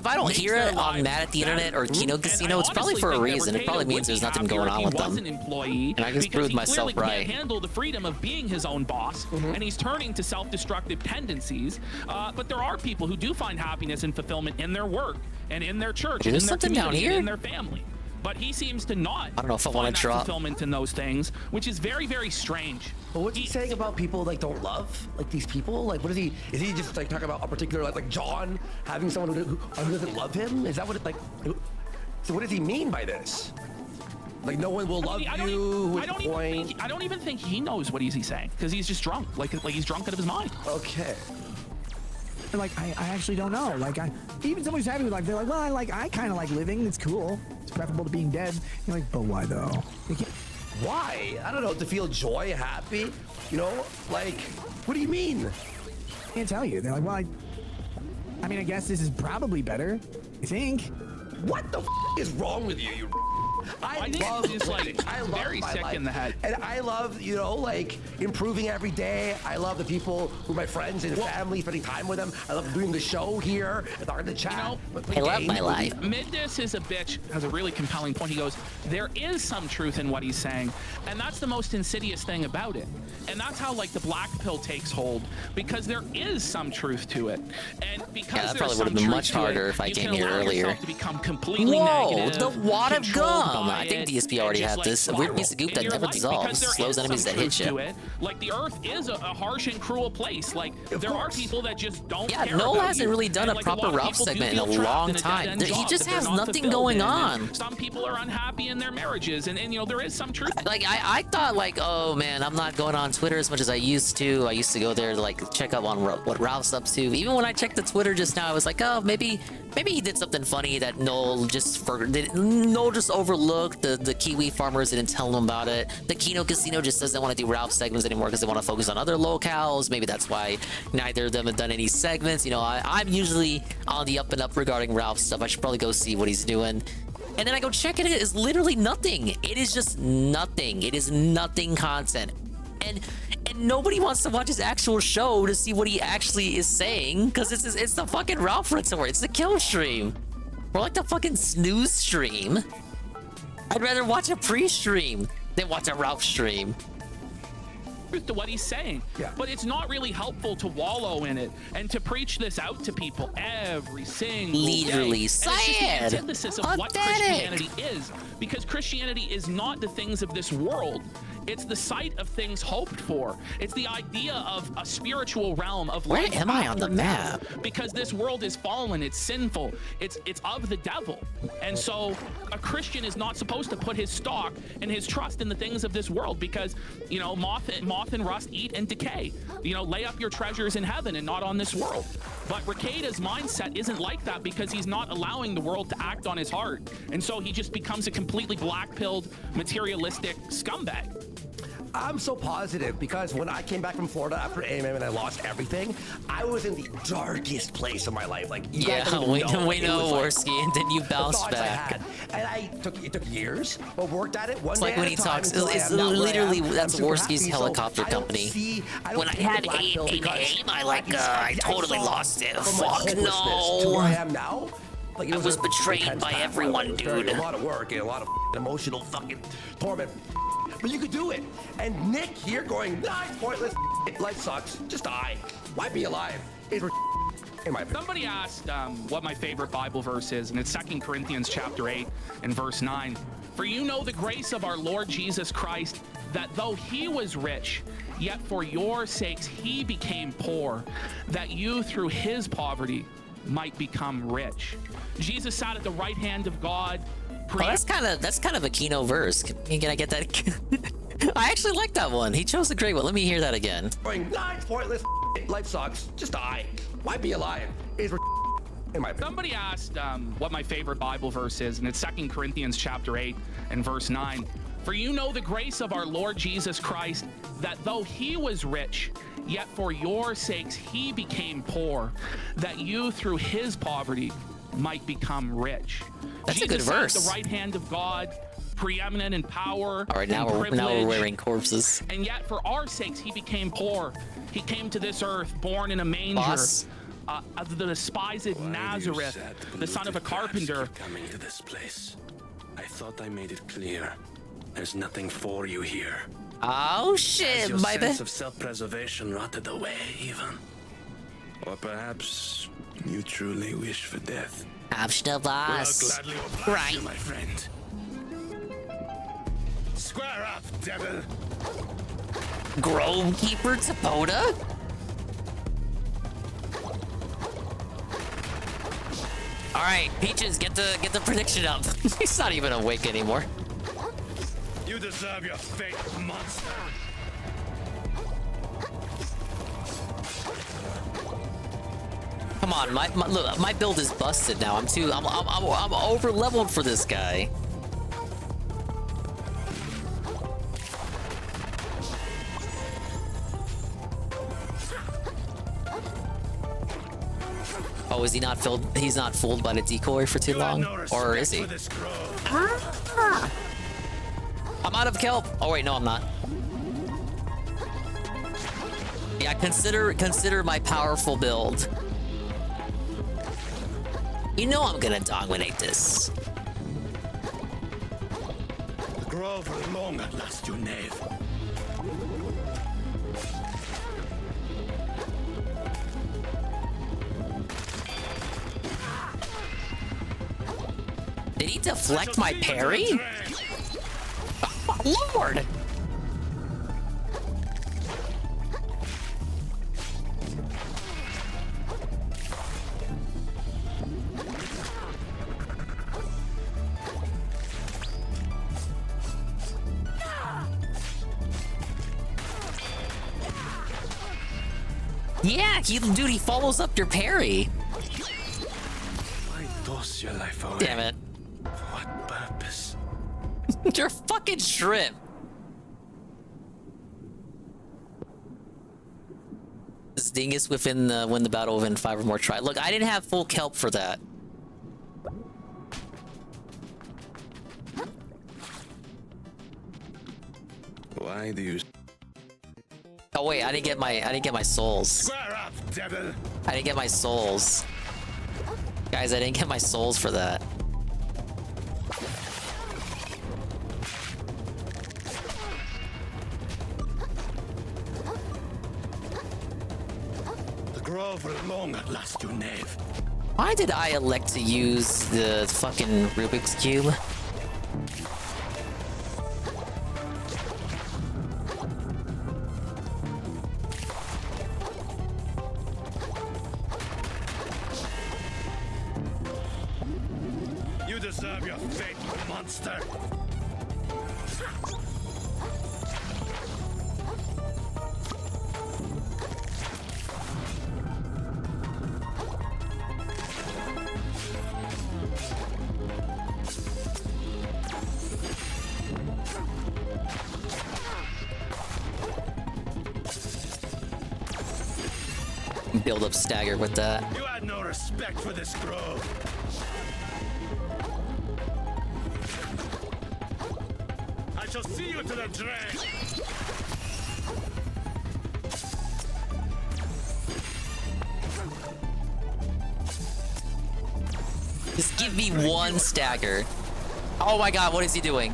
I don't hear it on Mad at the Internet or Kino Casino, it's probably for a reason. It probably means there's nothing going on with them. Employee, and I just proved myself clearly right. Can't handle the freedom of being his own boss, and he's turning to self-destructive tendencies. But there are people who do find happiness and fulfillment in their work and in their church, Dude, and in there's their something down community, and here? in their family. But he seems to not. I don't know if I want find to that drop. fulfillment in those things, which is very, very strange. But what's he saying about people like don't love like these people? Like, what is he? Is he just like talking about a particular like John having someone who doesn't love him? Is that what it like? So what does he mean by this? Like no one will love you. I don't even think he knows what he's saying because he's just drunk. Like he's drunk out of his mind. Okay. Like I actually don't know. Like even someone who's happy with life, they're like, well, I kind of like living. It's cool. It's preferable to being dead. You're like, but why though? Why? I don't know. To feel joy, happy. You know, like what do you mean? Can't tell you. They're like, well, I mean, I guess this is probably better. I think. What the f is wrong with you? You I think it's just like very sick in the head. And I love, you know, like improving every day. I love the people who are my friends and family, spending time with them. I love doing the show here, talking to chat. I love my life. Midness is a bitch has a really compelling point. He goes, there is some truth in what he's saying, and that's the most insidious thing about it. And that's how like the black pill takes hold, because there is some truth to it. And because that probably would have been much harder if I came here earlier. To become completely Whoa, negative, the wad of gum! I think it, DSP already had this. A weird piece of goop that never dissolves. Slows enemies that hit you. Like the Earth is a harsh and cruel place. Like there are people that just don't care. Noel about hasn't you. really done And, a proper lot of Ralph people do segment in a feel trapped long in a time. dead-end He job just that they're has not nothing fulfilled going in. on. And some people are unhappy in their marriages, and you know there is some truth. Like I thought like, oh man, I'm not going on Twitter as much as I used to. I used to go there to like check up on what Ralph's up to. Even when I checked the Twitter just now, I was like, oh, maybe he did something funny that Noel just overlooked. The Kiwi farmers didn't tell him about it. The Kino Casino just doesn't want to do Ralph segments anymore because they want to focus on other locales. Maybe that's why neither of them have done any segments. You know, I'm usually on the up and up regarding Ralph stuff. I should probably go see what he's doing. And then I go check it. It is literally nothing. It is just nothing. It is nothing content. And nobody wants to watch his actual show to see what he actually is saying, because it's the fucking Ralph retort. It's the kill stream. Or like the fucking snooze stream. I'd rather watch a pre-stream than watch a Ralph stream. To what he's saying, but it's not really helpful to wallow in it and to preach this out to people every single Literally day. sad. And it's just the antithesis of what Christianity is, because Christianity is not the things of this world. It's the sight of things hoped for. It's the idea of a spiritual realm of Where life am I on the after map? death, because this world is fallen, it's sinful, it's of the devil. And so a Christian is not supposed to put his stock and his trust in the things of this world, because you know moth and rust eat and decay. You know, lay up your treasures in heaven and not on this world. But Rekeda's mindset isn't like that, because he's not allowing the world to act on his heart, and so he just becomes a completely black-pilled materialistic scumbag. I'm so positive because when I came back from Florida after AMM and I lost everything, I was in the darkest place of my life. Like, you guys don't even know. we know, Worski, and then you bounced back. And it took years, but worked at it one it's day like when he talks, it's literally, that's Worski's helicopter company. When I had aim, I totally lost it. Fuck no. To where I am now. Like, I was betrayed by everyone, dude. A lot of work and a lot of emotional fucking torment. But you could do it. And Nick here going, nah, it's pointless. Life sucks. Just die. Why be alive? In my opinion. Somebody asked what my favorite Bible verse is, and it's 2 Corinthians chapter 8 and verse 9. For you know the grace of our Lord Jesus Christ, that though he was rich, yet for your sakes he became poor, that you through his poverty might become rich. Jesus sat at the right hand of God. Oh, that's kind of a Kino verse. Can I get that? I actually like that one. He chose a great one. Let me hear that again. Going, nah, it's pointless. Life sucks. Just die. Why be alive? In my opinion. Somebody asked what my favorite Bible verse is, and it's 2 Corinthians chapter 8 and verse 9. For you know the grace of our Lord Jesus Christ, that though he was rich, yet for your sakes he became poor, that you through his poverty might become rich. That's Jesus a good verse. At the right hand of God, preeminent in power. All right, now we're wearing corpses. And yet, for our sakes, he became poor. He came to this earth, born in a manger, of the despised Nazareth, the son of a carpenter. Coming to this place, I thought I made it clear. There's nothing for you here. Oh shit, Has my your bad. sense of self-preservation rotted away, even? Or perhaps you truly wish for death. Abschnabas. Right, my friend. Square up, devil. Grovekeeper Tapoda? All right, Peaches, get the prediction up. He's not even awake anymore. You deserve your fate, monster. Come on, look, my build is busted now. I'm over leveled for this guy. Oh, is he not filled? He's not fooled by the decoy for too long, or is he? I'm out of kelp. Oh wait, no, I'm not. Yeah, consider my powerful build. You know I'm gonna dominate this. Grover long at last, you knave. Did he deflect my parry? Oh, Lord! Yeah, dude, he follows up your parry. Why toss your life away? Damn it. For what purpose? You're a fucking shrimp. This dingus win the battle within 5 or more tries. Look, I didn't have full kelp for that. Why do you? Oh wait, I didn't get my souls. Square up, devil. I didn't get my souls. Guys, I didn't get my souls for that. The Grover long at last, you knave. Why did I elect to use the fucking Rubik's Cube? You deserve your fate, monster. Build up stagger with that. You had no respect for this grove. I shall see you to the drain. Just give me one stagger. Oh my god, what is he doing?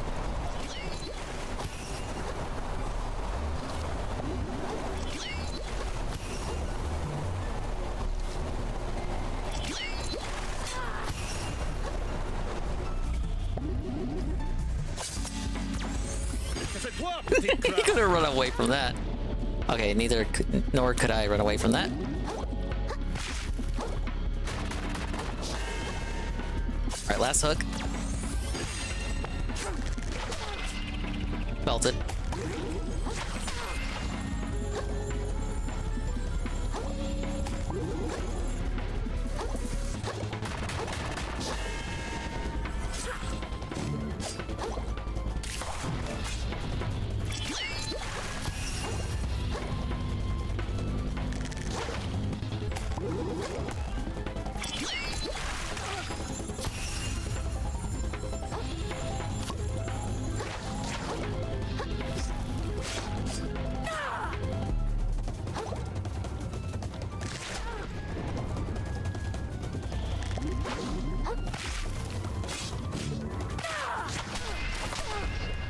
He could have run away from that. Okay, nor could I run away from that. Alright, last hook. Felt it.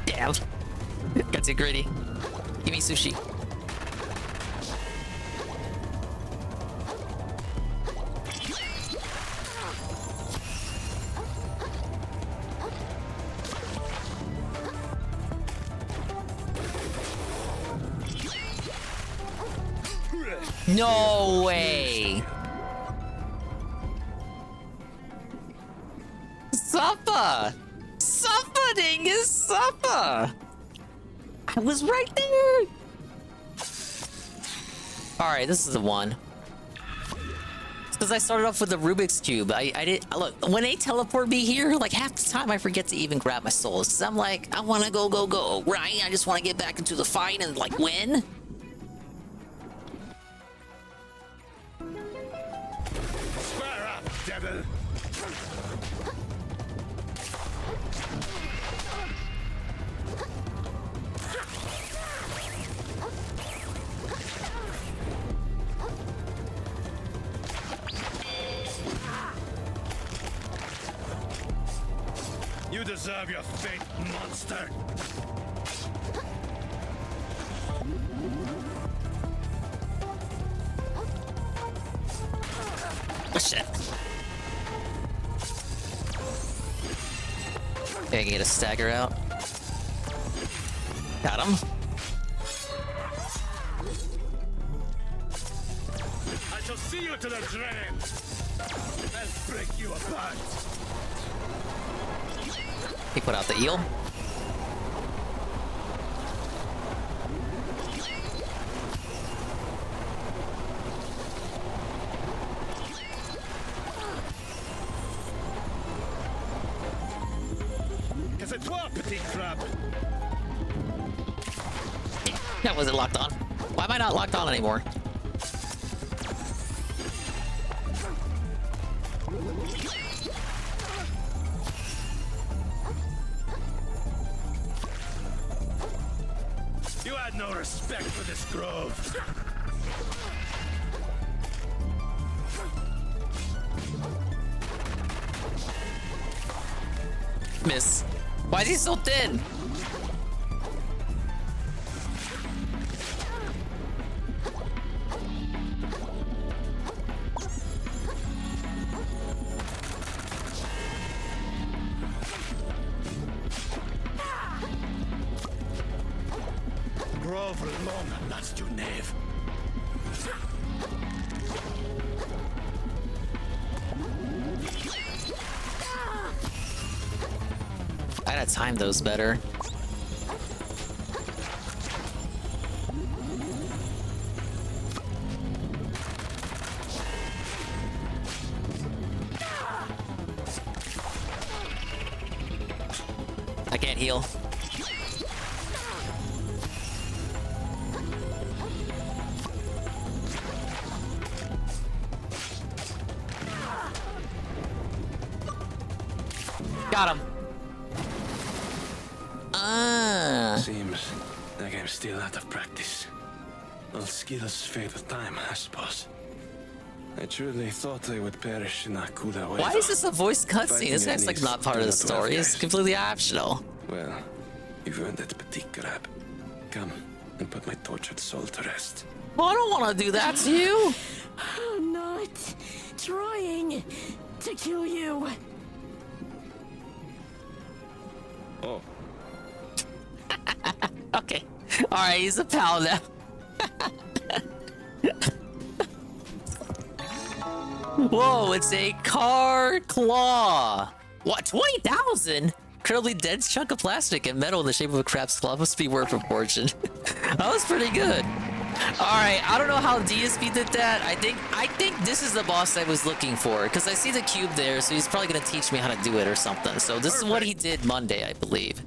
Damn. Got too greedy. Give me sushi. No way. Suppa! Suppa, dingus! Suppa! I was right there! Alright, this is the one. Because I started off with the Rubik's Cube. I did look, when they teleport me here, like half the time I forget to even grab my souls. Cause I'm like, I wanna go, right? I just wanna get back into the fight and like win. Square up, devil. deserve your fate, monster. Oh, shit. Okay, I can get a stagger out. Got him. I shall see you to the drain. I'll break you apart. He put out the eel. Casse-toi, petit crab. That wasn't locked on. Why am I not locked on anymore? You had no respect for this grove. Miss. Why is he so thin? Grove long and last you knave. I gotta time those better. I can't heal. Got him. Seems like I'm still out of practice. All skills fade with time, I suppose. I truly thought I would perish in a Kuda wave. Why is this a voice cutscene? This guy's like not part of the story. It's completely optional. Well, you've earned it, petit crab. Come and put my tortured soul to rest. Well, I don't want to do that to you. I'm not trying to kill you. Oh. Okay. Alright, he's a pal now. Whoa, it's a car claw. What, 20,000? Incredibly dense chunk of plastic and metal in the shape of a crab's claw must be worth proportion. That was pretty good. Alright, I don't know how DSP did that. I think this is the boss I was looking for, because I see the cube there, so he's probably gonna teach me how to do it or something. So this is what he did Monday, I believe.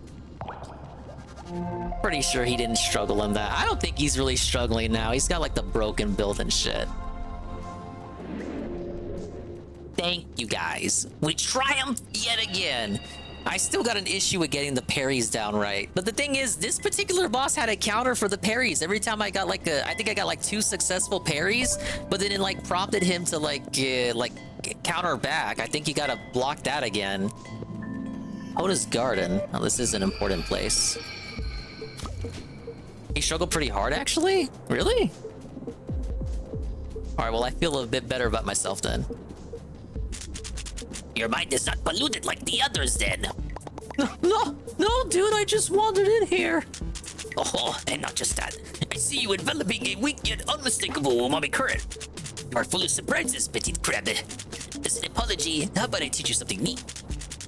Pretty sure he didn't struggle in that. I don't think he's really struggling now. He's got like the broken build and shit. Thank you guys. We triumphed yet again. I still got an issue with getting the parries down right. But the thing is, this particular boss had a counter for the parries. Every time I got like I think I got like 2 successful parries, but then it like prompted him to like counter back. I think he gotta block that again. Hoda's Garden. Oh, this is an important place. He struggled pretty hard, actually? Really? Alright, well, I feel a bit better about myself then. Your mind is not polluted like the others, then. No, dude, I just wandered in here. Oh, and not just that. I see you enveloping a weak yet unmistakable umami current. You are full of surprises, petit crab. As an apology, how about I teach you something neat?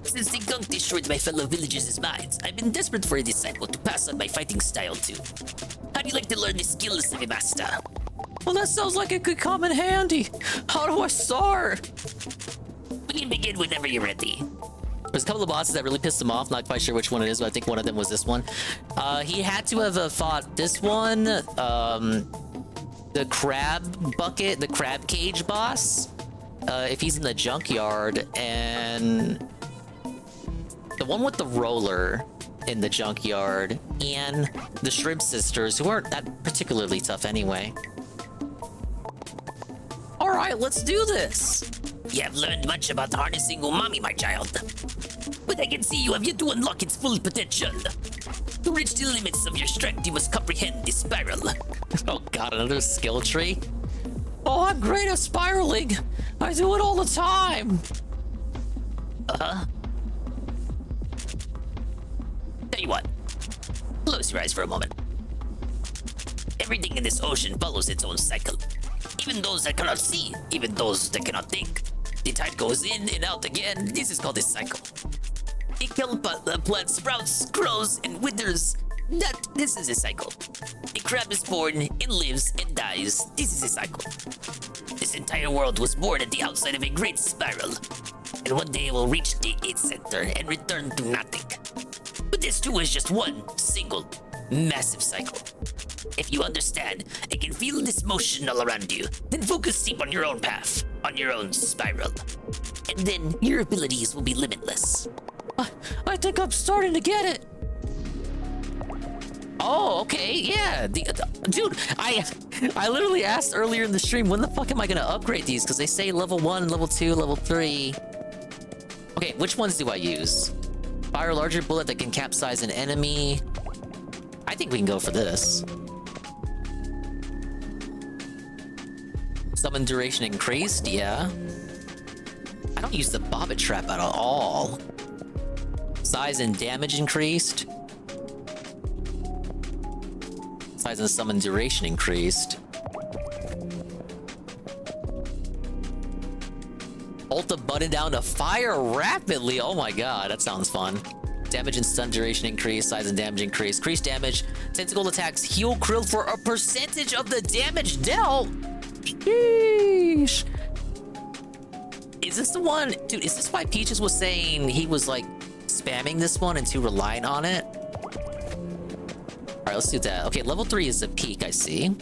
Since the gunk destroyed my fellow villagers' minds, I've been desperate for a disciple to pass on my fighting style to. How do you like to learn the skills of a master? Well, that sounds like it could come in handy. How do I start? We can begin whenever you're ready. There's a couple of bosses that really pissed him off. Not quite sure which one it is, but I think one of them was this one. He had to have fought this one, the crab bucket, the crab cage boss, if he's in the junkyard, and the one with the roller in the junkyard, and the shrimp sisters, who aren't that particularly tough anyway. All right, let's do this. You have learned much about harnessing umami, my child. But I can see you have yet to unlock its full potential. To reach the limits of your strength, you must comprehend the spiral. Oh god, another skill tree? Oh, I'm great at spiraling. I do it all the time. Uh-huh. Tell you what. Close your eyes for a moment. Everything in this ocean follows its own cycle. Even those that cannot see, even those that cannot think. The tide goes in and out again. This is called a cycle. A kelp plant sprouts, grows, and withers. This is a cycle. A crab is born and lives and dies. This is a cycle. This entire world was born at the outside of a great spiral. And one day it will reach its center and return to nothing. But this too is just one single massive cycle. If you understand and can feel this motion all around you, then focus deep on your own path, on your own spiral. And then your abilities will be limitless. I think I'm starting to get it. Oh, okay, yeah. Dude, I literally asked earlier in the stream, when the fuck am I gonna upgrade these? Because they say level 1, level 2, level 3. Okay, which ones do I use? Fire a larger bullet that can capsize an enemy. I think we can go for this. Summon duration increased, yeah. I don't use the bobbit trap at all. Size and damage increased. Size and summon duration increased. Hold the button down to fire rapidly. Oh my god, that sounds fun. Damage and stun duration increase, size and damage increase. Increased damage. Tentacle attacks heal Krill for a percentage of the damage dealt. Sheesh. Is this the one? Dude, is this why Peaches was saying he was like spamming this one and too reliant on it? Alright, let's do that. Okay, level 3 is the peak, I see.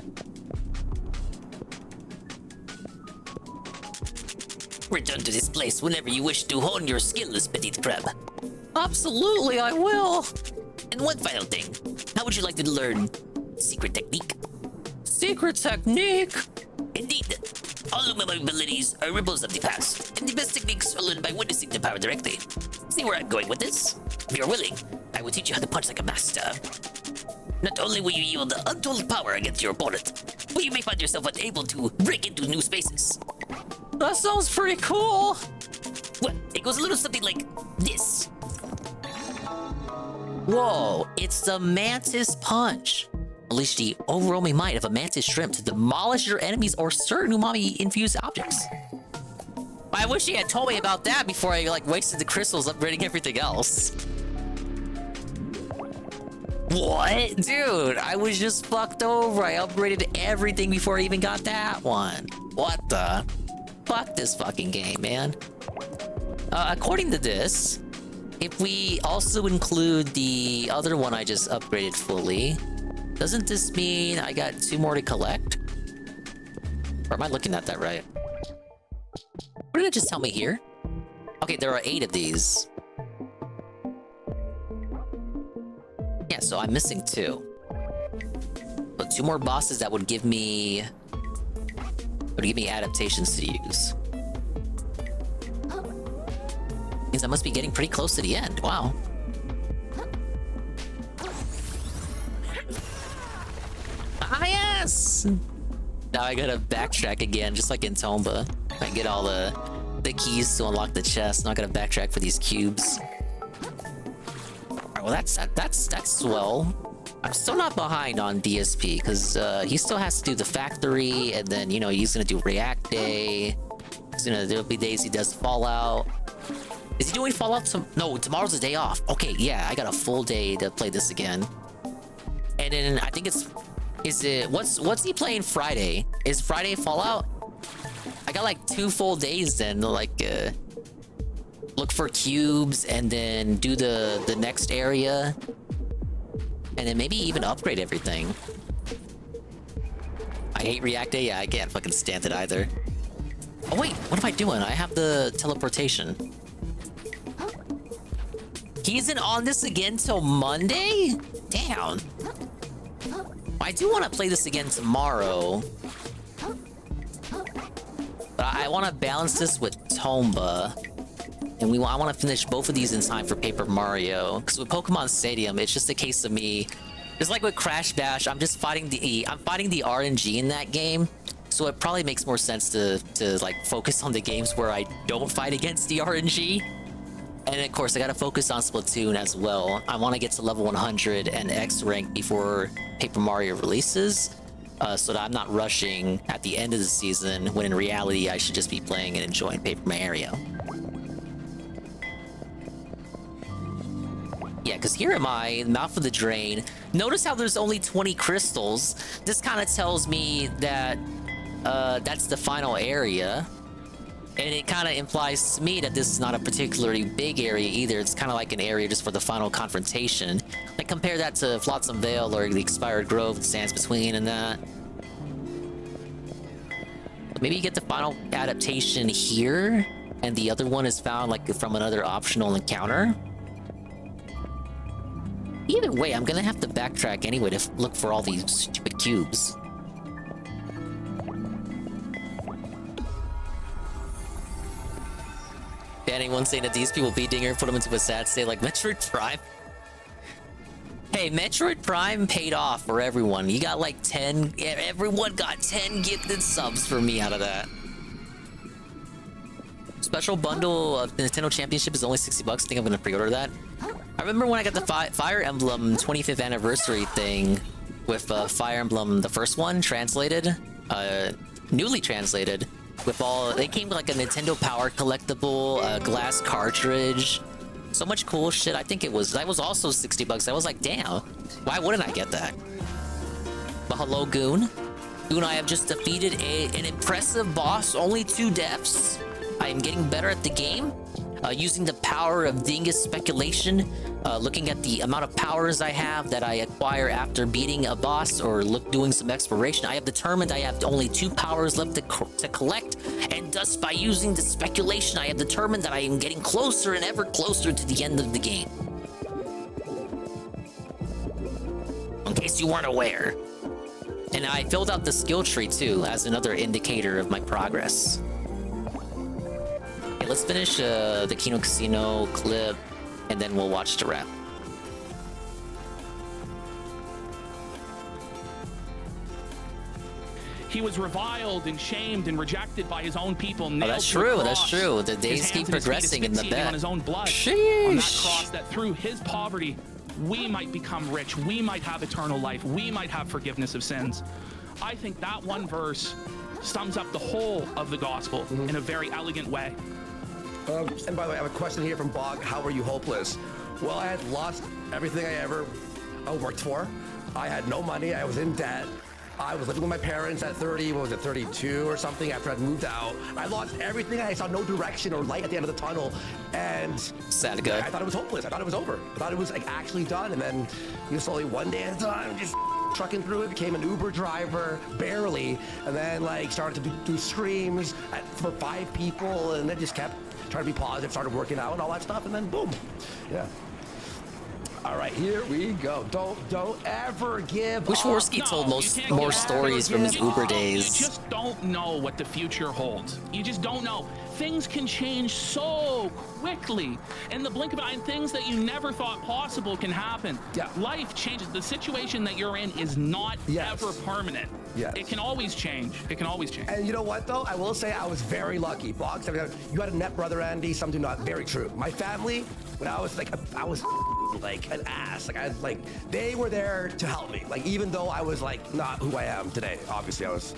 Return to this place whenever you wish to hone your skills, petite crab. Absolutely, I will. And one final thing. How would you like to learn secret technique? Secret technique? Indeed. All of my abilities are ripples of the past, and the best techniques are learned by witnessing the power directly. See where I'm going with this? If you're willing, I will teach you how to punch like a master. Not only will you yield untold power against your opponent, but you may find yourself unable to break into new spaces. That sounds pretty cool. Well, it goes a little something like this. Whoa, it's the Mantis Punch. Unleash the overwhelming might of a mantis shrimp to demolish your enemies or certain umami-infused objects. I wish he had told me about that before I like wasted the crystals upgrading everything else. What? Dude, I was just fucked over. I upgraded everything before I even got that one. What the? Fuck this fucking game, man. According to this, if we also include the other one I just upgraded fully, doesn't this mean I got 2 more to collect? Or am I looking at that right? What did it just tell me here? Okay, there are 8 of these. Yeah, so I'm missing 2. But 2 more bosses that would give me adaptations to use. Means I must be getting pretty close to the end. Wow. Ah, yes! Now I gotta backtrack again, just like in Tomba. I get all the keys to unlock the chest. Now I gotta backtrack for these cubes. Alright, well that's swell. I'm still not behind on DSP, because he still has to do the factory, and then, you know, he's gonna do React Day. There'll be days he does Fallout. Is he doing Fallout? No, tomorrow's the day off. Okay, yeah, I got a full day to play this again. And then I think what's he playing Friday? Is Friday Fallout? I got like 2 full days then to like look for cubes and then do the next area. And then maybe even upgrade everything. I hate React Day. Yeah, I can't fucking stand it either. Oh wait, what am I doing? I have the teleportation. He isn't on this again till Monday? Damn. I do want to play this again tomorrow. But I want to balance this with Tomba. And I want to finish both of these in time for Paper Mario. Because with Pokemon Stadium, it's just a case of me. Just like with Crash Bash, I'm fighting the RNG in that game. So it probably makes more sense to like focus on the games where I don't fight against the RNG. And of course, I gotta focus on Splatoon as well. I want to get to level 100 and X rank before Paper Mario releases. So that I'm not rushing at the end of the season, when in reality, I should just be playing and enjoying Paper Mario. Yeah, because here am I, mouth of the drain. Notice how there's only 20 crystals. This kind of tells me that that's the final area. And it kind of implies to me that this is not a particularly big area either. It's kind of like an area just for the final confrontation. Like, compare that to Flotsam Vale or the Expired Grove that stands between and that. Maybe you get the final adaptation here, and the other one is found like from another optional encounter. Either way, I'm gonna have to backtrack anyway to look for all these stupid cubes. Anyone saying that these people beat Dinger and put them into a sad state like Metroid Prime? Hey, Metroid Prime paid off for everyone. You got like 10... Everyone got 10 gifted subs for me out of that. Special bundle of Nintendo Championship is only 60 bucks. I think I'm gonna pre-order that. I remember when I got the Fire Emblem 25th anniversary thing with Fire Emblem, the first one, translated, newly translated, with all, they came with like a Nintendo Power collectible, glass cartridge, so much cool shit. I think that was also 60 bucks. I was like, damn, why wouldn't I get that? But hello, Goon. Goon, I have just defeated an impressive boss, only 2 deaths. I am getting better at the game. Using the power of Dingus speculation, looking at the amount of powers I have that I acquire after beating a boss or doing some exploration, I have determined I have only 2 powers left to collect, and thus by using the speculation, I have determined that I am getting closer and ever closer to the end of the game. In case you weren't aware. And I filled out the skill tree too, as another indicator of my progress. Let's finish the Kino Casino clip, and then we'll watch the wrap. He was reviled and shamed and rejected by his own people. Oh, that's true. That's true. The days keep progressing in the bet. On his own blood. Sheesh. On that cross, that through his poverty, we might become rich. We might have eternal life. We might have forgiveness of sins. I think that one verse sums up the whole of the gospel in a very elegant way. And by the way, I have a question here from Bog. How were you hopeless? Well, I had lost everything I ever worked for. I had no money. I was in debt. I was living with my parents at 32 or something after I'd moved out. I lost everything. I saw no direction or light at the end of the tunnel. And sad guy. I thought it was hopeless. I thought it was over. I thought it was like actually done. And then slowly one day at a time, just trucking through it, became an Uber driver, barely. And then like started to do streams for 5 people, and then just kept trying to be positive, started working out and all that stuff, and then boom. Yeah. All right, here we go. Don't ever give Wish Worski told more stories from his Uber days. You just don't know what the future holds. You just don't know. Things can change so quickly. In the blink of an eye, and things that you never thought possible can happen. Yeah. Life changes. The situation that you're in is not ever permanent. Yes. It can always change. It can always change. And you know what, though? I will say I was very lucky. Box, you had a net brother, Andy. Something not very true. My family, when I was like an ass. They were there to help me. Like, even though I was like not who I am today. Obviously, I was,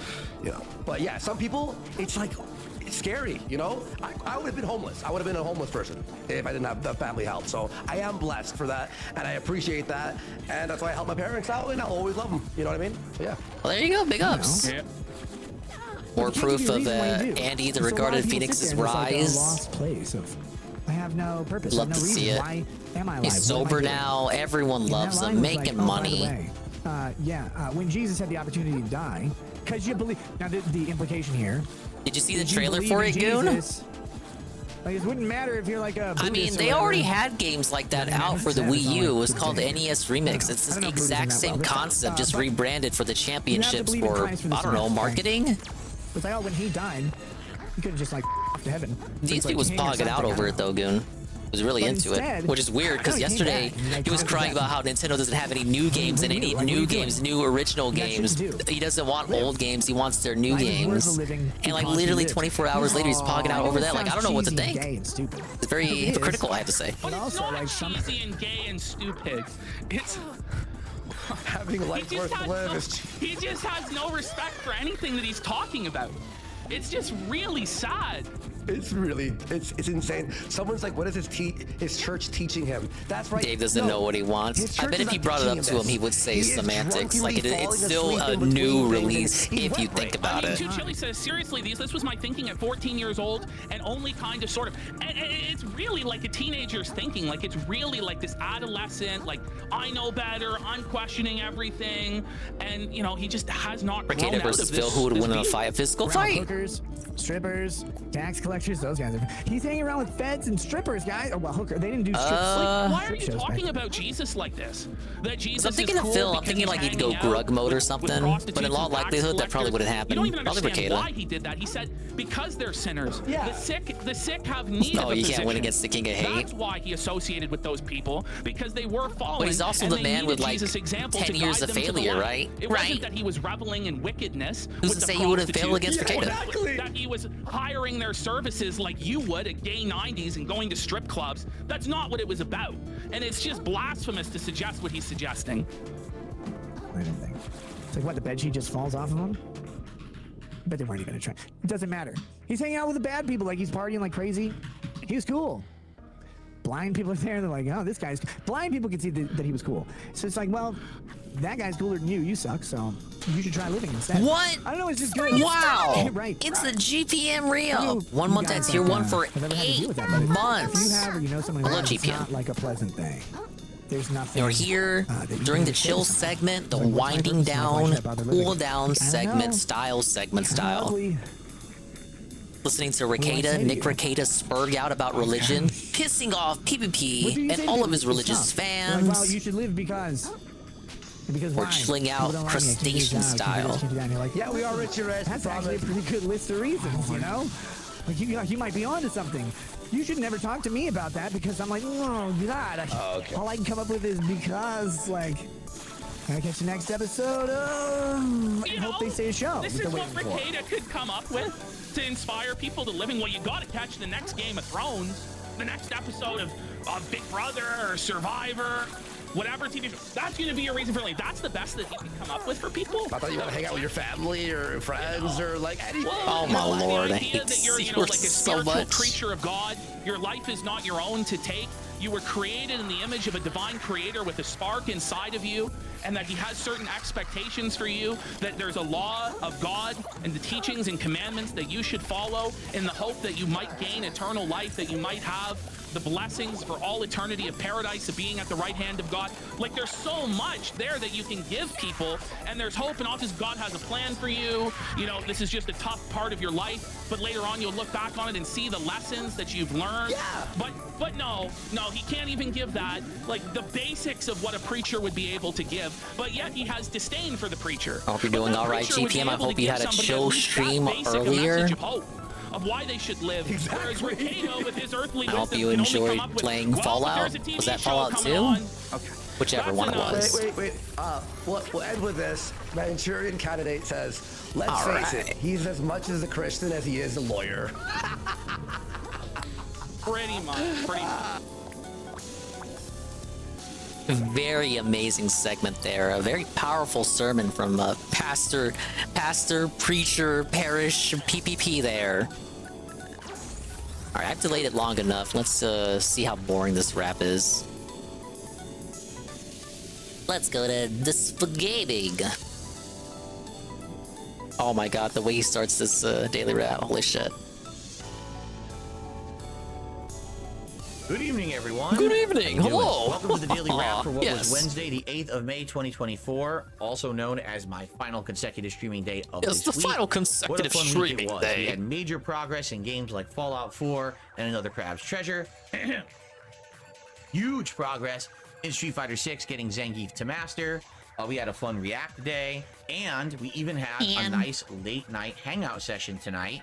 But yeah, some people, it's like, it's scary, I would have been homeless. I would have been a homeless person if I didn't have the family help. So I am blessed for that, and I appreciate that, and that's why I help my parents out, and I'll always love them. You know what I mean? But yeah. Well, there you go. Big ups. Yeah. More proof of Andy, the regarded Phoenix's rise. Lost place of, I have no purpose. Love no to reason. see it. Why am I alive? He's sober now. Everyone loves him, making money. When Jesus had the opportunity to die, because you believe. Now, the implication here. Did you see the trailer for it, Goon? Like, it wouldn't matter if you're like a Buddhist. I mean, they already had games like that out for the Wii U. It was called NES Remix. It's the exact same concept, just rebranded for the championships for, I don't know, marketing? It's like, oh, when he died, He could have just like off to heaven. DSP was pogging out over it though, Goon. Was really into it, which is weird because yesterday he was crying about how Nintendo doesn't have any new games and any new games, new original games. He doesn't want old games, he wants their new games. And like literally 24 hours later, he's pogging out over that. Like I don't know what to think. It's very hypocritical, I have to say. But it's not cheesy and gay and stupid. It's having life worth to live is. He just has no respect for anything that he's talking about. It's just really sad. It's really, it's insane. Someone's like, what is his church teaching him? That's right. Dave doesn't know what he wants. I bet if he brought it up to him, he would say semantics. Like it's still a new release if you think about it. Two Chili says, seriously, this was my thinking at 14 years old and only kind of sort of, and it's really like a teenager's thinking. Like it's really like this adolescent, like I know better, I'm questioning everything. And you know, he just has not grown Ricada out versus of Phil, who would win a physical fight? Hookers, strippers, tax collectors, those guys. He's hanging around with feds and strippers, guys. Oh, well, hooker. They didn't do strip. Why are you talking about Jesus like this? That Jesus I'm thinking is of cool Phil. I'm thinking like he'd go grug mode or something. But in all likelihood, that probably wouldn't happen. You don't even Probably understand why Ricada. he did that. He said because they're sinners. Yeah. The sick have need No, of a you can't physician. win against the king of hate. That's why he associated with those people, because they were fallen. But he's also and the they man needed with like Jesus' example 10 to years guide of them to the failure, light. right? It wasn't that he was reveling in wickedness. Who's with to the say he wouldn't fail prostitutes. against Ricada? Exactly. That he was hiring their services like you would at gay 90s and going to strip clubs. That's not what it was about. And it's just blasphemous to suggest what he's suggesting. I didn't think. It's like what, the bedsheet just falls off of him? But they weren't even gonna try. It doesn't matter. He's hanging out with the bad people, like he's partying like crazy. He was cool. Blind people are there, they're like, oh, this guy's... Blind people can see that he was cool. So it's like, well, that guy's cooler than you. You suck, so you should try living instead. What? I don't know, it's just good. Wow! Right. It's the GPM Rio. 1 month at tier 1 for 8 months. If you have or you know someone who Hello, has, it's GPM. not like a pleasant thing. There's nothing. You're here during the chill segment, the winding down, cool down segment style. Listening to Ricada, Nick Ricada spurg out about religion, pissing off PvP and all of his religious fans. Like, well, you should live because Or chilling out crustacean style. Like, yeah, we are rich and rest. That's actually a pretty good list of reasons, you know? Like you might be onto something. You should never talk to me about that because I'm like, oh God. All I can come up with is because, like, I catch the next episode. I hope they say a show. This is what Ricada could come up with to inspire people to living. Well, you gotta catch the next Game of Thrones, the next episode of Big Brother or Survivor, whatever TV show. That's gonna be your reason for living. That's the best that he can come up with for people. I thought you want to hang out with your family or friends or like anything. Oh my Lord, I hate that you're, you know, like a spiritual creature of God. Your life is not your own to take. You were created in the image of a divine creator with a spark inside of you, and that he has certain expectations for you, that there's a law of God and the teachings and commandments that you should follow in the hope that you might gain eternal life, that you might have the blessings for all eternity of paradise of being at the right hand of God. Like there's so much there that you can give people, and there's hope, and often God has a plan for you. You know, this is just a tough part of your life, but later on you'll look back on it and see the lessons that you've learned. Yeah. But no, he can't even give that. Like the basics of what a preacher would be able to give, but yet he has disdain for the preacher. I hope you're doing all right, GPM. I hope you had a chill stream earlier. Of why they should live. Whereas Ricada, with his earthly I hope wisdom, you can only enjoyed come up with, playing well, Fallout. there's a TV Was that show Fallout coming 2? on. Okay. Whichever one it was. Wait. We'll end with this. Manchurian Candidate says, let's face it, he's as much as a Christian as he is a lawyer. Pretty much. Very amazing segment there. A very powerful sermon from pastor, preacher, parish, PPP there. All right, I've delayed it long enough. Let's see how boring this rap is. Let's go to the spaghetti. Oh my God, the way he starts this daily rap, holy shit. Good evening, everyone. Good evening. Hello. Welcome to the Daily Wrap for what Yes. was Wednesday, the 8th of May, 2024, also known as my final consecutive streaming day of Yes, this the week. final consecutive What a fun week it streaming was. day. We had major progress in games like Fallout 4 and Another Crab's Treasure. Huge progress in Street Fighter 6 getting Zangief to Master. We had a fun React day, and we even had a nice late night hangout session tonight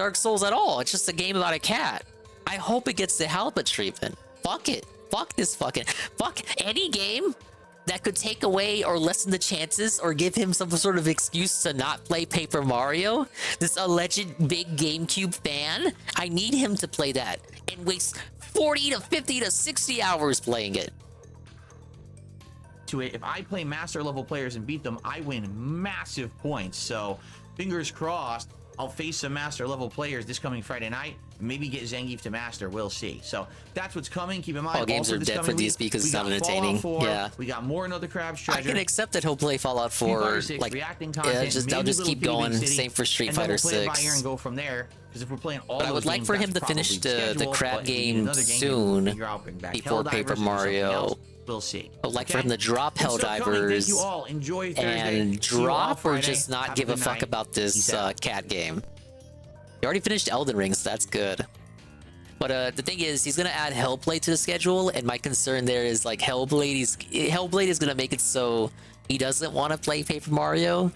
Dark Souls at all. It's just a game about a cat. I hope it gets the halibut treatment. Fuck it. Fuck this fucking... Fuck any game that could take away or lessen the chances or give him some sort of excuse to not play Paper Mario. This alleged big GameCube fan. I need him to play that and waste 40 to 50 to 60 hours playing it. To it, if I play master level players and beat them, I win massive points. So fingers crossed, I'll face some master level players this coming Friday night. Maybe get Zangief to master. We'll see. So that's what's coming. Keep in mind, all games also are this dead for coming these week, because it's we not got entertaining. Fallout 4, Yeah, we got more Another Crab's Treasure. I can accept that he'll play Fallout 4. Like, reacting yeah, content, I'll just maybe keep Little going. Bitty Big City, Same for Street and then Fighter we'll play it by 6. ear and go from there. Because if we're playing all But I would like for him to finish the crab game soon before Paper Mario. We'll see. I would like for him to drop Helldivers and drop or just not give a fuck about this cat game. He already finished Elden Ring, so that's good. But the thing is, he's gonna add Hellblade to the schedule, and my concern there is like Hellblade is gonna make it so he doesn't want to play Paper Mario.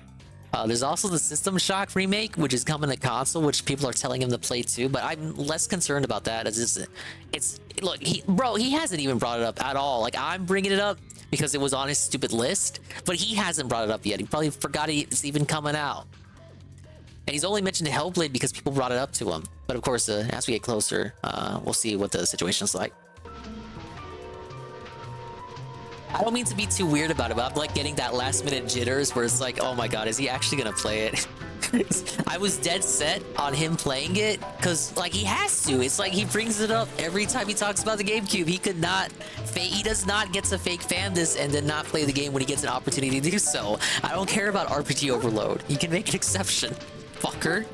There's also the System Shock remake, which is coming to console, which people are telling him to play too. But I'm less concerned about that. It's look, he hasn't even brought it up at all. Like, I'm bringing it up because it was on his stupid list, but he hasn't brought it up yet. He probably forgot it's even coming out. And he's only mentioned Hellblade because people brought it up to him. But of course, as we get closer, we'll see what the situation's like. I don't mean to be too weird about it, but I'm like getting that last minute jitters where it's like, oh my god, is he actually gonna play it? I was dead set on him playing it because like he has to. It's like he brings it up every time he talks about the GameCube. He does not get to fake fan this and then not play the game when he gets an opportunity to do so. I don't care about RPG overload. He can make an exception, fucker.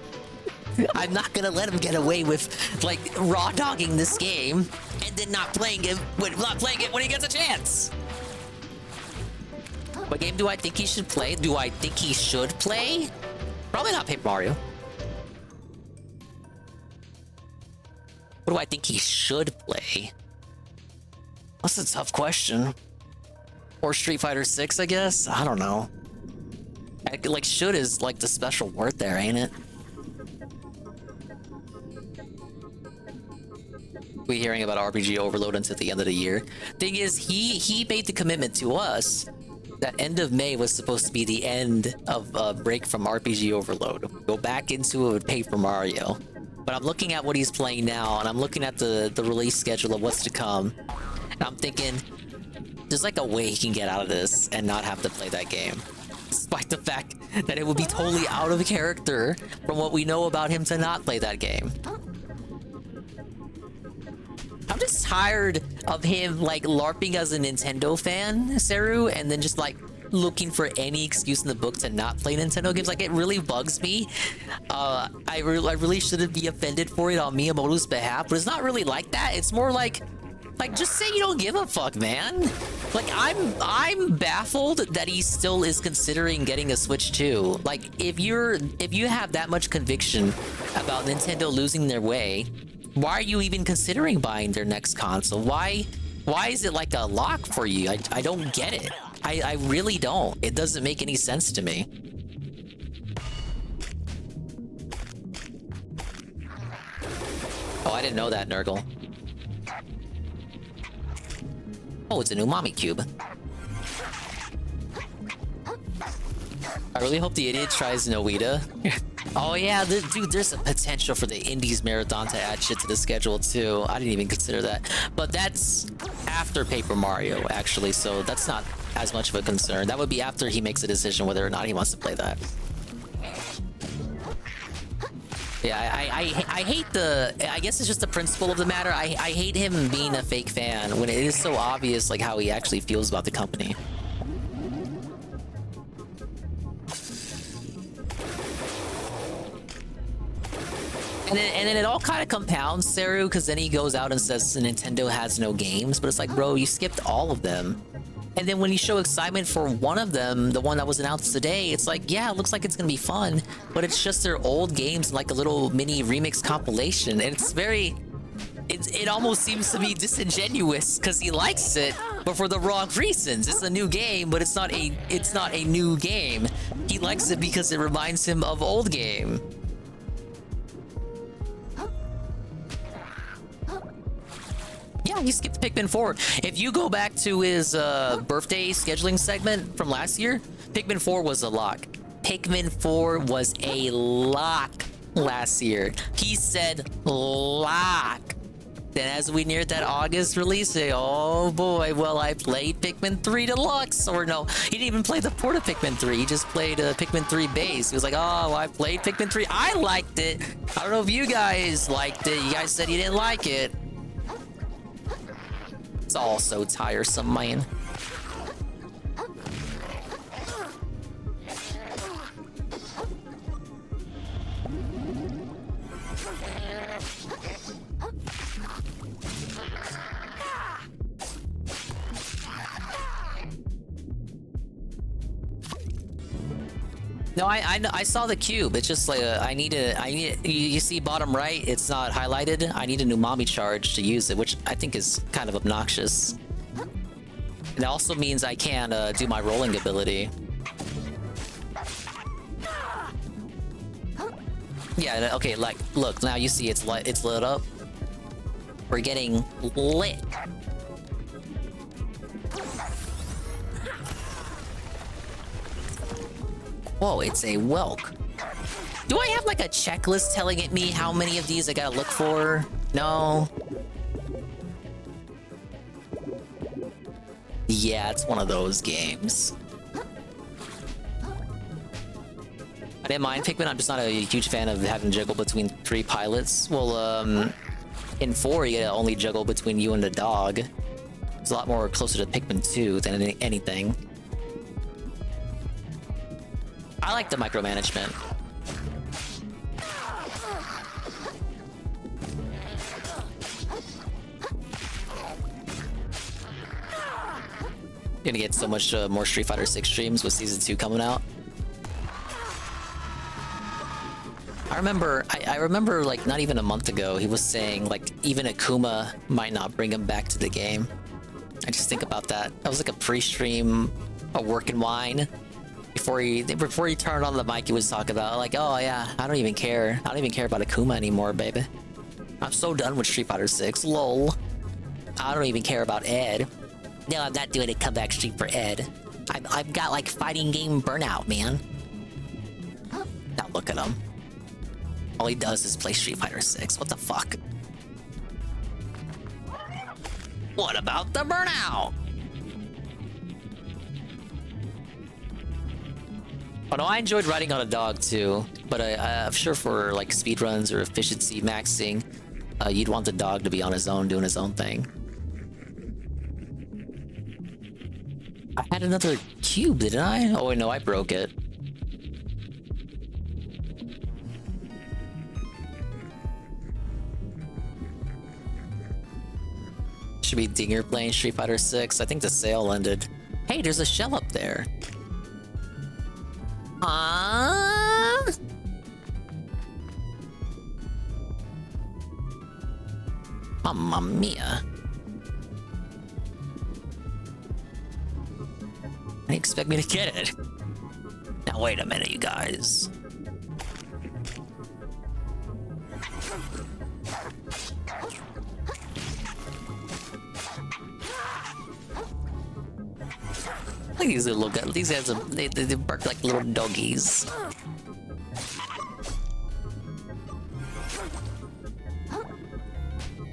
I'm not gonna let him get away with like raw dogging this game and then not playing it when he gets a chance. What game do I think he should play? Do I think he should play? Probably not Paper Mario. What do I think he should play? That's a tough question. Or Street Fighter 6, I guess? I don't know. Like, should is like the special word there, ain't it? We hearing about RPG overload until the end of the year. Thing is, he made the commitment to us that end of May was supposed to be the end of break from RPG overload. Go back into it with Paper Mario. But I'm looking at what he's playing now, and I'm looking at the release schedule of what's to come. And I'm thinking, there's like a way he can get out of this and not have to play that game. Despite the fact that it would be totally out of character from what we know about him to not play that game. I'm just tired of him like LARPing as a Nintendo fan, Seru, and then just like looking for any excuse in the book to not play Nintendo games. Like, it really bugs me. I really shouldn't be offended for it on Miyamoto's behalf, but it's not really like that. It's more like just say you don't give a fuck, man. Like, I'm baffled that he still is considering getting a Switch 2. Like, if you have that much conviction about Nintendo losing their way, why are you even considering buying their next console? Why is it like a lock for you? I don't get it. I really don't. It doesn't make any sense to me. Oh, I didn't know that, Nurgle. Oh, it's a new Mommy Cube. I really hope the idiot tries Noita. Oh yeah, dude, there's a potential for the Indies Marathon to add shit to the schedule too. I didn't even consider that. But that's after Paper Mario, actually, so that's not as much of a concern. That would be after he makes a decision whether or not he wants to play that. Yeah, I hate I guess it's just the principle of the matter. I hate him being a fake fan when it is so obvious like how he actually feels about the company. And then it all kind of compounds, Seru, because then he goes out and says Nintendo has no games, but it's like, bro, you skipped all of them. And then when you show excitement for one of them, the one that was announced today, it's like, yeah, it looks like it's gonna be fun, but it's just their old games, like a little mini remix compilation, and it's very... It almost seems to be disingenuous because he likes it, but for the wrong reasons. It's a new game, but it's not a new game. He likes it because it reminds him of old game. he skipped Pikmin 4. If you go back to his birthday scheduling segment from last year, Pikmin 4 was a lock. Pikmin 4 was a lock last year. He said lock. Then as we neared that August release day, oh boy, well, I played Pikmin 3 Deluxe. Or no, he didn't even play the port of Pikmin 3. He just played Pikmin 3 base. He was like, oh, I played Pikmin 3. I liked it. I don't know if you guys liked it. You guys said you didn't like it. It's all so tiresome, man. No, I saw the cube. It's just like I need you see bottom right, it's not highlighted. I need an umami charge to use it, which I think is kind of obnoxious. It also means I can't do my rolling ability. Yeah, okay, like look, now you see it's lit up. We're getting lit. Whoa, it's a whelk. Do I have like a checklist telling it me how many of these I gotta look for? No. Yeah, it's one of those games. I didn't mind Pikmin, I'm just not a huge fan of having to juggle between 3 pilots. Well, in 4, you gotta only juggle between you and the dog. It's a lot more closer to Pikmin 2 than anything. I like the micromanagement. You're gonna get so much more Street Fighter 6 streams with Season 2 coming out. I remember like not even a month ago, he was saying like even Akuma might not bring him back to the game. I just think about that. That was like a pre-stream, a working wine. Before he turned on the mic, he was talking about like, oh yeah, I don't even care. I don't even care about Akuma anymore, baby. I'm so done with Street Fighter 6. Lol. I don't even care about Ed. No, I'm not doing a comeback stream for Ed. I've got like fighting game burnout, man. Now look at him. All he does is play Street Fighter 6. What the fuck? What about the burnout? Oh no, I enjoyed riding on a dog too, but I'm sure for like speedruns or efficiency maxing, you'd want the dog to be on his own, doing his own thing. I had another cube, didn't I? Oh wait, no, I broke it. Should be Dinger playing Street Fighter 6. I think the sale ended. Hey, there's a shell up there. Mamma mia. I expect me to get it. Now wait a minute, you guys. Look at these little guys. These guys, they bark like little doggies.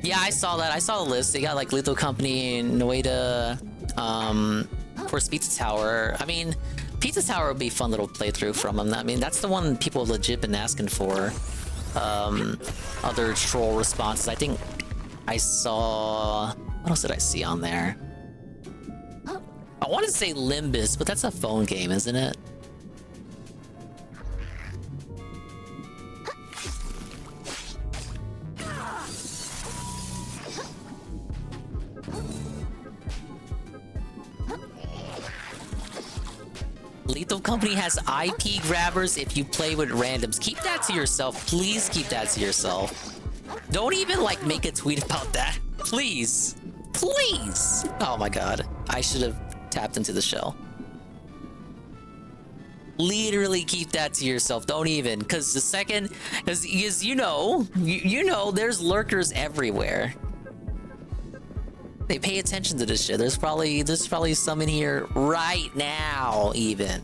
Yeah, I saw that. I saw the list. They got like Lethal Company, Noeda, of course, Pizza Tower. I mean, Pizza Tower would be a fun little playthrough from them. I mean, that's the one people have legit been asking for. Other troll responses. I think I saw... What else did I see on there? I want to say Limbus, but that's a phone game, isn't it? Lethal Company has IP grabbers if you play with randoms. Keep that to yourself. Please keep that to yourself. Don't even, like, make a tweet about that. Please. Please. Oh my god. I should have tapped into the shell. Literally keep that to yourself. Don't even, because the second, because you know, there's lurkers everywhere. They pay attention to this shit. There's probably some in here right now, even.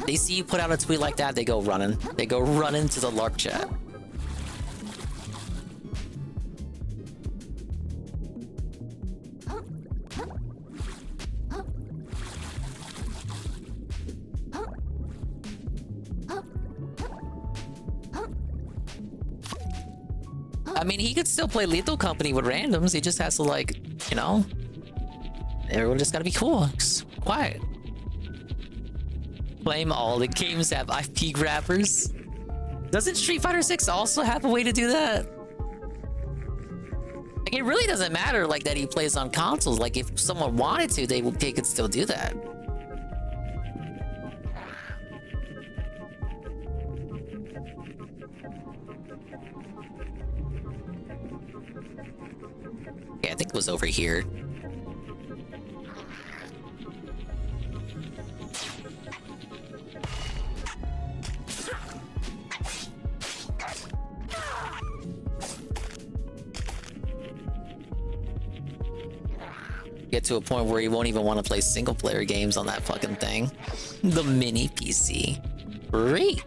They see you put out a tweet like that, they go running. They go running to the LARP chat. I mean, he could still play Lethal Company with randoms. He just has to, like, you know, everyone just gotta be cool. Just quiet. Claim all the games have IP grabbers. Doesn't Street Fighter 6 also have a way to do that? Like, it really doesn't matter, like, that he plays on consoles. Like, if someone wanted to, they could still do that. Yeah, I think it was over here. Get to a point where you won't even want to play single player games on that fucking thing. The mini PC. Great.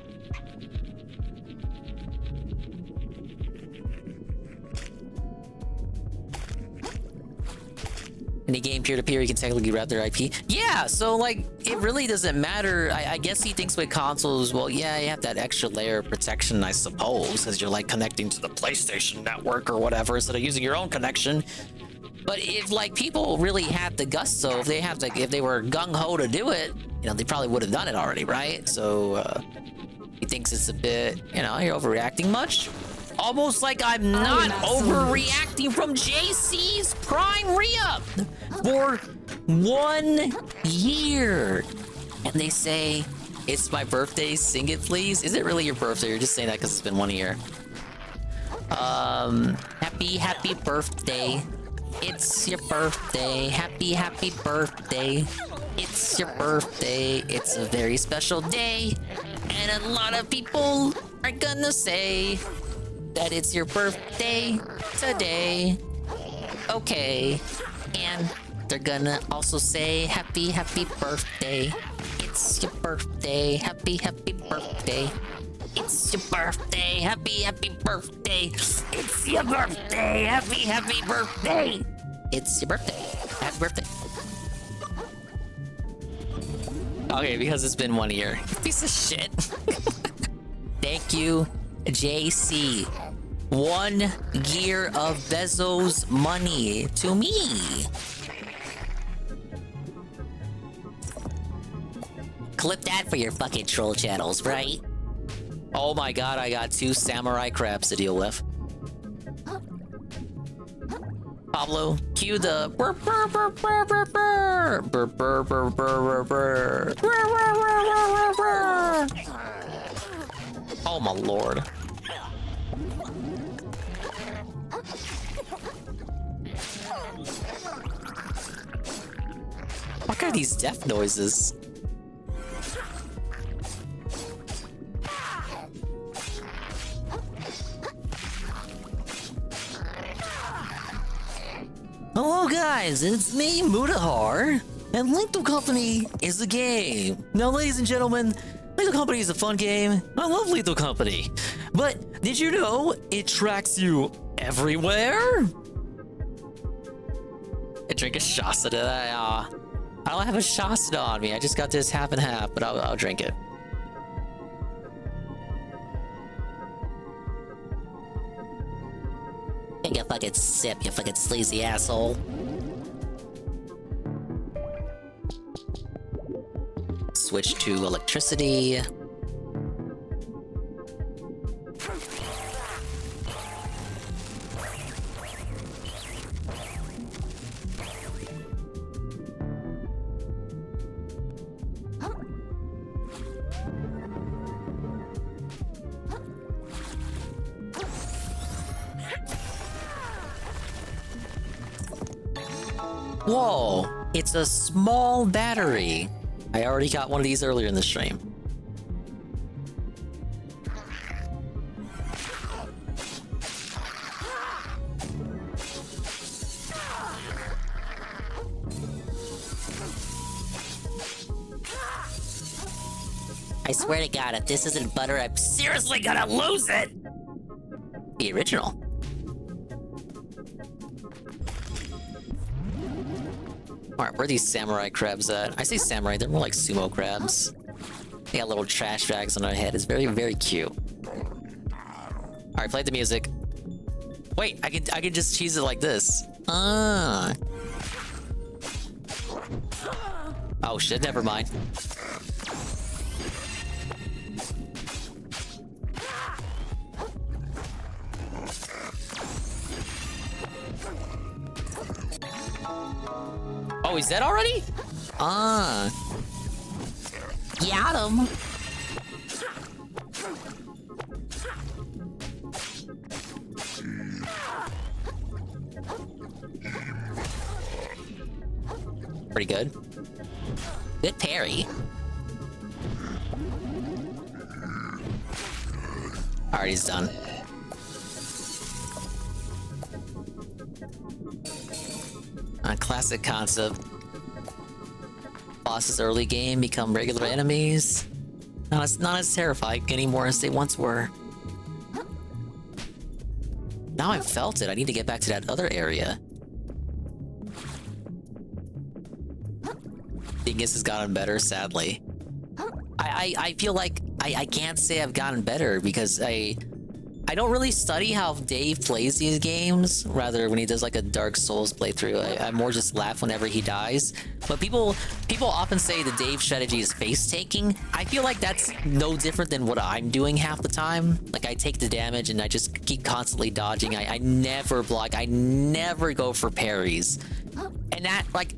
Any game peer-to-peer, you can technically grab their IP. Yeah, so like, it really doesn't matter. I guess he thinks with consoles, well, yeah, you have that extra layer of protection, I suppose, as you're like connecting to the PlayStation network or whatever, instead of using your own connection. But if like people really had the gusto, if they were gung-ho to do it, you know, they probably would have done it already, right? So he thinks it's a bit, you know, you're overreacting much. Almost like I'm not overreacting from JC's Prime re-up for 1 year. And they say, it's my birthday, sing it please. Is it really your birthday? You're just saying that because it's been 1 year. Happy birthday. It's your birthday. Happy birthday. It's your birthday. It's a very special day. And a lot of people are gonna say that it's your birthday today. Okay. And they're gonna also say happy birthday. It's your birthday. Happy birthday. It's your birthday. Happy birthday. It's your birthday. Happy birthday. It's your birthday. Happy birthday. Okay, because it's been 1 year. Piece of shit. Thank you, JC. 1 year of Bezos money to me. Clip that for your fucking troll channels, right? Oh my god, I got 2 samurai crabs to deal with. Pablo, cue the burr burr burr burr burr burr burr burr burr burr burr burr burr. Oh my lord. What are these death noises? Hello guys, it's me, Mutahar, and Lethal Company is a game. Now ladies and gentlemen, Lethal Company is a fun game. I love Lethal Company. But did you know it tracks you everywhere? I drink a Shasta today. I don't have a Shasta on me. I just got this half and half, but I'll drink it. Take a fucking sip, you fucking sleazy asshole. Switch to electricity. Whoa, it's a small battery. I already got one of these earlier in the stream. I swear to God, if this isn't butter, I'm seriously gonna lose it! The original. Alright, where are these samurai crabs at? I say samurai, they're more like sumo crabs. They got little trash bags on their head. It's very, very cute. Alright, play the music. Wait, I can just cheese it like this. Ah. Oh shit, never mind. Oh, he's dead already? Ah. Got him. Pretty good. Good parry. Alright, he's done. A classic concept. Bosses early game become regular enemies. Not as terrifying anymore as they once were. Now I've felt it. I need to get back to that other area. Dingus has gotten better, sadly. I feel like I can't say I've gotten better because I don't really study how Dave plays these games. Rather, when he does like a Dark Souls playthrough, I more just laugh whenever he dies. But people often say the Dave strategy is face taking. I feel like that's no different than what I'm doing half the time. Like I take the damage and I just keep constantly dodging. I never block. I never go for parries. And that, like,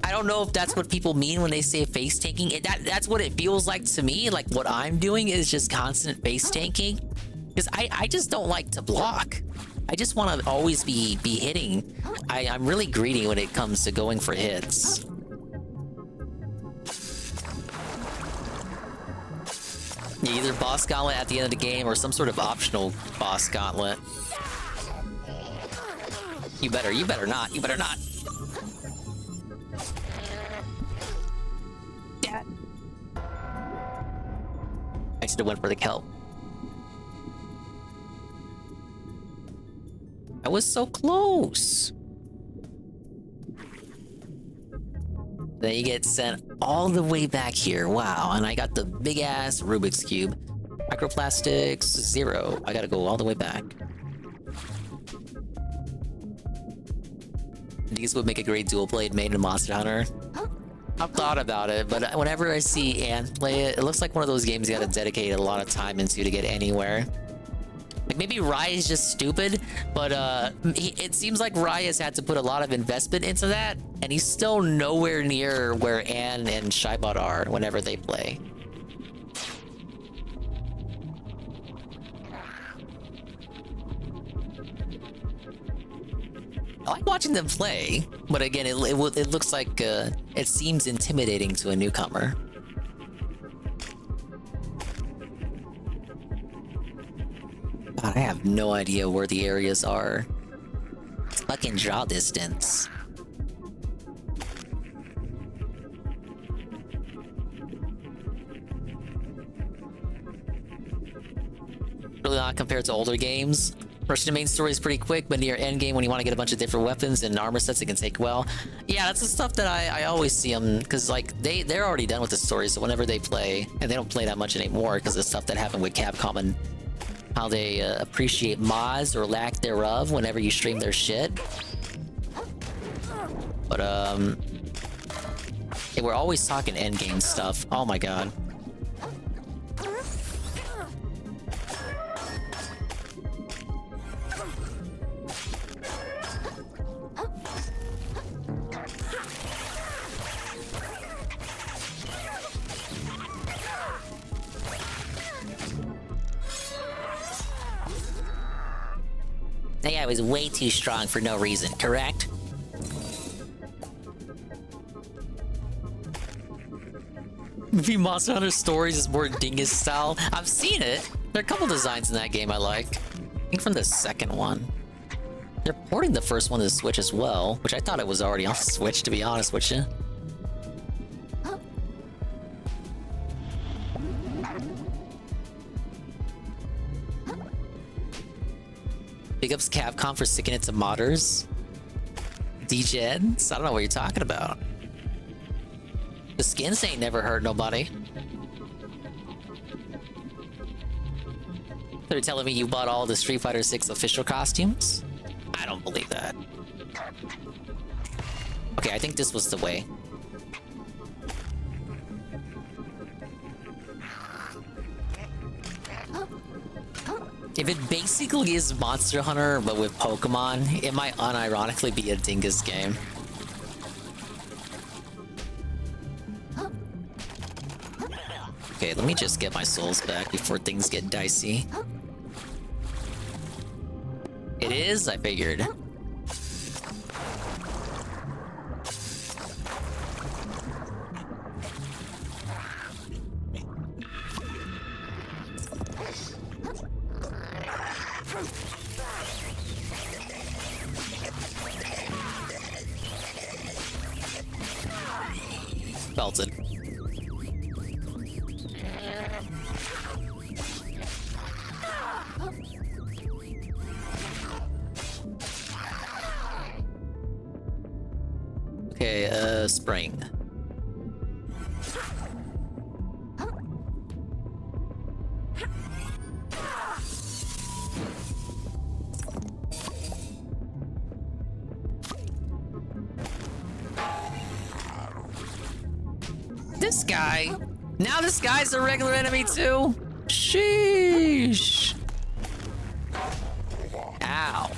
I don't know if that's what people mean when they say face tanking. That's what it feels like to me. Like what I'm doing is just constant face tanking. Because I just don't like to block. I just want to always be hitting. I'm really greedy when it comes to going for hits. Yeah, either boss gauntlet at the end of the game or some sort of optional boss gauntlet. You better not. You better not. Dad. I should have went for the kelp. I was so close. Then you get sent all the way back here. Wow, and I got the big ass Rubik's Cube. Microplastics 0. I gotta go all the way back. These would make a great dual blade made in Monster Hunter. I've thought about it, but whenever I see Ann play it, it looks like one of those games you gotta dedicate a lot of time into to get anywhere. Like maybe Rai is just stupid, but it seems like Rai has had to put a lot of investment into that, and he's still nowhere near where Ann and Shaibot are whenever they play. I like watching them play, but again, it looks like it seems intimidating to a newcomer. God, I have no idea where the areas are. It's fucking draw distance. Really not compared to older games. Rushing the main story is pretty quick, but near end game when you want to get a bunch of different weapons and armor sets, it can take well. Yeah, that's the stuff that I always see them, because like they're already done with the story, so whenever they play, and they don't play that much anymore because of stuff that happened with Capcom and how they appreciate mods or lack thereof whenever you stream their shit. But yeah, we're always talking endgame stuff. Oh my god. That guy was way too strong for no reason, correct? Maybe Monster Hunter Stories is more Dingus style. I've seen it. There are a couple designs in that game I like. I think from the second one. They're porting the first one to the Switch as well, which I thought it was already on the Switch, to be honest with you. Big ups Capcom for sticking it to modders. DJs, I don't know what you're talking about. The skins ain't never hurt nobody. They're telling me you bought all the Street Fighter 6 official costumes? I don't believe that. Okay, I think this was the way. If it basically is Monster Hunter, but with Pokemon, it might unironically be a Dingus game. Okay, let me just get my souls back before things get dicey. It is? I figured. Belted. Okay, spring. This guy. Now this guy's a regular enemy too? Sheesh. Ow.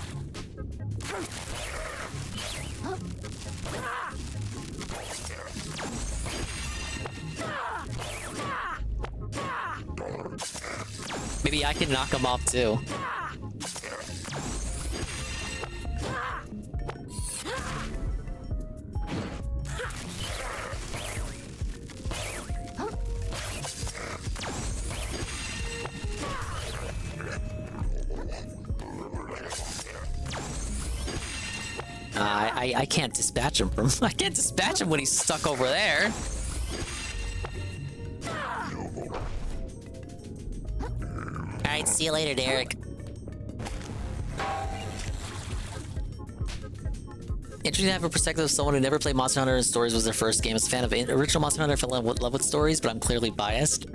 Maybe I can knock him off too. I can't dispatch him from. I can't dispatch him when he's stuck over there. Alright, see you later, Derek. Interesting to have a perspective of someone who never played Monster Hunter and stories was their first game. As a fan of original Monster Hunter, I fell in love with stories, but I'm clearly biased.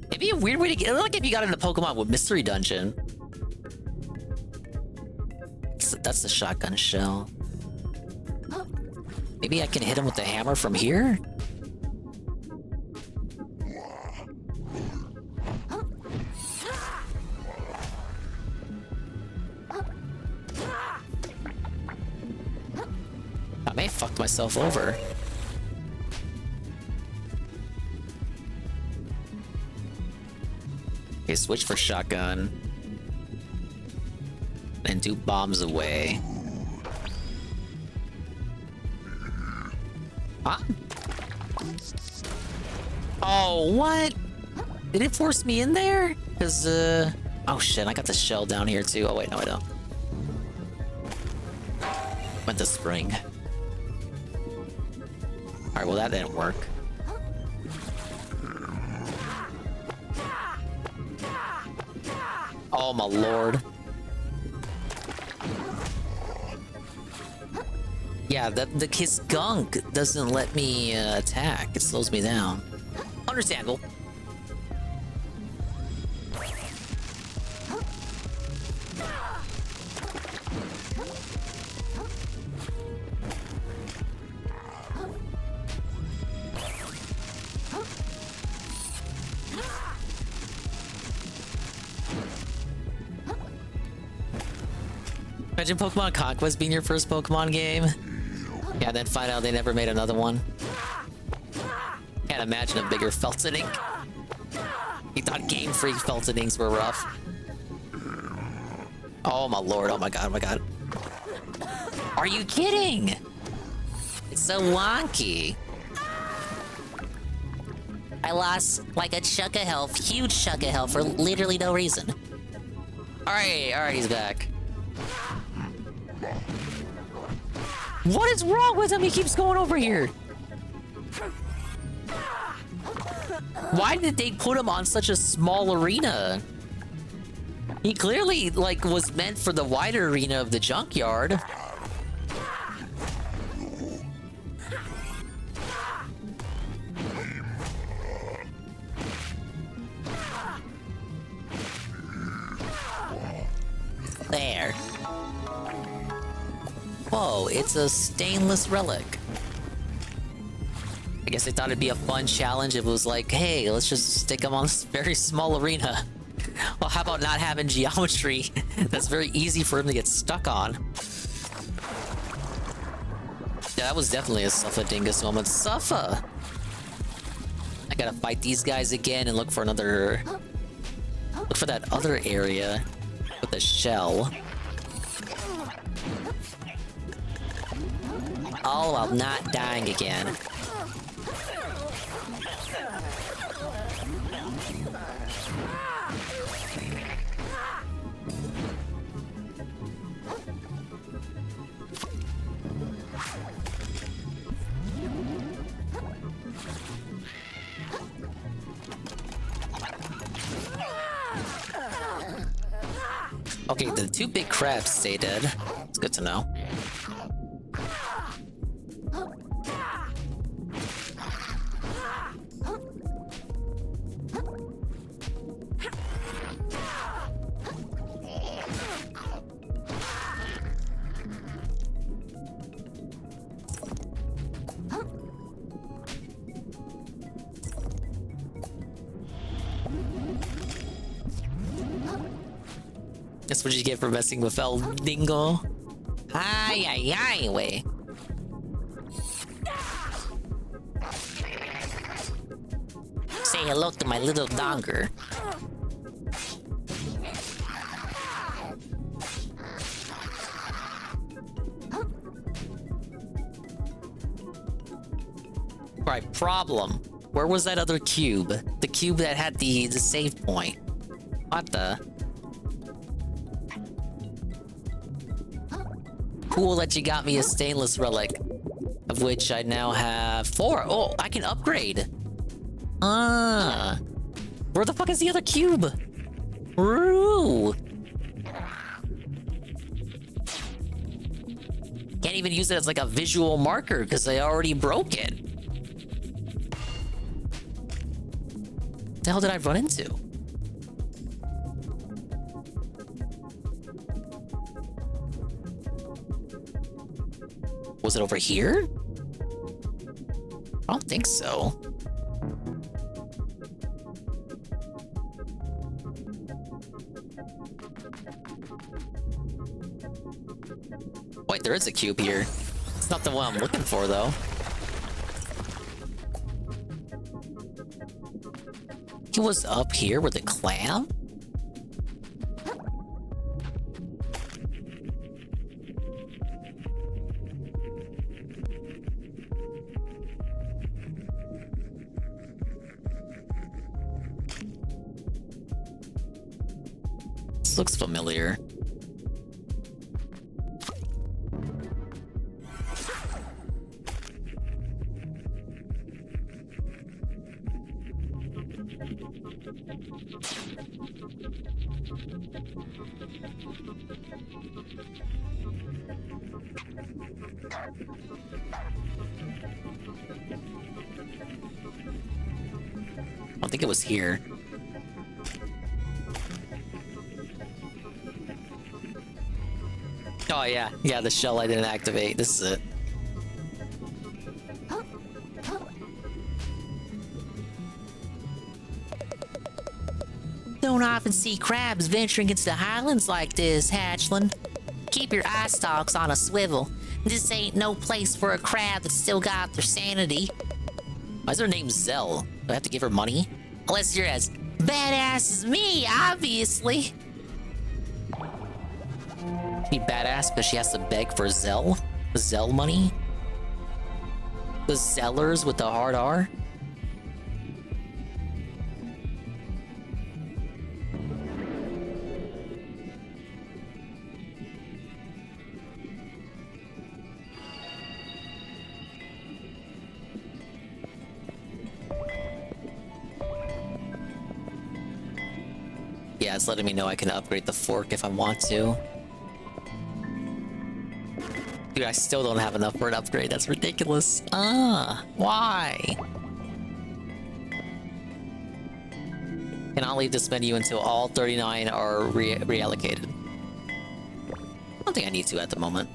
It'd be a weird way to get. Like if you got into Pokemon with Mystery Dungeon. That's the shotgun shell. Maybe I can hit him with the hammer from here? I may have fucked myself over. Okay, switch for shotgun. And do bombs away. Huh? Oh, what? Did it force me in there? Because, oh shit, I got the shell down here too. Oh wait, no I don't. Went to spring. Alright, well that didn't work. Oh my lord. Yeah, his gunk doesn't let me attack. It slows me down. Understandable. Imagine Pokemon Conquest being your first Pokemon game. Yeah, then find out they never made another one. Can't imagine a bigger Felton Ink. He thought Game Freak Felton Inks were rough. Oh my lord, oh my god, oh my god. Are you kidding? It's so wonky. I lost like a chunk of health, huge chunk of health for literally no reason. Alright, he's back. What is wrong with him? He keeps going over here. Why did they put him on such a small arena? He clearly, like, was meant for the wider arena of the junkyard. There. Whoa, it's a stainless relic. I guess they thought it'd be a fun challenge. It was like, hey, let's just stick them on this very small arena. Well, how about not having geometry that's very easy for him to get stuck on? Yeah, that was definitely a Suffa Dingus moment. Suffa! I gotta fight these guys again and look for another... Look for that other area with the shell. All while not dying again. Okay, the two big crabs stay dead. It's good to know. That's what you get for messing with El Dingo. Ay, ay, ay, way. Say hello to my little donger. Right, problem. Where was that other cube? The cube that had the save point. What the? Cool that you got me a stainless relic, of which I now have 4. Oh, I can upgrade. Ah, where the fuck is the other cube? Ooh. Can't even use it as like a visual marker because I already broke it. What the hell did I run into? Was it over here? I don't think so. Wait, there is a cube here. It's not the one I'm looking for, though. He was up here with the clam? This looks familiar. I don't think it was here. Oh yeah, yeah, the shell I didn't activate. This is it. Don't often see crabs venturing into the highlands like this, hatchling. Keep your eye stalks on a swivel. This ain't no place for a crab that's still got their sanity. Why is her name Zell? Do I have to give her money? Unless you're as badass as me, obviously. She badass, but she has to beg for Zell? Zell money? The Zellers with the hard R? Yeah, it's letting me know I can upgrade the fork if I want to. Dude, I still don't have enough for an upgrade. That's ridiculous. Why? Cannot leave this menu until all 39 are reallocated. I don't think I need to at the moment.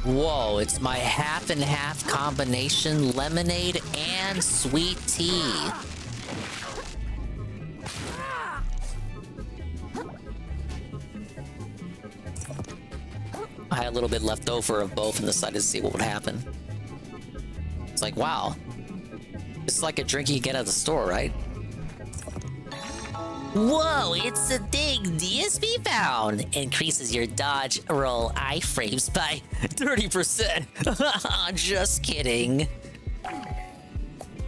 Whoa, it's my half and half combination lemonade and sweet tea. I had a little bit left over of both and decided to see what would happen. It's like, wow. It's like a drink you get at the store, right? Whoa, it's a thing DSP found. Increases your dodge roll iframes by 30%. Just kidding.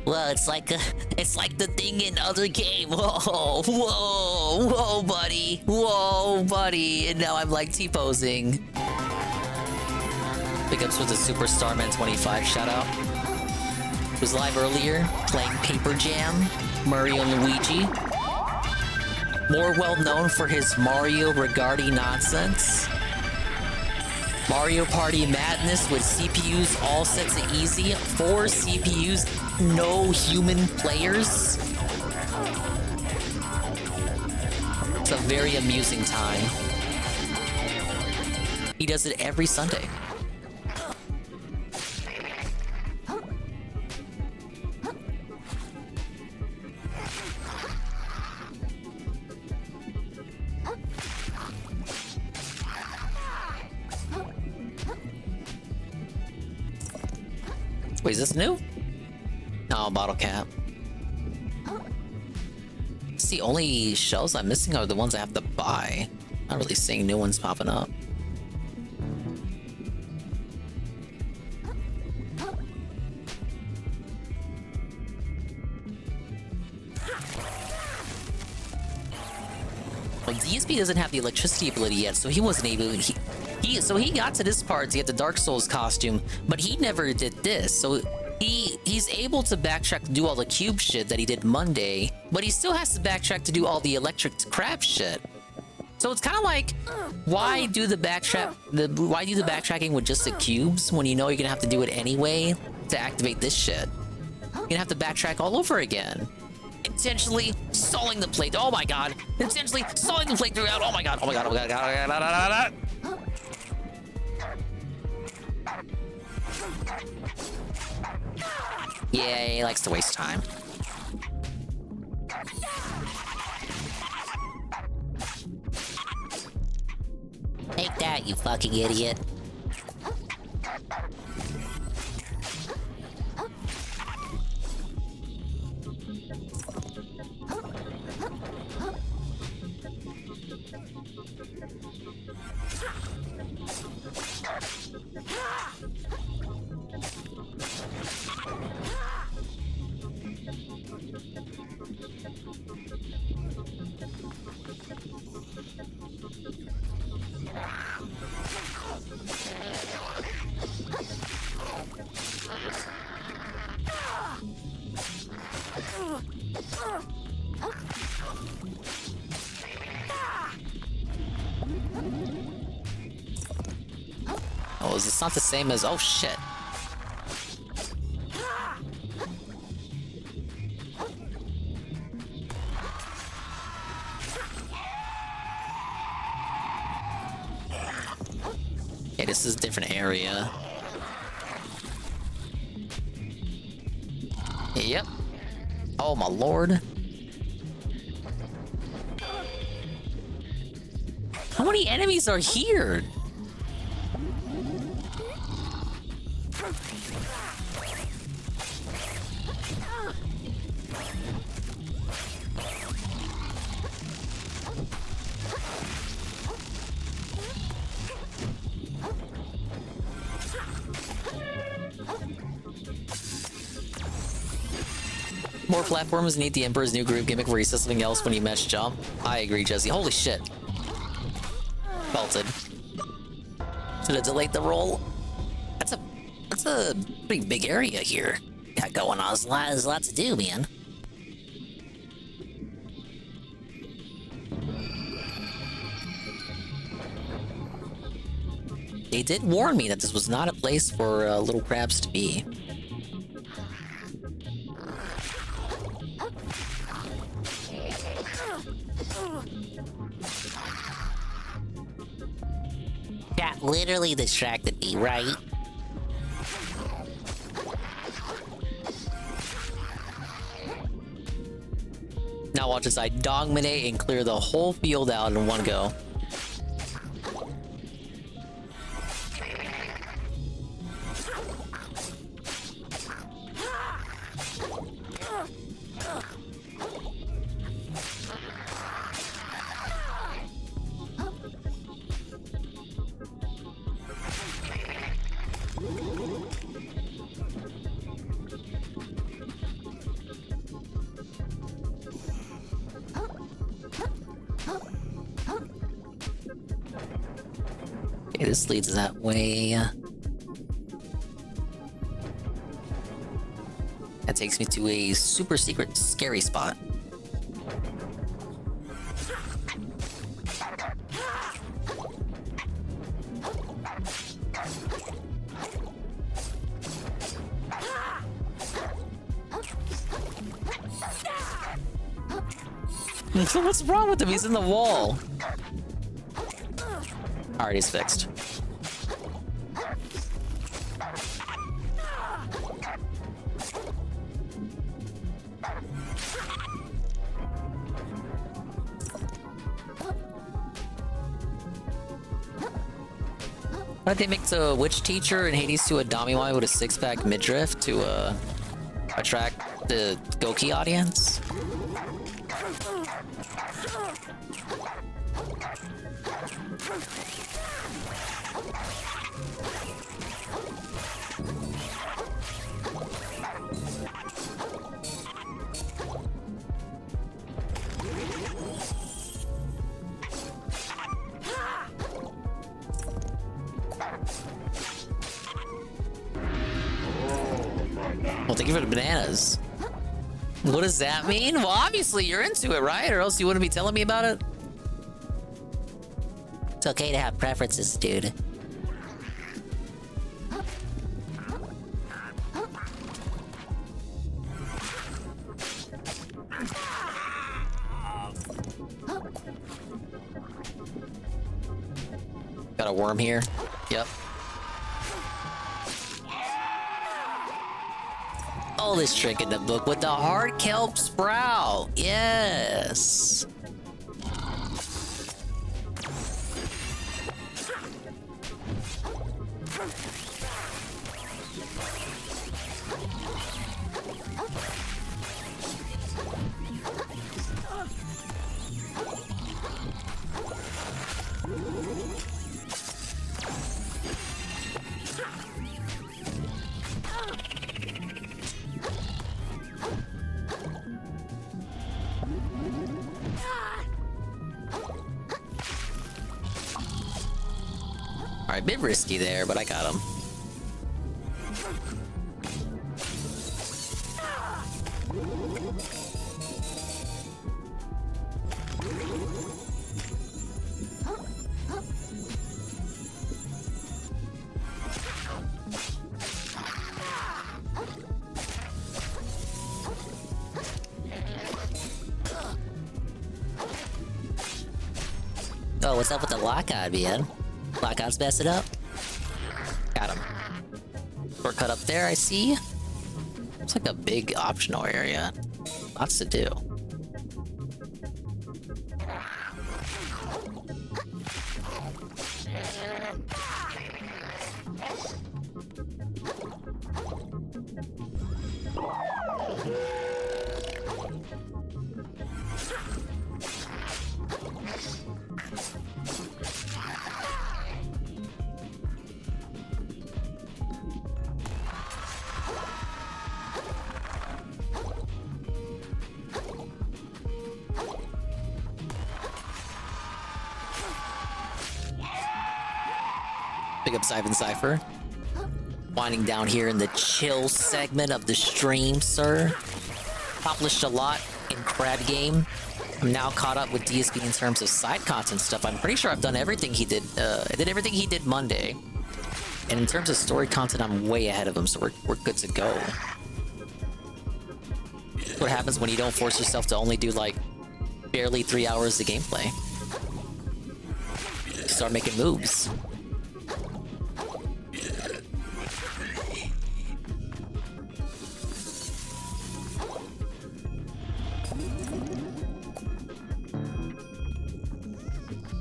Well, it's like the thing in other game. Whoa, whoa, whoa, buddy. Whoa, buddy. And now I'm like T-posing. Big ups with the Superstar Man 25 shout out. Was live earlier playing Paper Jam, Mario and Luigi. More well known for his Mario Regardi nonsense. Mario Party Madness with CPUs all set to easy. 4 CPUs, no human players. It's a very amusing time. He does it every Sunday. Wait, is this new? No, bottle cap. It's the only shells I'm missing are the ones I have to buy. Not really seeing new ones popping up. Well, DSP doesn't have the electricity ability yet, so he wasn't able. So he got to this part to get the Dark Souls costume, but he never did this. So he's able to backtrack to do all the cube shit that he did Monday, but he still has to backtrack to do all the electric crap shit. So it's kind of like, why do the backtracking with just the cubes when you know you're gonna have to do it anyway to activate this shit? You're gonna have to backtrack all over again. Intentionally stalling the plate. Oh my god. Intentionally stalling the plate throughout. Oh my god. Oh my god. Oh my god. Oh my god. Yeah, he likes to waste time. Take that, you fucking idiot. Oh, is this not the same as... Oh, shit. Okay, this is a different area. Yep. Oh, my lord. How many enemies are here? More platforms need the Emperor's New Groove gimmick where he says something else when you mesh jump. I agree, Jesse. Holy shit. Belted. Should have delayed the roll. That's a pretty big area here. Got going on. There's a lot to do, man. They did warn me that this was not a place for little crabs to be. That literally distracted me, right? Now watch as I dominate and clear the whole field out in one go. Okay, this leads that way. That takes me to a super secret scary spot. What's wrong with him? He's in the wall. Alright, he's fixed. Why did they make the witch teacher in Hades to a Damiwai with a six-pack midriff to attract the Goki audience? Well, thank you for the bananas. What does that mean? Well, obviously you're into it, right? Or else you wouldn't be telling me about it. It's okay to have preferences, dude. Got a worm here. Yep. Oh, this trick in the book with the hard kelp sprout. Yes. Alright, bit risky there, but I got him. Oh, what's up with the lockout, man? Lockout's messing up. Got him. Shortcut up there, I see. It's like a big optional area. Lots to do. Big up Siphon Cypher. Winding down here in the chill segment of the stream, sir. Accomplished a lot in Crab Game. I'm now caught up with DSP in terms of side content stuff. I'm pretty sure I've done everything he did. I did everything he did Monday. And in terms of story content, I'm way ahead of him, so we're good to go. What happens when you don't force yourself to only do like barely 3 hours of gameplay? You start making moves.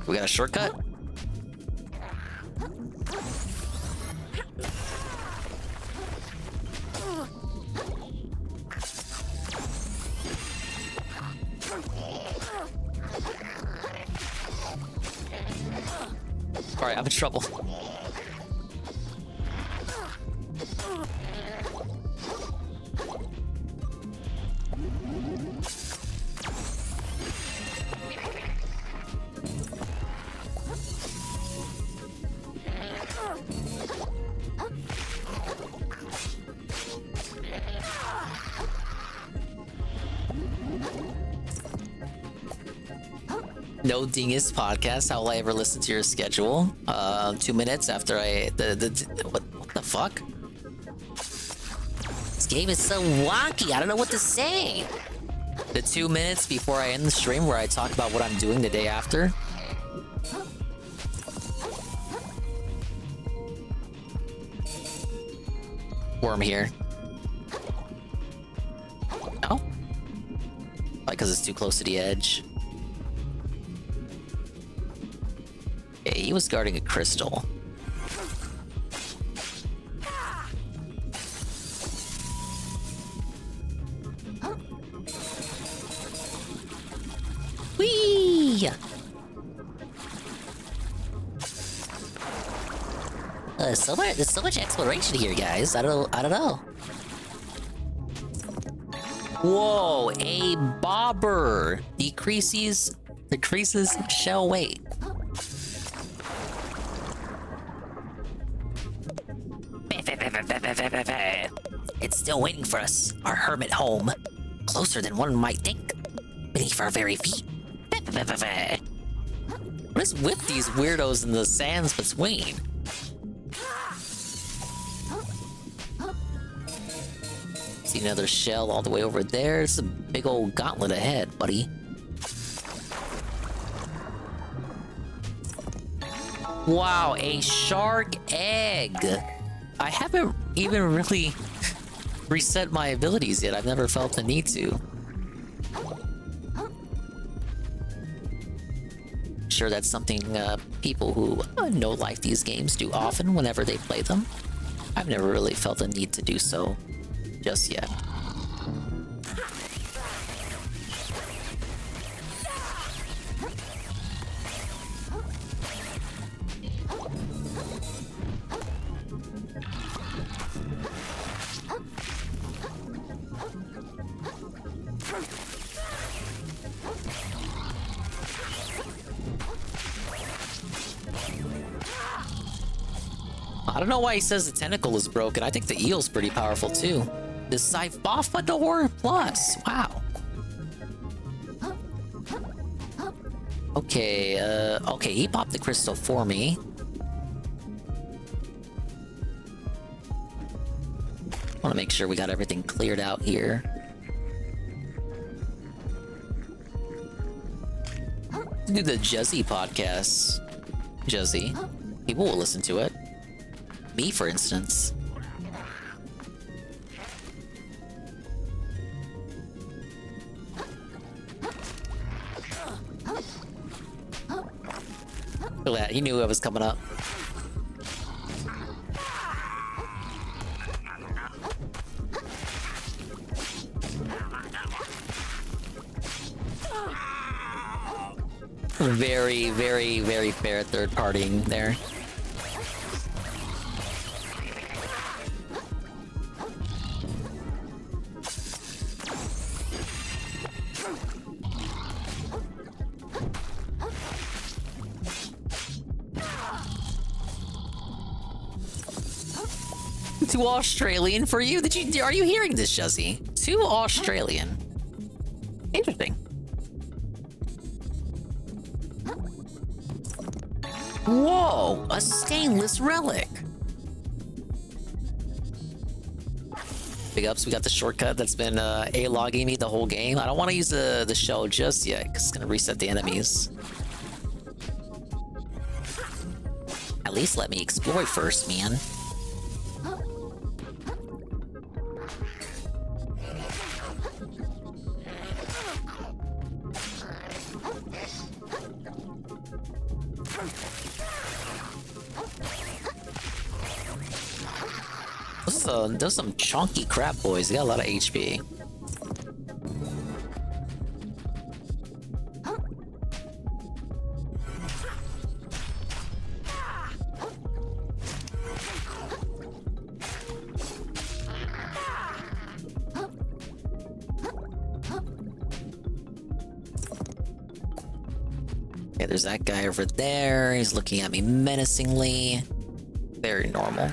We got a shortcut? Alright, I'm in trouble. No Dingus podcast. How will I ever listen to your schedule? 2 minutes after I what the fuck? This game is so wonky. I don't know what to say. The 2 minutes before I end the stream where I talk about what I'm doing the day after. Worm here. No? Like, because it's too close to the edge. Okay, he was guarding a crystal. Whee! There's so much exploration here, guys. I don't know. Whoa, a bobber decreases shell weight. It's still waiting for us, our hermit home. Closer than one might think. Beneath our very feet. What is with these weirdos in the sands between? See another shell all the way over there. It's a big old gauntlet ahead, buddy. Wow, a shark egg. I haven't even really reset my abilities yet. I've never felt the need to. Sure, that's something people who know like these games do often whenever they play them. I've never really felt the need to do so just yet. I don't know why he says the tentacle is broken. I think the eel's pretty powerful too. The Scyphophodor Plus. Wow. Okay, okay, he popped the crystal for me. I want to make sure we got everything cleared out here. Do the Juzzy podcast. Juzzy. People will listen to it. Me, for instance. Look at that, he knew I was coming up. Very, very, very fair third partying there. too Australian for you? Are you hearing this, Juzzy? Too Australian. Interesting. Whoa, a stainless relic. Big ups, we got the shortcut that's been A-logging me the whole game. I don't want to use the shell just yet, because it's going to reset the enemies. At least let me explore first, man. Those some chunky crap boys. They got a lot of HP. Okay, there's that guy over there. He's looking at me menacingly. Very normal.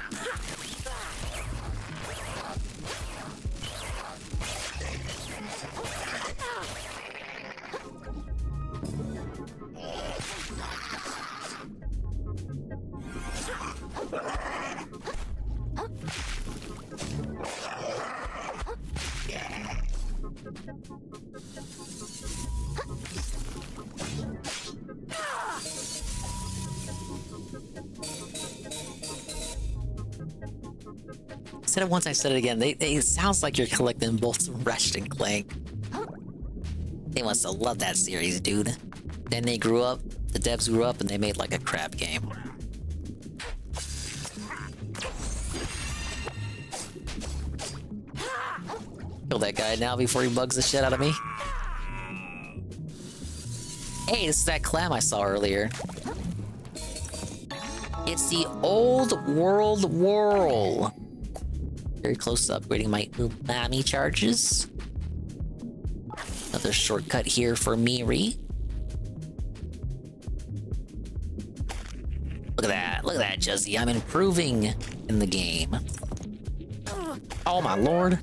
Said it once, I said it again. It sounds like you're collecting both Ratchet and Clank. They must have loved that series, dude. Then they grew up, the devs grew up, and they made like a crap game. Kill that guy now before he bugs the shit out of me. Hey, this is that clam I saw earlier. It's the old world whirl. Very close to upgrading my umami charges. Another shortcut here for Miri. Look at that, Juzzy. I'm improving in the game. Oh my lord.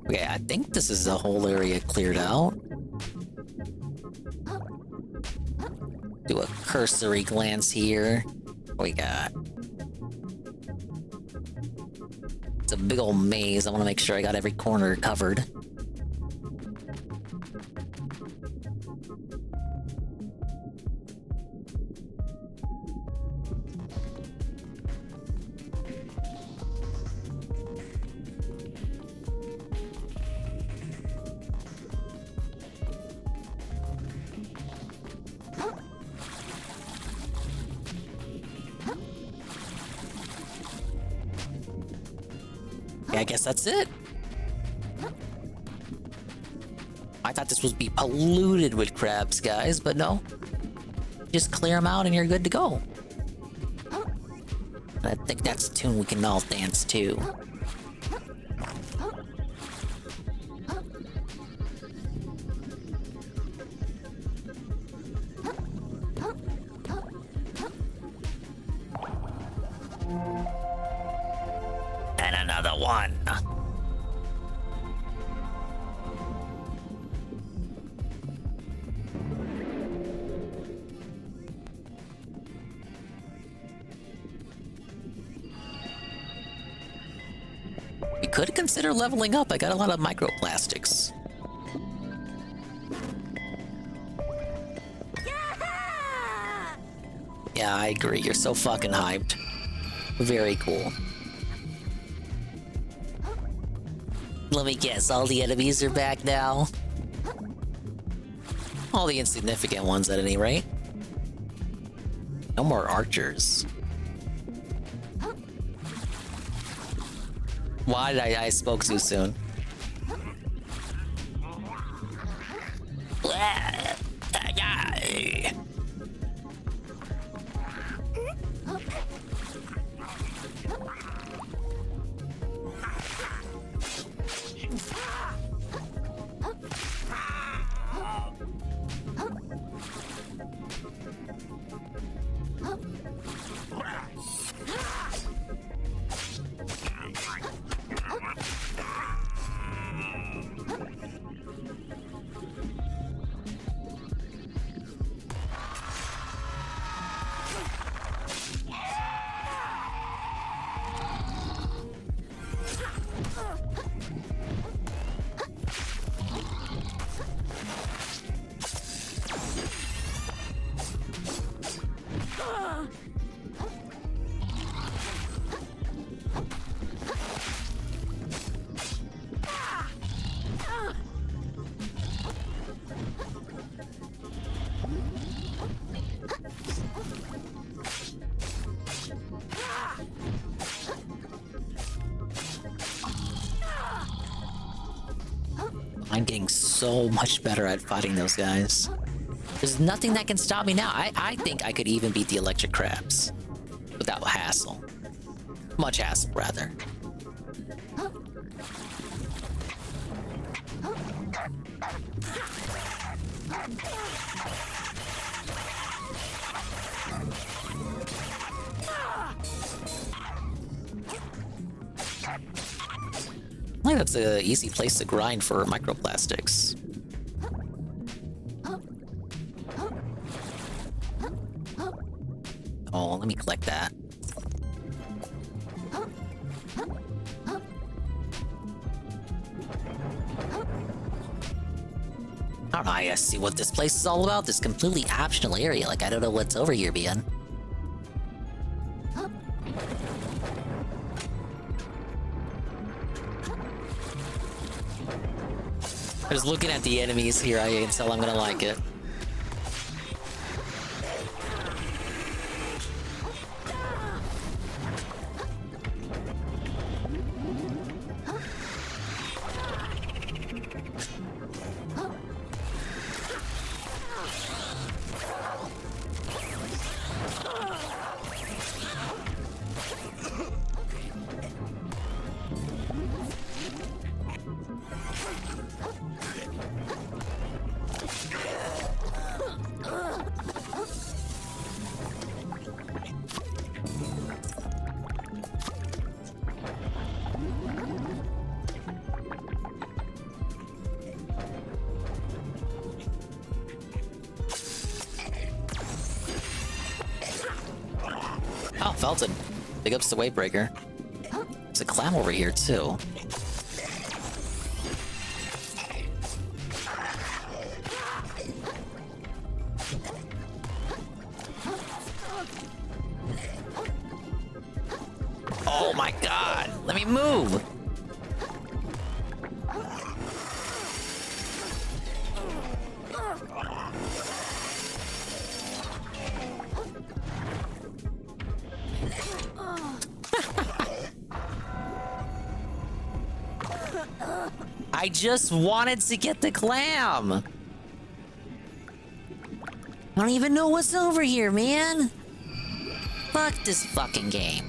Okay, I think this is the whole area cleared out. Do a cursory glance here. What we got? It's a big old maze. I want to make sure I got every corner covered. I guess that's it. I thought this would be polluted with crabs, guys, but no. Just clear them out and you're good to go. I think that's a tune we can all dance to. And another one. You could consider leveling up. I got a lot of microplastics. Yeah, I agree. You're so fucking hyped. Very cool. Let me guess, all the enemies are back now? All the insignificant ones at any rate. No more archers. Why did I spoke too soon? so much better at fighting those guys. There's nothing that can stop me now. I think I could even beat the electric crabs without hassle. Much hassle, rather. I think that's an easy place to grind for microplastics. Oh, let me collect that. I don't know, I gotta see what this place is all about. This completely optional area. Like, I don't know what's over here, man. Just looking at the enemies here, I can tell I'm gonna like it. Oh, Felton. Big ups to Wavebreaker. There's a clam over here, too. Oh my god! Let me move! I just wanted to get the clam. I don't even know what's over here, man. Fuck this fucking game.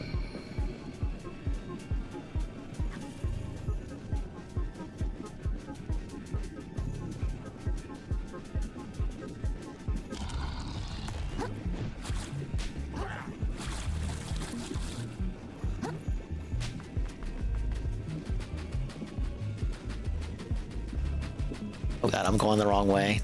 Oh god, I'm going the wrong way.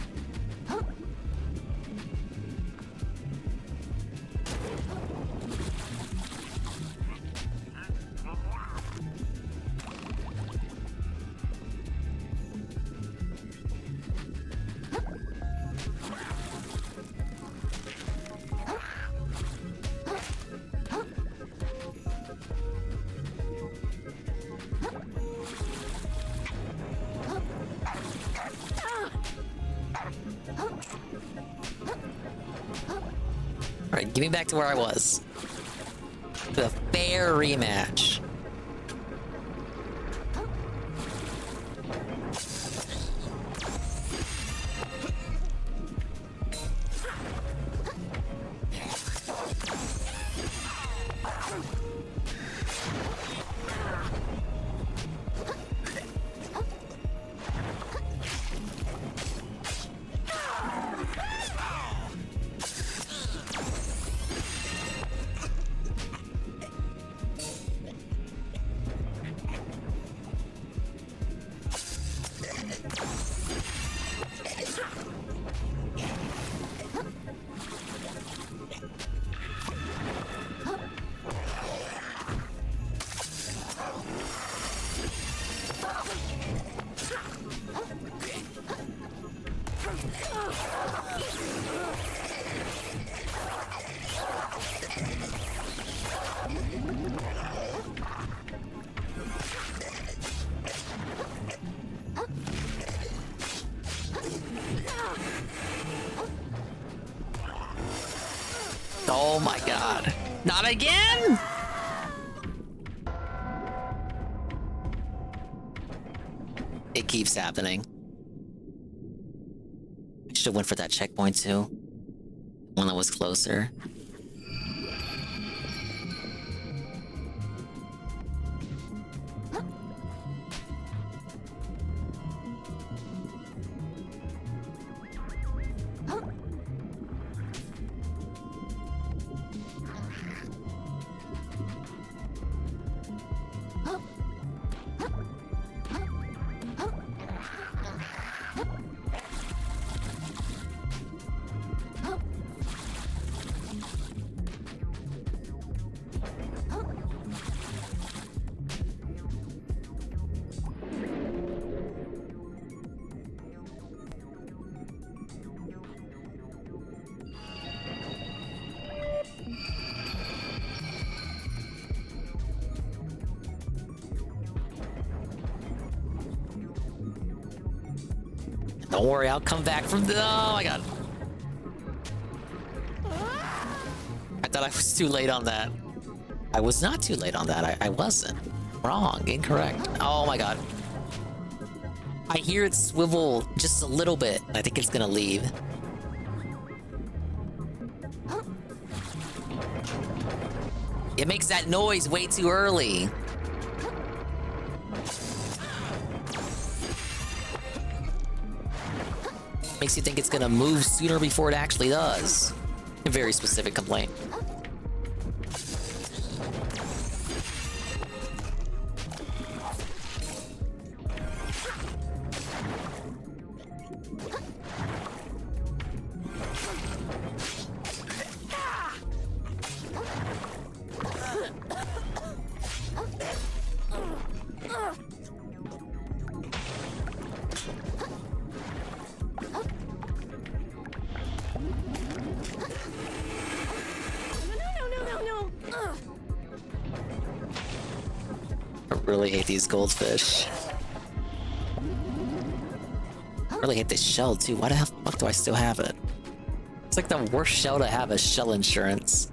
Alright, give me back to where I was. The fair rematch. Oh my god. Not again? It keeps happening. should have went for that checkpoint too. One that was closer. Don't worry, I'll come back from the. Oh my god. I thought I was too late on that. I was not too late on that. I wasn't. Wrong. Incorrect. Oh my god. I hear it swivel just a little bit. I think it's gonna leave. It makes that noise way too early. Makes you think it's gonna move sooner before it actually does. A very specific complaint. I really hate these goldfish. I really hate this shell too. Why the fuck do I still have it? It's like the worst shell to have as shell insurance.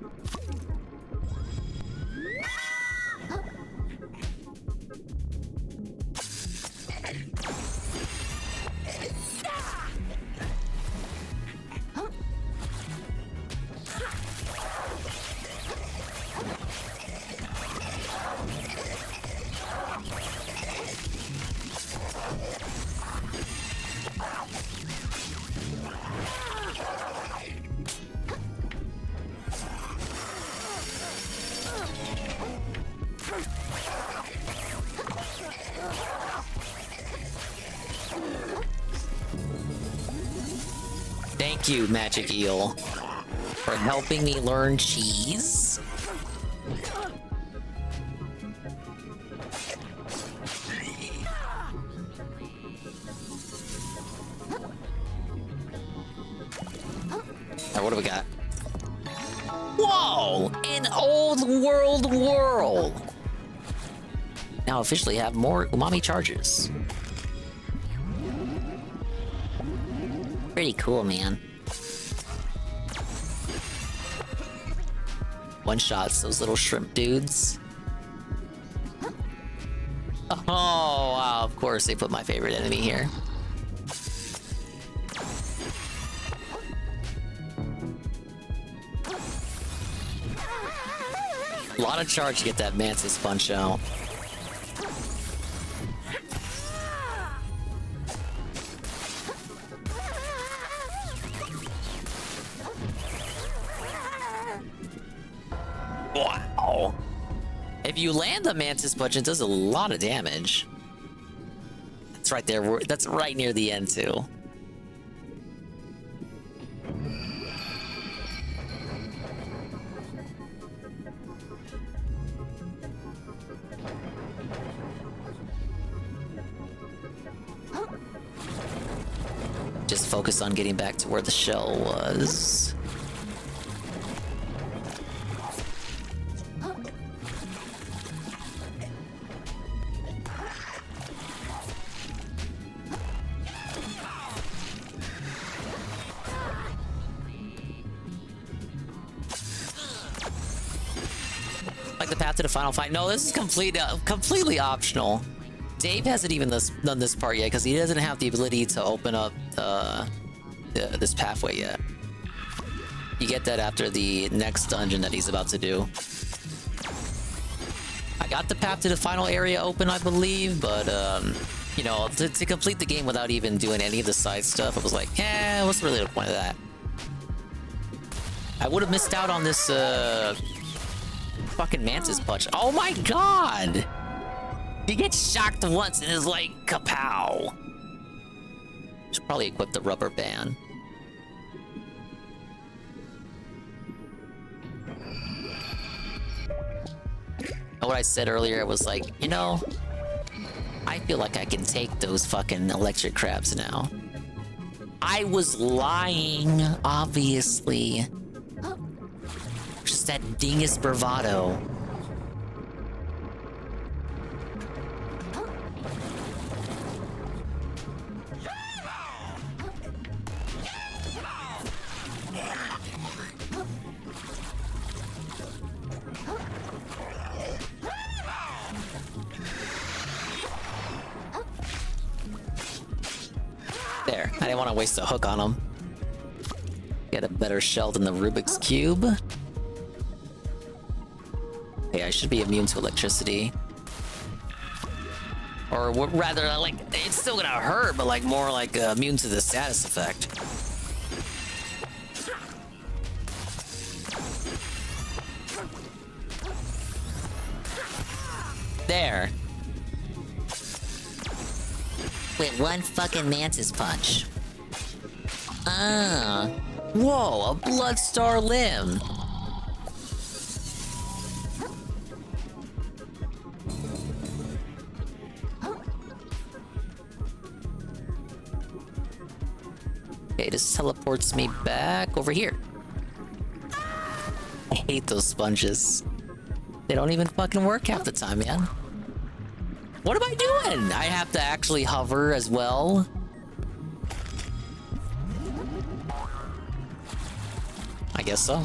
Thank you, Magic Eel, for helping me learn cheese. Alright, what do we got? Whoa! An old world whirl! Now officially have more umami charges. Pretty cool, man. One shots those little shrimp dudes. Oh, wow, of course they put my favorite enemy here. A lot of charge to get that mantis punch out. Wow. If you land the mantis punch, it does a lot of damage. That's right there. That's right near the end, too. Just focus on getting back to where the shell was. Like the path to the final fight. No, this is completely optional. Dave hasn't even done this part yet because he doesn't have the ability to open up this pathway yet. You get that after the next dungeon that he's about to do. I got the path to the final area open, I believe, but you know, to complete the game without even doing any of the side stuff, I was like, what's really the point of that? I would have missed out on this fucking mantis punch. Oh my god! He gets shocked once and is like, kapow. Should probably equip the rubber band. What I said earlier was like, you know, I feel like I can take those fucking electric crabs now. I was lying, obviously. Just that dingus bravado. There, I didn't want to waste a hook on him. Get a better shell than the Rubik's Cube. Hey, I should be immune to electricity. Or rather, like, it's still gonna hurt, but like more like immune to the status effect. There. With one fucking mantis punch. Ah. Whoa, a Bloodstar limb. Okay, this teleports me back over here. I hate those sponges. They don't even fucking work half the time, man. What am I doing? I have to actually hover as well. I guess so.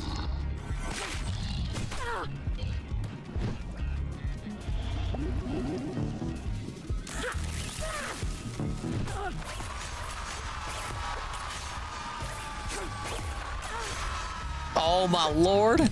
Oh my lord.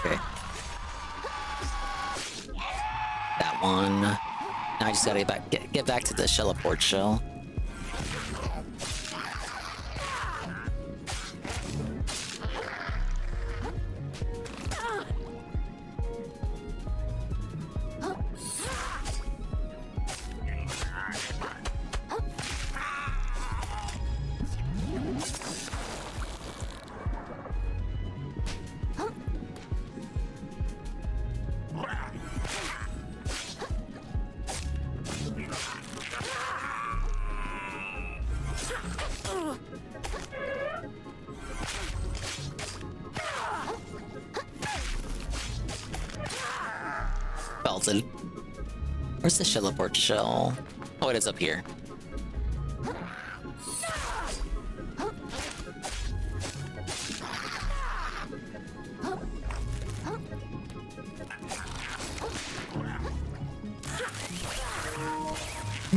Okay. That one. Now I just gotta get back to the Shelleport shell. Belted. Where's the Shelleport shell? Oh, it is up here.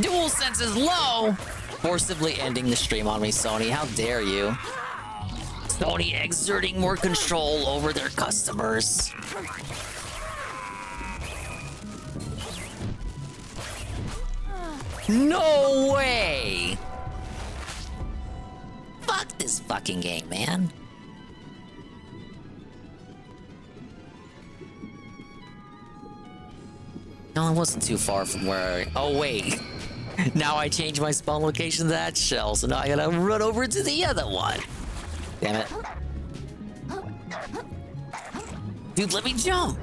Dual sense is low! Forcibly ending the stream on me, Sony. How dare you? Sony exerting more control over their customers. No way! Fuck this fucking game, man. No, it wasn't too far from where I... Oh, wait. Now I changed my spawn location to that shell, so now I gotta run over to the other one. Damn it. Dude, let me jump!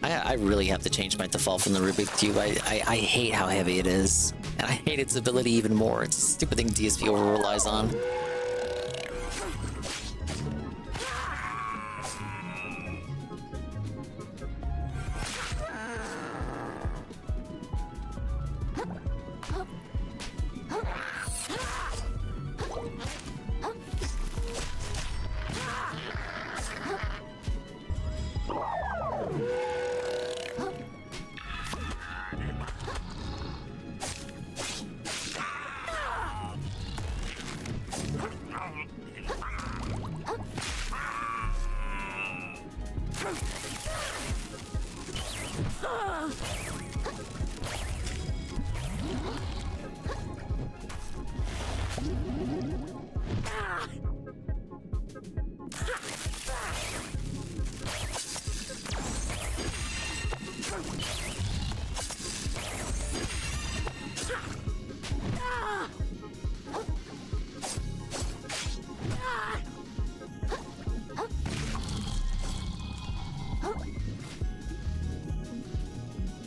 I really have to change my default from the Rubik's Cube. I hate how heavy it is. And I hate its ability even more. It's a stupid thing DSP over relies on.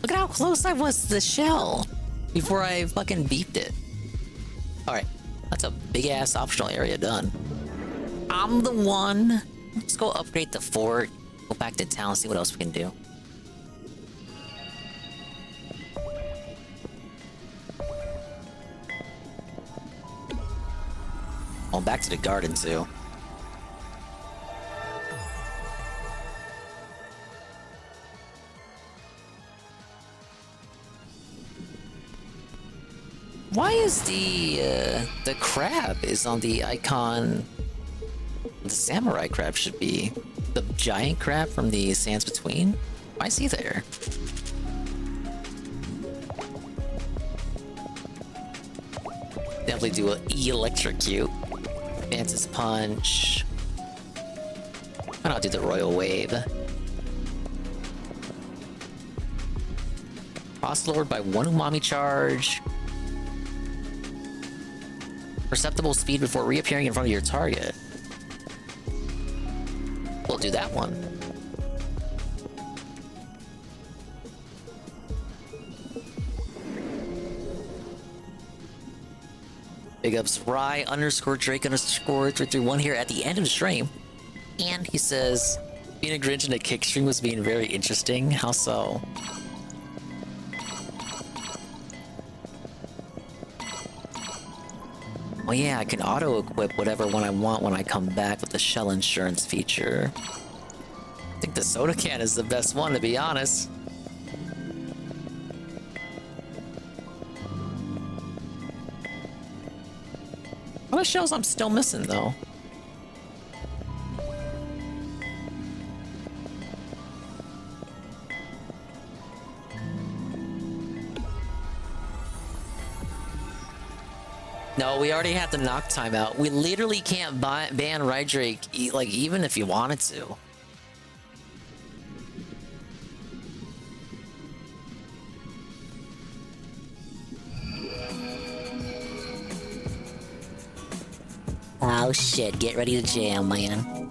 Look at how close I was to the shell before I fucking beeped it. Alright, that's a big ass optional area done. I'm the one. Let's go upgrade the fort, go back to town, see what else we can do. Oh, back to the garden too. Why is the crab is on the icon? The samurai crab should be the giant crab from the Sands Between. Why is he there? Definitely do a electrocute. Mantis punch. Why not do the royal wave? Boss lowered by 1 umami charge. Perceptible speed before reappearing in front of your target. We'll do that one. Big ups Rye _Drake _331 here at the end of the stream. And he says, being a Grinch in a kick stream was being very interesting. How so? Oh yeah, I can auto-equip whatever one I want when I come back with the shell insurance feature. I think the soda can is the best one, to be honest. What are shells I'm still missing, though? No, we already have the knock timeout. We literally can't ban Rydrake, like, even if you wanted to. Oh shit, get ready to jam, man.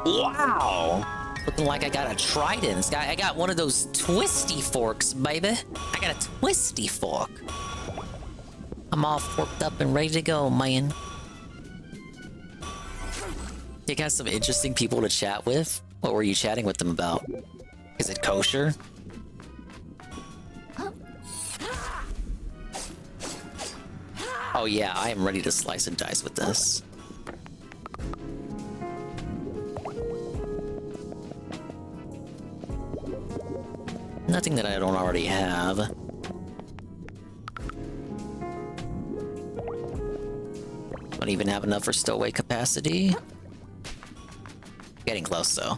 Wow! Looking like I got a trident. I got one of those twisty forks, baby. I got a twisty fork. I'm all forked up and ready to go, man. You got some interesting people to chat with? What were you chatting with them about? Is it kosher? Oh yeah, I am ready to slice and dice with this. Nothing that I don't already have. Don't even have enough for stowaway capacity. Getting close though.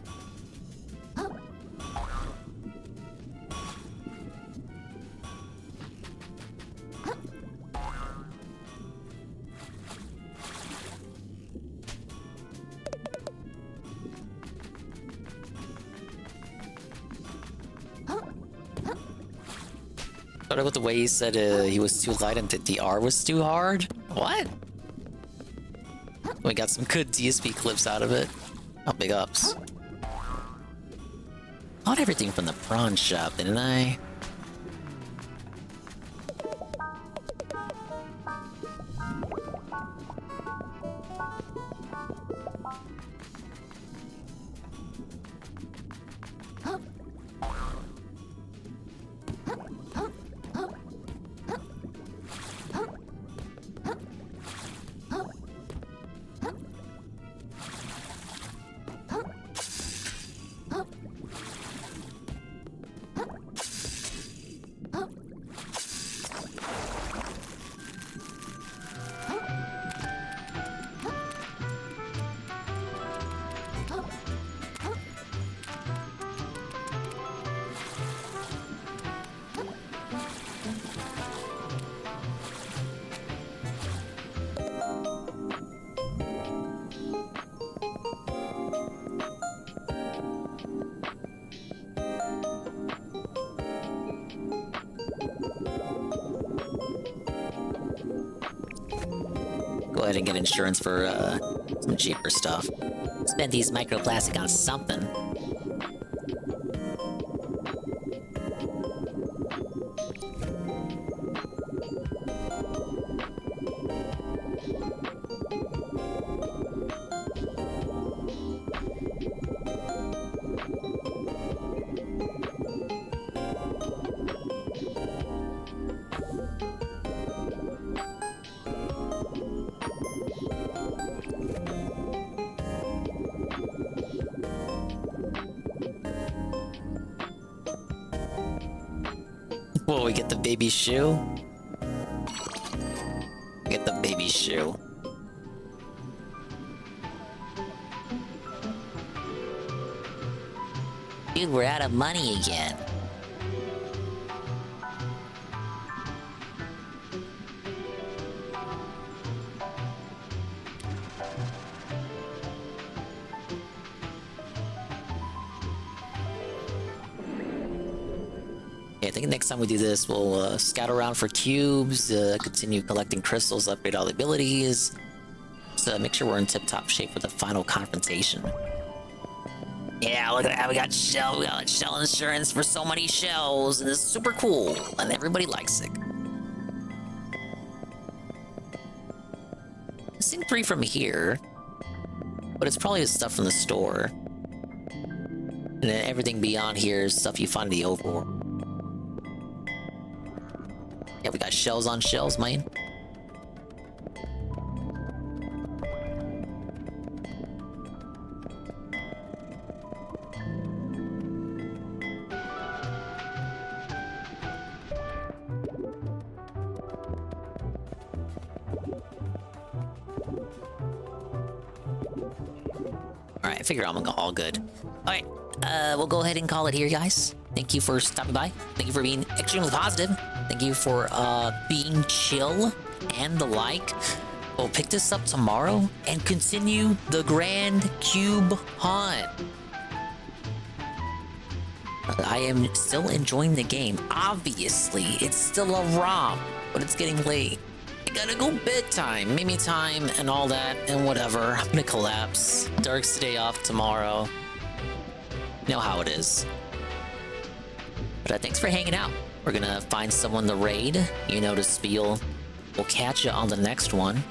Started with the way he said he was too light and that the R was too hard. What? We got some good DSP clips out of it. Oh, big ups. Bought everything from the prawn shop, didn't I? Go ahead and get insurance for some cheaper stuff. Spend these microplastic on something. Whoa, we get the baby shoe? We get the baby shoe. Dude, we're out of money again. I think next time we do this, we'll scout around for cubes, continue collecting crystals, upgrade all the abilities. So make sure we're in tip-top shape for the final confrontation. Yeah, look at that, we got shell insurance for so many shells, and it's super cool, and everybody likes it. I've seen 3 from here, but it's probably the stuff from the store. And then everything beyond here is stuff you find in the overworld. Yeah, we got shells on shells, man. Alright, I figure I'm all good. Alright, we'll go ahead and call it here, guys. Thank you for stopping by. Thank you for being extremely positive. Thank you for being chill and the like. We'll pick this up tomorrow and continue the Grand Cube Hunt. I am still enjoying the game. Obviously, it's still a ROM, but it's getting late. I gotta go bedtime, Mimi time, and all that, and whatever. I'm gonna collapse. Dark's day off tomorrow. You know how it is. But thanks for hanging out. We're gonna find someone to raid. You know the spiel. We'll catch you on the next one.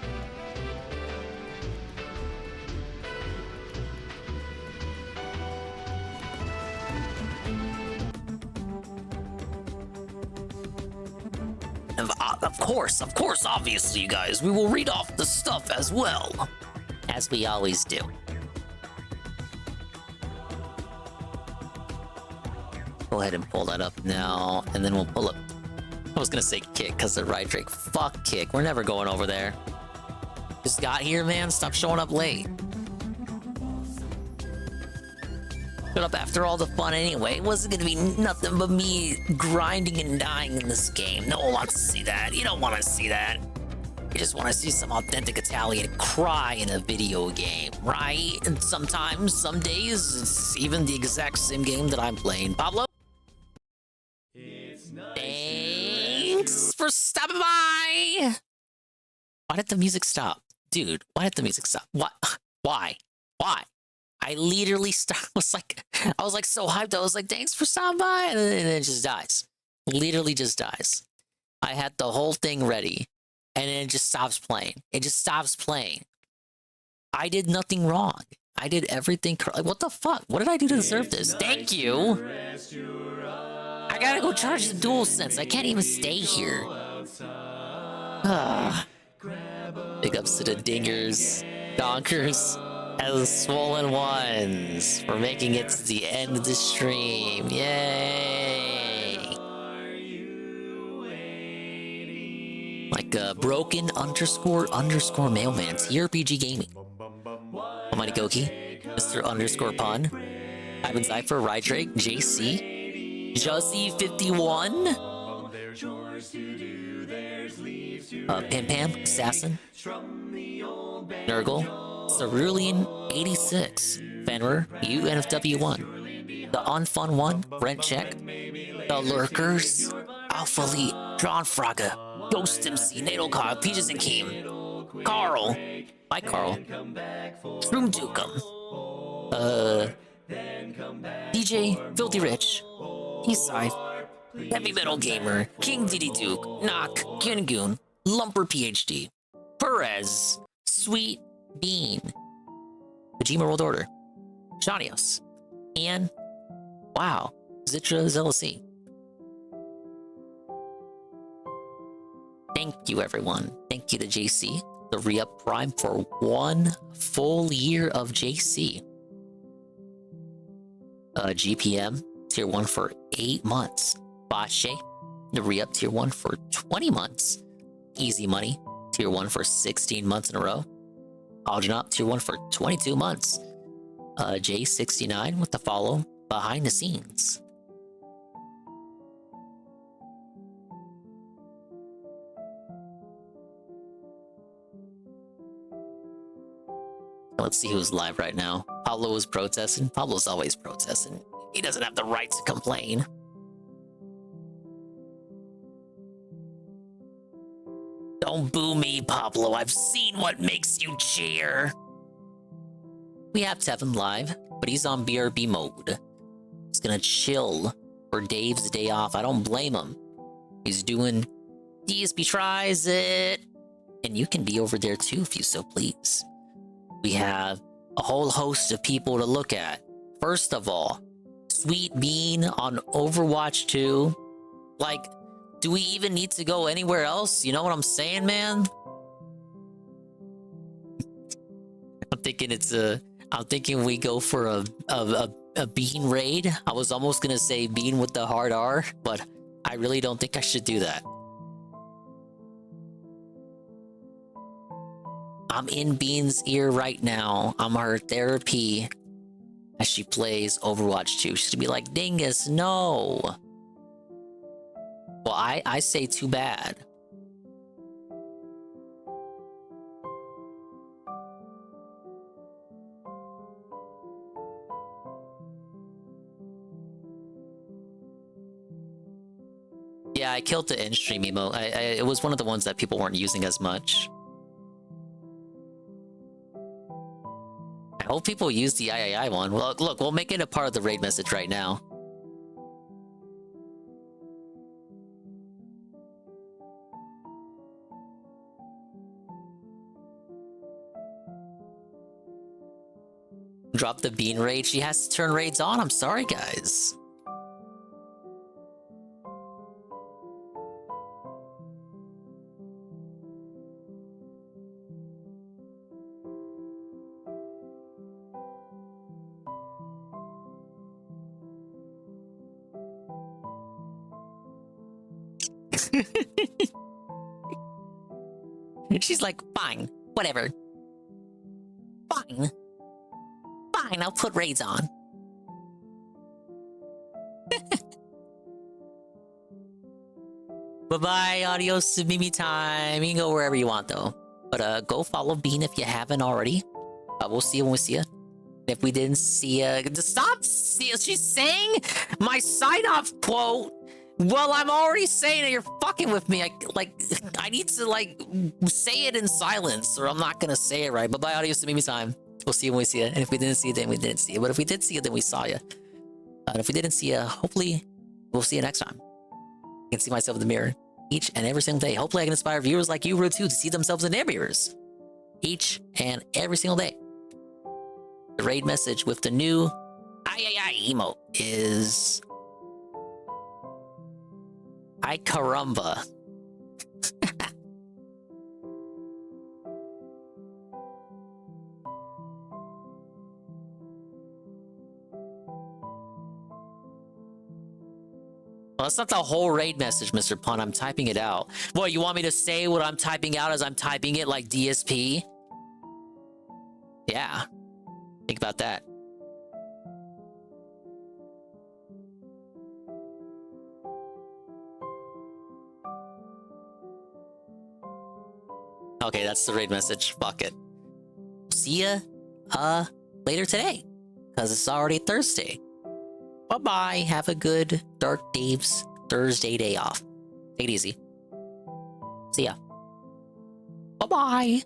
Of course, obviously, you guys, we will read off the stuff as well. As we always do. Go ahead and pull that up now, and then we'll pull up. I was gonna say Kick, because the right Drake. Fuck Kick, we're never going over there. Just got here, man, stop showing up late. Showed up after all the fun anyway. It wasn't gonna be nothing but me grinding and dying in this game. No one wants to see that. You don't want to see that. You just want to see some authentic Italian cry in a video game, right? And sometimes, some days, it's even the exact same game that I'm playing. Pablo? It's nice. Thanks for stopping by. Why did the music stop? Dude, why did the music stop? What? Why? Why? I literally was like so hyped. I was like, thanks for stopping by. And then it just dies. Literally just dies. I had the whole thing ready. And then it just stops playing. It just stops playing. I did nothing wrong. I did everything correct. What the fuck? What did I do to deserve this? Thank you. I gotta go charge the DualSense. I can't even stay here. Big ups to the dingers, donkers, and the swollen ones for making it to the end of the stream. Yay! Like broken _ mailman, TRPG Gaming. Almighty Goki, Mr. _ Pun, Ivan Cypher, Rydrake, JC, Juzzy51, Pam Pam, Assassin, Nurgle, Cerulean86, Fenrir, UNFW1, The Unfun One, Rent Check, The Lurkers, Alpha Elite, Drawn Fraga, Ghost MC, Natalcog, Peaches and Keem, Carl, Mike Carl, Shroom Dukem, DJ Filthy Rich, Eastside, Heavy Metal Gamer, King Diddy Duke, Knock, Gingoon, Lumper PhD, Perez, Sweet Bean, Kojima World Order, Shanios, and wow, Zitra Zelasi. Thank you, everyone. Thank you to JC, the re-up Prime for 1 full year of JC. GPM, Tier 1 for 8 months. Bache, the re-up Tier 1 for 20 months. Easy Money, Tier 1 for 16 months in a row. Algenop, Tier 1 for 22 months. J69 with the follow behind the scenes. Let's see who's live right now. Pablo is protesting. Pablo's always protesting. He doesn't have the right to complain. Don't boo me, Pablo. I've seen what makes you cheer. We have Tevin live, but he's on BRB mode. He's gonna chill for Dave's day off. I don't blame him. He's doing DSP Tries It. And you can be over there too if you so please. We have a whole host of people to look at. First of all, Sweet Bean on Overwatch 2. Like, do we even need to go anywhere else? You know what I'm saying, man? I'm thinking we go for a Bean raid. I was almost gonna say Bean with the hard R, but I really don't think I should do that. I'm in Bean's ear right now. I'm her therapy as she plays Overwatch 2. She's gonna be like, Dingus, no. Well, I say too bad. Yeah, I killed the in-stream emote. It was one of the ones that people weren't using as much. I hope people use the III one. Well, look, we'll make it a part of the raid message right now. Drop the Bean raid. She has to turn raids on. I'm sorry, guys. She's like, fine, whatever. Fine. Fine, I'll put raids on. Bye-bye, adios, Mimi time. You can go wherever you want, though. But go follow Bean if you haven't already. We'll see you when we see you. If we didn't see you... Stop! She's saying my sign-off quote. Well, I'm already saying it. You're fucking fucking with me. I need to like say it in silence, or I'm not gonna say it right. Bye bye, audios. Maybe time. We'll see you when we see it. And if we didn't see it, then we didn't see it. But if we did see it, then we saw you. And if we didn't see you, hopefully we'll see you next time. I can see myself in the mirror each and every single day. Hopefully I can inspire viewers like you, too, to see themselves in their mirrors each and every single day. The raid message with the new emote is ay caramba. Well, that's not the whole raid message, Mr. Pun. I'm typing it out. What, you want me to say what I'm typing out as I'm typing it like DSP? Yeah. Think about that. Okay, that's the raid message. Fuck it. See ya later today, because it's already Thursday. Bye-bye. Have a good Dark Dave's Thursday day off. Take it easy. See ya. Bye-bye.